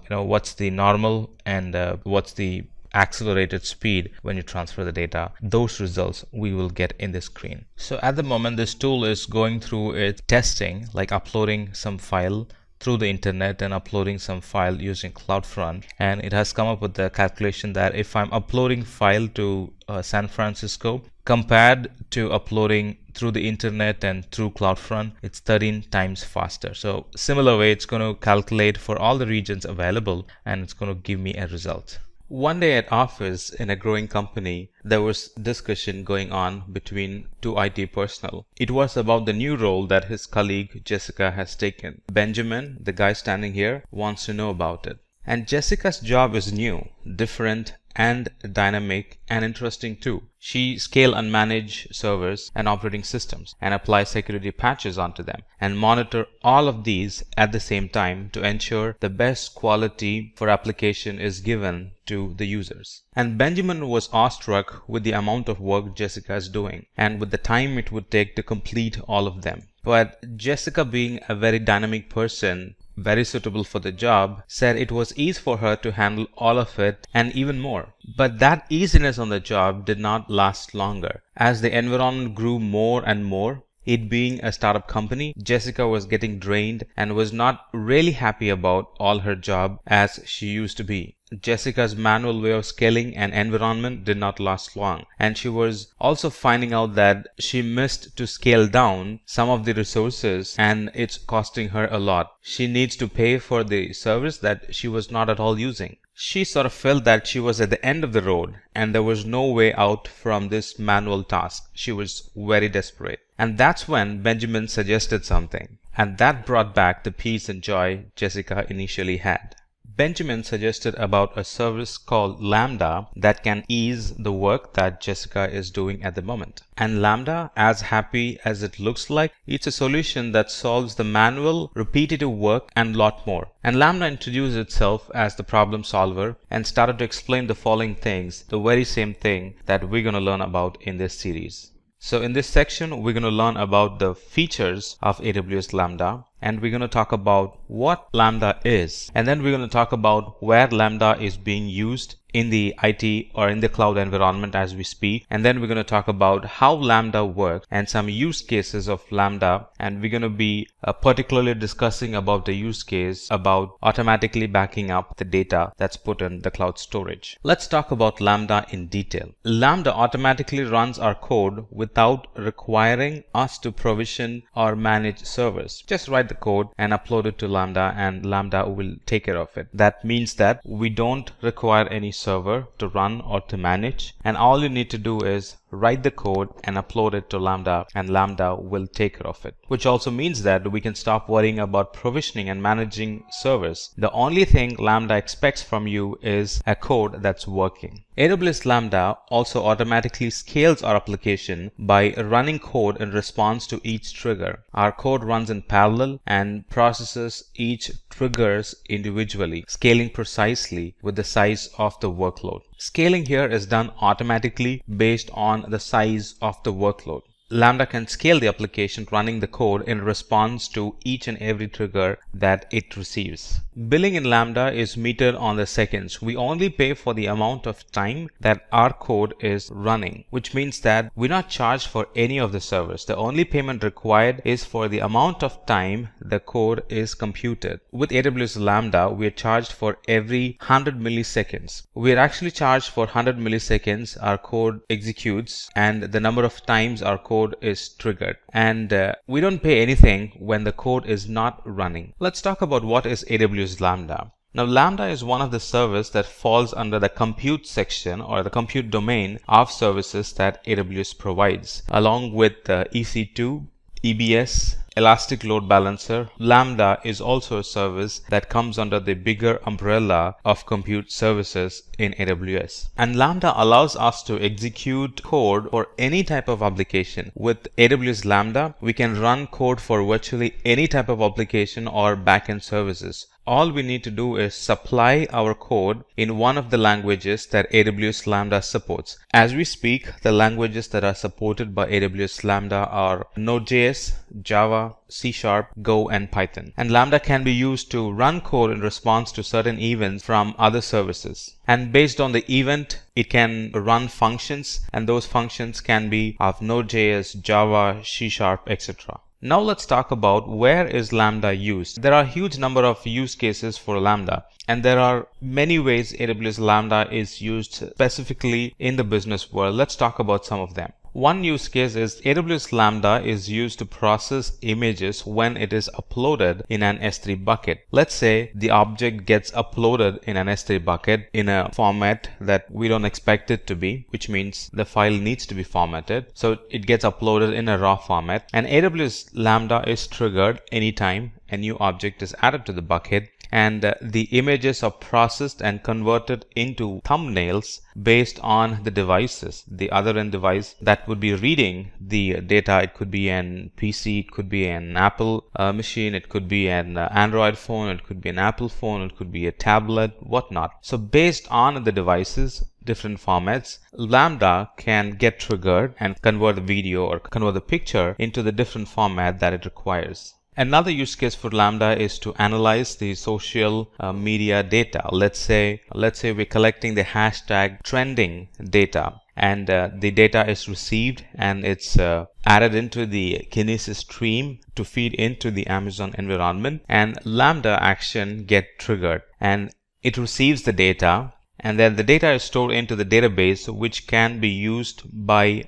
what's the normal and what's the accelerated speed when you transfer the data, those results we will get in the screen. So at the moment this tool is going through its testing, like uploading some file through the internet and uploading some file using CloudFront, and it has come up with the calculation that if I'm uploading file to San Francisco compared to uploading through the internet and through CloudFront, it's 13 times faster. So similar way, it's going to calculate for all the regions available and it's going to give me a result. One day at office in a growing company, there was discussion going on between two IT personnel. It was about the new role that his colleague Jessica has taken. Benjamin, the guy standing here, wants to know about it. And Jessica's job is new, different, and dynamic and interesting too. She scale and manage servers and operating systems and apply security patches onto them and monitor all of these at the same time to ensure the best quality for application is given to the users. And Benjamin was awestruck with the amount of work Jessica is doing and with the time it would take to complete all of them. But Jessica, being a very dynamic person, very suitable for the job, said it was easy for her to handle all of it and even more. But that easiness on the job did not last longer. As the environment grew more and more, it being a startup company, Jessica was getting drained and was not really happy about all her job as she used to be. Jessica's manual way of scaling an environment did not last long, and she was also finding out that she missed to scale down some of the resources and it's costing her a lot. She needs to pay for the service that she was not at all using. She sort of felt that she was at the end of the road and there was no way out from this manual task. She was very desperate. And that's when Benjamin suggested something, and that brought back the peace and joy Jessica initially had. Benjamin suggested about a service called Lambda that can ease the work that Jessica is doing at the moment. And Lambda, as happy as it looks like, it's a solution that solves the manual, repetitive work and lot more. And Lambda introduced itself as the problem solver and started to explain the following things, the very same thing that we're going to learn about in this series. So in this section, we're going to learn about the features of AWS Lambda, and we're going to talk about what Lambda is, and then we're going to talk about where Lambda is being used in the IT or in the cloud environment as we speak, and then we're going to talk about how Lambda works and some use cases of Lambda, and we're going to be particularly discussing about the use case about automatically backing up the data that's put in the cloud storage. Let's talk about Lambda in detail. Lambda automatically runs our code without requiring us to provision or manage servers. Just write the code and upload it to Lambda, and Lambda will take care of it. That means that we don't require any server to run or to manage, and all you need to do is write the code and upload it to Lambda, and Lambda will take care of it. Which also means that we can stop worrying about provisioning and managing servers. The only thing Lambda expects from you is a code that's working. AWS Lambda also automatically scales our application by running code in response to each trigger. Our code runs in parallel and processes each triggers individually, scaling precisely with the size of the workload. Scaling here is done automatically based on the size of the workload. Lambda can scale the application running the code in response to each and every trigger that it receives. Billing in Lambda is metered on the seconds. We only pay for the amount of time that our code is running, which means that we're not charged for any of the servers. The only payment required is for the amount of time the code is computed. With AWS Lambda, we are charged for every 100 milliseconds. We are actually charged for 100 milliseconds our code executes and the number of times our code is triggered, and we don't pay anything when the code is not running. Let's talk about what is AWS Lambda. Now, Lambda is one of the services that falls under the compute section or the compute domain of services that AWS provides, along with EC2, EBS, Elastic Load Balancer. Lambda is also a service that comes under the bigger umbrella of compute services in AWS. And Lambda allows us to execute code for any type of application. With AWS Lambda, we can run code for virtually any type of application or backend services. All we need to do is supply our code in one of the languages that AWS Lambda supports. As we speak, the languages that are supported by AWS Lambda are Node.js, Java, C#, Go, and Python. And Lambda can be used to run code in response to certain events from other services. And based on the event, it can run functions, and those functions can be of Node.js, Java, C#, etc. Now let's talk about where is Lambda used. There are a huge number of use cases for Lambda, and there are many ways AWS Lambda is used specifically in the business world. Let's talk about some of them. One use case is AWS Lambda is used to process images when it is uploaded in an S3 bucket. Let's say the object gets uploaded in an S3 bucket in a format that we don't expect it to be, which means the file needs to be formatted. So it gets uploaded in a raw format, and AWS Lambda is triggered anytime a new object is added to the bucket, and the images are processed and converted into thumbnails based on the devices. The other end device that would be reading the data, it could be an PC, it could be an Apple machine, it could be an Android phone, it could be an Apple phone, it could be a tablet, whatnot. So based on the devices, different formats, Lambda can get triggered and convert the video or convert the picture into the different format that it requires. Another use case for Lambda is to analyze the social media data. Let's say we're collecting the hashtag trending data, and the data is received and it's added into the Kinesis stream to feed into the Amazon environment, and Lambda action get triggered and it receives the data, and then the data is stored into the database, which can be used by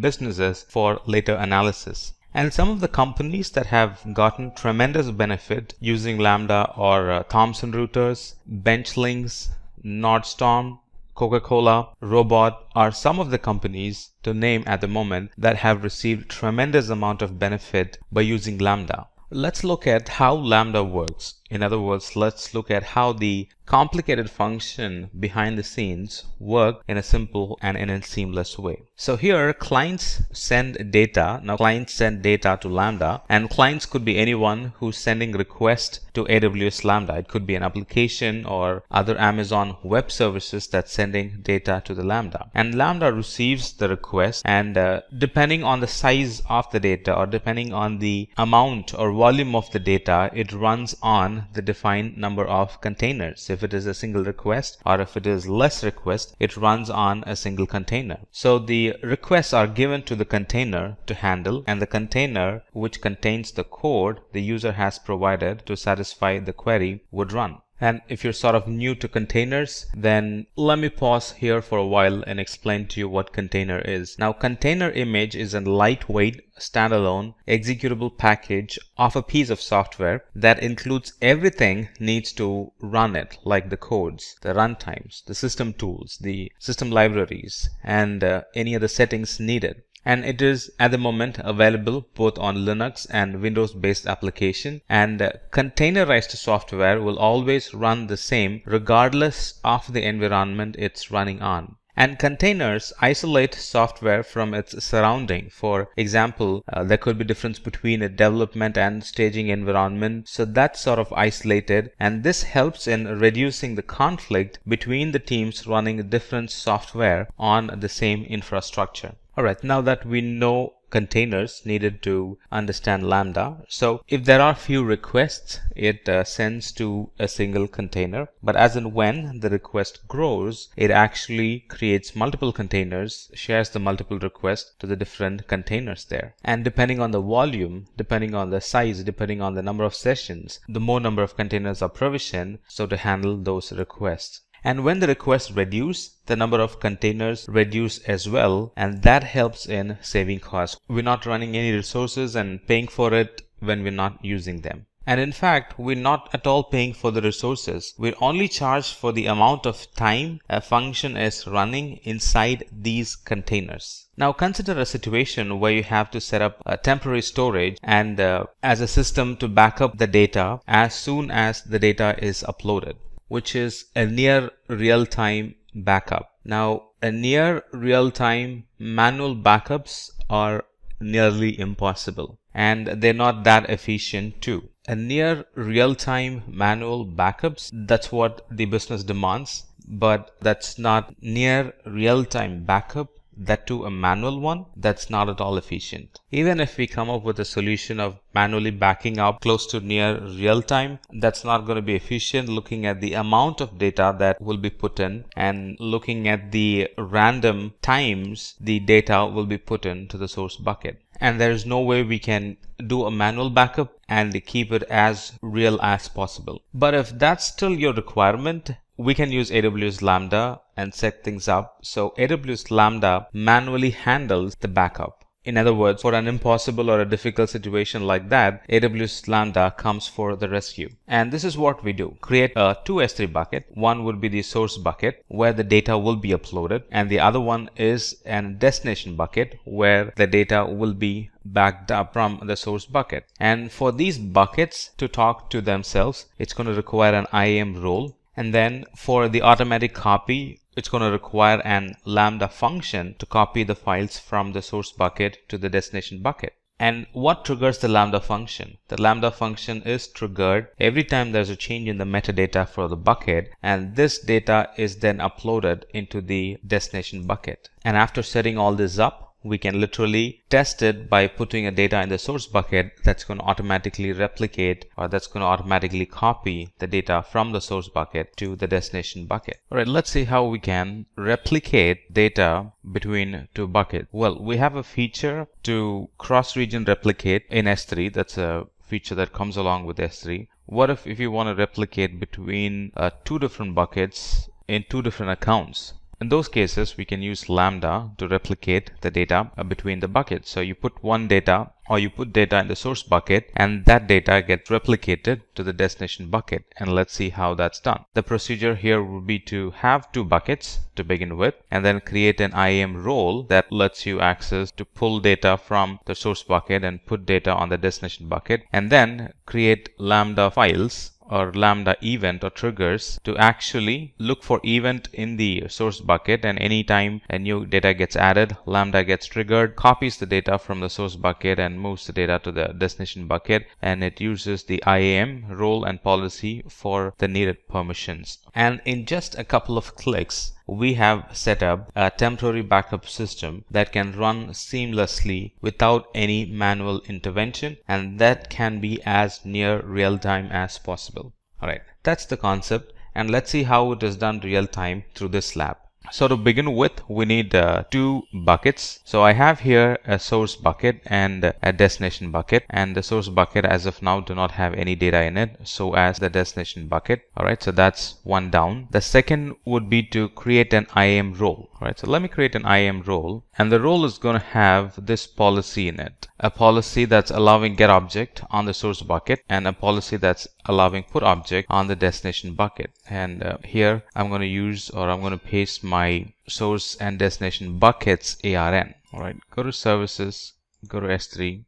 businesses for later analysis. And some of the companies that have gotten tremendous benefit using Lambda are Thomson Reuters, Benchlinks, Nordstorm, Coca-Cola, Robot are some of the companies to name at the moment that have received tremendous amount of benefit by using Lambda. Let's look at how Lambda works. In other words, let's look at how the complicated function behind the scenes work in a simple and in a seamless way. So here clients send data. Now clients send data to Lambda, and clients could be anyone who's sending request to AWS Lambda. It could be an application or other Amazon Web Services that's sending data to the Lambda. And Lambda receives the request, and depending on the size of the data or depending on the amount or volume of the data, it runs on the defined number of containers. If it is a single request or if it is less request, it runs on a single container. So the requests are given to the container to handle, and the container which contains the code the user has provided to satisfy the query would run. And if you're sort of new to containers, then let me pause here for a while and explain to you what container is. Now, container image is a lightweight, standalone, executable package of a piece of software that includes everything needs to run it, like the codes, the runtimes, the system tools, the system libraries, and any other settings needed. And it is at the moment available both on Linux and Windows based application, and containerized software will always run the same regardless of the environment it's running on. And containers isolate software from its surrounding. For example, there could be difference between a development and staging environment, so that's sort of isolated, and this helps in reducing the conflict between the teams running different software on the same infrastructure. Alright, now that we know containers, needed to understand Lambda. So if there are few requests, it sends to a single container, but as and when the request grows, it actually creates multiple containers, shares the multiple requests to the different containers there. And depending on the volume, depending on the size, depending on the number of sessions, the more number of containers are provisioned so to handle those requests. And when the requests reduce, the number of containers reduce as well, and that helps in saving costs. We're not running any resources and paying for it when we're not using them. And in fact, we're not at all paying for the resources. We're only charged for the amount of time a function is running inside these containers. Now consider a situation where you have to set up a temporary storage and as a system to back up the data as soon as the data is uploaded, which is a near real-time backup. Now, a near real-time manual backups are nearly impossible, and they're not that efficient too. A near real-time manual backups, that's what the business demands, but that's not near real-time backup. That too a manual one, that's not at all efficient. Even if we come up with a solution of manually backing up close to near real time, that's not going to be efficient looking at the amount of data that will be put in and looking at the random times the data will be put into the source bucket. And there is no way we can do a manual backup and keep it as real as possible. But if that's still your requirement, we can use AWS Lambda and set things up so AWS Lambda manually handles the backup. In other words, for an impossible or a difficult situation like that, AWS Lambda comes for the rescue. And this is what we do. Create two S3 buckets. One would be the source bucket where the data will be uploaded, and the other one is a destination bucket where the data will be backed up from the source bucket. And for these buckets to talk to themselves, it's going to require an IAM role. And then for the automatic copy, it's going to require an Lambda function to copy the files from the source bucket to the destination bucket. And what triggers the Lambda function? The Lambda function is triggered every time there's a change in the metadata for the bucket, and this data is then uploaded into the destination bucket. And after setting all this up, we can literally test it by putting a data in the source bucket that's going to automatically replicate, or that's going to automatically copy the data from the source bucket to the destination bucket. Alright, let's see how we can replicate data between two buckets. Well, we have a feature to cross-region replicate in S3. That's a feature that comes along with S3. What if you want to replicate between two different buckets in two different accounts? In those cases, we can use Lambda to replicate the data between the buckets. So you put one data, or you put data in the source bucket, and that data gets replicated to the destination bucket. And let's see how that's done. The procedure here would be to have two buckets to begin with, and then create an IAM role that lets you access to pull data from the source bucket and put data on the destination bucket, and then create Lambda files or Lambda event or triggers to actually look for event in the source bucket, and anytime a new data gets added, Lambda gets triggered, copies the data from the source bucket and moves the data to the destination bucket, and it uses the IAM role and policy for the needed permissions. And in just a couple of clicks, we have set up a temporary backup system that can run seamlessly without any manual intervention, and that can be as near real time as possible. Alright, that's the concept, and let's see how it is done real time through this lab. So to begin with, we need two buckets. So I have here a source bucket and a destination bucket, and the source bucket as of now do not have any data in it, so as the destination bucket. Alright, so that's one down. The second would be to create an IAM role. Alright, so let me create an IAM role, and the role is going to have this policy in it. A policy that's allowing get object on the source bucket, and a policy that's allowing put object on the destination bucket. And here I'm going to use, or I'm going to paste my source and destination buckets ARN. Alright, go to services, go to S3,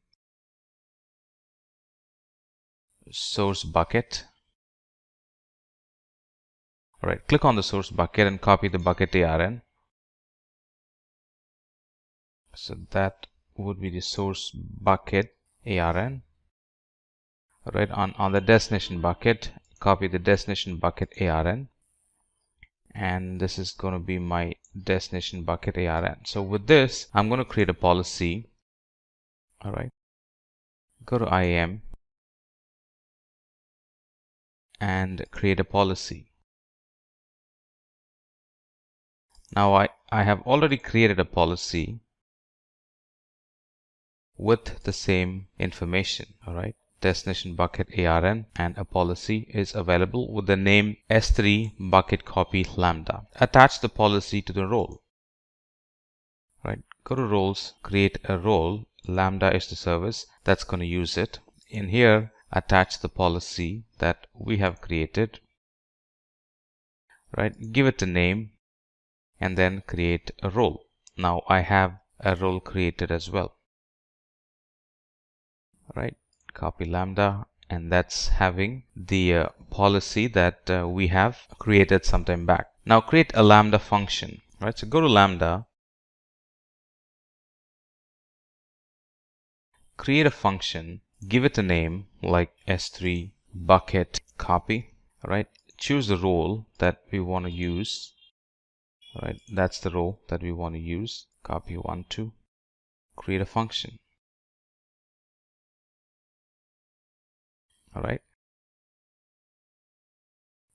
source bucket. Alright, click on the source bucket and copy the bucket ARN. So that would be the source bucket ARN. Alright, on the destination bucket, copy the destination bucket ARN. And this is going to be my destination bucket ARN. So with this, I'm going to create a policy. Alright, go to IAM and create a policy. Now I have already created a policy with the same information. Alright, destination bucket ARN, and a policy is available with the name S3 bucket copy Lambda. Attach the policy to the role. Right, go to roles, create a role. Lambda is the service that's going to use it. In here, attach the policy that we have created. Right, give it a name and then create a role. Now I have a role created as well. Right, copy Lambda, and that's having the policy that we have created sometime back. Now create a Lambda function. Right, so go to Lambda, create a function, give it a name like S3 bucket copy. Right, choose the role that we want to use. Right, that's the role that we want to use. Copy 1, 2, create a function. Alright,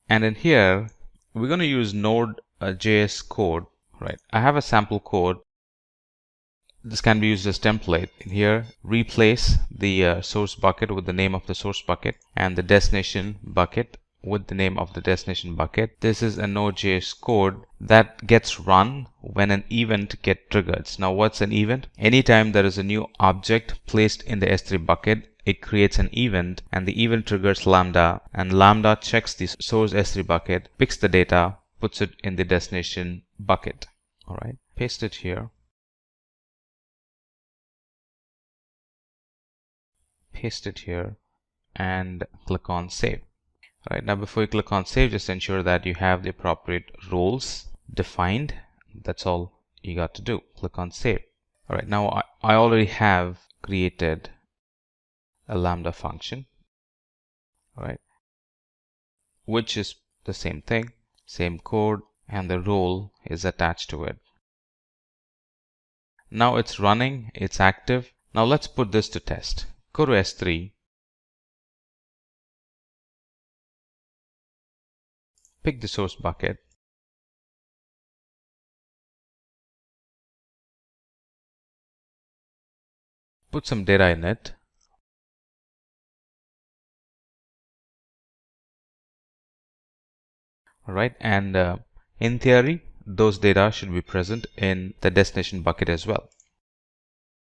and in here we're going to use Node.js code. Right, I have a sample code. This can be used as template. In here, replace the source bucket with the name of the source bucket and the destination bucket with the name of the destination bucket. This is a Node.js code that gets run when an event gets triggered. Now what's an event? Anytime there is a new object placed in the S3 bucket, it creates an event, and the event triggers Lambda, and Lambda checks the source S3 bucket, picks the data, puts it in the destination bucket. Alright, paste it here. Paste it here and click on save. Alright, now before you click on save, just ensure that you have the appropriate roles defined. That's all you got to do. Click on save. Alright, now I already have created a Lambda function, right, which is the same thing, same code, and the role is attached to it. Now it's running, it's active. Now let's put this to test. Go to S3, pick the source bucket, put some data in it, alright, and in theory those data should be present in the destination bucket as well.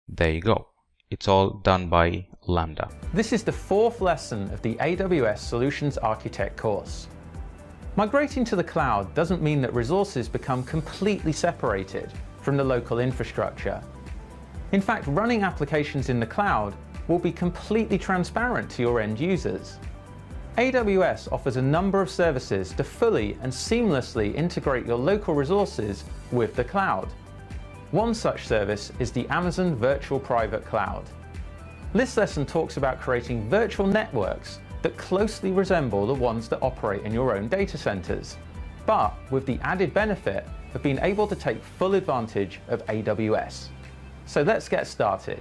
There you go. It's all done by Lambda. This is the fourth lesson of the AWS Solutions Architect course. Migrating to the cloud doesn't mean that resources become completely separated from the local infrastructure. In fact, running applications in the cloud will be completely transparent to your end users. AWS offers a number of services to fully and seamlessly integrate your local resources with the cloud. One such service is the Amazon Virtual Private Cloud. This lesson talks about creating virtual networks that closely resemble the ones that operate in your own data centers, but with the added benefit of being able to take full advantage of AWS. So let's get started.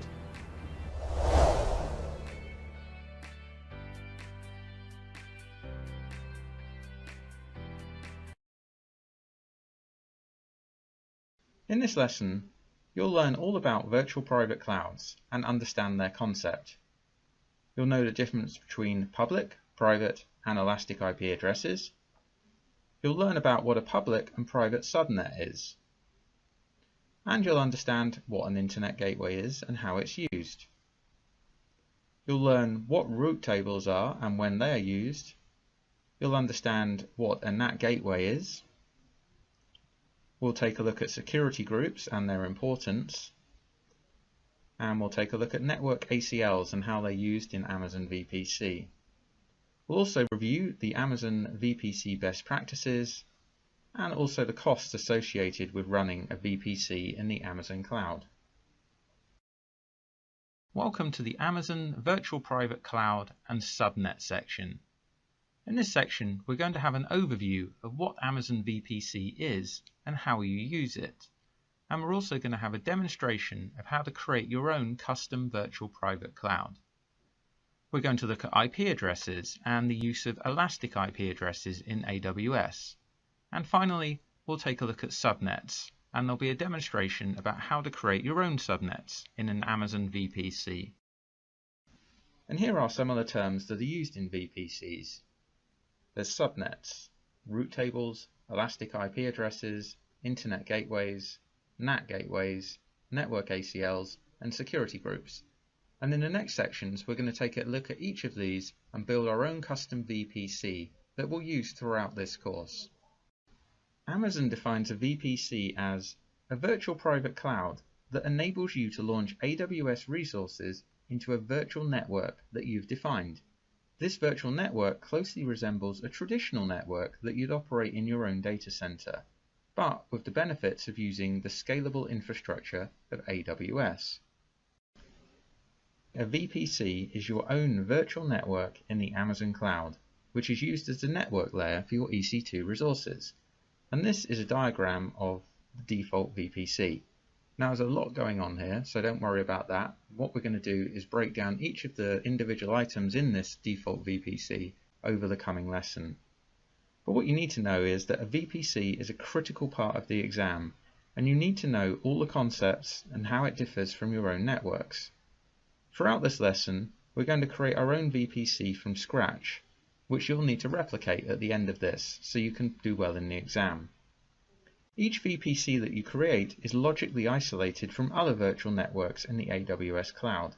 In this lesson, you'll learn all about virtual private clouds and understand their concept. You'll know the difference between public, private, and elastic IP addresses. You'll learn about what a public and private subnet is. And you'll understand what an internet gateway is and how it's used. You'll learn what route tables are and when they are used. You'll understand what a NAT gateway is. We'll take a look at security groups and their importance. And we'll take a look at network ACLs and how they're used in Amazon VPC. We'll also review the Amazon VPC best practices and also the costs associated with running a VPC in the Amazon cloud. Welcome to the Amazon Virtual Private Cloud and Subnet section. In this section, we're going to have an overview of what Amazon VPC is and how you use it. And we're also going to have a demonstration of how to create your own custom virtual private cloud. We're going to look at IP addresses and the use of elastic IP addresses in AWS. And finally, we'll take a look at subnets, and there'll be a demonstration about how to create your own subnets in an Amazon VPC. And here are some of the terms that are used in VPCs. There's subnets, route tables, elastic IP addresses, internet gateways, NAT gateways, network ACLs, and security groups. And in the next sections, we're going to take a look at each of these and build our own custom VPC that we'll use throughout this course. Amazon defines a VPC as a virtual private cloud that enables you to launch AWS resources into a virtual network that you've defined. This virtual network closely resembles a traditional network that you'd operate in your own data center, but with the benefits of using the scalable infrastructure of AWS. A VPC is your own virtual network in the Amazon cloud, which is used as the network layer for your EC2 resources. And this is a diagram of the default VPC. Now there's a lot going on here, so don't worry about that. What we're going to do is break down each of the individual items in this default VPC over the coming lesson. But what you need to know is that a VPC is a critical part of the exam, and you need to know all the concepts and how it differs from your own networks. Throughout this lesson, we're going to create our own VPC from scratch, which you'll need to replicate at the end of this so you can do well in the exam. Each VPC that you create is logically isolated from other virtual networks in the AWS cloud.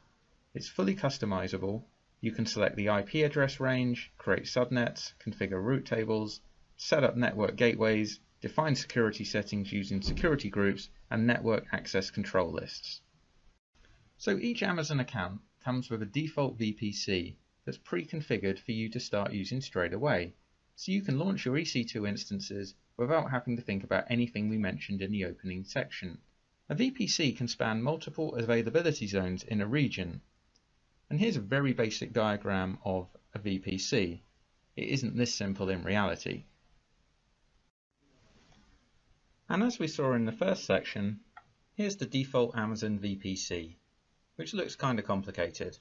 It's fully customizable. You can select the IP address range, create subnets, configure route tables, set up network gateways, define security settings using security groups, and network access control lists. So each Amazon account comes with a default VPC that's pre-configured for you to start using straight away, so you can launch your EC2 instances without having to think about anything we mentioned in the opening section. A VPC can span multiple availability zones in a region. And here's a very basic diagram of a VPC. It isn't this simple in reality. And as we saw in the first section, here's the default Amazon VPC, which looks kind of complicated.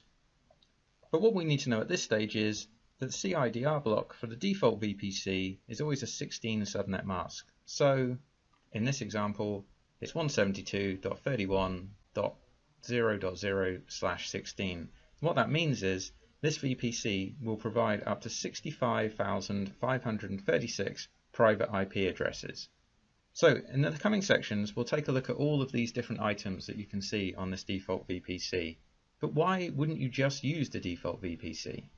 But what we need to know at this stage is that the CIDR block for the default VPC is always a 16 subnet mask. So in this example, it's 172.31.0.0/16. What that means is this VPC will provide up to 65,536 private IP addresses. So in the coming sections, we'll take a look at all of these different items that you can see on this default VPC. But why wouldn't you just use the default VPC?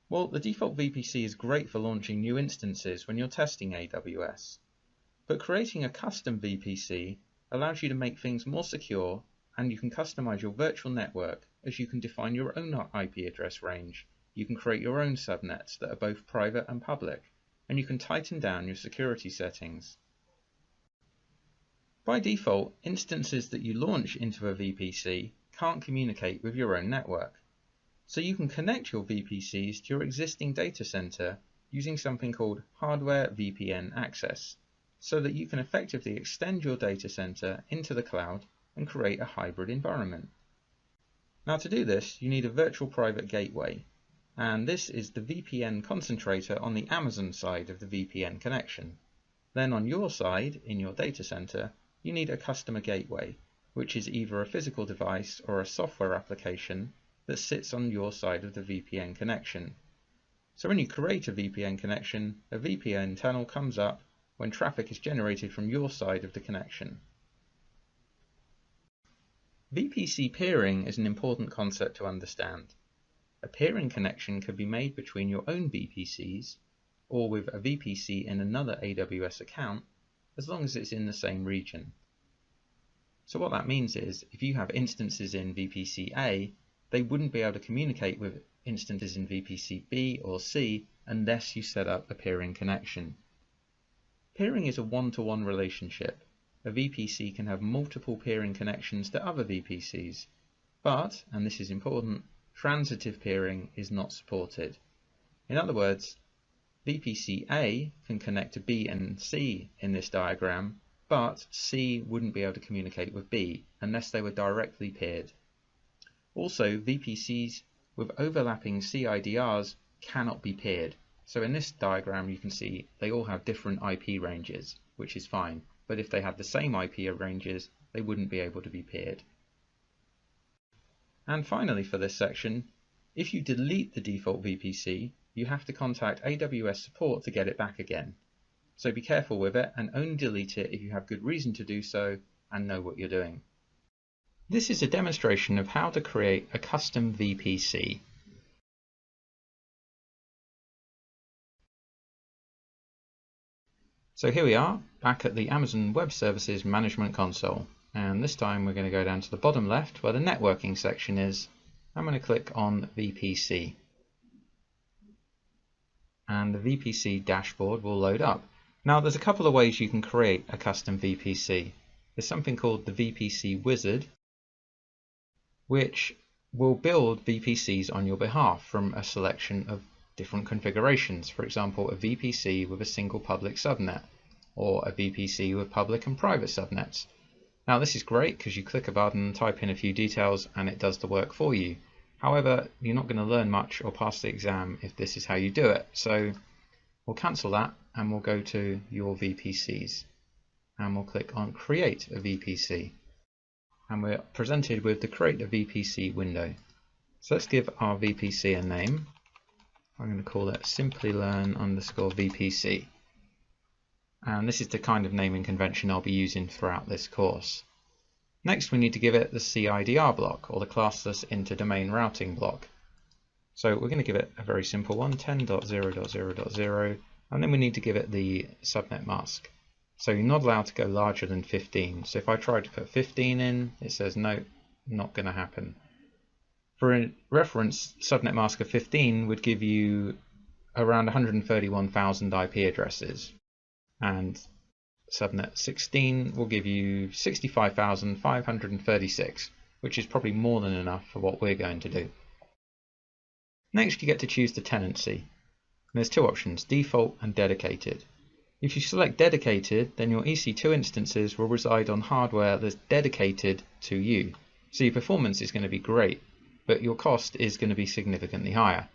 Well, the default VPC is great for launching new instances when you're testing AWS. But creating a custom VPC allows you to make things more secure, and you can customize your virtual network as you can define your own IP address range you can create your own subnets that are both private and public, and you can tighten down your security settings. By default, instances that you launch into a VPC can't communicate with your own network. So you can connect your VPCs to your existing data center using something called hardware VPN access, so that you can effectively extend your data center into the cloud and create a hybrid environment. Now to do this, you need a virtual private gateway, and this is the VPN concentrator on the Amazon side of the VPN connection. Then on your side, in your data center, you need a customer gateway, which is either a physical device or a software application that sits on your side of the VPN connection. So when you create a VPN connection, a VPN tunnel comes up when traffic is generated from your side of the connection. VPC peering is an important concept to understand. A peering connection can be made between your own VPCs or with a VPC in another AWS account, as long as it's in the same region. So what that means is, if you have instances in VPC A, they wouldn't be able to communicate with instances in VPC B or C unless you set up a peering connection. Peering is a one-to-one relationship. A VPC can have multiple peering connections to other VPCs, but, and this is important, transitive peering is not supported. In other words, VPC A can connect to B and C in this diagram, but C wouldn't be able to communicate with B unless they were directly peered. Also, VPCs with overlapping CIDRs cannot be peered. So in this diagram you can see they all have different IP ranges, which is fine, but if they had the same IP ranges, they wouldn't be able to be peered. And finally for this section, if you delete the default VPC, you have to contact AWS support to get it back again. So be careful with it and only delete it if you have good reason to do so and know what you're doing. This is a demonstration of how to create a custom VPC. So here we are, back at the Amazon Web Services Management Console. And this time we're going to go down to the bottom left where the networking section is. I'm going to click on VPC. And the VPC dashboard will load up. Now there's a couple of ways you can create a custom VPC. There's something called the VPC wizard, which will build VPCs on your behalf from a selection of different configurations. For example, a VPC with a single public subnet, or a VPC with public and private subnets. Now this is great because you click a button, type in a few details, and it does the work for you. However, you're not going to learn much or pass the exam if this is how you do it. So we'll cancel that and we'll go to your VPCs and we'll click on Create a VPC. And we're presented with the Create a VPC window. So let's give our VPC a name. I'm going to call it Simplilearn_VPC. And this is the kind of naming convention I'll be using throughout this course. Next we need to give it the CIDR block, or the classless interdomain routing block. So we're going to give it a very simple one, 10.0.0.0, and then we need to give it the subnet mask. So you're not allowed to go larger than 15. So if I try to put 15 in, it says no, not going to happen. For a reference, subnet mask of 15 would give you around 131,000 IP addresses, and subnet 16 will give you 65,536, which is probably more than enough for what we're going to do. Next you get to choose the tenancy. And there's two options, default and dedicated. If you select dedicated, then your EC2 instances will reside on hardware that's dedicated to you. So your performance is going to be great, but your cost is going to be significantly higher.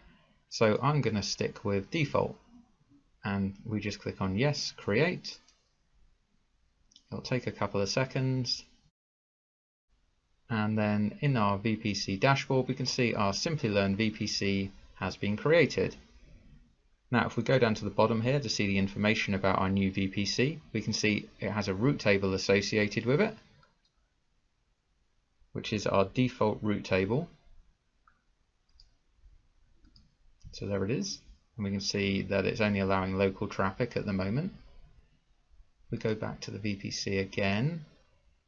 So I'm going to stick with default. And we just click on yes, create. It'll take a couple of seconds. And then in our VPC dashboard, we can see our Simplilearn VPC has been created. Now, if we go down to the bottom here to see the information about our new VPC, we can see it has a route table associated with it, which is our default route table. So there it is. And we can see that it's only allowing local traffic at the moment. We go back to the VPC again,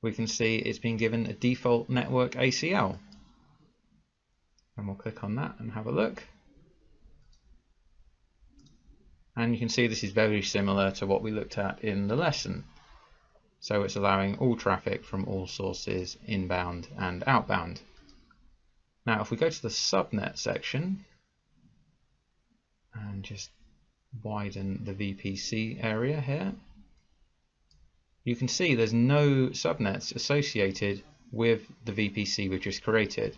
we can see it's been given a default network ACL. And we'll click on that and have a look. And you can see this is very similar to what we looked at in the lesson. So it's allowing all traffic from all sources inbound and outbound. Now if we go to the subnet section and just widen the VPC area here, you can see there's no subnets associated with the VPC we just created.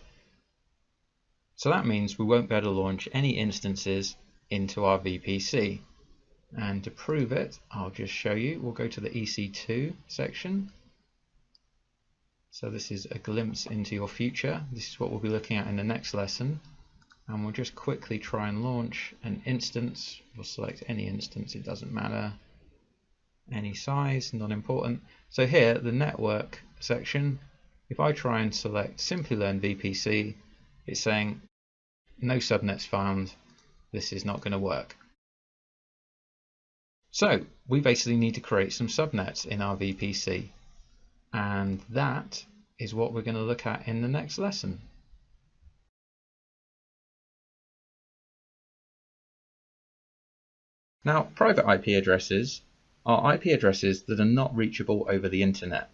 So that means we won't be able to launch any instances into our VPC. And to prove it, I'll just show you. We'll go to the EC2 section. So this is a glimpse into your future. This is what we'll be looking at in the next lesson. And we'll just quickly try and launch an instance. We'll select any instance, it doesn't matter. Any size, not important. So here, the network section, if I try and select Simplilearn VPC, it's saying no subnets found, this is not going to work. So we basically need to create some subnets in our VPC, and that is what we're going to look at in the next lesson. Now, private IP addresses are IP addresses that are not reachable over the internet,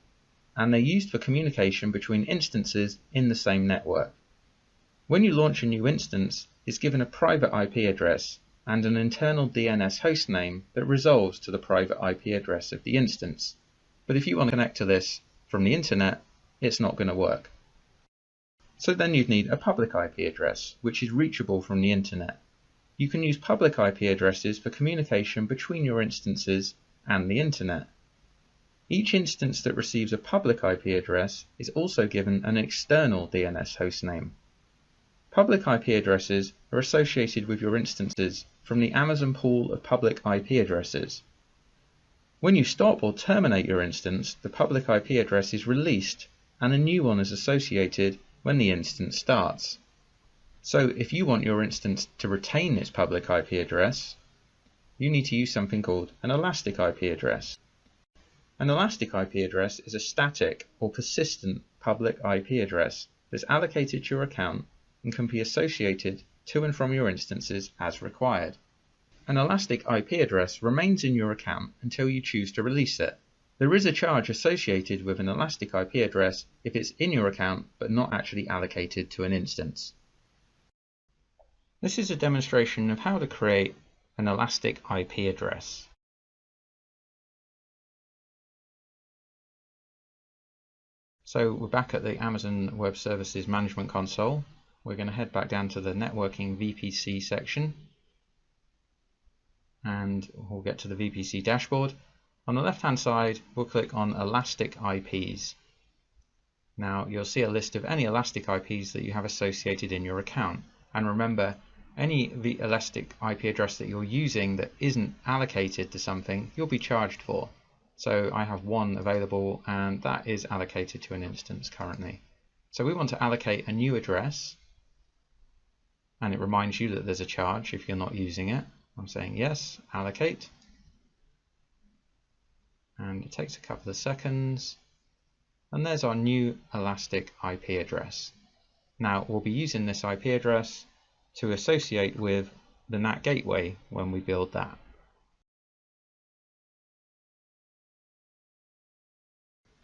and they're used for communication between instances in the same network. When you launch a new instance, it's given a private IP address and an internal DNS hostname that resolves to the private IP address of the instance. But if you want to connect to this from the internet, it's not going to work. So then you'd need a public IP address, which is reachable from the internet. You can use public IP addresses for communication between your instances and the internet. Each instance that receives a public IP address is also given an external DNS hostname. Public IP addresses are associated with your instances from the Amazon pool of public IP addresses. When you stop or terminate your instance, the public IP address is released and a new one is associated when the instance starts. So if you want your instance to retain its public IP address, you need to use something called an elastic IP address. An elastic IP address is a static or persistent public IP address that's allocated to your account and can be associated to and from your instances as required. An elastic IP address remains in your account until you choose to release it. There is a charge associated with an elastic IP address if it's in your account but not actually allocated to an instance. This is a demonstration of how to create an elastic IP address. So we're back at the Amazon Web Services Management Console. We're going to head back down to the networking VPC section and we'll get to the VPC dashboard. On the left hand side we'll click on Elastic IPs. Now you'll see a list of any elastic IPs that you have associated in your account, and remember, any elastic IP address that you're using that isn't allocated to something you'll be charged for. So I have one available and that is allocated to an instance currently. So we want to allocate a new address, and it reminds you that there's a charge if you're not using it. I'm saying yes, allocate, and it takes a couple of seconds, and there's our new elastic IP address. Now we'll be using this IP address to associate with the NAT gateway when we build that.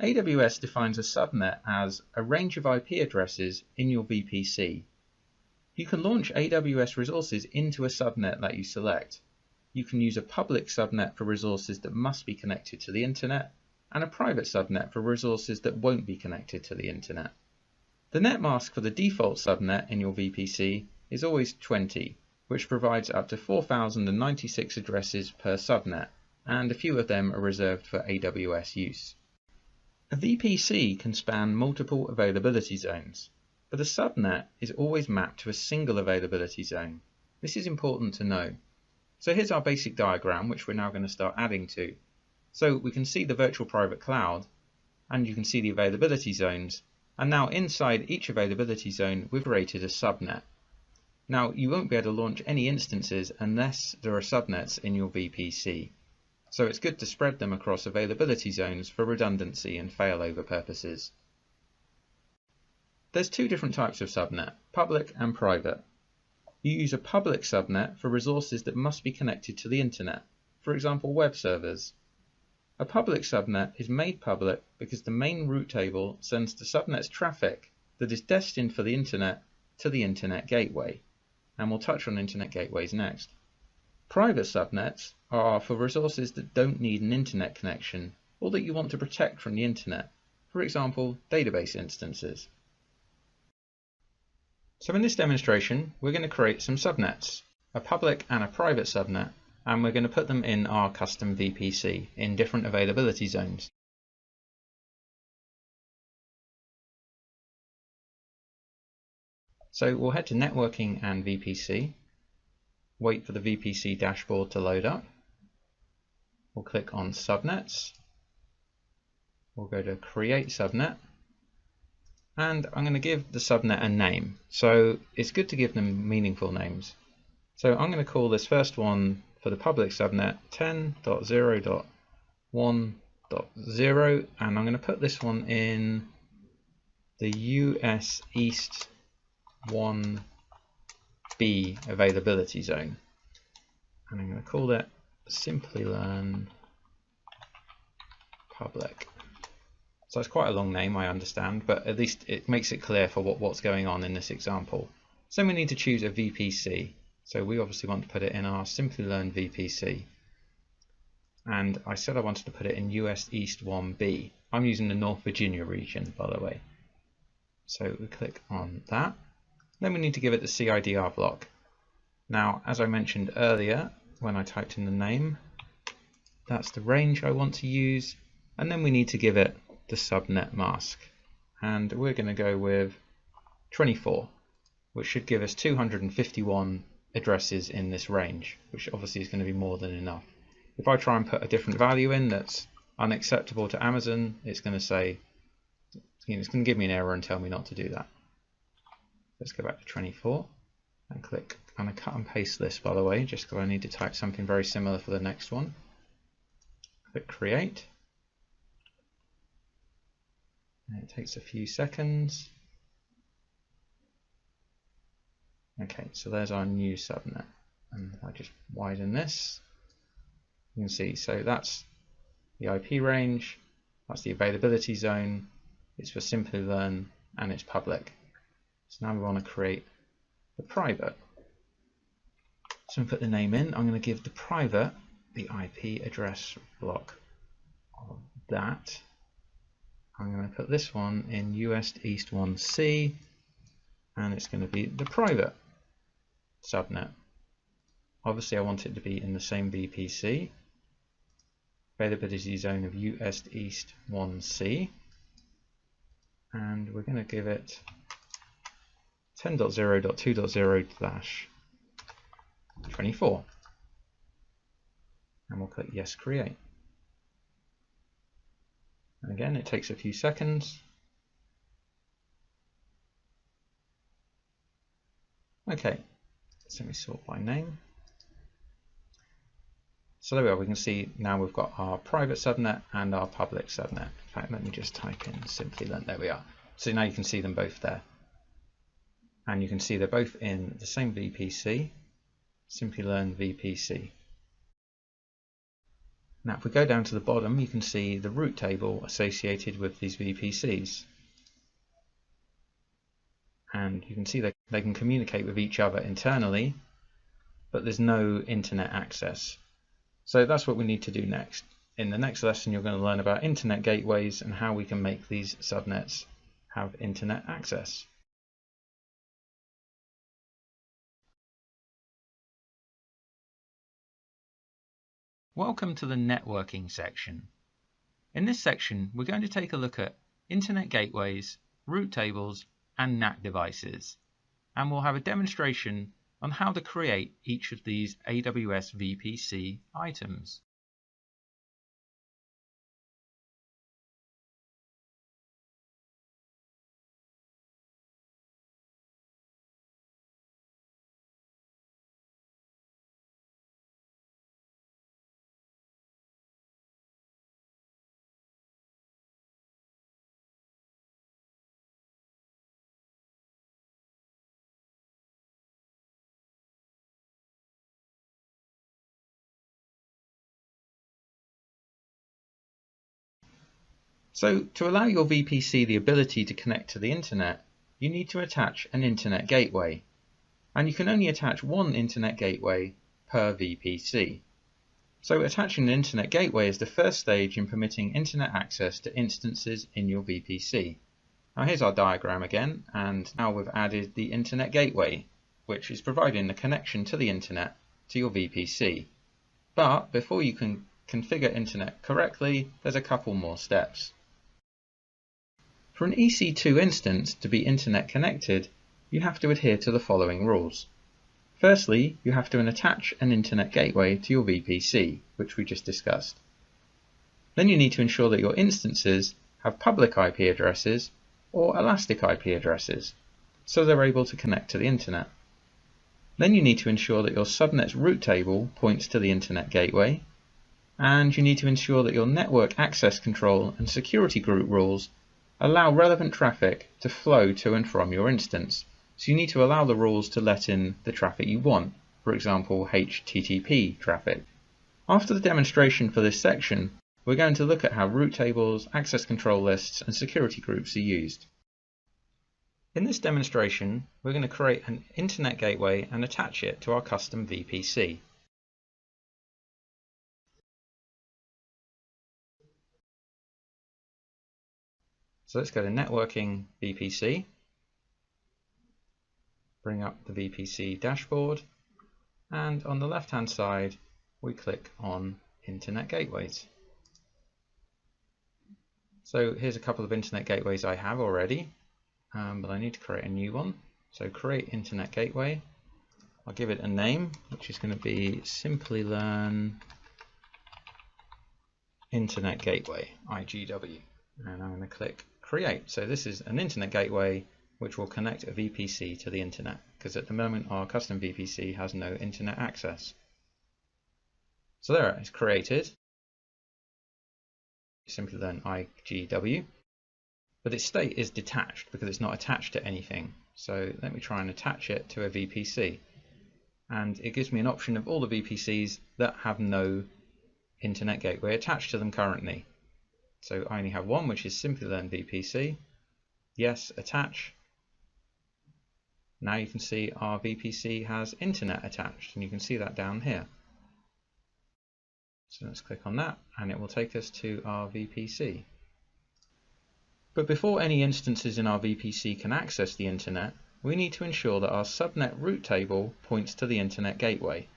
AWS defines a subnet as a range of IP addresses in your VPC. You can launch AWS resources into a subnet that you select. You can use a public subnet for resources that must be connected to the internet, and a private subnet for resources that won't be connected to the internet. The net mask for the default subnet in your VPC is always 20, which provides up to 4,096 addresses per subnet, and a few of them are reserved for AWS use. A VPC can span multiple availability zones, but a subnet is always mapped to a single availability zone. This is important to know. So here's our basic diagram, which we're now going to start adding to. So we can see the virtual private cloud, and you can see the availability zones, and now inside each availability zone we've created a subnet. Now you won't be able to launch any instances unless there are subnets in your VPC. So it's good to spread them across availability zones for redundancy and failover purposes. There's two different types of subnet, public and private. You use a public subnet for resources that must be connected to the internet, for example web servers. A public subnet is made public because the main route table sends the subnet's traffic that is destined for the internet to the internet gateway, and we'll touch on internet gateways next. Private subnets are for resources that don't need an internet connection or that you want to protect from the internet, for example database instances. So in this demonstration we're going to create some subnets, a public and a private subnet, and we're going to put them in our custom VPC in different availability zones. So we'll head to Networking and VPC, wait for the VPC dashboard to load up. We'll click on Subnets. We'll go to Create Subnet. And I'm going to give the subnet a name. So it's good to give them meaningful names. So I'm going to call this first one for the public subnet 10.0.1.0, and I'm going to put this one in the US East 1B availability zone, and I'm going to call it Simplilearn public. So it's quite a long name, I understand, but at least it makes it clear for what's going on in this example. So we need to choose a VPC. So we obviously want to put it in our Simplilearn VPC. And I said I wanted to put it in US East 1B. I'm using the North Virginia region, by the way. So we click on that. Then we need to give it the CIDR block. Now, as I mentioned earlier, when I typed in the name, that's the range I want to use. And then we need to give it the subnet mask. And we're going to go with 24, which should give us 251 addresses in this range, which obviously is going to be more than enough. If I try and put a different value in that's unacceptable to Amazon, it's going to say, it's going to give me an error and tell me not to do that. Let's go back to 24 and click. I'm going to cut and paste this, by the way, just because I need to type something very similar for the next one. Click Create. And it takes a few seconds. Okay, so there's our new subnet, and I just widen this. You can see, so that's the IP range, that's the availability zone, it's for Simplilearn, and it's public. So now we want to create the private. So I'm going to put the name in. I'm going to give the private the IP address block of that. I'm going to put this one in US East 1C, and it's going to be the private subnet. Obviously I want it to be in the same VPC, availability zone of US East 1C, and we're going to give it 10.0.2.0/24, and we'll click Yes, Create. And again, it takes a few seconds. Okay, so we sort by name. So there we are, we can see now we've got our private subnet and our public subnet. In fact, let me just type in Simplilearn, there we are. So now you can see them both there. And you can see they're both in the same VPC, Simplilearn VPC. Now if we go down to the bottom, you can see the route table associated with these VPCs. And you can see that they can communicate with each other internally, but there's no internet access. So that's what we need to do next. In the next lesson, you're going to learn about internet gateways and how we can make these subnets have internet access. Welcome to the networking section. In this section, we're going to take a look at internet gateways, route tables, and NAC devices, and we'll have a demonstration on how to create each of these AWS VPC items. So to allow your VPC the ability to connect to the internet, you need to attach an internet gateway. And you can only attach one internet gateway per VPC. So attaching an internet gateway is the first stage in permitting internet access to instances in your VPC. Now here's our diagram again, and now we've added the internet gateway, which is providing the connection to the internet to your VPC. But before you can configure internet correctly, there's a couple more steps. For an EC2 instance to be internet connected, you have to adhere to the following rules. Firstly, you have to attach an internet gateway to your VPC, which we just discussed. Then you need to ensure that your instances have public IP addresses or elastic IP addresses, so they're able to connect to the internet. Then you need to ensure that your subnet's route table points to the internet gateway, and you need to ensure that your network access control and security group rules allow relevant traffic to flow to and from your instance. So you need to allow the rules to let in the traffic you want, for example HTTP traffic. After the demonstration for this section, we're going to look at how route tables, access control lists and security groups are used. In this demonstration, we're going to create an internet gateway and attach it to our custom VPC. So let's go to Networking VPC, bring up the VPC dashboard, and on the left hand side we click on Internet Gateways. So here's a couple of internet gateways I have already, but I need to create a new one. So Create Internet Gateway. I'll give it a name, which is going to be Simplilearn Internet Gateway, IGW. And I'm going to click Create. So this is an internet gateway which will connect a VPC to the internet, because at the moment our custom VPC has no internet access. So there, it's created. Simplilearn IGW. But its state is detached because it's not attached to anything. So let me try and attach it to a VPC. And it gives me an option of all the VPCs that have no internet gateway attached to them currently. So I only have one, which is Simplilearn VPC. Yes, attach. Now you can see our VPC has internet attached, and you can see that down here. So let's click on that, and it will take us to our VPC. But before any instances in our VPC can access the internet, we need to ensure that our subnet route table points to the internet gateway.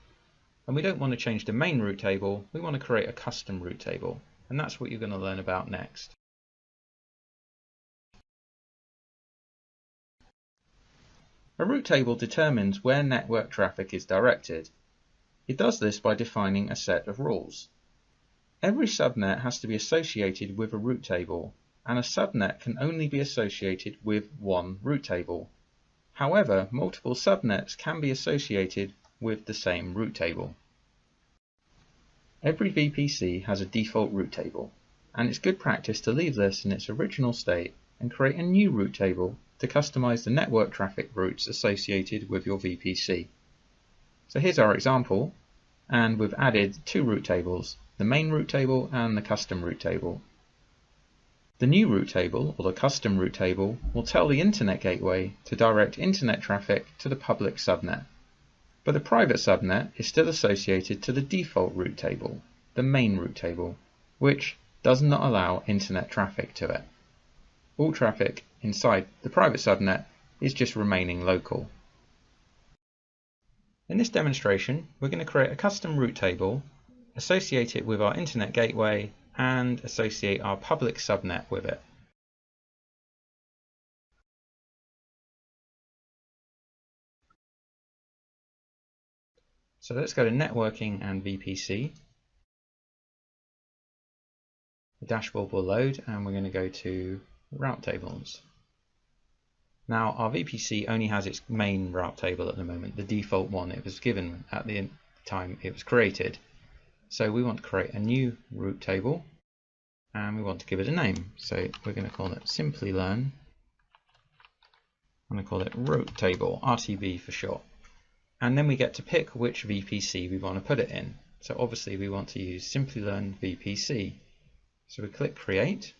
And we don't want to change the main route table, we want to create a custom route table. And that's what you're going to learn about next. A route table determines where network traffic is directed. It does this by defining a set of rules. Every subnet has to be associated with a route table, and a subnet can only be associated with one route table. However, multiple subnets can be associated with the same route table. Every VPC has a default route table, and it's good practice to leave this in its original state and create a new route table to customize the network traffic routes associated with your VPC. So here's our example, and we've added two route tables, the main route table and the custom route table. The new route table, or the custom route table, will tell the internet gateway to direct internet traffic to the public subnet. But the private subnet is still associated to the default route table, the main route table, which does not allow internet traffic to it. All traffic inside the private subnet is just remaining local. In this demonstration, we're going to create a custom route table, associate it with our internet gateway, and associate our public subnet with it. So let's go to Networking and VPC. The dashboard will load, and we're going to go to Route Tables. Now our VPC only has its main route table at the moment, the default one it was given at the time it was created. So we want to create a new route table, and we want to give it a name. So we're going to call it Simplilearn. I'm going to call it route table, RTB for short. And then we get to pick which VPC we want to put it in. So obviously we want to use Simplilearn VPC. So we click Create,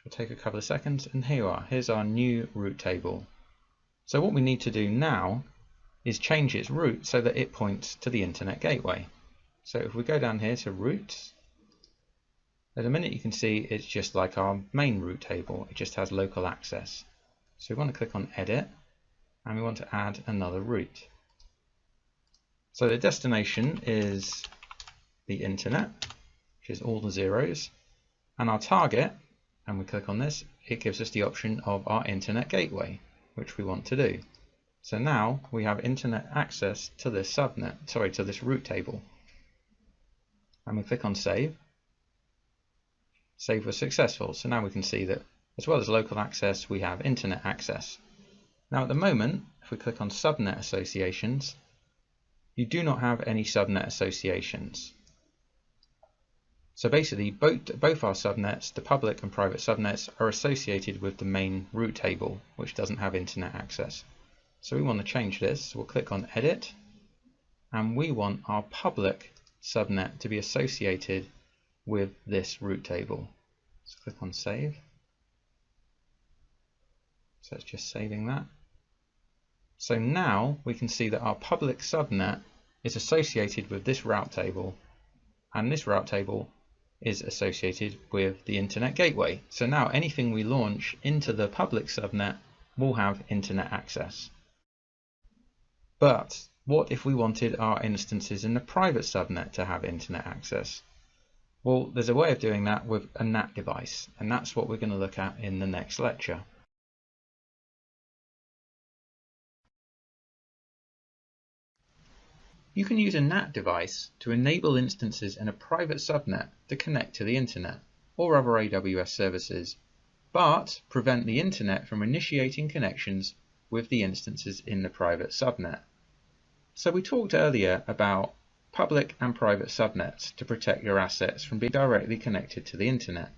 It'll take a couple of seconds, and here you are. Here's our new route table. So what we need to do now is change its route so that it points to the internet gateway. So if we go down here to routes, at a minute you can see it's just like our main route table. It just has local access. So we want to click on edit, and we want to add another route. So the destination is the internet, which is all the zeros, and our target, and we click on this, it gives us the option of our internet gateway, which we want to do. So now we have internet access to this to this route table. And we click on save. Save was successful. So now we can see that as well as local access, we have internet access. Now at the moment, if we click on subnet associations, you do not have any subnet associations. So basically both our subnets, the public and private subnets, are associated with the main route table, which doesn't have internet access. So we want to change this. So we'll click on edit, and we want our public subnet to be associated with this route table. So click on save. So it's just saving that. So now we can see that our public subnet is associated with this route table, and this route table is associated with the internet gateway. So now anything we launch into the public subnet will have internet access. But what if we wanted our instances in the private subnet to have internet access? Well, there's a way of doing that with a NAT device, and that's what we're going to look at in the next lecture. You can use a NAT device to enable instances in a private subnet to connect to the internet or other AWS services, but prevent the internet from initiating connections with the instances in the private subnet. So we talked earlier about public and private subnets to protect your assets from being directly connected to the internet.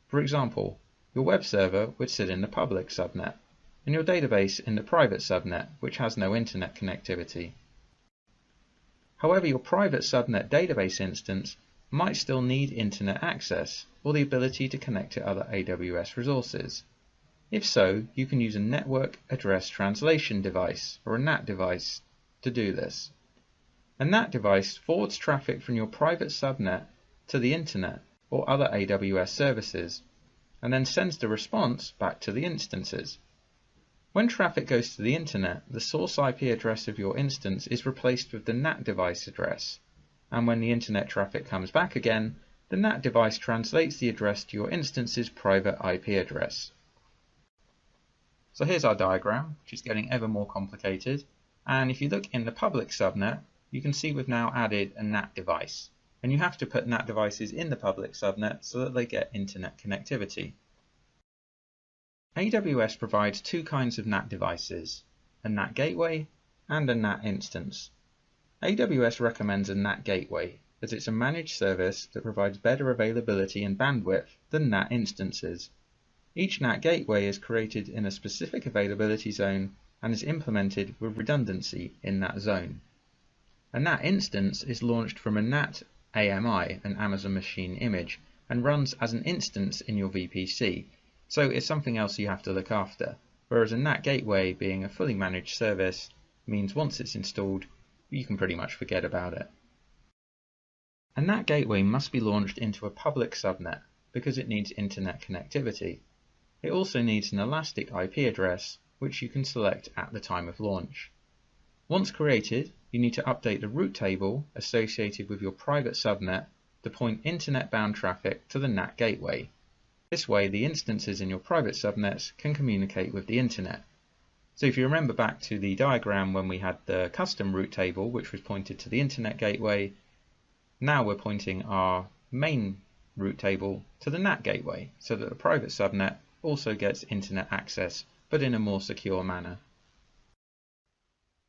For example, your web server would sit in the public subnet, and your database in the private subnet, which has no internet connectivity. However, your private subnet database instance might still need internet access or the ability to connect to other AWS resources. If so, you can use a network address translation device, or a NAT device, to do this. A NAT device forwards traffic from your private subnet to the internet or other AWS services, and then sends the response back to the instances. When traffic goes to the internet, the source IP address of your instance is replaced with the NAT device address, and when the internet traffic comes back again, the NAT device translates the address to your instance's private IP address. So here's our diagram, which is getting ever more complicated, and if you look in the public subnet, you can see we've now added a NAT device, and you have to put NAT devices in the public subnet so that they get internet connectivity. AWS provides two kinds of NAT devices, a NAT gateway and a NAT instance. AWS recommends a NAT gateway as it's a managed service that provides better availability and bandwidth than NAT instances. Each NAT gateway is created in a specific availability zone and is implemented with redundancy in that zone. A NAT instance is launched from a NAT AMI, an Amazon Machine Image, and runs as an instance in your VPC. So it's something else you have to look after, whereas a NAT gateway, being a fully managed service, means once it's installed, you can pretty much forget about it. A NAT gateway must be launched into a public subnet because it needs internet connectivity. It also needs an elastic IP address, which you can select at the time of launch. Once created, you need to update the route table associated with your private subnet to point internet-bound traffic to the NAT gateway. This way, the instances in your private subnets can communicate with the internet. So if you remember back to the diagram when we had the custom route table, which was pointed to the internet gateway, now we're pointing our main route table to the NAT gateway, so that the private subnet also gets internet access, but in a more secure manner.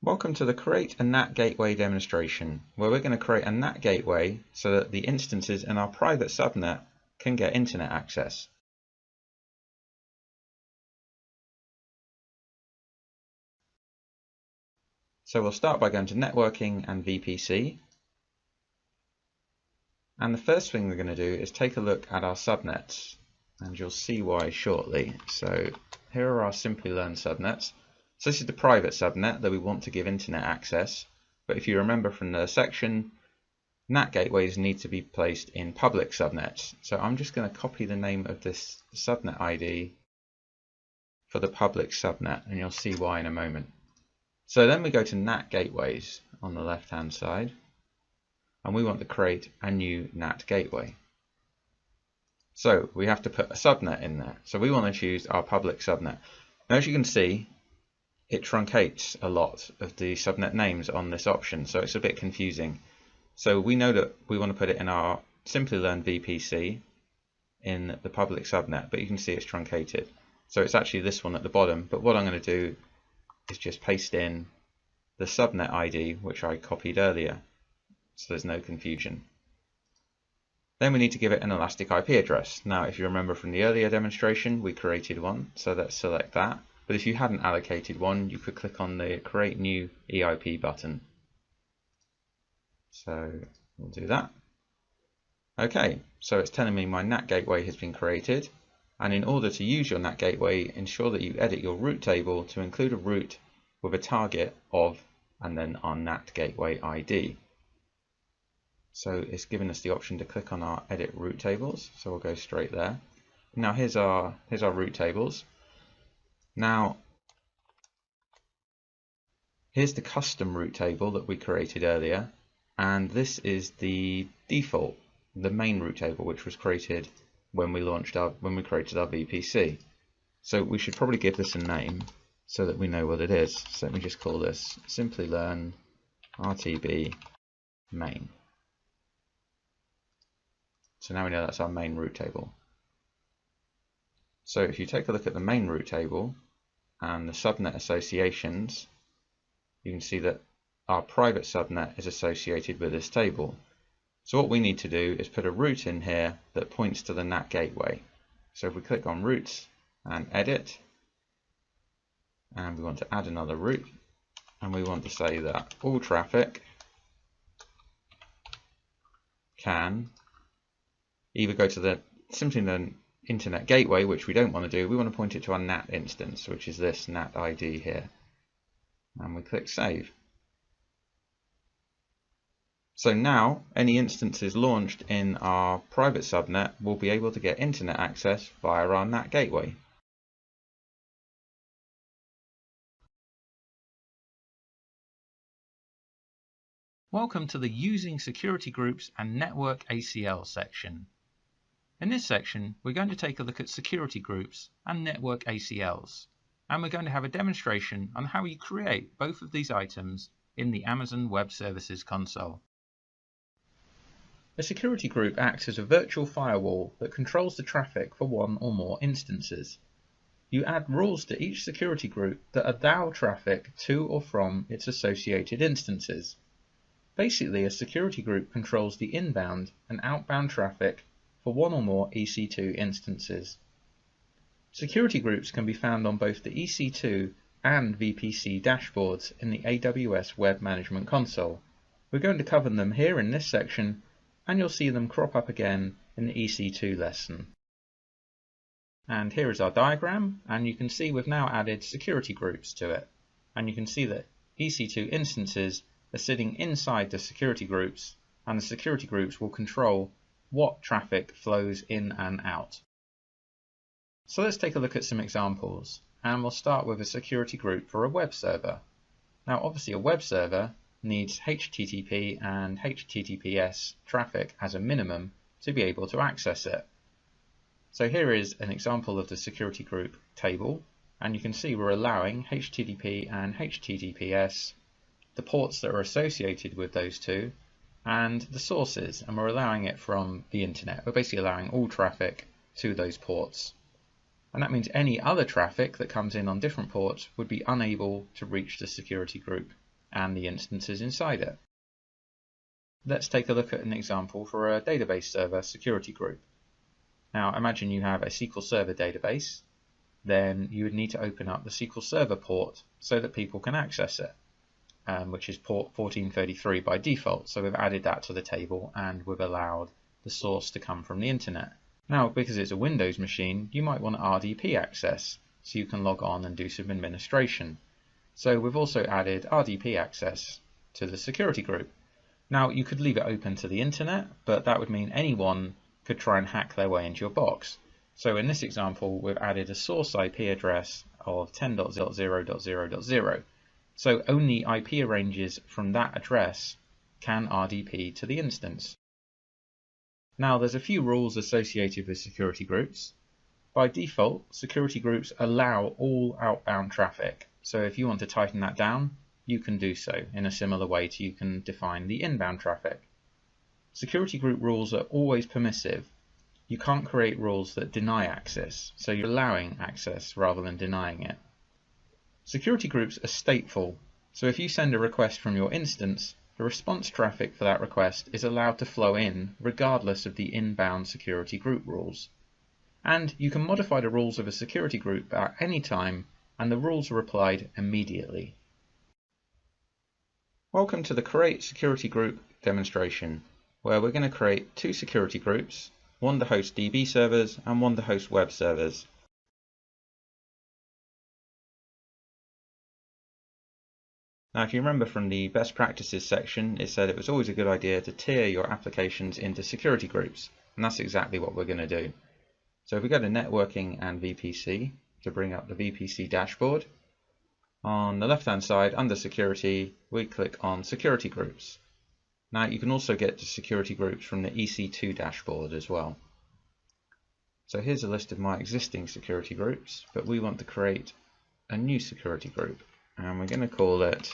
Welcome to the Create a NAT Gateway demonstration, where we're going to create a NAT gateway so that the instances in our private subnet can get internet access. So we'll start by going to Networking and VPC. And the first thing we're going to do is take a look at our subnets. and you'll see why shortly. So here are our Simplilearn subnets. So this is the private subnet that we want to give internet access, but if you remember from the section, NAT gateways need to be placed in public subnets. So I'm just going to copy the name of this subnet ID for the public subnet, and you'll see why in a moment. So then we go to NAT gateways on the left hand side, and we want to create a new NAT gateway. So we have to put a subnet in there. So we want to choose our public subnet. Now, as you can see, it truncates a lot of the subnet names on this option, so it's a bit confusing. So we know that we want to put it in our Simplilearn VPC in the public subnet, but you can see it's truncated. So it's actually this one at the bottom, but what I'm going to do is just paste in the subnet ID, which I copied earlier, so there's no confusion. Then we need to give it an elastic IP address. Now, if you remember from the earlier demonstration, we created one, so let's select that. But if you hadn't allocated one, you could click on the Create New EIP button. So we'll do that. Okay, so it's telling me my NAT gateway has been created. And in order to use your NAT gateway, ensure that you edit your route table to include a route with a target of, and then our NAT gateway ID. So it's given us the option to click on our edit route tables. So we'll go straight there. Now here's our route tables. Now here's the custom route table that we created earlier, and this is the default, the main route table, which was created when we created our VPC. So we should probably give this a name so that we know what it is. So let me just call this Simplilearn RTB main. So now we know that's our main route table. So if you take a look at the main route table and the subnet associations, you can see that our private subnet is associated with this table. So what we need to do is put a route in here that points to the NAT gateway. So if we click on routes and edit, and we want to add another route, and we want to say that all traffic can either go to the Simplilearn internet gateway, which we don't want to do. We want to point it to our NAT instance, which is this NAT ID here, and we click save. So now any instances launched in our private subnet will be able to get internet access via our NAT gateway. Welcome to the Using Security Groups and Network ACL section. In this section, we're going to take a look at security groups and network ACLs, and we're going to have a demonstration on how you create both of these items in the Amazon Web Services console. A security group acts as a virtual firewall that controls the traffic for one or more instances. You add rules to each security group that allow traffic to or from its associated instances. Basically, a security group controls the inbound and outbound traffic for one or more EC2 instances. Security groups can be found on both the EC2 and VPC dashboards in the AWS Web Management Console. We're going to cover them here in this section, and you'll see them crop up again in the EC2 lesson. And here is our diagram, and you can see we've now added security groups to it. And you can see that EC2 instances are sitting inside the security groups, and the security groups will control what traffic flows in and out. So let's take a look at some examples, and we'll start with a security group for a web server. Now obviously a web server needs HTTP and HTTPS traffic as a minimum to be able to access it. So here is an example of the security group table, and you can see we're allowing HTTP and HTTPS, the ports that are associated with those two, and the sources, and we're allowing it from the internet. We're basically allowing all traffic to those ports. And that means any other traffic that comes in on different ports would be unable to reach the security group and the instances inside it. Let's take a look at an example for a database server security group. Now imagine you have a SQL Server database, then you would need to open up the SQL Server port so that people can access it, which is port 1433 by default. So we've added that to the table and we've allowed the source to come from the internet. Now, because it's a Windows machine, you might want RDP access, so you can log on and do some administration. So we've also added RDP access to the security group. Now, you could leave it open to the internet, but that would mean anyone could try and hack their way into your box. So in this example, we've added a source IP address of 10.0.0.0.0. So only IP ranges from that address can RDP to the instance. Now, there's a few rules associated with security groups. By default, security groups allow all outbound traffic. So if you want to tighten that down, you can do so in a similar way to you can define the inbound traffic. Security group rules are always permissive. You can't create rules that deny access, so you're allowing access rather than denying it. Security groups are stateful, so if you send a request from your instance, the response traffic for that request is allowed to flow in regardless of the inbound security group rules. And you can modify the rules of a security group at any time, and the rules are applied immediately. Welcome to the Create Security Group demonstration, where we're going to create two security groups, one to host DB servers and one to host web servers. Now, if you remember from the best practices section, it said it was always a good idea to tier your applications into security groups, and that's exactly what we're going to do. So if we go to networking and VPC to bring up the VPC dashboard, on the left hand side under security, we click on security groups. Now you can also get to security groups from the EC2 dashboard as well. So here's a list of my existing security groups, but we want to create a new security group, and we're going to call it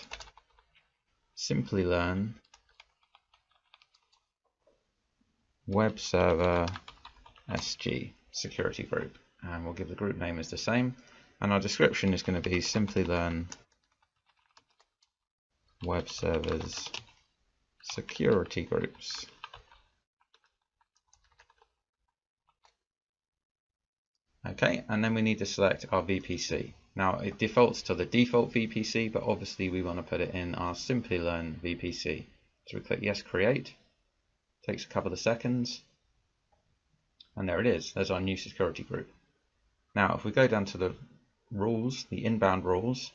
Simplilearn Web Server SG security group, and we'll give the group name as the same, and our description is going to be Simplilearn Web Servers Security Groups. Okay, and then we need to select our VPC. Now it defaults to the default VPC, but obviously we want to put it in our Simplilearn VPC. So we click Yes, Create. Takes a couple of seconds. And there it is, there's our new security group. Now if we go down to the rules, the inbound rules,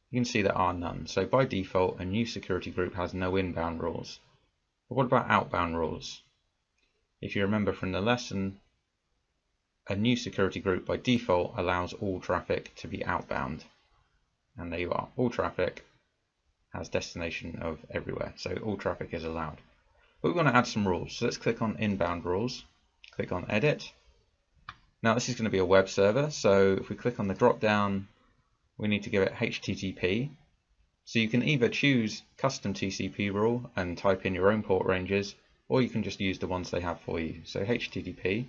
you can see there are none. So by default, a new security group has no inbound rules. But what about outbound rules? If you remember from the lesson, a new security group by default allows all traffic to be outbound. And there you are, all traffic has destination of everywhere, so all traffic is allowed. But we want to add some rules, so let's click on inbound rules. Click on Edit. Now this is going to be a web server, so if we click on the drop down, we need to give it HTTP. So you can either choose custom TCP rule and type in your own port ranges, or you can just use the ones they have for you. So HTTP,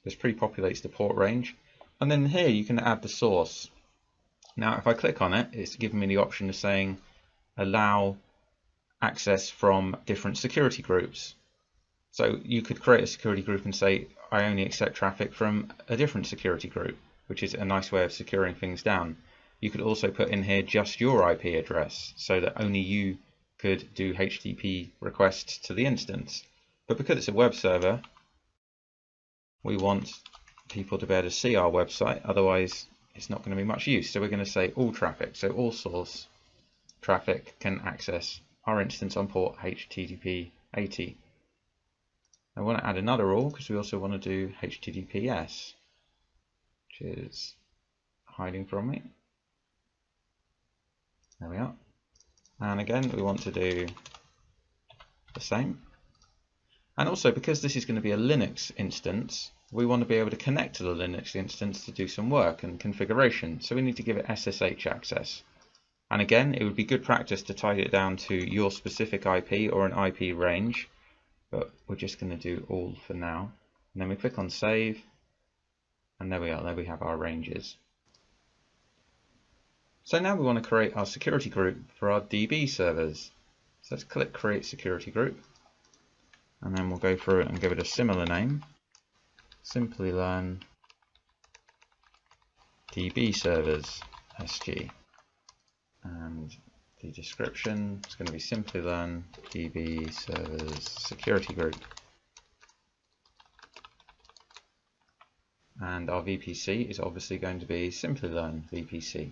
this pre-populates the port range, and then here you can add the source. Now if I click on it, it's giving me the option of saying allow access from different security groups. So you could create a security group and say, I only accept traffic from a different security group, which is a nice way of securing things down. You could also put in here just your IP address, so that only you could do HTTP requests to the instance. But because it's a web server, we want people to be able to see our website, otherwise it's not going to be much use. So we're going to say all traffic, so all source traffic can access our instance on port HTTP 80. I want to add another rule because we also want to do HTTPS, which is hiding from me. There we are. And again, we want to do the same. And also, because this is going to be a Linux instance, we want to be able to connect to the Linux instance to do some work and configuration. So we need to give it SSH access. And again, it would be good practice to tie it down to your specific IP or an IP range. But we're just going to do all for now. And then we click on Save, and there we are, there we have our ranges. So now we want to create our security group for our DB servers. So let's click Create Security Group, and then we'll go through it and give it a similar name, Simplilearn DB Servers SG. And the description is going to be Simplilearn DB Servers Security Group. and our VPC is obviously going to be Simplilearn VPC.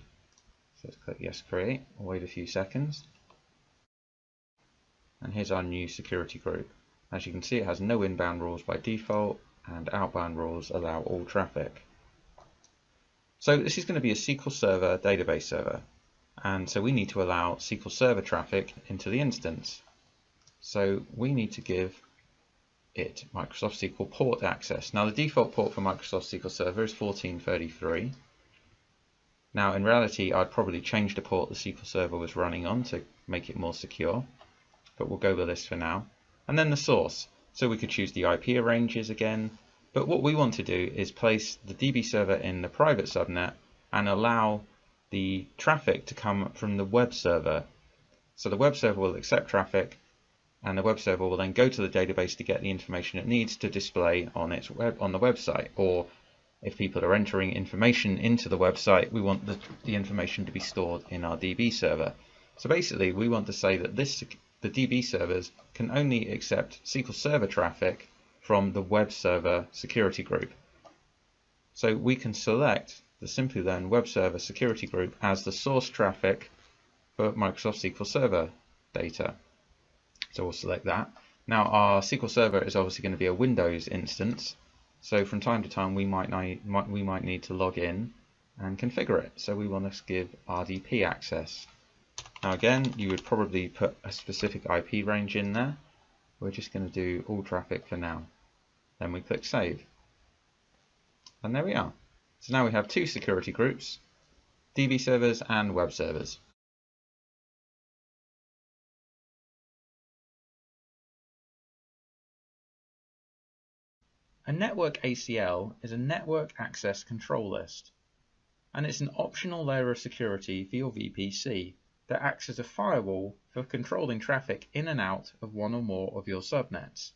So let's click Yes, Create. We'll wait a few seconds. And here's our new security group. As you can see, it has no inbound rules by default, and outbound rules allow all traffic. So this is going to be a SQL Server database server, and so we need to allow SQL Server traffic into the instance. So we need to give it Microsoft SQL port access. Now the default port for Microsoft SQL Server is 1433. Now in reality I'd probably change the port the SQL Server was running on to make it more secure, but we'll go with this for now. And then the source. So we could choose the IP ranges again, but what we want to do is place the DB server in the private subnet and allow the traffic to come from the web server. So the web server will accept traffic, and the web server will then go to the database to get the information it needs to display on its on the website. Or if people are entering information into the website, we want the information to be stored in our DB server. So basically we want to say that the DB servers can only accept SQL Server traffic from the web server security group. So we can select the Simplilearn web server security group as the source traffic for Microsoft SQL Server data. So we'll select that. Now our SQL Server is obviously going to be a Windows instance, so from time to time we might need to log in and configure it. So we want to give RDP access. Now again, you would probably put a specific IP range in there. We're just going to do all traffic for now. Then we click Save. And there we are. So now we have two security groups, DB servers and web servers. A network ACL is a network access control list, and it's an optional layer of security for your VPC that acts as a firewall for controlling traffic in and out of one or more of your subnets.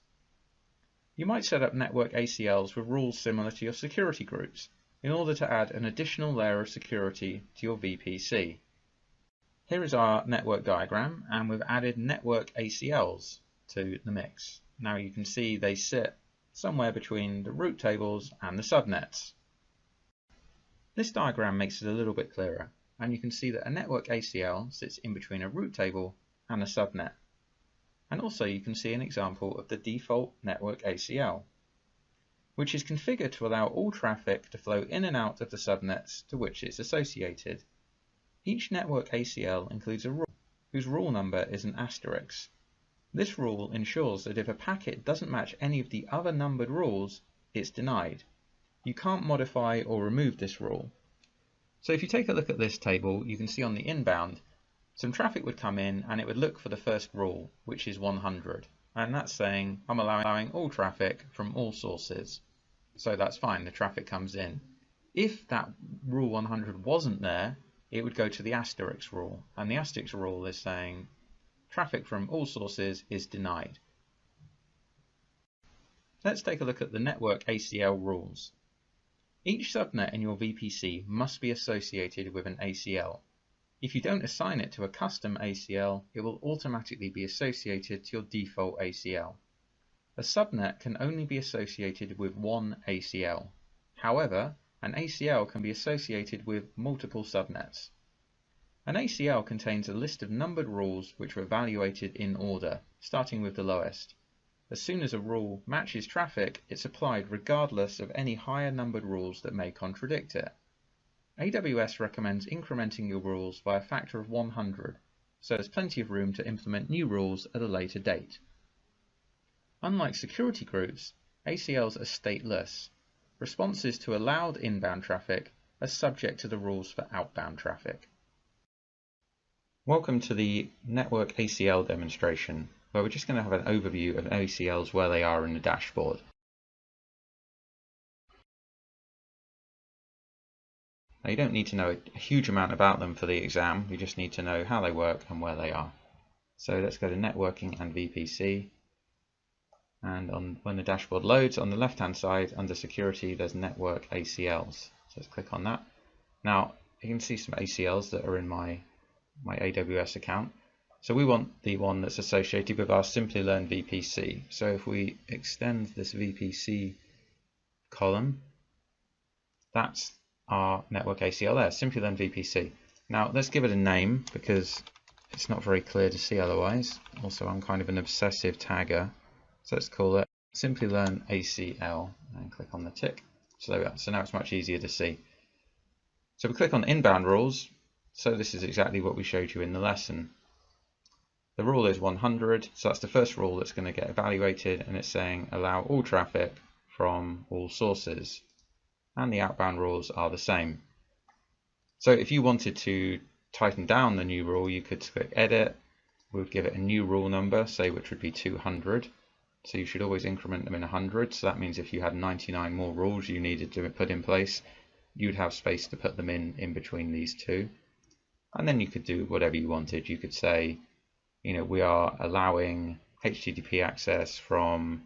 You might set up network ACLs with rules similar to your security groups in order to add an additional layer of security to your VPC. Here is our network diagram, and we've added network ACLs to the mix. Now you can see they sit somewhere between the route tables and the subnets. This diagram makes it a little bit clearer, and you can see that a network ACL sits in between a route table and a subnet. And also you can see an example of the default network ACL, which is configured to allow all traffic to flow in and out of the subnets to which it's associated. Each network ACL includes a rule, whose rule number is an asterisk. This rule ensures that if a packet doesn't match any of the other numbered rules, it's denied. You can't modify or remove this rule. So if you take a look at this table, you can see on the inbound, some traffic would come in and it would look for the first rule, which is 100. And that's saying I'm allowing all traffic from all sources. So that's fine, the traffic comes in. If that rule 100 wasn't there, it would go to the asterisk rule. And the asterisk rule is saying traffic from all sources is denied. Let's take a look at the network ACL rules. Each subnet in your VPC must be associated with an ACL. If you don't assign it to a custom ACL, it will automatically be associated to your default ACL. A subnet can only be associated with one ACL. However, an ACL can be associated with multiple subnets. An ACL contains a list of numbered rules which are evaluated in order, starting with the lowest. As soon as a rule matches traffic, it's applied regardless of any higher numbered rules that may contradict it. AWS recommends incrementing your rules by a factor of 100, so there's plenty of room to implement new rules at a later date. Unlike security groups, ACLs are stateless. Responses to allowed inbound traffic are subject to the rules for outbound traffic. Welcome to the network ACL demonstration, where we're just going to have an overview of ACLs where they are in the dashboard. Now you don't need to know a huge amount about them for the exam, you just need to know how they work and where they are. So let's go to networking and VPC, and when the dashboard loads, on the left hand side under security there's network ACLs. So let's click on that. Now you can see some ACLs that are in my AWS account. So we want the one that's associated with our Simplilearn VPC. So if we extend this VPC column That's our network ACL there, Simplilearn VPC. Now let's give it a name because it's not very clear to see otherwise. Also, I'm kind of an obsessive tagger, so let's call it Simplilearn ACL and click on the tick. So there we are. So now it's much easier to see. So we click on inbound rules. So this is exactly what we showed you in the lesson. The rule is 100, so that's the first rule that's going to get evaluated, and it's saying allow all traffic from all sources. And the outbound rules are the same. So if you wanted to tighten down the new rule, you could click edit. We'll give it a new rule number, say, which would be 200. So you should always increment them in 100. So that means if you had 99 more rules you needed to put in place, you'd have space to put them in between these two. And then you could do whatever you wanted. You could say, you know, we are allowing HTTP access from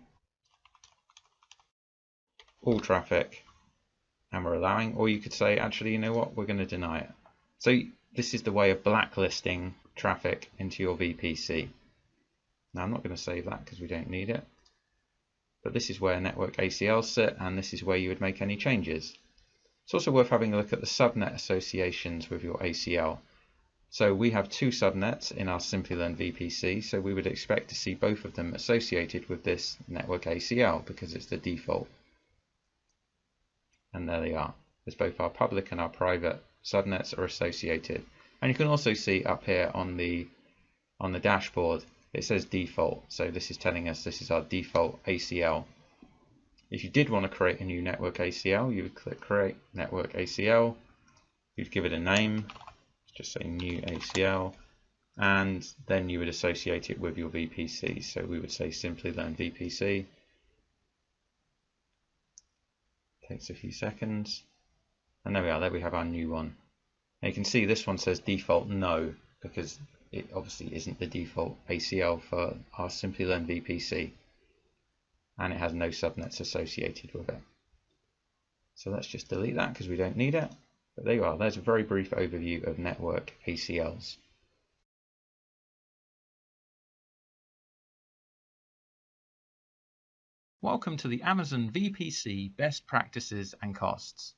all traffic, and we're allowing, or you could say, actually, you know what, we're going to deny it. So this is the way of blacklisting traffic into your VPC. Now I'm not going to save that because we don't need it, but this is where network ACLs sit, and this is where you would make any changes. It's also worth having a look at the subnet associations with your ACL. So we have two subnets in our Simplilearn VPC, so we would expect to see both of them associated with this network ACL because it's the default. And there they are. There's both our public and our private subnets are associated. And you can also see up here on the dashboard, it says default. So this is telling us this is our default ACL. If you did want to create a new network ACL, you would click create network ACL. You'd give it a name. Just say new ACL, and then you would associate it with your VPC. So we would say Simplilearn VPC. Takes a few seconds, and there we are. There we have our new one. Now you can see this one says default no, because it obviously isn't the default ACL for our Simplilearn VPC, and it has no subnets associated with it. So let's just delete that because we don't need it. But there you are, there's a very brief overview of network ACLs. Welcome to the Amazon VPC Best Practices and Costs,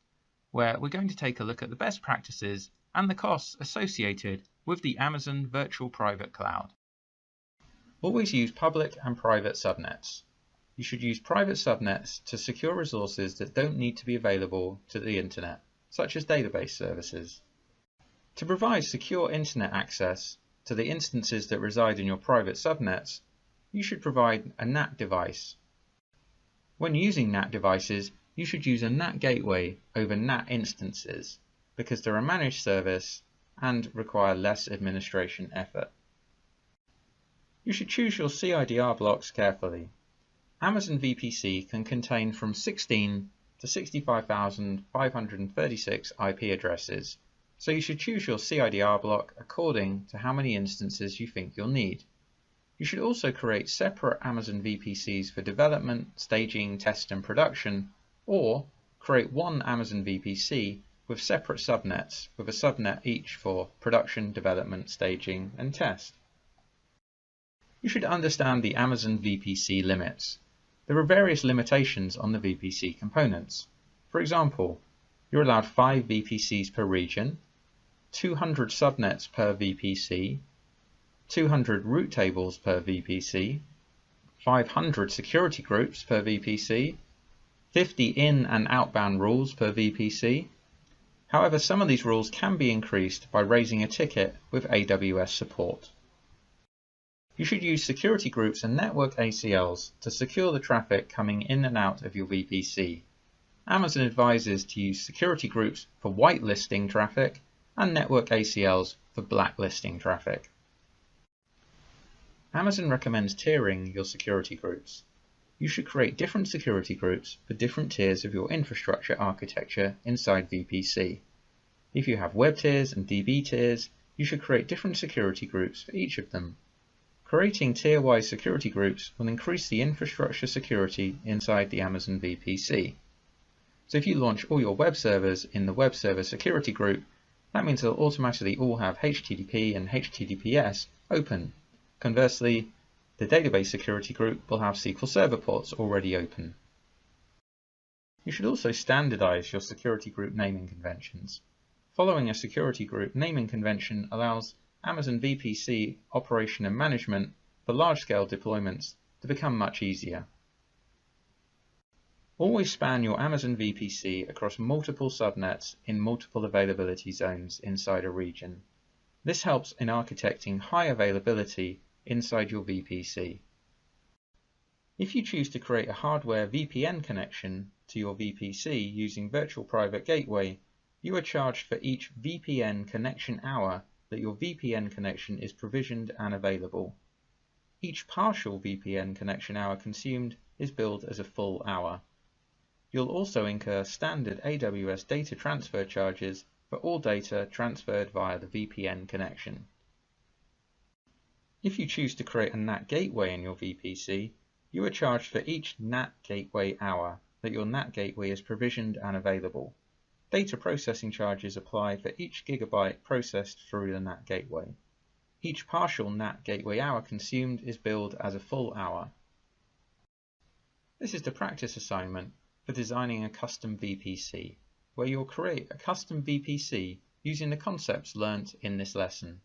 where we're going to take a look at the best practices and the costs associated with the Amazon Virtual Private Cloud. Always use public and private subnets. You should use private subnets to secure resources that don't need to be available to the internet, such as database services. To provide secure internet access to the instances that reside in your private subnets, you should provide a NAT device. When using NAT devices, you should use a NAT gateway over NAT instances because they're a managed service and require less administration effort. You should choose your CIDR blocks carefully. Amazon VPC can contain from 16 to 65,536 IP addresses, so you should choose your CIDR block according to how many instances you think you'll need. You should also create separate Amazon VPCs for development, staging, test and production, or create one Amazon VPC with separate subnets, with a subnet each for production, development, staging and test. You should understand the Amazon VPC limits. There are various limitations on the VPC components. For example, you're allowed 5 VPCs per region, 200 subnets per VPC, 200 route tables per VPC, 500 security groups per VPC, 50 in- and outbound rules per VPC. However, some of these rules can be increased by raising a ticket with AWS support. You should use security groups and network ACLs to secure the traffic coming in and out of your VPC. Amazon advises to use security groups for whitelisting traffic and network ACLs for blacklisting traffic. Amazon recommends tiering your security groups. You should create different security groups for different tiers of your infrastructure architecture inside VPC. If you have web tiers and DB tiers, you should create different security groups for each of them. Creating tier-wise security groups will increase the infrastructure security inside the Amazon VPC. So if you launch all your web servers in the web server security group, that means they'll automatically all have HTTP and HTTPS open. Conversely, the database security group will have SQL Server ports already open. You should also standardize your security group naming conventions. Following a security group naming convention allows Amazon VPC operation and management for large-scale deployments to become much easier. Always span your Amazon VPC across multiple subnets in multiple availability zones inside a region. This helps in architecting high availability inside your VPC. If you choose to create a hardware VPN connection to your VPC using Virtual Private Gateway, you are charged for each VPN connection hour that your VPN connection is provisioned and available. Each partial VPN connection hour consumed is billed as a full hour. You'll also incur standard AWS data transfer charges for all data transferred via the VPN connection. If you choose to create a NAT gateway in your VPC, you are charged for each NAT gateway hour that your NAT gateway is provisioned and available. Data processing charges apply for each gigabyte processed through the NAT gateway. Each partial NAT gateway hour consumed is billed as a full hour. This is the practice assignment for designing a custom VPC, where you'll create a custom VPC using the concepts learnt in this lesson.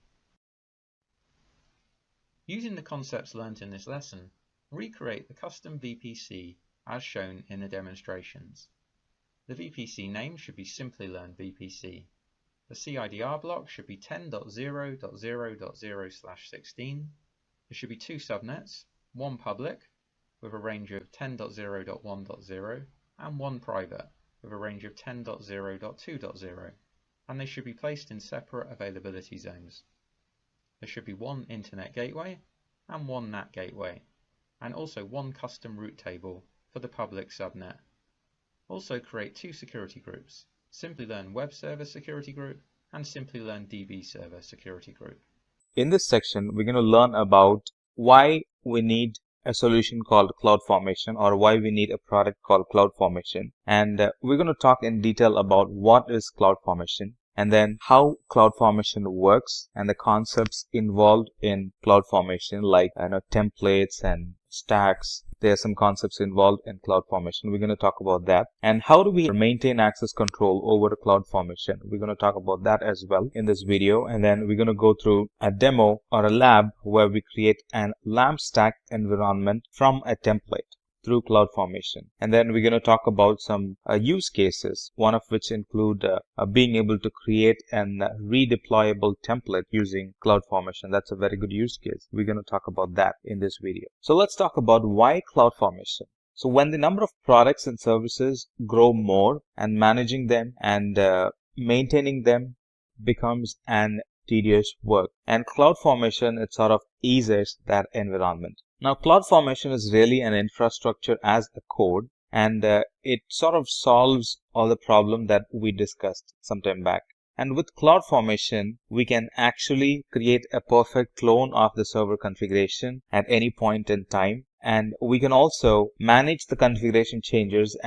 Using the concepts learnt in this lesson, recreate the custom VPC as shown in the demonstrations. The VPC name should be Simplilearn VPC. The CIDR block should be 10.0.0.0/16. There should be two subnets, one public with a range of 10.0.1.0 and one private with a range of 10.0.2.0, and they should be placed in separate availability zones. There should be one internet gateway and one NAT gateway, and also one custom route table for the public subnet. Also create two security groups, Simplilearn Web Server Security Group and Simplilearn DB Server Security Group. In this section, we're going to learn about why we need a solution called CloudFormation, or why we need a product called CloudFormation. And we're going to talk in detail about what is CloudFormation, and then how CloudFormation works and the concepts involved in CloudFormation, like templates and stacks. There are some concepts involved in CloudFormation. We're going to talk about that. And how do we maintain access control over CloudFormation? We're going to talk about that as well in this video. And then we're going to go through a demo or a lab where we create an LAMP stack environment from a template through CloudFormation. And then we're going to talk about some use cases, one of which include being able to create an redeployable template using CloudFormation. That's a very good use case. We're going to talk about that in this video. So let's talk about why CloudFormation. So when the number of products and services grow more, and managing them and maintaining them becomes an tedious work, and CloudFormation, it sort of eases that environment. Now, CloudFormation is really an infrastructure as a code, and it sort of solves all the problem that we discussed some time back. And with CloudFormation, we can actually create a perfect clone of the server configuration at any point in time. And we can also manage the configuration changes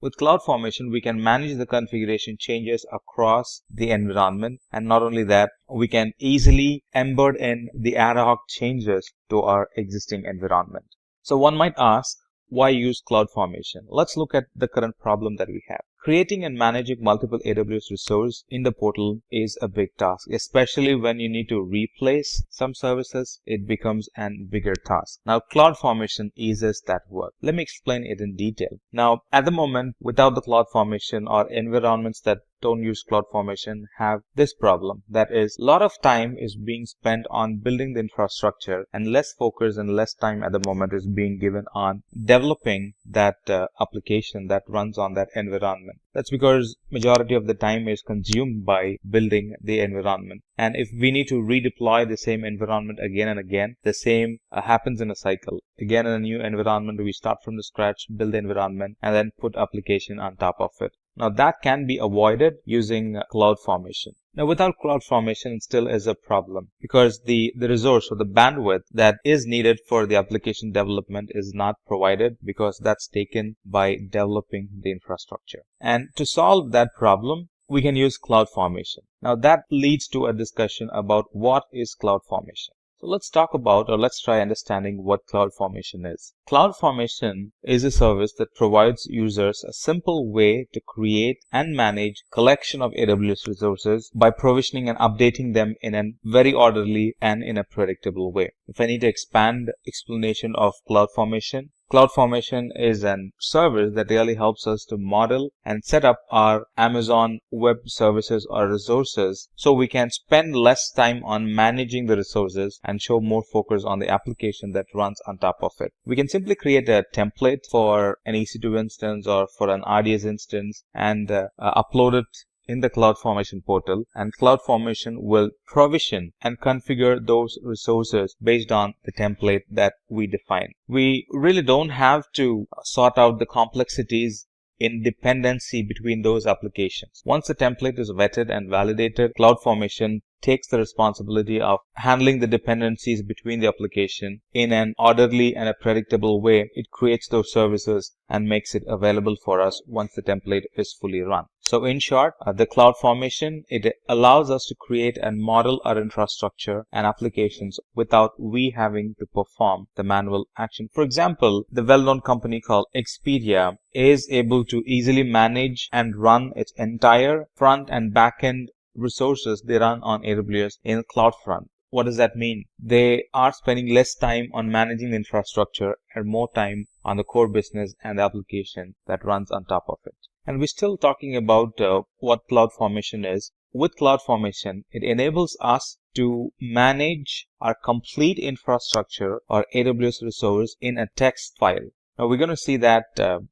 With CloudFormation, we can manage the configuration changes across the environment. And not only that, we can easily embed in the ad hoc changes to our existing environment. So one might ask, why use CloudFormation? Let's look at the current problem that we have. Creating and managing multiple AWS resources in the portal is a big task, especially when you need to replace some services. It becomes a bigger task. Now, CloudFormation eases that work. Let me explain it in detail. Now, at the moment, without the CloudFormation, or environments that don't use CloudFormation have this problem. That is, a lot of time is being spent on building the infrastructure, and less focus and less time at the moment is being given on developing that application that runs on that environment. That's because majority of the time is consumed by building the environment. And if we need to redeploy the same environment again and again, the same happens in a cycle. Again, in a new environment, we start from the scratch, build the environment, and then put application on top of it. Now, that can be avoided using CloudFormation. Now, without CloudFormation, it still is a problem, because the resource or the bandwidth that is needed for the application development is not provided, because that's taken by developing the infrastructure. And to solve that problem, we can use CloudFormation. Now, that leads to a discussion about what is CloudFormation. So let's talk about, or let's try understanding what CloudFormation is. CloudFormation is a service that provides users a simple way to create and manage collection of AWS resources by provisioning and updating them in a very orderly and in a predictable way. If I need to expand explanation of CloudFormation, CloudFormation is a service that really helps us to model and set up our Amazon Web Services or resources so we can spend less time on managing the resources and show more focus on the application that runs on top of it. We can simply create a template for an EC2 instance or for an RDS instance and upload it in the CloudFormation portal, and CloudFormation will provision and configure those resources based on the template that we define. We really don't have to sort out the complexities in dependency between those applications. Once the template is vetted and validated, CloudFormation takes the responsibility of handling the dependencies between the application in an orderly and a predictable way. It creates those services and makes it available for us once the template is fully run. So in short, the CloudFormation, it allows us to create and model our infrastructure and applications without we having to perform the manual action. For example, the well-known company called Expedia is able to easily manage and run its entire front and back-end resources they run on AWS in CloudFront. What does that mean? They are spending less time on managing the infrastructure and more time on the core business and the application that runs on top of it. And we're still talking about what CloudFormation is. With CloudFormation, it enables us to manage our complete infrastructure or AWS resource in a text file. Now we're going to see that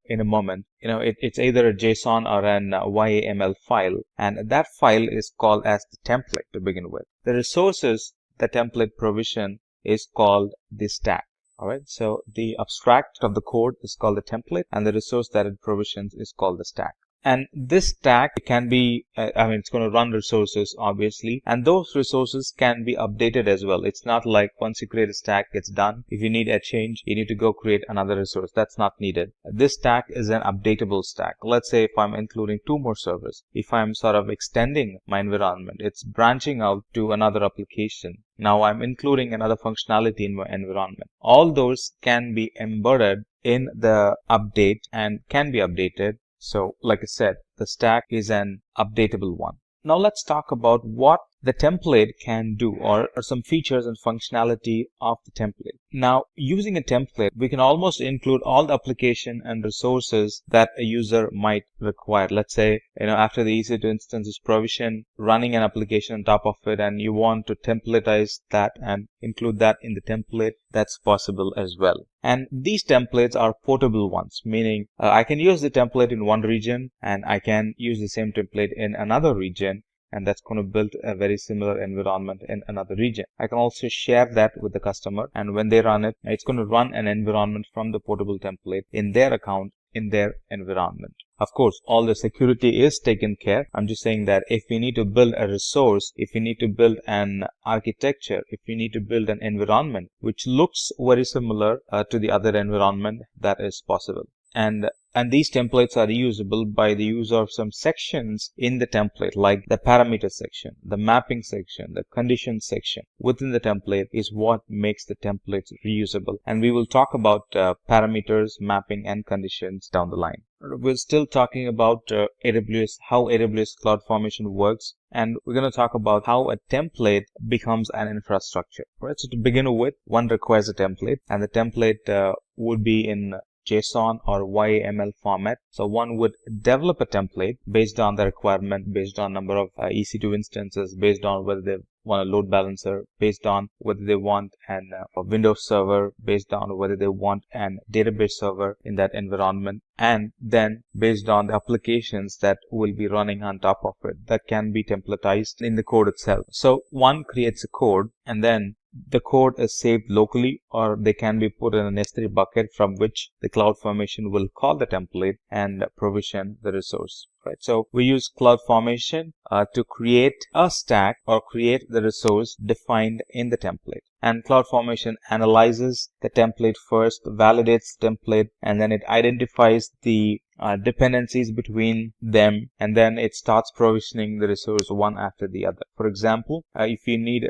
in a moment. It's either a JSON or an YAML file, and that file is called as the template to begin with. The resources the template provision is called the stack. All right, so the abstract of the code is called the template, and the resource that it provisions is called the stack. And this stack can be, it's going to run resources, obviously, and those resources can be updated as well. It's not like once you create a stack, it's done. If you need a change, you need to go create another resource. That's not needed. This stack is an updatable stack. Let's say if I'm including 2 more servers, if I'm sort of extending my environment, it's branching out to another application. Now I'm including another functionality in my environment. All those can be embedded in the update and can be updated. So like I said, the stack is an updatable one. Now let's talk about what the template can do, or some features and functionality of the template. Now, using a template, we can almost include all the application and resources that a user might require. Let's say, after the EC2 instance is provisioned, running an application on top of it, and you want to templatize that and include that in the template, that's possible as well. And these templates are portable ones, meaning I can use the template in one region and I can use the same template in another region, and that's going to build a very similar environment in another region. I can also share that with the customer, and when they run it, it's going to run an environment from the portable template in their account, in their environment. Of course, all the security is taken care. I'm just saying that if we need to build a resource, if we need to build an architecture, if we need to build an environment which looks very similar to the other environment, that is possible. And these templates are reusable by the use of some sections in the template, like the parameter section, the mapping section, the condition section within the template is what makes the templates reusable. And we will talk about parameters, mapping, and conditions down the line. We're still talking about how AWS CloudFormation works, and we're going to talk about how a template becomes an infrastructure. Right? So to begin with, one requires a template, and the template would be in JSON or YAML format. So one would develop a template based on the requirement, based on number of EC2 instances, based on whether they want a load balancer, based on whether they want a Windows server, based on whether they want an database server in that environment, and then based on the applications that will be running on top of it that can be templatized in the code itself. So one creates a code, and then the code is saved locally, or they can be put in an S3 bucket from which the CloudFormation will call the template and provision the resource. Right? So we use CloudFormation to create a stack or create the resource defined in the template. And CloudFormation analyzes the template first, validates the template, and then it identifies the dependencies between them, and then it starts provisioning the resource one after the other. For example, if you need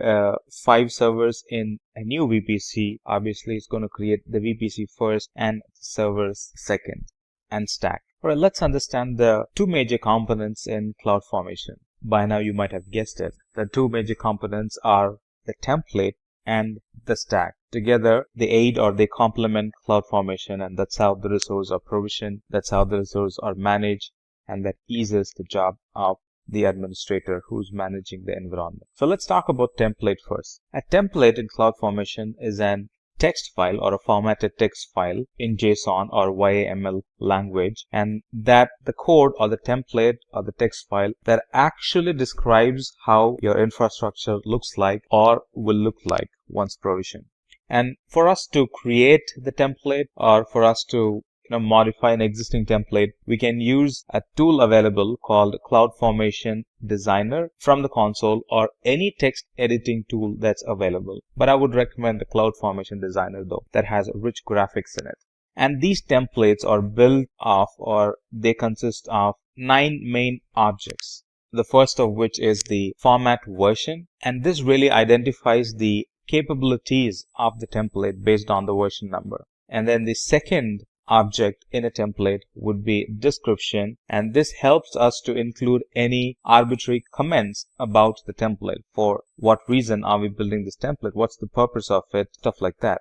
5 servers in a new VPC, obviously it's going to create the VPC first and servers second and stack. All right, let's understand the two major components in CloudFormation. By now you might have guessed it. The two major components are the template and the stack. Together they aid or they complement CloudFormation, and that's how the resources are provisioned, that's how the resources are managed, and that eases the job of the administrator who's managing the environment. So let's talk about template first. A template in CloudFormation is an text file or a formatted text file in JSON or YAML language, and that the code or the template or the text file that actually describes how your infrastructure looks like or will look like once provisioned. And for us to create the template or for us to modify an existing template, we can use a tool available called CloudFormation Designer from the console or any text editing tool that's available. But I would recommend the CloudFormation Designer though, that has rich graphics in it. And these templates are built off, or they consist of 9 main objects. The first of which is the format version, and this really identifies the capabilities of the template based on the version number. And then the second object in a template would be description, and this helps us to include any arbitrary comments about the template. For what reason are we building this template? What's the purpose of it? Stuff like that.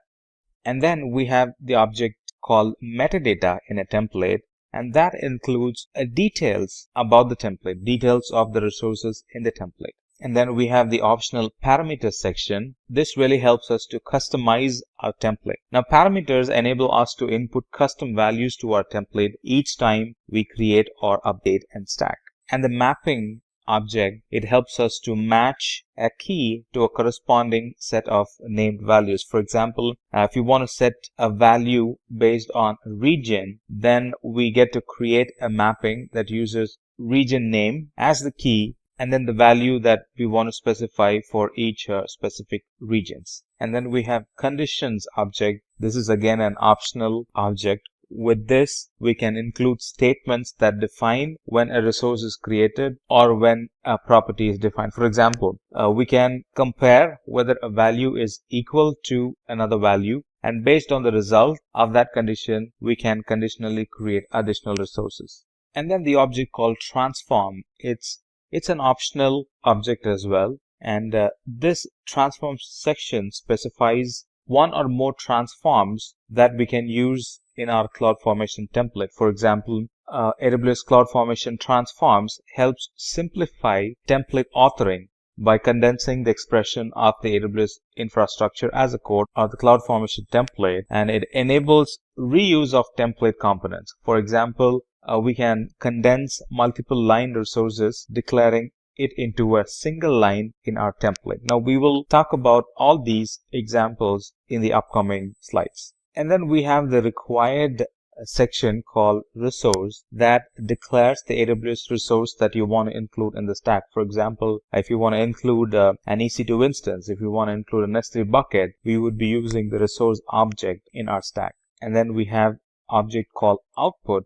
And then we have the object called metadata in a template, and that includes details about the template, details of the resources in the template. And then we have the optional parameters section. This really helps us to customize our template. Now, parameters enable us to input custom values to our template each time we create or update and stack. And the mapping object, it helps us to match a key to a corresponding set of named values. For example, if you want to set a value based on region, then we get to create a mapping that uses region name as the key, and then the value that we want to specify for each specific regions. And then we have conditions object. This is again an optional object. With this, we can include statements that define when a resource is created or when a property is defined. For example, we can compare whether a value is equal to another value, and based on the result of that condition, we can conditionally create additional resources. And then the object called transform. It's an optional object as well, and this transform section specifies one or more transforms that we can use in our CloudFormation template. For example, AWS CloudFormation transforms helps simplify template authoring by condensing the expression of the AWS infrastructure as a code or the CloudFormation template, and it enables reuse of template components. For example, we can condense multiple line resources, declaring it into a single line in our template. Now we will talk about all these examples in the upcoming slides. And then we have the required section called resource that declares the AWS resource that you want to include in the stack. For example, if you want to include an EC2 instance, if you want to include an S3 bucket, we would be using the resource object in our stack. And then we have object called output.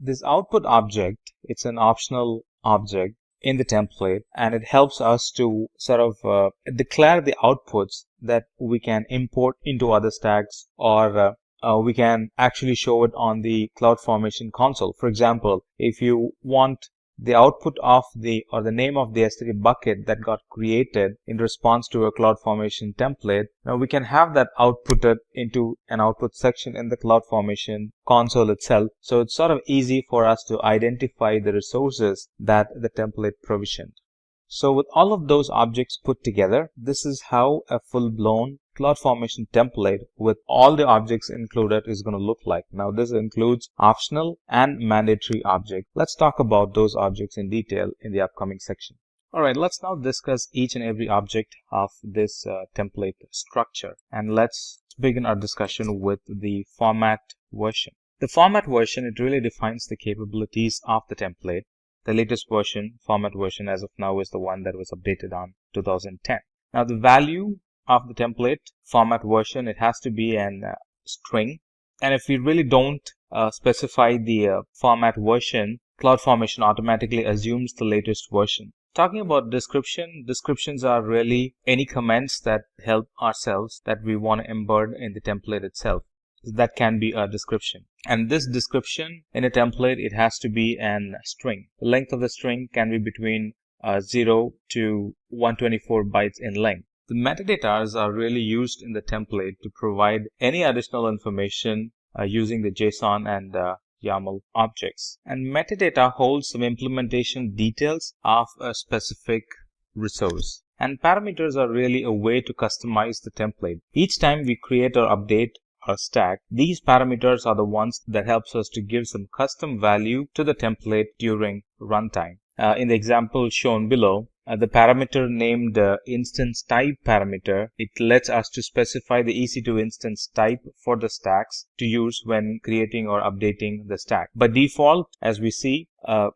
This output object, it's an optional object in the template, and it helps us to sort of declare the outputs that we can import into other stacks, or we can actually show it on the CloudFormation console. For example, if you want the output of the name of the S3 bucket that got created in response to a CloudFormation template, now we can have that outputted into an output section in the CloudFormation console itself. So it's sort of easy for us to identify the resources that the template provisioned. So with all of those objects put together, this is how a full-blown CloudFormation template with all the objects included is going to look like. Now this includes optional and mandatory objects. Let's talk about those objects in detail in the upcoming section. Alright, let's now discuss each and every object of this template structure. And let's begin our discussion with the format version. The format version, it really defines the capabilities of the template. The latest version, format version as of now, is the one that was updated on 2010. Now the value of the template format version, it has to be an string, and if we really don't specify the format version, CloudFormation automatically assumes the latest version. Talking about descriptions are really any comments that help ourselves that we want to embed in the template itself. That can be a description. And this description in a template, it has to be an string. The length of the string can be between 0 to 124 bytes in length. The metadata are really used in the template to provide any additional information using the JSON and YAML objects. And metadata holds some implementation details of a specific resource. And parameters are really a way to customize the template. Each time we create or update our stack, these parameters are the ones that helps us to give some custom value to the template during runtime. In the example shown below, the parameter named instance type parameter, it lets us to specify the EC2 instance type for the stacks to use when creating or updating the stack. By default, as we see,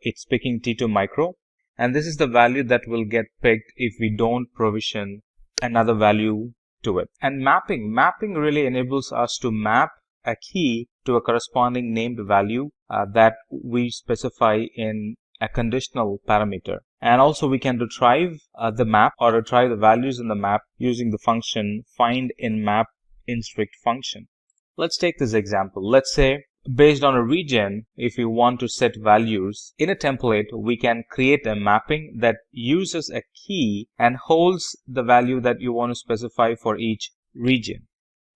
it's picking T2 micro, and this is the value that will get picked if we don't provision another value to it. And mapping really enables us to map a key to a corresponding named value that we specify in a conditional parameter. And also we can retrieve the map or retrieve the values in the map using the function findInMap in strict function. Let's take this example. Let's say based on a region, if you want to set values in a template, we can create a mapping that uses a key and holds the value that you want to specify for each region.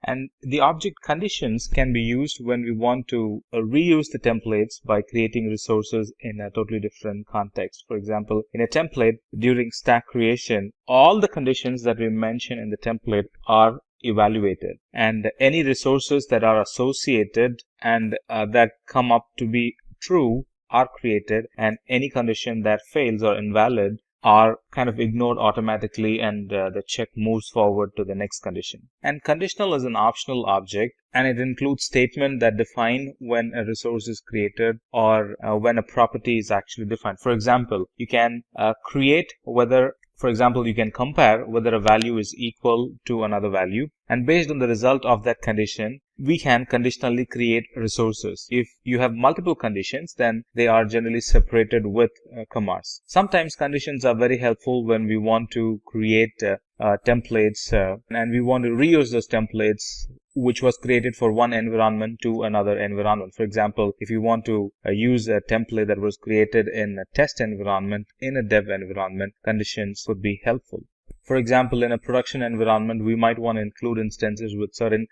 And the object conditions can be used when we want to reuse the templates by creating resources in a totally different context. For example, in a template, during stack creation, all the conditions that we mention in the template are evaluated, and any resources that are associated and that come up to be true are created, and any condition that fails or invalid are kind of ignored automatically, and the check moves forward to the next condition. And conditional is an optional object, and it includes statements that define when a resource is created or when a property is actually defined. For example, you can you can compare whether a value is equal to another value, and based on the result of that condition, we can conditionally create resources. If you have multiple conditions, then they are generally separated with commas. Sometimes conditions are very helpful when we want to create templates and we want to reuse those templates which was created for one environment to another environment. For example, if you want to use a template that was created in a test environment in a dev environment, conditions could be helpful. For example, in a production environment, we might want to include instances with certain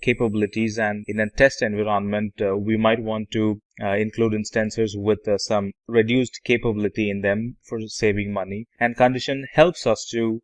capabilities, and in a test environment, we might want to include instances with some reduced capability in them for saving money. And condition helps us to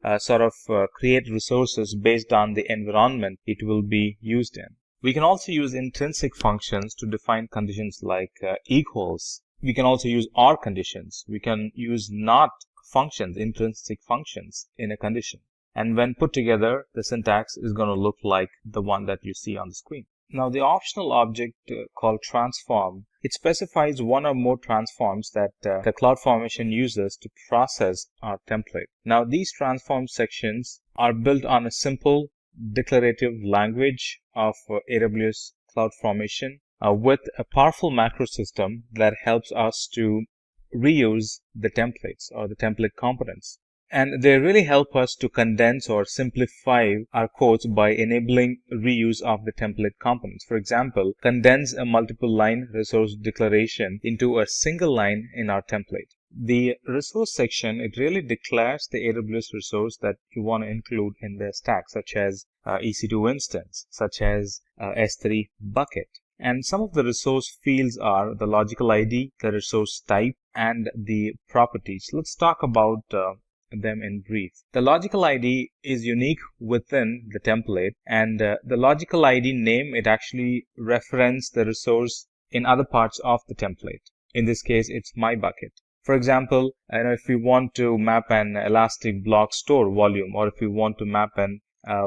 create resources based on the environment it will be used in. We can also use intrinsic functions to define conditions like equals. We can also use OR conditions. We can use NOT functions, intrinsic functions in a condition. And when put together, the syntax is going to look like the one that you see on the screen. Now, the optional object called transform, it specifies one or more transforms that the CloudFormation uses to process our template. Now, these transform sections are built on a simple declarative language of AWS CloudFormation with a powerful macro system that helps us to reuse the templates or the template components. And they really help us to condense or simplify our codes by enabling reuse of the template components. For example, condense a multiple line resource declaration into a single line in our template. The resource section, it really declares the AWS resource that you want to include in the stack, such as EC2 instance, such as S3 bucket. And some of the resource fields are the logical ID, the resource type, and the properties. Let's talk about them in brief. The logical ID is unique within the template, and the logical ID name, it actually references the resource in other parts of the template. In this case, it's my bucket. For example, if we want to map an elastic block store volume, or if we want to map an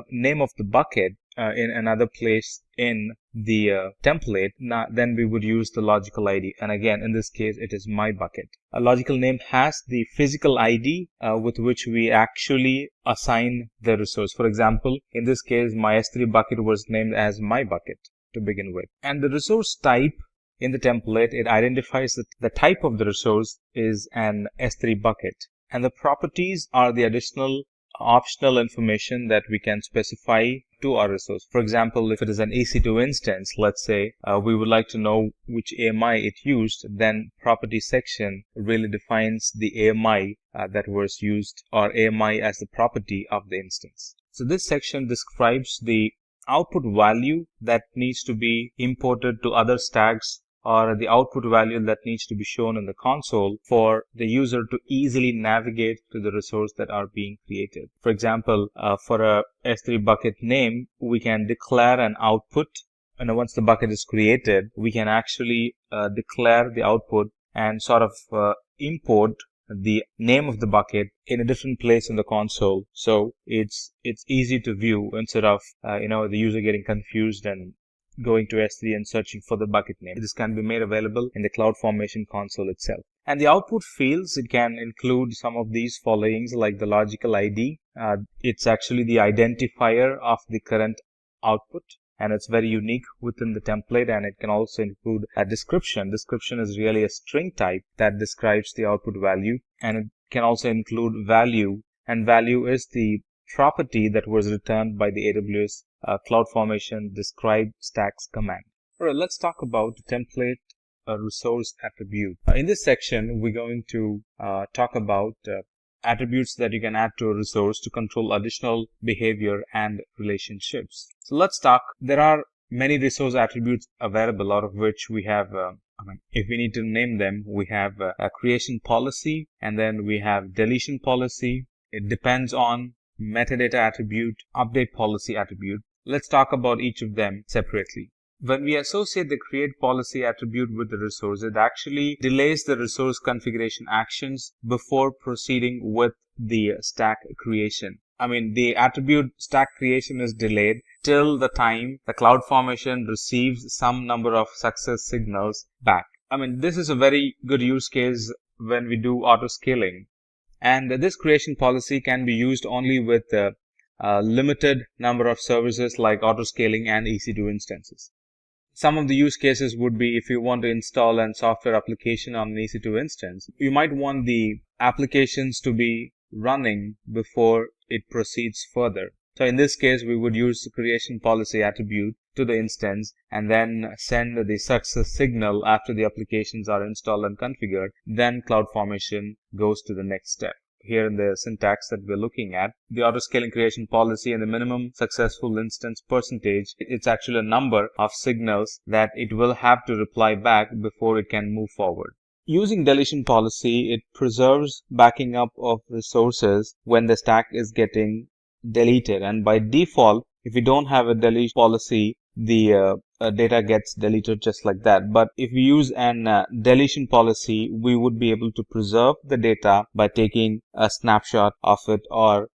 name of the bucket in another place in the template, then we would use the logical ID. And again, in this case, it is my bucket. A logical name has the physical ID with which we actually assign the resource. For example, in this case, my S3 bucket was named as my bucket to begin with. And the resource type In the template, it identifies that the type of the resource is an S3 bucket, and the properties are the additional optional information that we can specify to our resource. For example, if it is an EC2 instance, let's say we would like to know which AMI it used, then property section really defines the AMI that was used, or AMI as the property of the instance. So this section describes the output value that needs to be imported to other stacks, or the output value that needs to be shown in the console for the user to easily navigate to the resource that are being created. For example, for a S3 bucket name, we can declare an output, and once the bucket is created, we can actually declare the output and sort of import the name of the bucket in a different place in the console, so it's easy to view instead of the user getting confused and going to S3 and searching for the bucket name. This can be made available in the CloudFormation console itself. And the output fields, it can include some of these followings, like the logical ID. It's actually the identifier of the current output, and it's very unique within the template, and it can also include a description. Description is really a string type that describes the output value, and it can also include value, and value is the property that was returned by the AWS CloudFormation describe stacks command. Alright, let's talk about the template resource attribute. In this section, we're going to talk about attributes that you can add to a resource to control additional behavior and relationships. So let's talk. There are many resource attributes available, out of which we have, if we need to name them, we have a creation policy, and then we have deletion policy. It depends on metadata attribute, update policy attribute. Let's talk about each of them separately. When we associate the create policy attribute with the resource, it actually delays the resource configuration actions before proceeding with the stack creation. The attribute stack creation is delayed till the time the CloudFormation receives some number of success signals back. This is a very good use case when we do auto scaling. And this creation policy can be used only with a limited number of services like autoscaling and EC2 instances. Some of the use cases would be if you want to install a software application on an EC2 instance, you might want the applications to be running before it proceeds further. So in this case, we would use the creation policy attribute to the instance and then send the success signal after the applications are installed and configured. Then CloudFormation goes to the next step. Here in the syntax that we're looking at, the autoscaling creation policy and the minimum successful instance percentage, it's actually a number of signals that it will have to reply back before it can move forward. Using deletion policy, it preserves backing up of resources when the stack is getting deleted, and by default, if you don't have a delete policy, the data gets deleted just like that. But if we use an deletion policy, we would be able to preserve the data by taking a snapshot of it, or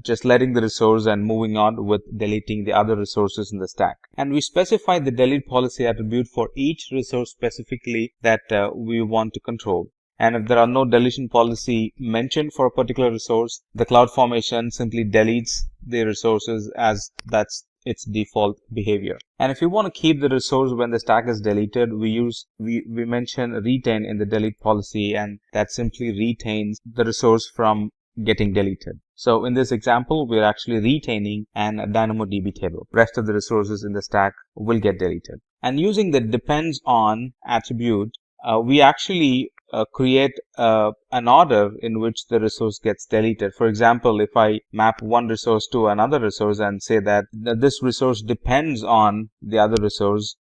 just letting the resource and moving on with deleting the other resources in the stack. And we specify the delete policy attribute for each resource specifically that we want to control. And if there are no deletion policy mentioned for a particular resource, the CloudFormation simply deletes the resources as that's its default behavior. And if you want to keep the resource when the stack is deleted, we mention retain in the delete policy, and that simply retains the resource from getting deleted. So in this example, we're actually retaining an DynamoDB table. Rest of the resources in the stack will get deleted. And using the depends on attribute, we actually create an order in which the resource gets deleted. For example, if I map one resource to another resource and say that this resource depends on the other resource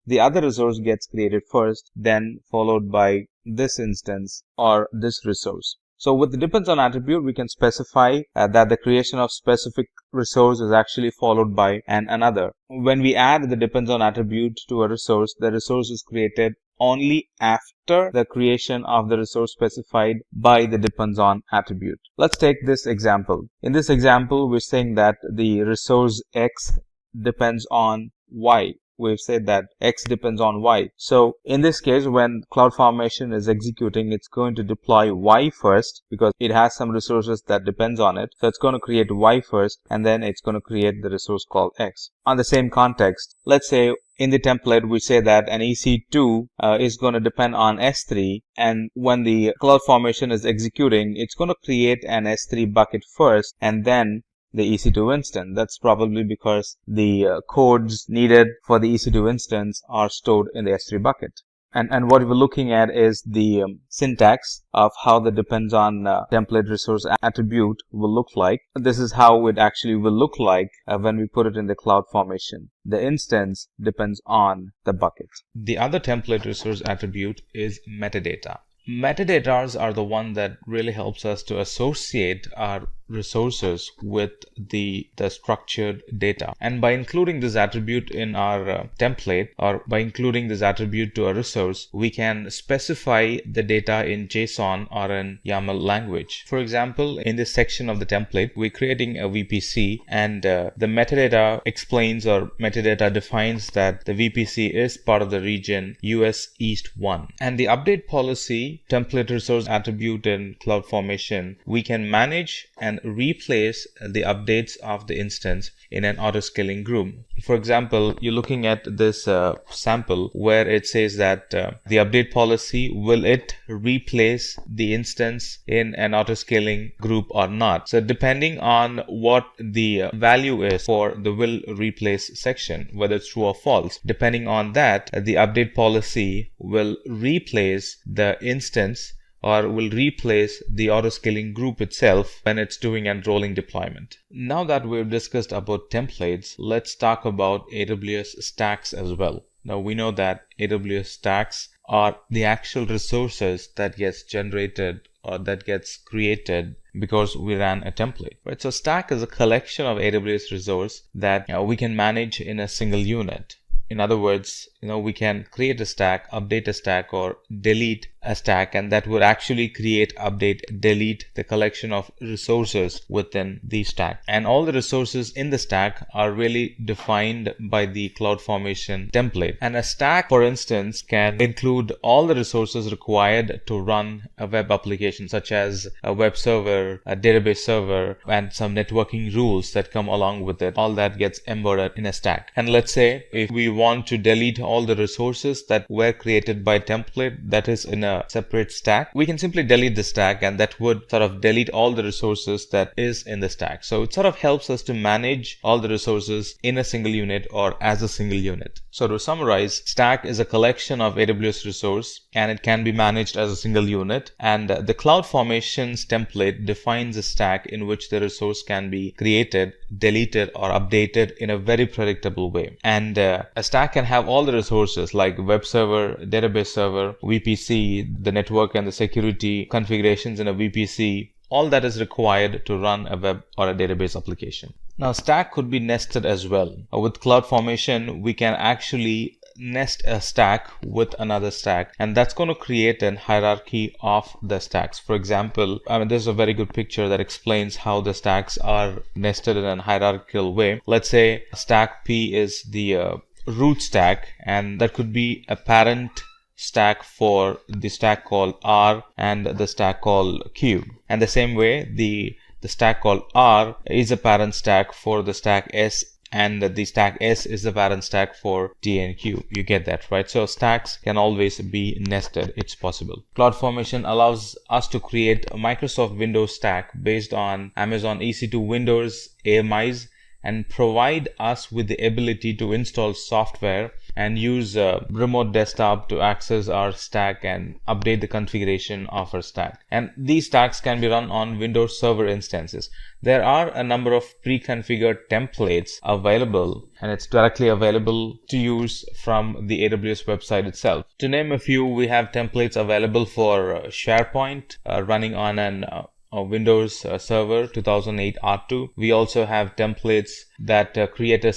gets created first, then followed by this instance or this resource. So with the depends on attribute, we can specify that the creation of specific resource is actually followed by another. When we add the depends on attribute to a resource, the resource is created only after the creation of the resource specified by the depends on attribute. Let's take this example. In this example, we're saying that the resource X depends on Y. we've said that X depends on Y. So in this case, when CloudFormation is executing, it's going to deploy Y first because it has some resources that depends on it. So it's going to create Y first, and then it's going to create the resource called X. On the same context, let's say in the template, we say that an EC2 is going to depend on S3, and when the CloudFormation is executing, it's going to create an S3 bucket first and then the EC2 instance. That's probably because the codes needed for the EC2 instance are stored in the S3 bucket. And what we're looking at is the syntax of how the depends on template resource attribute will look like. This is how it actually will look like when we put it in the CloudFormation. The instance depends on the bucket. The other template resource attribute is metadata. Metadatas are the one that really helps us to associate our resources with the structured data. And by including this attribute in our template, or by including this attribute to a resource, we can specify the data in JSON or in YAML language. For example, in this section of the template, we're creating a VPC, and the metadata explains, or metadata defines, that the VPC is part of the region US East 1. And the update policy template resource attribute in CloudFormation, we can manage and replace the updates of the instance in an auto-scaling group. For example, you're looking at this sample where it says that the update policy, will it replace the instance in an auto-scaling group or not? So depending on what the value is for the will replace section, whether it's true or false, depending on that, the update policy will replace the instance or will replace the auto-scaling group itself when it's doing a rolling deployment. Now that we've discussed about templates, let's talk about AWS stacks as well. Now we know that AWS stacks are the actual resources that gets generated or that gets created because we ran a template, right? So stack is a collection of AWS resource that we can manage in a single unit. In other words, we can create a stack, update a stack, or delete a stack, and that would actually create, update, delete the collection of resources within the stack. And all the resources in the stack are really defined by the CloudFormation template. And a stack, for instance, can include all the resources required to run a web application, such as a web server, a database server, and some networking rules that come along with it. All that gets embedded in a stack. And let's say if we want to delete all the resources that were created by template that is in a separate stack, we can simply delete the stack, and that would sort of delete all the resources that is in the stack. So it sort of helps us to manage all the resources in a single unit or as a single unit. So to summarize, stack is a collection of AWS resource, and it can be managed as a single unit. And the CloudFormation's template defines a stack in which the resource can be created, deleted, or updated in a very predictable way. And a stack can have all the resources like web server, database server, VPC, the network and the security configurations in a VPC, all that is required to run a web or a database application. Now, stack could be nested as well. With CloudFormation, we can actually nest a stack with another stack, and that's going to create a hierarchy of the stacks. For example, there's a very good picture that explains how the stacks are nested in a hierarchical way. Let's say stack P is the root stack, and that could be a parent stack for the stack called R and the stack called Q. And the same way, the stack called R is a parent stack for the stack S, and the stack S is the parent stack for T and Q. You get that, right? So stacks can always be nested. It's possible. CloudFormation allows us to create a Microsoft Windows stack based on Amazon EC2 Windows AMIs, and provide us with the ability to install software and use a remote desktop to access our stack and update the configuration of our stack. And these stacks can be run on Windows Server instances. There are a number of pre-configured templates available, and it's directly available to use from the AWS website itself. To name a few, we have templates available for SharePoint running on an Windows Server 2008 R2. We also have templates that create a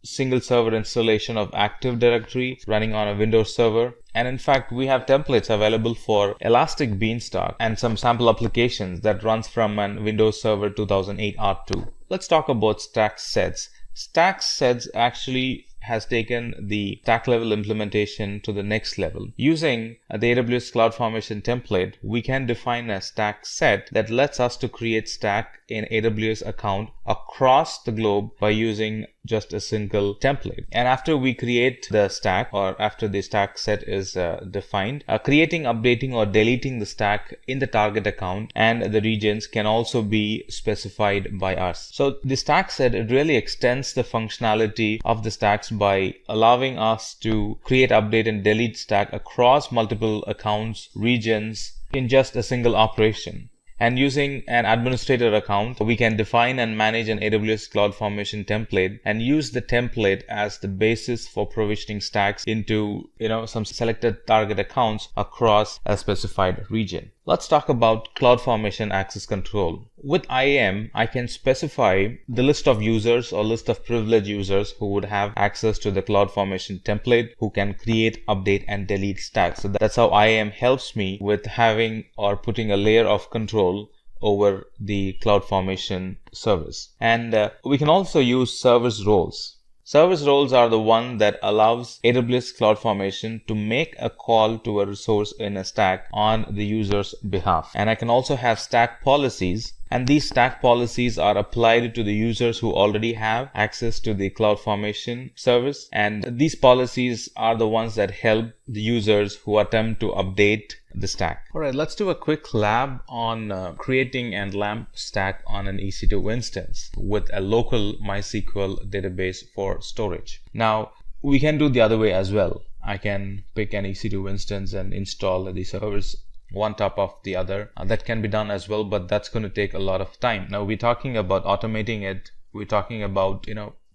single server installation of Active Directory running on a Windows Server. And in fact, we have templates available for Elastic Beanstalk and some sample applications that runs from an Windows Server 2008 R2. Let's talk about stack sets. Stack sets actually has taken the stack level implementation to the next level. Using the AWS CloudFormation template, we can define a stack set that lets us to create stack in AWS account across the globe by using just a single template. And after we create the stack, or after the stack set is defined, creating, updating or deleting the stack in the target account and the regions can also be specified by us. So the stack set, it really extends the functionality of the stacks by allowing us to create, update and delete stack across multiple accounts, regions in just a single operation. And using an administrator account, we can define and manage an AWS CloudFormation template and use the template as the basis for provisioning stacks into, some selected target accounts across a specified region. Let's talk about CloudFormation access control. With IAM, I can specify the list of users or list of privileged users who would have access to the CloudFormation template, who can create, update and delete stacks. So that's how IAM helps me with having or putting a layer of control over the CloudFormation service. And we can also use service roles. Service roles are the one that allows AWS CloudFormation to make a call to a resource in a stack on the user's behalf. And I can also have stack policies, and these stack policies are applied to the users who already have access to the CloudFormation service. And these policies are the ones that help the users who attempt to update the stack. All right, let's do a quick lab on creating an LAMP stack on an EC2 instance with a local MySQL database for storage. Now, we can do the other way as well. I can pick an EC2 instance and install the servers one top of the other. That can be done as well, but that's going to take a lot of time. Now, we're talking about automating it. We're talking about,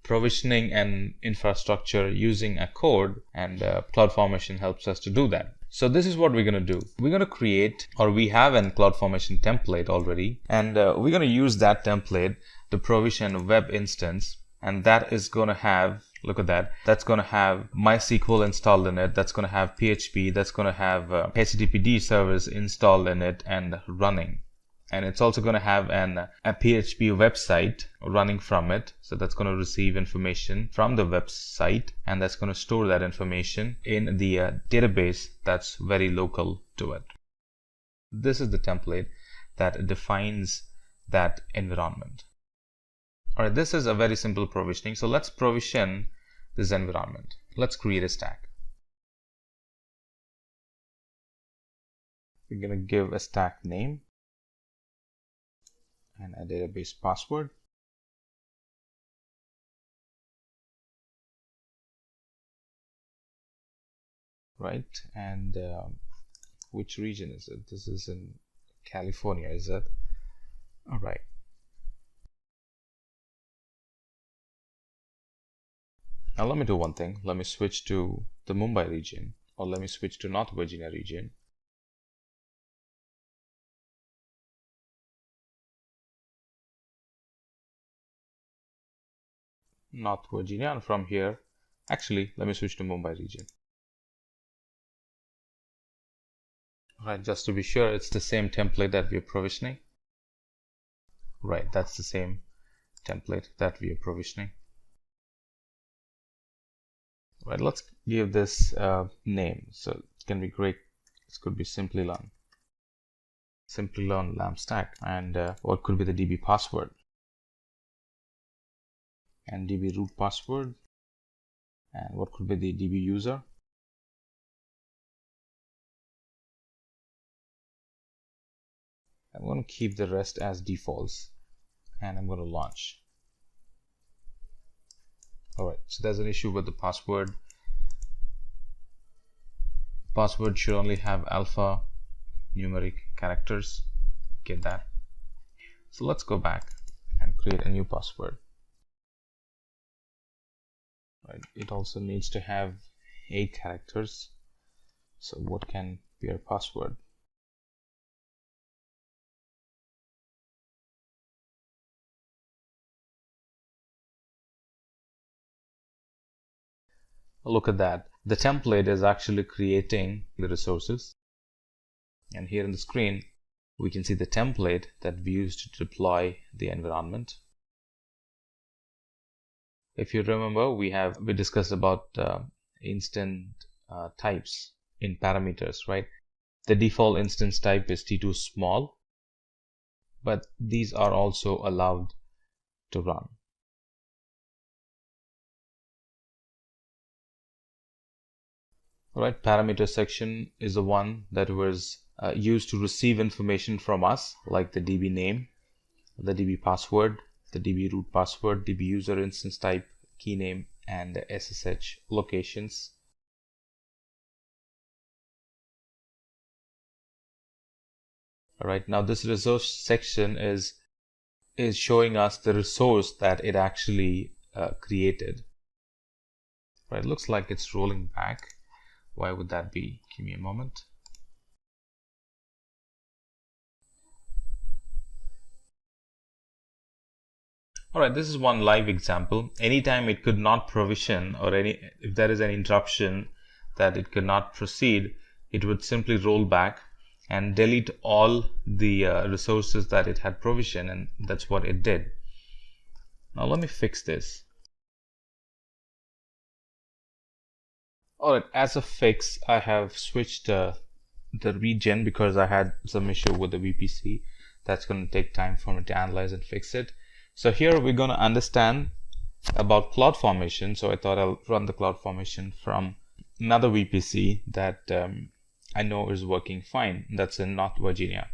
provisioning an infrastructure using a code, and CloudFormation helps us to do that. So this is what we're going to do. We're going to create, or we have an CloudFormation template already, and we're going to use that template to provision a web instance, and that is going to have, look at that, that's going to have MySQL installed in it, that's going to have PHP, that's going to have HTTPD service installed in it and running. And it's also going to have a PHP website running from it. So that's going to receive information from the website, and that's going to store that information in the database that's very local to it. This is the template that defines that environment. All right, this is a very simple provisioning. So let's provision this environment. Let's create a stack. We're going to give a stack name and a database password. Right, and which region is it? This is in California, is it? All right. Now let me do one thing. Let me switch to the Mumbai region, or let me switch to North Virginia region. North Virginia, and from here, actually, let me switch to Mumbai region. Right, just to be sure, it's the same template that we're provisioning. Right, that's the same template that we are provisioning. Right, let's give this name. So it can be great. This could be Simplilearn. Simplilearn LAMP stack, and what could be the DB password? And DB root password, and what could be the DB user. I'm going to keep the rest as defaults, and I'm going to launch. All right, so there's an issue with the password. Password should only have alpha numeric characters. Get that. So let's go back and create a new password. Right, it also needs to have 8 characters. So what can be our password? Look at that. The template is actually creating the resources. And here in the screen, we can see the template that we used to deploy the environment. If you remember, we discussed about instant types in parameters, right? The default instance type is T2 small, but these are also allowed to run. All right, parameter section is the one that was used to receive information from us, like the DB name, the DB password, the DB root password, DB user instance type, key name, and the SSH locations. All right, now this resource section is showing us the resource that it actually created. Right, it looks like it's rolling back. Why would that be? Give me a moment. All right, this is one live example. Anytime it could not provision, or if there is an interruption that it could not proceed, it would simply roll back and delete all the resources that it had provisioned, and that's what it did. Now let me fix this. Alright, as a fix, I have switched the region because I had some issue with the VPC. That's going to take time for me to analyze and fix it. So here we're going to understand about CloudFormation. So I thought I'll run the CloudFormation from another VPC that I know is working fine. That's in North Virginia.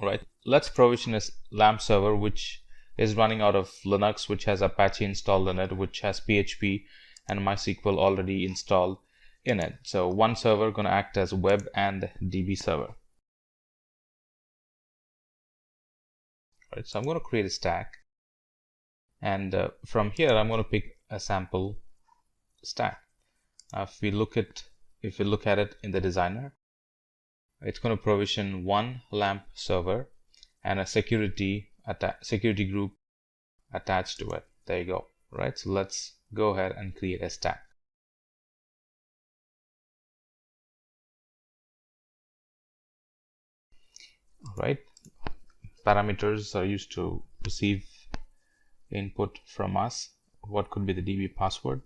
Alright, let's provision a LAMP server which is running out of Linux, which has Apache installed in it, which has PHP and MySQL already installed in it. So one server going to act as web and DB server. Right, so I'm going to create a stack, and from here I'm going to pick a sample stack. If we look at it in the designer, it's going to provision one LAMP server and a security group attached to it. There you go. Right, so let's go ahead and create a stack. All right, parameters are used to receive input from us. What could be the DB password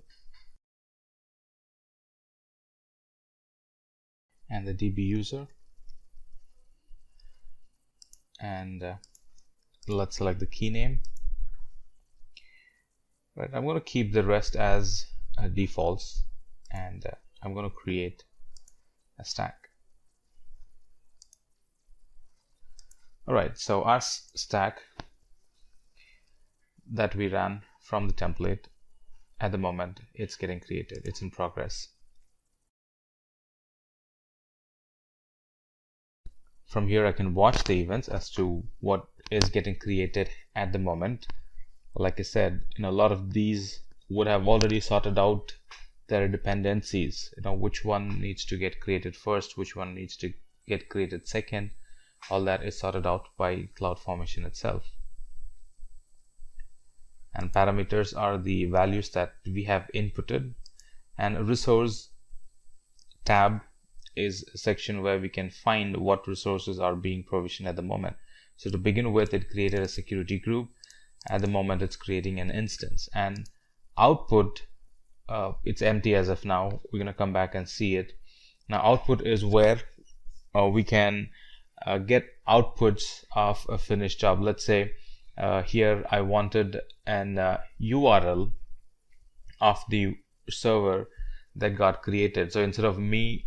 and the DB user, and let's select the key name. Right, I'm going to keep the rest as defaults, and I'm going to create a stack. All right, so our stack that we ran from the template, at the moment it's getting created, it's in progress. From here I can watch the events as to what is getting created at the moment. Like I said, a lot of these would have already sorted out their dependencies, which one needs to get created first, which one needs to get created second. All that is sorted out by CloudFormation itself. And parameters are the values that we have inputted, and resource tab is a section where we can find what resources are being provisioned at the moment. So to begin with, it created a security group. At the moment it's creating an instance, and output, it's empty as of now. We're going to come back and see it. Now output is where we can get outputs of a finished job. Let's say here I wanted an URL of the server that got created. So instead of me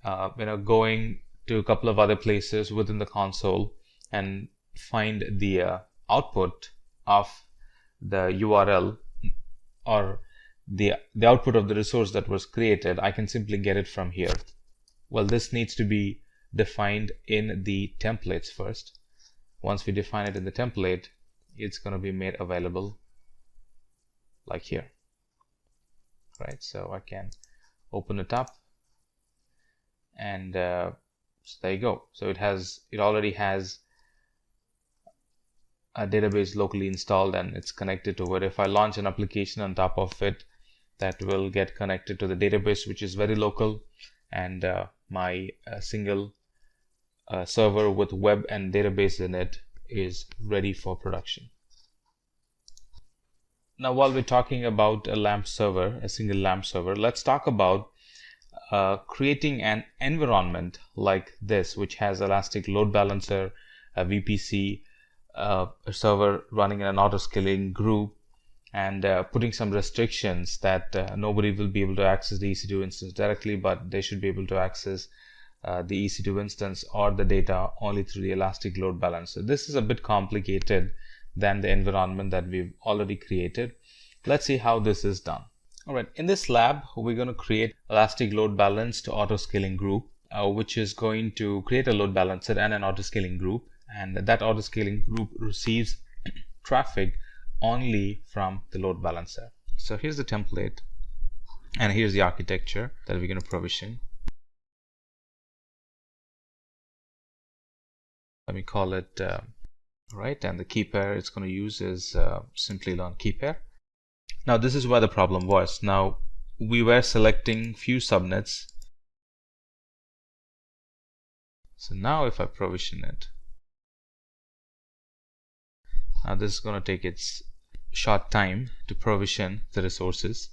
going to a couple of other places within the console and find the output of the URL or the output of the resource that was created, I can simply get it from here. Well, this needs to be defined in the templates first. Once we define it in the template, it's going to be made available like here. Right, so I can open it up, and so there you go. So it already has a database locally installed, and it's connected to it. If I launch an application on top of it, that will get connected to the database, which is very local, and my single server with web and database in it is ready for production. Now, while we're talking about a LAMP server, a single LAMP server, let's talk about creating an environment like this, which has Elastic Load Balancer, a VPC, a server running in an auto-scaling group, and putting some restrictions that nobody will be able to access the EC2 instance directly, but they should be able to access the EC2 instance or the data only through the Elastic Load Balancer. This is a bit complicated than the environment that we've already created. Let's see how this is done. All right, in this lab, we're going to create Elastic Load Balanced auto-scaling group, which is going to create a load balancer and an auto-scaling group, and that auto-scaling group receives traffic only from the load balancer. So here's the template, and here's the architecture that we're going to provision. Let me call it right, and the key pair it's going to use is Simplilearn key pair. Now this is where the problem was. Now we were selecting few subnets. So now if I provision it, now this is going to take its short time to provision the resources.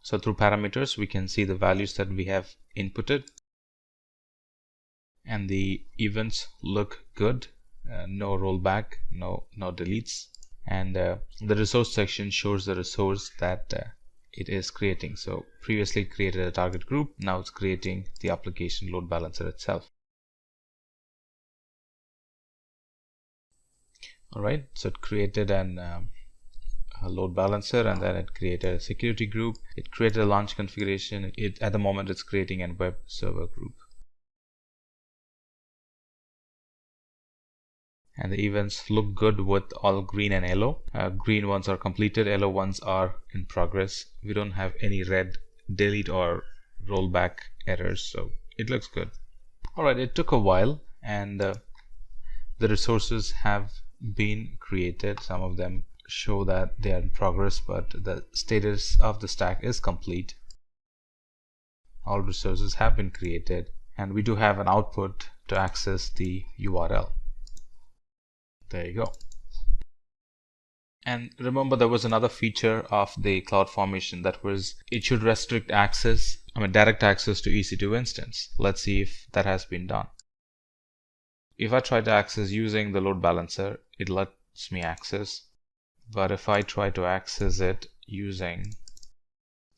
So through parameters, we can see the values that we have inputted, and the events look good. No rollback, no deletes, and the resource section shows the resource that it is creating. So previously created a target group, now it's creating the application load balancer itself. All right, so it created a load balancer, and then it created a security group. It created a launch configuration. At the moment it's creating a web server group. And the events look good with all green and yellow. Green ones are completed, yellow ones are in progress. We don't have any red delete or rollback errors, so it looks good. All right, it took a while, and the resources have been created. Some of them show that they are in progress, but the status of the stack is complete. All resources have been created, and we do have an output to access the URL. There you go. And remember, there was another feature of the CloudFormation that was it should restrict access, direct access to EC2 instance. Let's see if that has been done. If I try to access using the load balancer, it lets me access. But if I try to access it using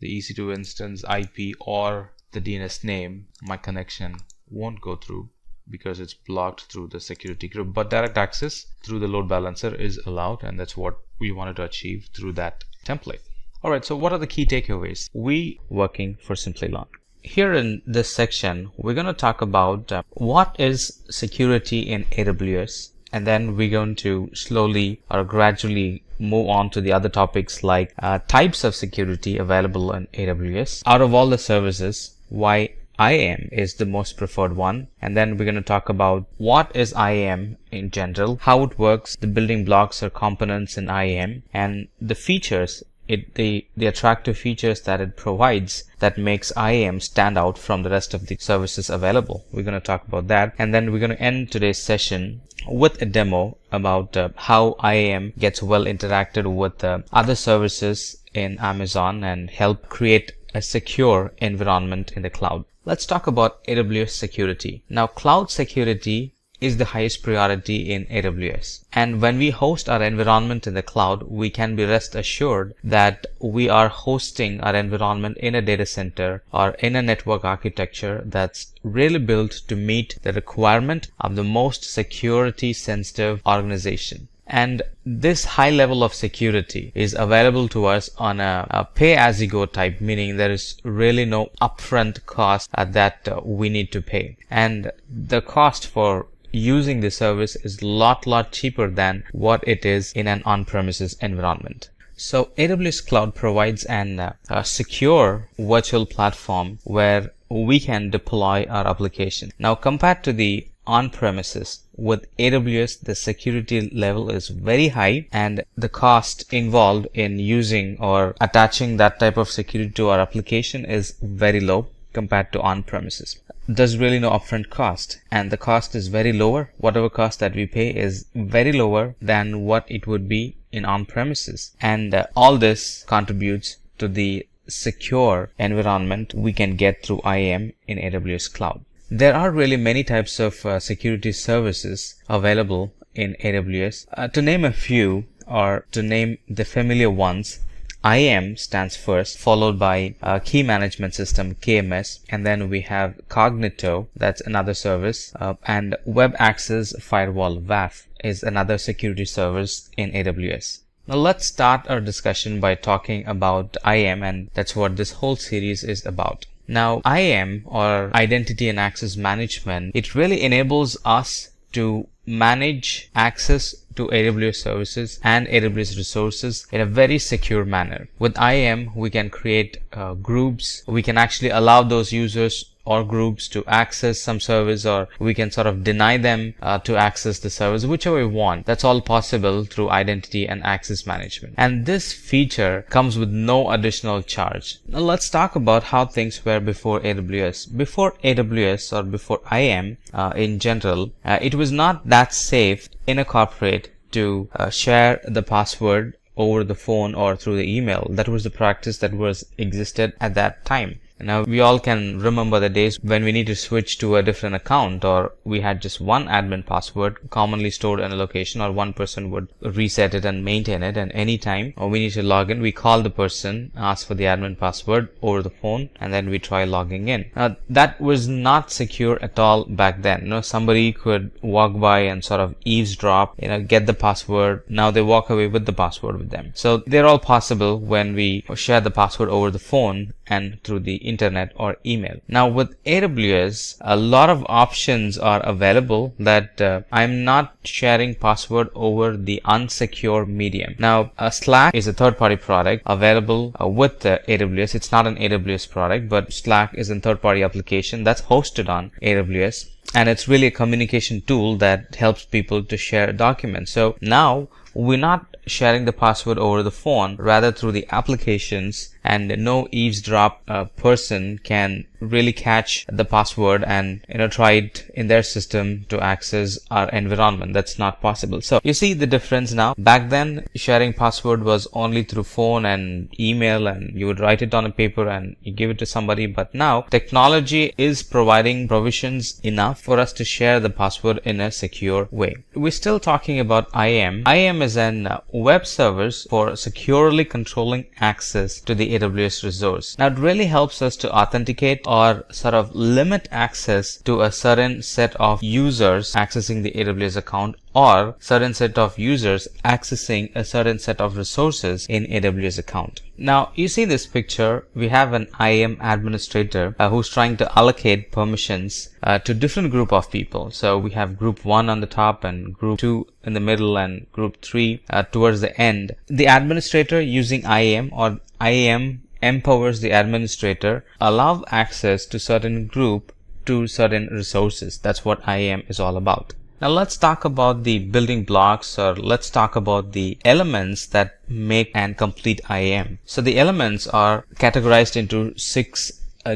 the EC2 instance IP or the DNS name, my connection won't go through because it's blocked through the security group. But direct access through the load balancer is allowed, and that's what we wanted to achieve through that template. All right, so what are the key takeaways? We working for Simplilearn. Here in this section, we're going to talk about what is security in AWS, and then we're going to slowly or gradually move on to the other topics like types of security available in AWS. Out of all the services, why IAM is the most preferred one, and then we're going to talk about what is IAM in general, how it works, the building blocks or components in IAM, and the features, the attractive features that it provides that makes IAM stand out from the rest of the services available. We're going to talk about that, and then we're going to end today's session with a demo about how IAM gets well interacted with other services in Amazon and help create a secure environment in the cloud. Let's talk about AWS security. Now, cloud security is the highest priority in AWS. And when we host our environment in the cloud, we can be rest assured that we are hosting our environment in a data center or in a network architecture that's really built to meet the requirement of the most security sensitive organization. And this high level of security is available to us on a pay-as-you-go type, meaning there is really no upfront cost that we need to pay. And the cost for using the service is a lot cheaper than what it is in an on-premises environment. So AWS Cloud provides a secure virtual platform where we can deploy our application. Now, compared to the on-premises, with AWS, the security level is very high, and the cost involved in using or attaching that type of security to our application is very low. compared to on-premises. There's really no upfront cost, and the cost is very lower. Whatever cost that we pay is very lower than what it would be in on-premises, and all this contributes to the secure environment we can get through IAM in AWS Cloud. There are really many types of security services available in AWS. To name a few, or to name the familiar ones, IAM stands first, followed by Key Management System, KMS, and then we have Cognito, that's another service, and Web Access Firewall, WAF, is another security service in AWS. Now let's start our discussion by talking about IAM, and that's what this whole series is about. Now IAM, or Identity and Access Management, it really enables us to manage access to AWS services and AWS resources in a very secure manner. With IAM, we can create groups. We can actually allow those users or groups to access some service, or we can sort of deny them to access the service, whichever we want. That's all possible through identity and access management. And this feature comes with no additional charge. Now let's talk about how things were before AWS. Before AWS, or before IAM in general, it was not that safe in a corporate to share the password over the phone or through the email. That was the practice that was existed at that time. Now we all can remember the days when we need to switch to a different account, or we had just one admin password commonly stored in a location, or one person would reset it and maintain it, and anytime we need to log in, we call the person, ask for the admin password over the phone, and then we try logging in. Now that was not secure at all back then. Somebody could walk by and sort of eavesdrop, get the password. Now they walk away with the password with them. So they're all possible when we share the password over the phone and through the internet or email. Now with AWS, a lot of options are available that I'm not sharing password over the unsecure medium. Now Slack is a third-party product available with AWS. It's not an AWS product, but Slack is a third-party application that's hosted on AWS, and it's really a communication tool that helps people to share documents. So now we're not sharing the password over the phone, rather through the applications, and no eavesdrop person can really catch the password and try it in their system to access our environment. That's not possible. So you see the difference now. Back then, sharing password was only through phone and email, and you would write it on a paper and you give it to somebody. But now technology is providing provisions enough for us to share the password in a secure way. We're still talking about IAM. IAM is an web service for securely controlling access to the AWS resource. Now it really helps us to authenticate or sort of limit access to a certain set of users accessing the AWS account, or certain set of users accessing a certain set of resources in AWS account. Now you see this picture, we have an IAM administrator who's trying to allocate permissions to different group of people. So we have group 1 on the top and group 2 in the middle and group 3 towards the end. The administrator using IAM, or IAM empowers the administrator, allow access to certain group to certain resources. That's what IAM is all about. Now let's talk about the building blocks, or let's talk about the elements that make and complete IAM. So the elements are categorized into 6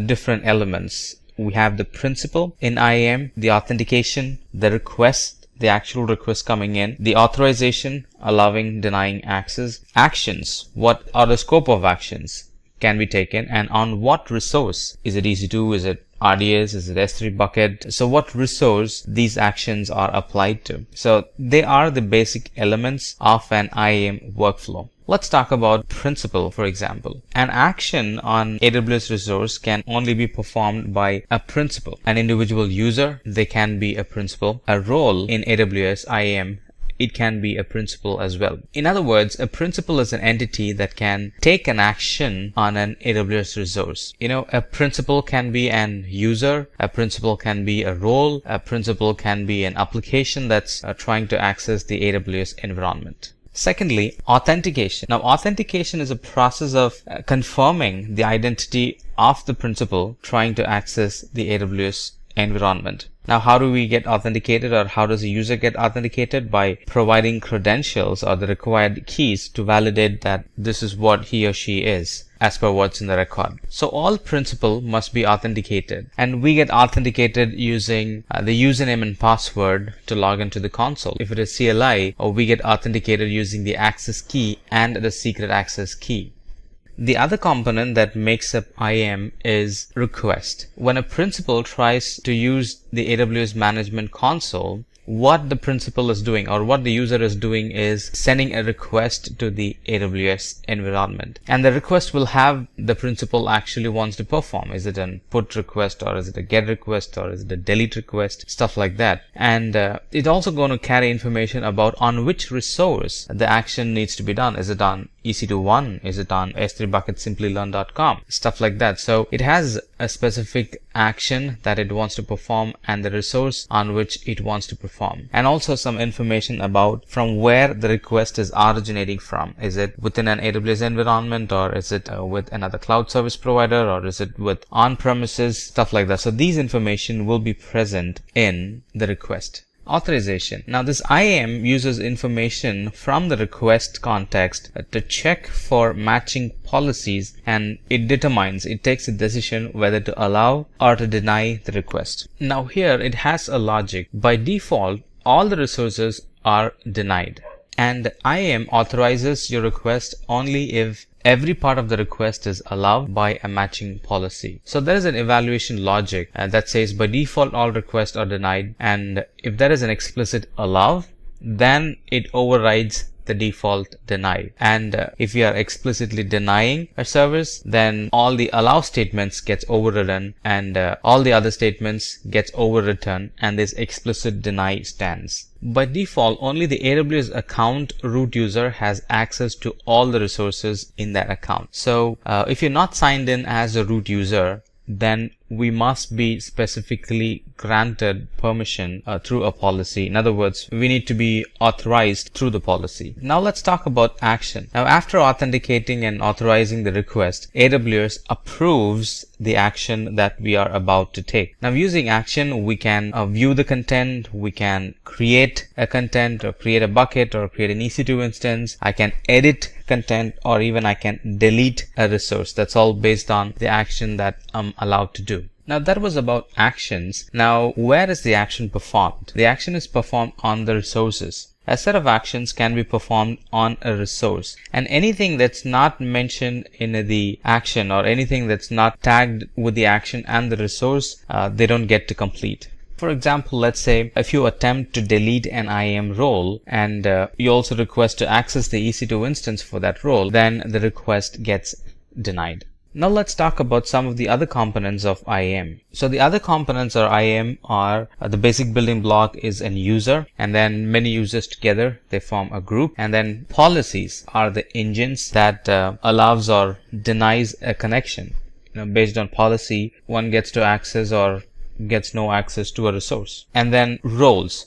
different elements. We have the principal in IAM, the authentication, the request, the actual request coming in, the authorization, allowing, denying access, actions, what are the scope of actions can be taken, and on what resource. Is it EC2, is it RDS, is it S3 bucket? So what resource these actions are applied to. So they are the basic elements of an IAM workflow. Let's talk about principal, for example. An action on AWS resource can only be performed by a principal. An individual user, they can be a principal. A role in AWS IAM, it can be a principal as well. In other words, a principal is an entity that can take an action on an AWS resource. A principal can be an user, a principal can be a role, a principal can be an application that's trying to access the AWS environment. Secondly, authentication. Now, authentication is a process of confirming the identity of the principal trying to access the AWS environment. Now, how do we get authenticated, or how does a user get authenticated? By providing credentials or the required keys to validate that this is what he or she is. as per what's in the record. So all principal must be authenticated, and we get authenticated using the username and password to log into the console. If it is CLI, or we get authenticated using the access key and the secret access key. The other component that makes up IAM is request. When a principal tries to use the AWS Management Console, what the principal is doing, or what the user is doing, is sending a request to the AWS environment. And the request will have the principal actually wants to perform. Is it a put request, or is it a get request, or is it a delete request, stuff like that. And it's also going to carry information about on which resource the action needs to be done. Is it on EC2 1? Is it on S3 bucket Simplilearn.com? Stuff like that. So it has a specific action that it wants to perform and the resource on which it wants to perform, and also some information about from where the request is originating from. Is it within an AWS environment, or is it with another cloud service provider, or is it with on-premises, stuff like that. So these information will be present in the request. Authorization. Now this IAM uses information from the request context to check for matching policies, and it takes a decision whether to allow or to deny the request. Now here it has a logic. By default, all the resources are denied, and IAM authorizes your request only if every part of the request is allowed by a matching policy. So there is an evaluation logic that says by default all requests are denied, and if there is an explicit allow, then it overrides the default deny. And if we are explicitly denying a service, then all the allow statements gets overridden, and all the other statements gets overwritten, and this explicit deny stands. By default, only the AWS account root user has access to all the resources in that account. So if you're not signed in as a root user, then we must be specifically granted permission through a policy. In other words, we need to be authorized through the policy. Now let's talk about action. Now after authenticating and authorizing the request, AWS approves the action that we are about to take. Now using action, we can view the content, we can create a content, or create a bucket, or create an EC2 instance. I can edit content, or even I can delete a resource. That's all based on the action that I'm allowed to do. Now that was about actions. Now where is the action performed? The action is performed on the resources. A set of actions can be performed on a resource, and anything that's not mentioned in the action, or anything that's not tagged with the action and the resource, they don't get to complete. For example, let's say if you attempt to delete an IAM role, and you also request to access the EC2 instance for that role, then the request gets denied. Now let's talk about some of the other components of IAM. So the other components of IAM are the basic building block is an user, and then many users together, they form a group, and then policies are the engines that allows or denies a connection. Based on policy, one gets to access or gets no access to a resource. And then roles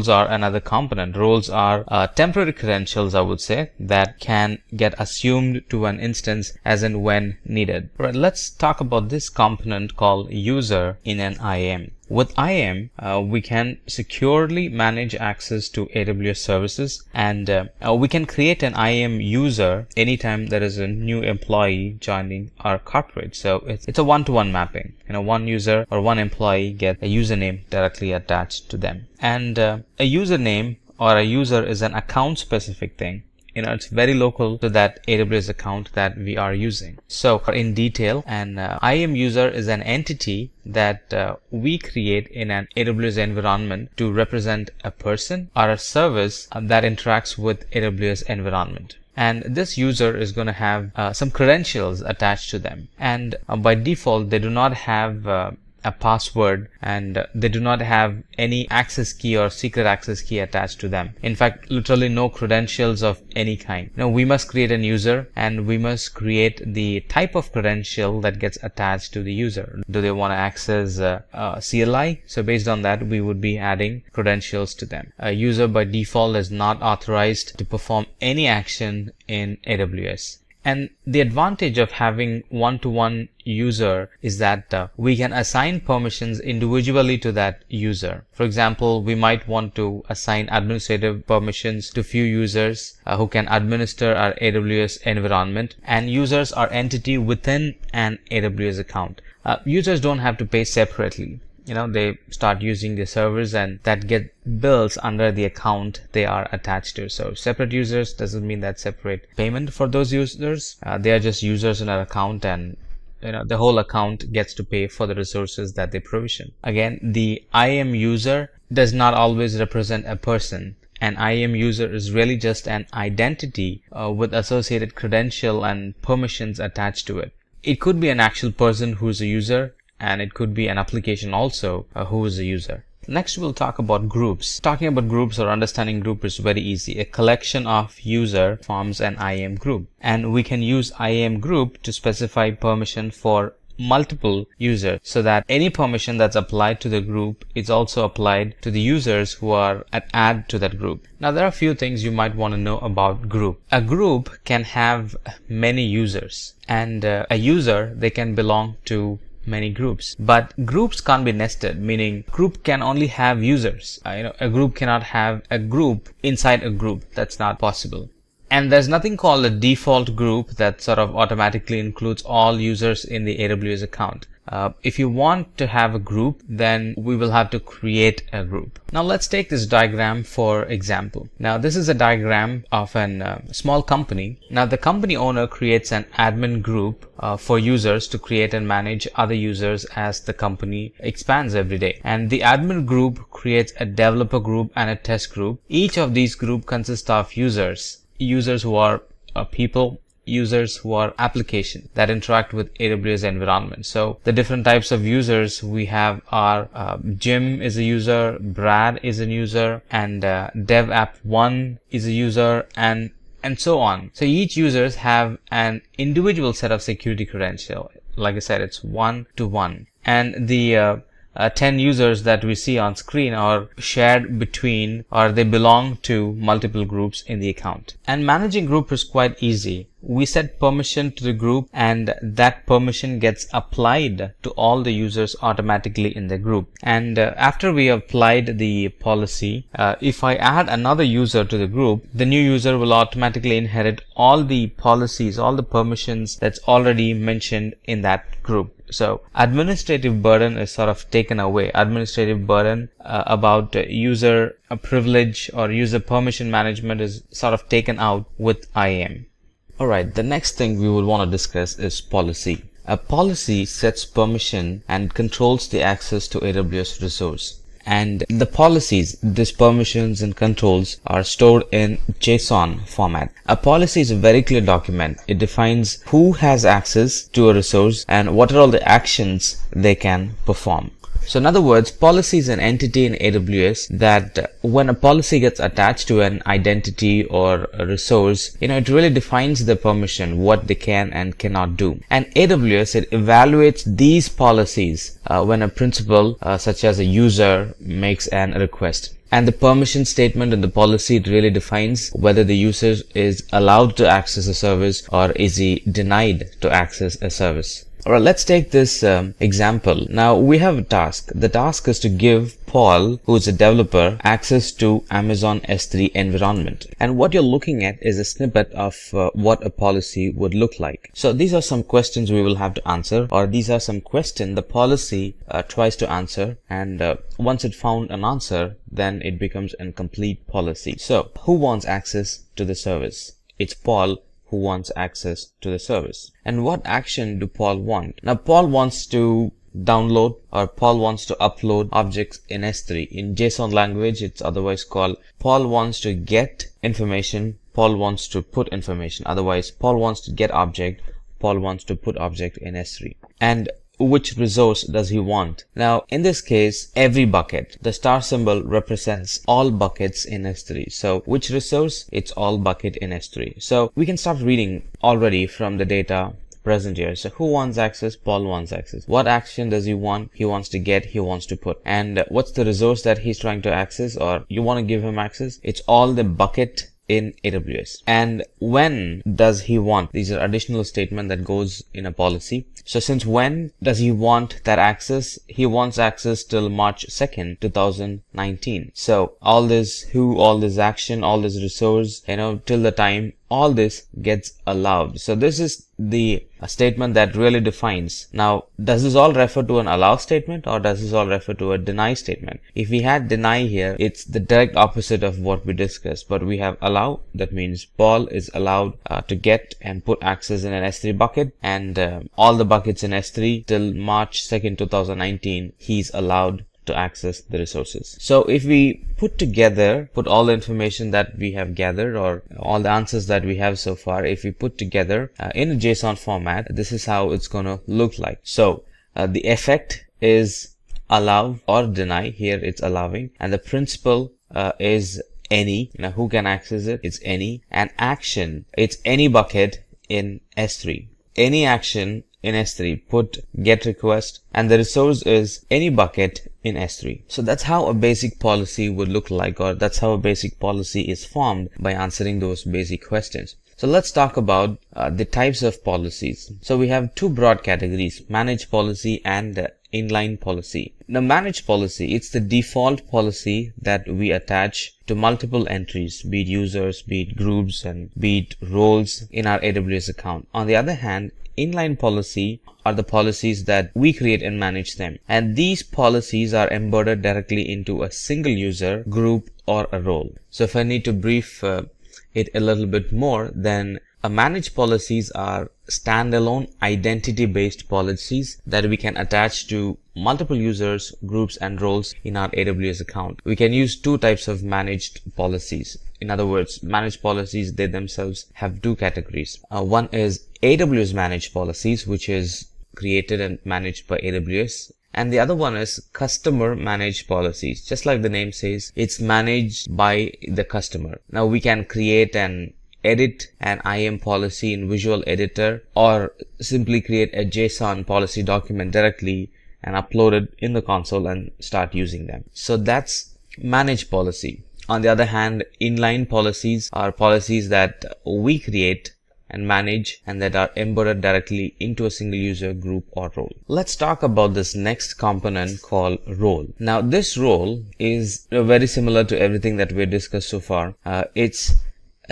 are another component. Roles are temporary credentials, I would say, that can get assumed to an instance as and when needed. Right, let's talk about this component called user in an IAM. With IAM, we can securely manage access to AWS services, and we can create an IAM user anytime there is a new employee joining our corporate. So it's a one-to-one mapping. One user or one employee gets a username directly attached to them. And a username or a user is an account-specific thing. It's very local to that AWS account that we are using. So in detail, an IAM user is an entity that we create in an AWS environment to represent a person or a service that interacts with AWS environment. And this user is going to have some credentials attached to them. And by default, they do not have a password, and they do not have any access key or secret access key attached to them. In fact, literally no credentials of any kind. Now we must create an user, and we must create the type of credential that gets attached to the user. Do they want to access CLI? So based on that, we would be adding credentials to them. A user by default is not authorized to perform any action in AWS. And the advantage of having one-to-one user is that we can assign permissions individually to that user. For example, we might want to assign administrative permissions to few users who can administer our AWS environment, and users are entity within an AWS account. Users don't have to pay separately. They start using the servers and that get bills under the account they are attached to. So separate users doesn't mean that separate payment for those users. They are just users in our account, and the whole account gets to pay for the resources that they provision. Again, the IAM user does not always represent a person. An IAM user is really just an identity with associated credential and permissions attached to it. It could be an actual person who is a user, and it could be an application also who is a user. Next, we'll talk about groups. Talking about groups or understanding group is very easy. A collection of user forms an IAM group, and we can use IAM group to specify permission for multiple users, so that any permission that's applied to the group is also applied to the users who are add to that group. Now, there are a few things you might want to know about group. A group can have many users, and a user, they can belong to many groups, but groups can't be nested, meaning group can only have users. A group cannot have a group inside a group. That's not possible. And there's nothing called a default group that sort of automatically includes all users in the AWS account. If you want to have a group, then we will have to create a group. Now let's take this diagram for example. Now this is a diagram of a small company. Now the company owner creates an admin group for users to create and manage other users as the company expands every day. And the admin group creates a developer group and a test group. Each of these groups consists of users who are people, users who are applications that interact with AWS environment. So the different types of users we have are Jim is a user, Brad is a user, and Dev App 1 is a user, and so on. So each users have an individual set of security credential. Like I said, it's 1-to-1, and the 10 users that we see on screen are shared between, or they belong to multiple groups in the account. And managing group is quite easy. We set permission to the group, and that permission gets applied to all the users automatically in the group. And after we applied the policy, if I add another user to the group, the new user will automatically inherit all the policies, all the permissions that's already mentioned in that group. So administrative burden is sort of taken away. Administrative burden about user privilege or user permission management is sort of taken out with IAM. Alright, the next thing we would want to discuss is policy. A policy sets permission and controls the access to AWS resource. And the policies, these permissions and controls, are stored in JSON format. A policy is a very clear document. It defines who has access to a resource and what are all the actions they can perform. So in other words, policy is an entity in AWS that when a policy gets attached to an identity or a resource, it really defines the permission, what they can and cannot do. And AWS, it evaluates these policies when a principal, such as a user, makes an request. And the permission statement in the policy, it really defines whether the user is allowed to access a service or is he denied to access a service. Alright, let's take this example. Now we have a task. The task is to give Paul, who is a developer, access to Amazon S3 environment. And what you're looking at is a snippet of what a policy would look like. So these are some questions we will have to answer, or these are some questions the policy tries to answer, and once it found an answer, then it becomes a complete policy. So who wants access to the service? It's Paul who wants access to the service. And what action do Paul want? Now Paul wants to download, or Paul wants to upload objects in S3. In JSON language, it's otherwise called Paul wants to get information, Paul wants to put information. Otherwise, Paul wants to get object, Paul wants to put object in S3. And which resource does he want? Now, in this case, every bucket. The star symbol represents all buckets in S3. So, which resource? It's all bucket in S3. So, we can start reading already from the data present here. So, who wants access? Paul wants access. What action does he want? He wants to get, he wants to put. And what's the resource that he's trying to access, or you want to give him access? It's all the bucket in AWS. And when does he want? These are additional statement that goes in a policy. So since when does he want that access? He wants access till March 2nd, 2019. So all this who, all this action, all this resource, till the time all this gets allowed. So this is the statement that really defines. Now, does this all refer to an allow statement, or does this all refer to a deny statement? If we had deny here, it's the direct opposite of what we discussed, but we have allow. That means Paul is allowed to get and put access in an S3 bucket, and all the buckets in S3 till March 2nd, 2019, he's allowed to access the resources. So if we put all the information that we have gathered, or all the answers that we have so far, if we put together in a JSON format, this is how it's going to look like. So the effect is allow or deny. Here it's allowing, and the principal is any. Who can access it? It's any. And action, it's any bucket in S3. Any action in S3, put get request, and the resource is any bucket in S3. So that's how a basic policy would look like, or that's how a basic policy is formed, by answering those basic questions. So let's talk about the types of policies. So we have two broad categories: managed policy and inline policy. Now, managed policy, it's the default policy that we attach to multiple entries, be it users, be it groups, and be it roles in our AWS account. On the other hand, inline policy are the policies that we create and manage them. And these policies are embedded directly into a single user, group, or a role. So if I need to brief it a little bit more, then managed policies are standalone identity-based policies that we can attach to multiple users, groups, and roles in our AWS account. We can use two types of managed policies. In other words, managed policies, they themselves have two categories. One is AWS managed policies, which is created and managed by AWS. And the other one is customer managed policies. Just like the name says, it's managed by the customer. Now we can create and edit an IAM policy in Visual Editor, or simply create a JSON policy document directly and upload it in the console and start using them. So that's managed policy. On the other hand, inline policies are policies that we create and manage, and that are embedded directly into a single user, group, or role. Let's talk about this next component called role. Now, this role is very similar to everything that we discussed so far. It's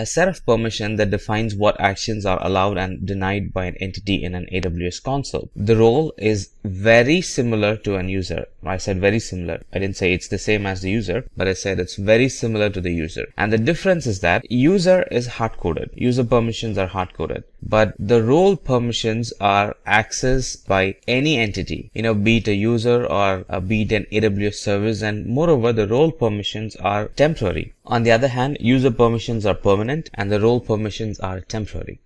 a set of permission that defines what actions are allowed and denied by an entity in an AWS console. The role is very similar to an user. I said very similar. I didn't say it's the same as the user, but I said it's very similar to the user. And the difference is that user is hard-coded. User permissions are hard-coded. But the role permissions are accessed by any entity, be it a user or be it an AWS service, and moreover, the role permissions are temporary. On the other hand, user permissions are permanent and the role permissions are temporary.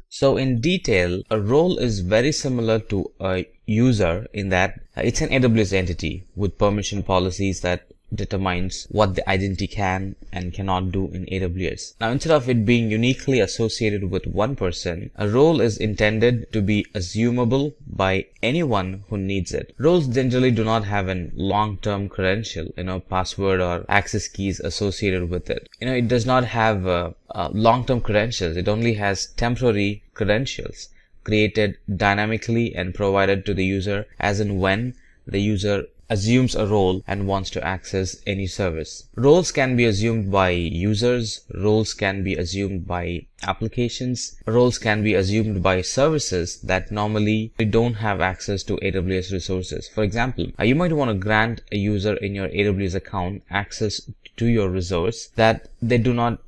So in detail, a role is very similar to a user in that it's an AWS entity with permission policies that determines what the identity can and cannot do in AWS. Now, instead of it being uniquely associated with one person, a role is intended to be assumable by anyone who needs it. Roles generally do not have a long-term credential, password or access keys associated with it. It does not have long-term credentials. It only has temporary credentials created dynamically and provided to the user as and when the user assumes a role and wants to access any service. Roles can be assumed by users, roles can be assumed by applications, roles can be assumed by services that normally don't have access to AWS resources. For example, you might want to grant a user in your AWS account access to your resource that they do not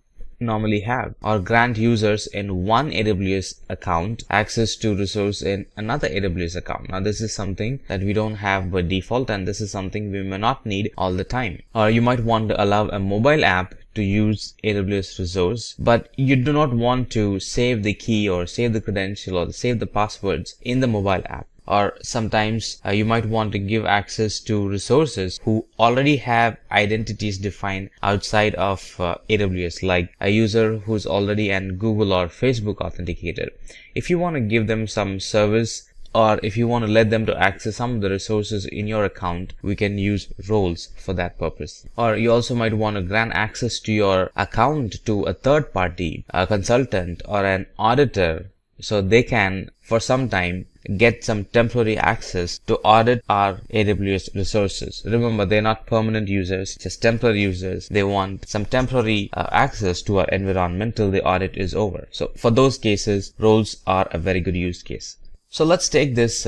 normally have, or grant users in one AWS account access to resource in another AWS account. Now, this is something that we don't have by default, and this is something we may not need all the time. Or you might want to allow a mobile app to use AWS resource, but you do not want to save the key or save the credential or save the passwords in the mobile app. Or sometimes you might want to give access to resources who already have identities defined outside of AWS, like a user who's already an Google or Facebook authenticator. If you want to give them some service or if you want to let them to access some of the resources in your account, we can use roles for that purpose. Or you also might want to grant access to your account to a third party, a consultant or an auditor, so they can for some time get some temporary access to audit our AWS resources. Remember, they're not permanent users, just temporary users. They want some temporary access to our environment till the audit is over. So for those cases, roles are a very good use case. So let's take this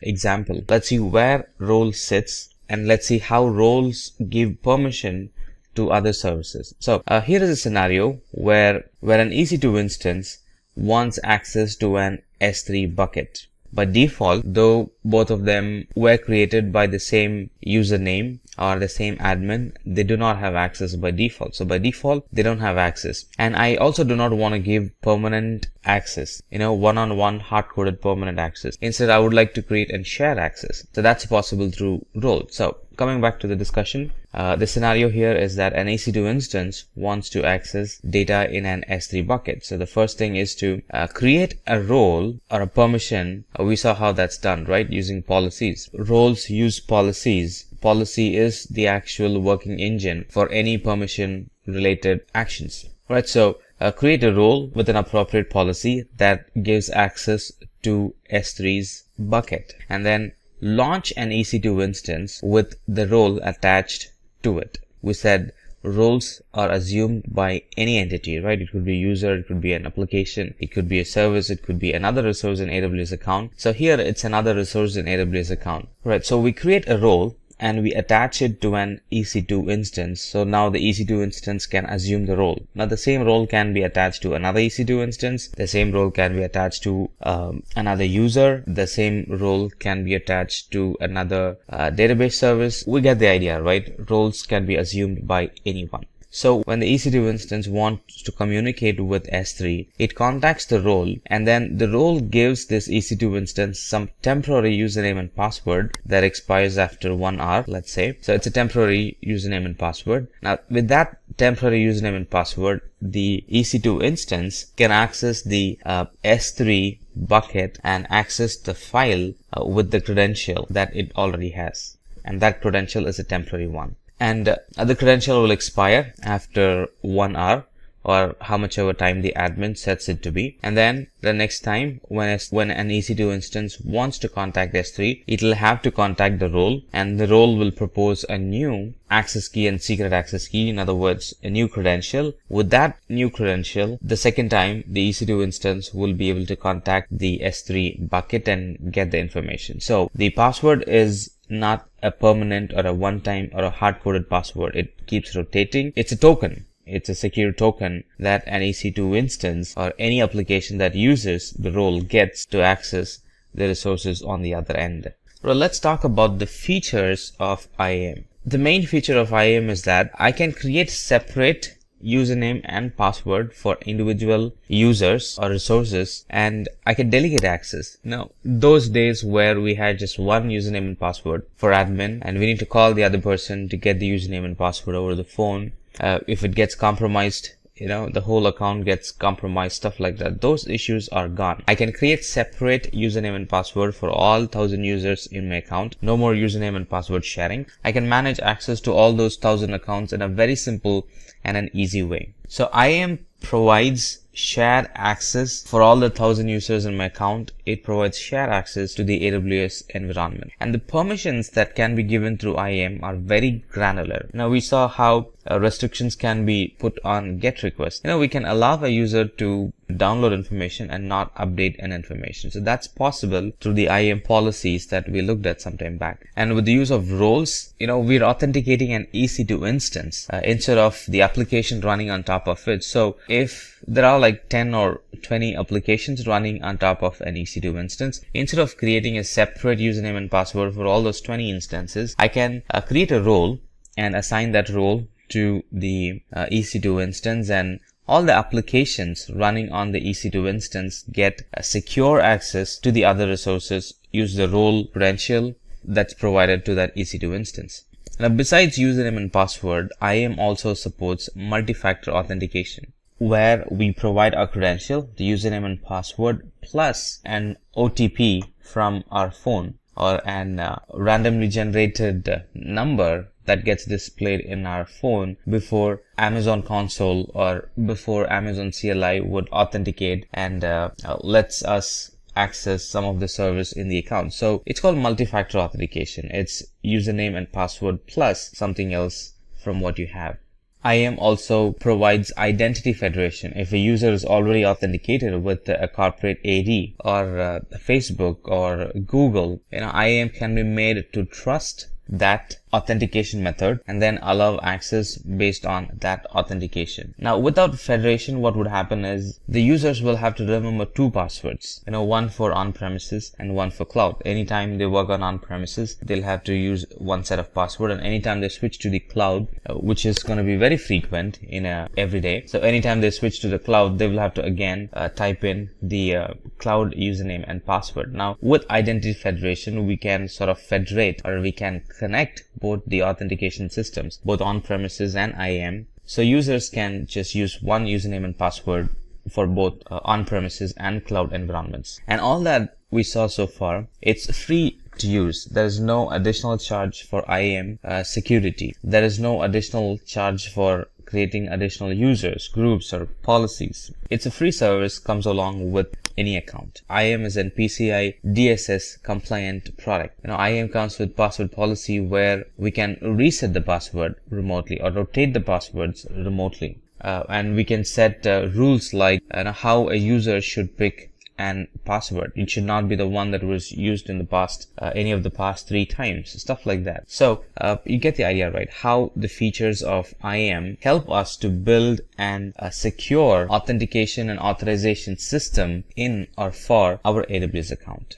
example. Let's see where role sits, and let's see how roles give permission to other services. So here is a scenario where an EC2 instance wants access to an S3 bucket. By default, though both of them were created by the same username or the same admin, they do not have access by default. So by default, they don't have access. And I also do not want to give permanent access, one-on-one hard-coded permanent access. Instead, I would like to create and share access. So that's possible through roles. So coming back to the discussion, the scenario here is that an EC2 instance wants to access data in an S3 bucket. So the first thing is to create a role or a permission. We saw how that's done, right? Using policies. Roles use policies. Policy is the actual working engine for any permission related actions, right? So create a role with an appropriate policy that gives access to S3's bucket, and then launch an EC2 instance with the role attached to it. We said roles are assumed by any entity, right? It could be a user, it could be an application, it could be a service, it could be another resource in AWS account. So here it's another resource in AWS account, right? So we create a role and we attach it to an EC2 instance. So now the EC2 instance can assume the role. Now the same role can be attached to another EC2 instance. The same role can be attached to another user. The same role can be attached to another database service. We get the idea, right? Roles can be assumed by anyone. So when the EC2 instance wants to communicate with S3, it contacts the role, and then the role gives this EC2 instance some temporary username and password that expires after 1 hour, let's say. So it's a temporary username and password. Now with that temporary username and password, the EC2 instance can access the S3 bucket and access the file with the credential that it already has. And that credential is a temporary one. And the credential will expire after 1 hour, or how much ever time the admin sets it to be. And then the next time when an EC2 instance wants to contact S3, it will have to contact the role, and the role will propose a new access key and secret access key. In other words, a new credential. With that new credential, the second time the EC2 instance will be able to contact the S3 bucket and get the information. So the password is not a permanent or a one-time or a hard-coded password. It keeps rotating. It's a token. It's a secure token that an EC2 instance or any application that uses the role gets to access the resources on the other end. Well, let's talk about the features of IAM. The main feature of IAM is that I can create separate username and password for individual users or resources, and I can delegate access. Now, those days where we had just one username and password for admin and we need to call the other person to get the username and password over the phone, if it gets compromised, the whole account gets compromised, stuff like that, those issues are gone. I can create separate username and password for all 1,000 users in my account. No more username and password sharing. I can manage access to all those 1,000 accounts in a very simple and an easy way. So IAM provides shared access for all the 1,000 users in my account. It provides shared access to the AWS environment. And the permissions that can be given through IAM are very granular. Now we saw how restrictions can be put on GET requests. We can allow a user to download information and not update an information. So that's possible through the IAM policies that we looked at some time back. And with the use of roles, we're authenticating an EC2 instance instead of the application running on top of it. So if there are like 10 or 20 applications running on top of an EC2 instance, instead of creating a separate username and password for all those 20 instances, I can create a role and assign that role to the EC2 instance, and all the applications running on the EC2 instance get a secure access to the other resources, use the role credential that's provided to that EC2 instance. Now, besides username and password, IAM also supports multi-factor authentication, where we provide our credential, the username and password, plus an OTP from our phone, or an randomly generated number that gets displayed in our phone before Amazon console or before Amazon CLI would authenticate and lets us access some of the service in the account. So it's called multi-factor authentication. It's username and password plus something else from what you have. IAM also provides identity federation. If a user is already authenticated with a corporate AD or Facebook or Google, IAM can be made to trust that authentication method and then allow access based on that authentication. Now, without federation, what would happen is the users will have to remember two passwords, one for on-premises and one for cloud. Anytime they work on on-premises, they'll have to use one set of password, and anytime they switch to the cloud, which is going to be very frequent in every day. So anytime they switch to the cloud, they will have to again type in the cloud username and password. Now, with identity federation, we can sort of federate, or we can connect both the authentication systems, both on-premises and IAM. So users can just use one username and password for both on-premises and cloud environments. And all that we saw so far, it's free to use. There is no additional charge for IAM security. There is no additional charge for creating additional users, groups, or policies. It's a free service, comes along with any account. IAM is an PCI DSS compliant product. IAM comes with password policy where we can reset the password remotely or rotate the passwords remotely. And we can set rules like how a user should pick and password. It should not be the one that was used in the past, any of the past 3 times, stuff like that. So you get the idea, right? How the features of IAM help us to build and secure authentication and authorization system in or for our AWS account.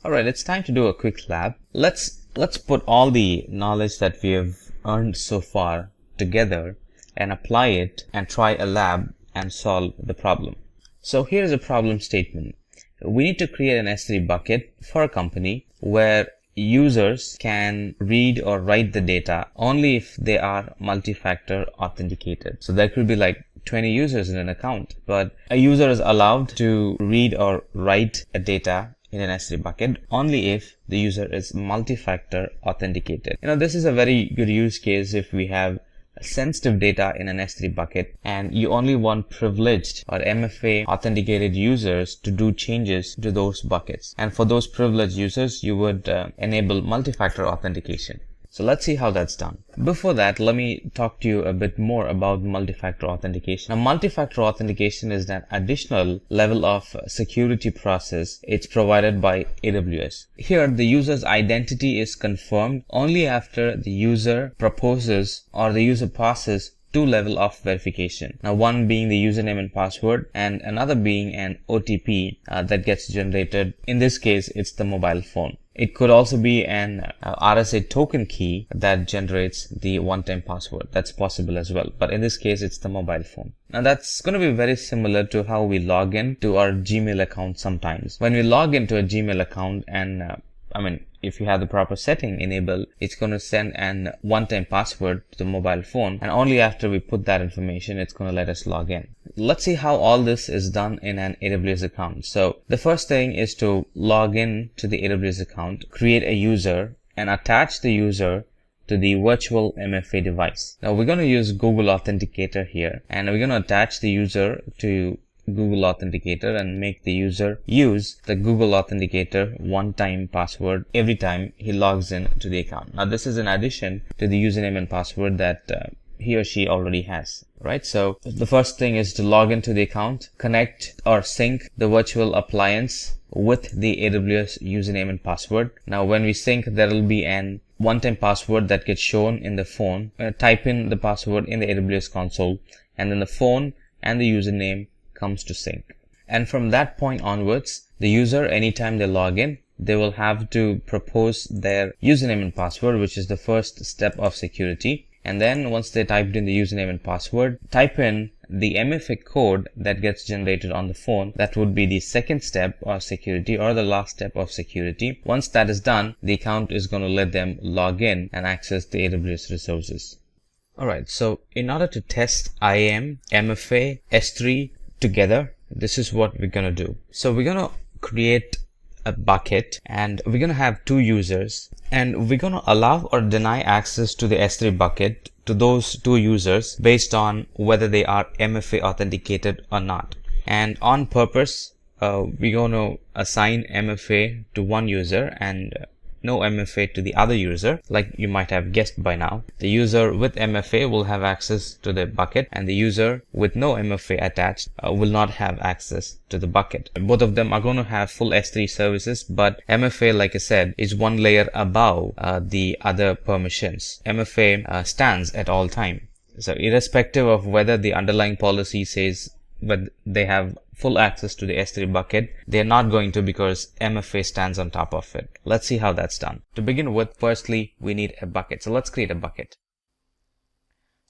All right, it's time to do a quick lab. Let's put all the knowledge that we have earned so far together and apply it and try a lab and solve the problem. So here's a problem statement. We need to create an S3 bucket for a company where users can read or write the data only if they are multi-factor authenticated. So there could be like 20 users in an account, but a user is allowed to read or write a data in an S3 bucket only if the user is multi-factor authenticated. This is a very good use case if we have sensitive data in an S3 bucket and you only want privileged or MFA authenticated users to do changes to those buckets. And for those privileged users, you would enable multi-factor authentication. So let's see how that's done. Before that, let me talk to you a bit more about multi-factor authentication. Now, multi-factor authentication is that additional level of security process. It's provided by AWS. Here, the user's identity is confirmed only after the user proposes or the user passes 2 levels of verification. Now, one being the username and password and another being an OTP that gets generated. In this case, it's the mobile phone. It could also be an RSA token key that generates the one-time password. That's possible as well. But in this case, it's the mobile phone. Now, that's going to be very similar to how we log in to our Gmail account sometimes. When we log into a Gmail account and if you have the proper setting enabled, it's going to send an one-time password to the mobile phone, and only after we put that information, it's going to let us log in. Let's see how all this is done in an AWS account. So the first thing is to log in to the AWS account, create a user, and attach the user to the virtual MFA device. Now we're going to use Google Authenticator here, and we're going to attach the user to Google Authenticator and make the user use the Google Authenticator one-time password every time he logs in to the account. Now this is in addition to the username and password that he or she already has, right? So the first thing is to log into the account, connect or sync the virtual appliance with the AWS username and password. Now when we sync, there will be an one-time password that gets shown in the phone. Type in the password in the AWS console, and then the phone and the username comes to sync. And from that point onwards, the user, anytime they log in, they will have to propose their username and password, which is the first step of security. And then once they typed in the username and password, type in the MFA code that gets generated on the phone. That would be the second step of security or the last step of security. Once that is done, the account is going to let them log in and access the AWS resources. Alright, so in order to test IAM, MFA, S3 together, this is what we're going to do. So we're going to create a bucket, and we're going to have two users, and we're going to allow or deny access to the S3 bucket to those two users based on whether they are MFA authenticated or not. And on purpose, we're going to assign MFA to one user and no MFA to the other user. Like you might have guessed by now, the user with MFA will have access to the bucket, and the user with no MFA attached will not have access to the bucket. Both of them are going to have full S3 services, but MFA, like I said, is one layer above the other permissions. MFA stands at all time. So irrespective of whether the underlying policy says but they have full access to the S3 bucket, they're not going to, because MFA stands on top of it. Let's see how that's done. To begin with, firstly, we need a bucket. So let's create a bucket.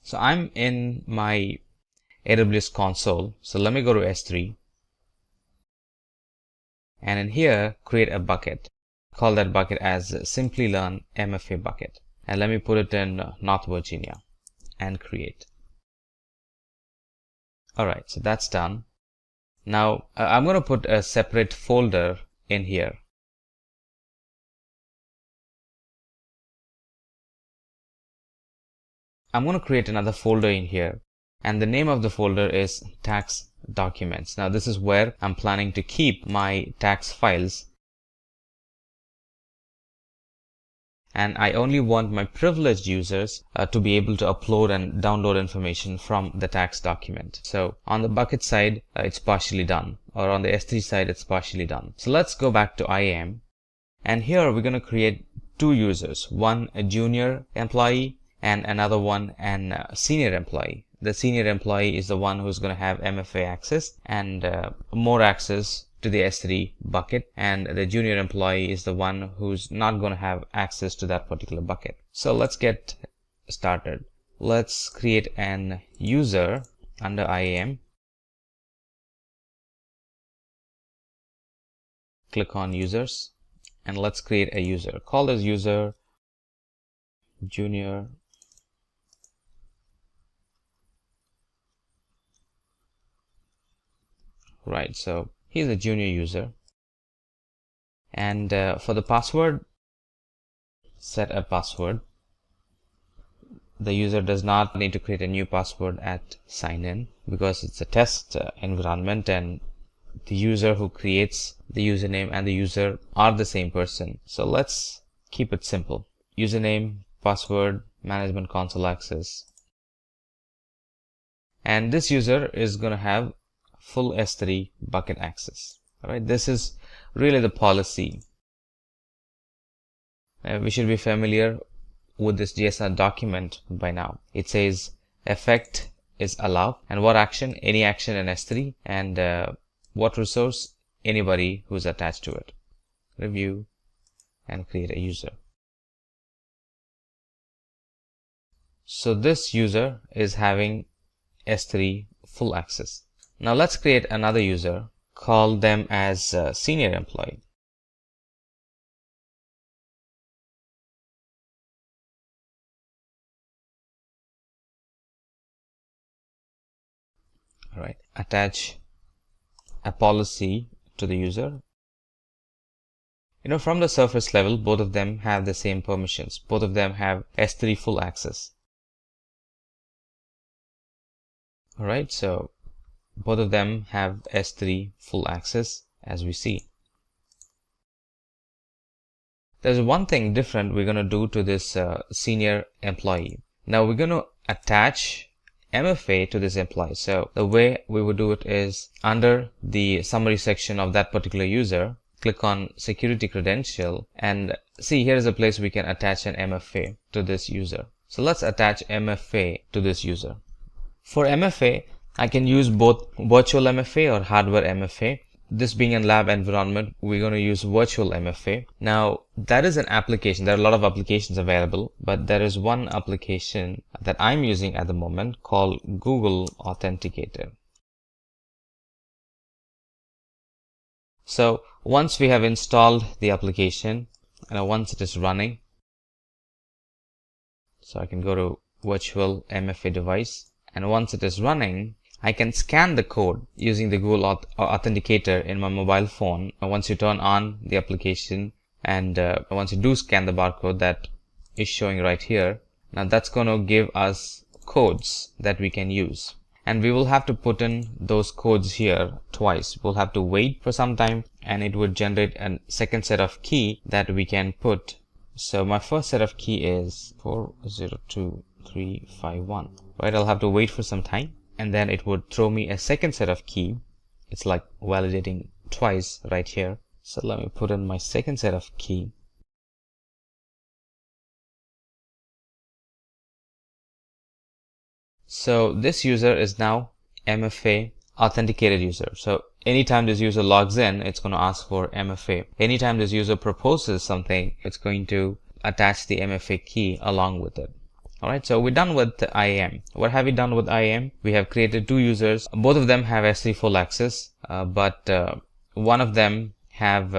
So I'm in my AWS console. So let me go to S3. And in here, create a bucket. Call that bucket as Simplilearn MFA bucket. And let me put it in North Virginia and create. Alright, so that's done. Now I'm going to put a separate folder in here. I'm going to create another folder in here, and the name of the folder is tax documents. Now this is where I'm planning to keep my tax files, and I only want my privileged users to be able to upload and download information from the tax document. So on the bucket side, it's partially done, or on the S3 side, it's partially done. So let's go back to IAM, and here we're going to create two users, one a junior employee and another one a senior employee. The senior employee is the one who's going to have MFA access and more access to the S3 bucket, and the junior employee is the one who's not going to have access to that particular bucket. So let's get started. Let's create an user under IAM. Click on users, and let's create a user. Call this user junior . Right, so he's a junior user, and for the password, set a password. The user does not need to create a new password at sign in, because it's a test environment, and the user who creates the username and the user are the same person. So let's keep it simple. Username, password, management console access, and this user is going to have full S3 bucket access. All right, this is really the policy. We should be familiar with this JSR document by now. It says effect is allow, and what action? Any action in S3, and what resource? Anybody who's attached to it. Review and create a user. So this user is having S3 full access. Now let's create another user, call them as senior employee. All right, attach a policy to the user. From the surface level, both of them have the same permissions. Both of them have S3 full access. All right, so both of them have S3 full access, as we see. There's one thing different we're going to do to this senior employee. Now we're going to attach MFA to this employee. So the way we would do it is under the summary section of that particular user, click on security credential, and see, here is a place we can attach an MFA to this user. So let's attach MFA to this user. For MFA, I can use both virtual MFA or hardware MFA. This being a lab environment, we're going to use virtual MFA. Now, that is an application. There are a lot of applications available, but there is one application that I'm using at the moment called Google Authenticator. So once we have installed the application, once it is running, so I can go to virtual MFA device, and once it is running, I can scan the code using the Google Authenticator in my mobile phone. Once you turn on the application and once you do scan the barcode that is showing right here, now that's going to give us codes that we can use. And we will have to put in those codes here twice. We'll have to wait for some time and it would generate a second set of key that we can put. So my first set of key is 402351. Right, I'll have to wait for some time and then it would throw me a second set of key. It's like validating twice right here. So let me put in my second set of key. So this user is now MFA authenticated user. So anytime this user logs in, it's going to ask for MFA. Anytime this user proposes something, it's going to attach the MFA key along with it. Alright, so we're done with the IAM. What have we done with IAM? We have created two users. Both of them have S3 full access, but one of them have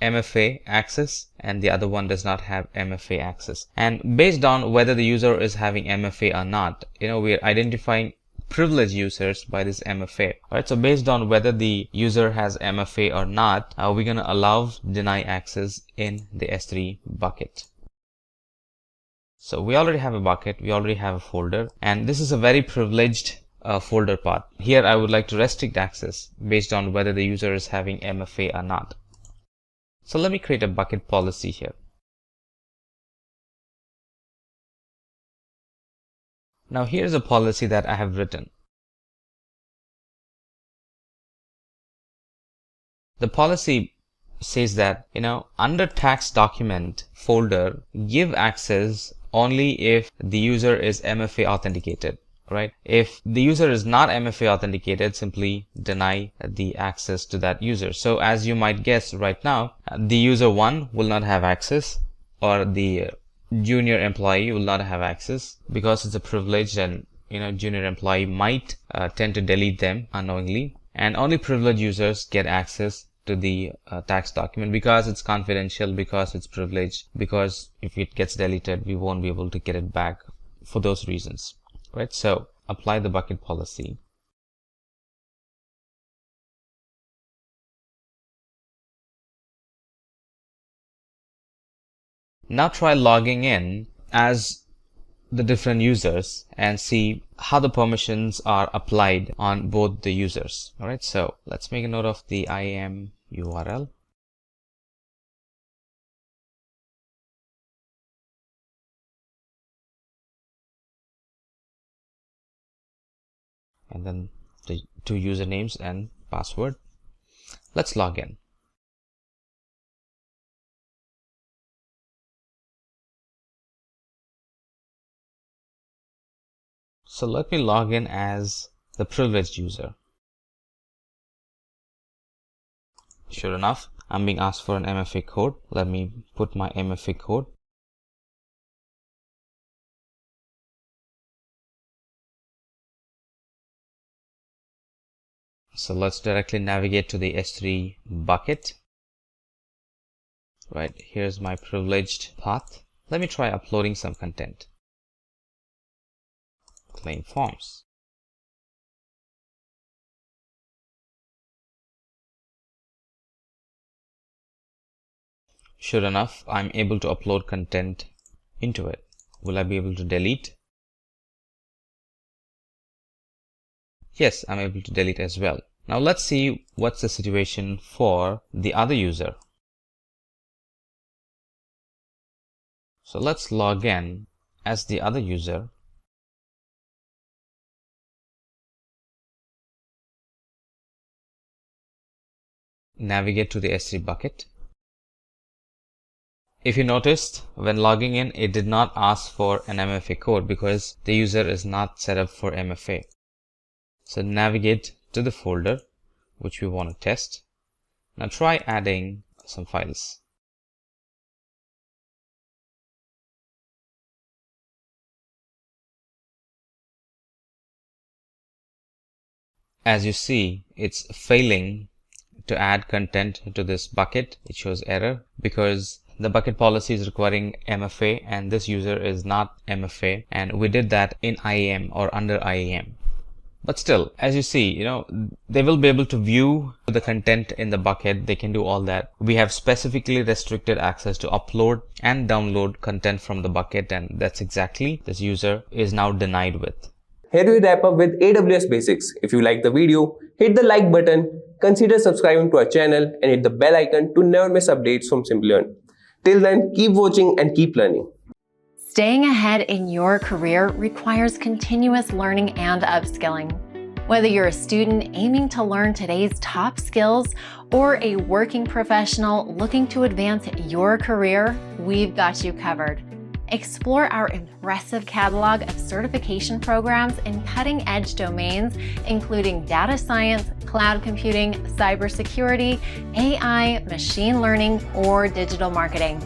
MFA access and the other one does not have MFA access. And based on whether the user is having MFA or not, we're identifying privileged users by this MFA. Alright, so based on whether the user has MFA or not, we're going to allow deny access in the S3 bucket. So we already have a bucket, we already have a folder, and this is a very privileged folder path. Here I would like to restrict access based on whether the user is having MFA or not. So let me create a bucket policy here. Now here's a policy that I have written. The policy says that, under tags document folder, give access only if the user is MFA authenticated. Right? If the user is not MFA authenticated, simply deny the access to that user. So as you might guess right now, the user 1 will not have access, or the junior employee will not have access because it's a privilege, and junior employee might tend to delete them unknowingly, and only privileged users get access to the tax document because it's confidential, because it's privileged, because if it gets deleted we won't be able to get it back for those reasons. Right, so apply the bucket policy. Now try logging in as the different users and see how the permissions are applied on both the users. Alright, so let's make a note of the IAM URL. And then the two usernames and password. Let's log in. So let me log in as the privileged user. Sure enough, I'm being asked for an MFA code. Let me put my MFA code. So let's directly navigate to the S3 bucket. Right, here's my privileged path. Let me try uploading some content. Claim forms. Sure enough, I'm able to upload content into it. Will I be able to delete? Yes, I'm able to delete as well. Now let's see what's the situation for the other user. So let's log in as the other user. Navigate to the S3 bucket. If you noticed, when logging in, it did not ask for an MFA code because the user is not set up for MFA. So navigate to the folder which we want to test. Now try adding some files. As you see, it's failing to add content to this bucket. It shows error because the bucket policy is requiring MFA and this user is not MFA, and we did that in IAM or under IAM. But still, as you see, they will be able to view the content in the bucket. They can do all that. We have specifically restricted access to upload and download content from the bucket, and that's exactly this user is now denied with. Here we wrap up with AWS Basics. If you like the video, hit the like button, consider subscribing to our channel and hit the bell icon to never miss updates from Simplilearn. Till then, keep watching and keep learning. Staying ahead in your career requires continuous learning and upskilling. Whether you're a student aiming to learn today's top skills or a working professional looking to advance your career, we've got you covered. Explore our impressive catalog of certification programs in cutting-edge domains, including data science, cloud computing, cybersecurity, AI, machine learning, or digital marketing.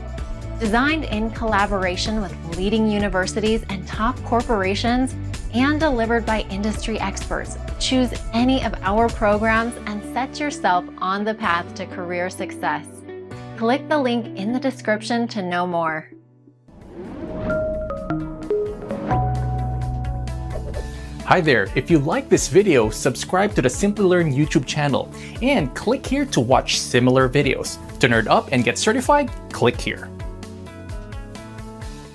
Designed in collaboration with leading universities and top corporations and delivered by industry experts, choose any of our programs and set yourself on the path to career success. Click the link in the description to know more. Hi there, if you like this video, subscribe to the Simplilearn YouTube channel and click here to watch similar videos. To nerd up and get certified, click here.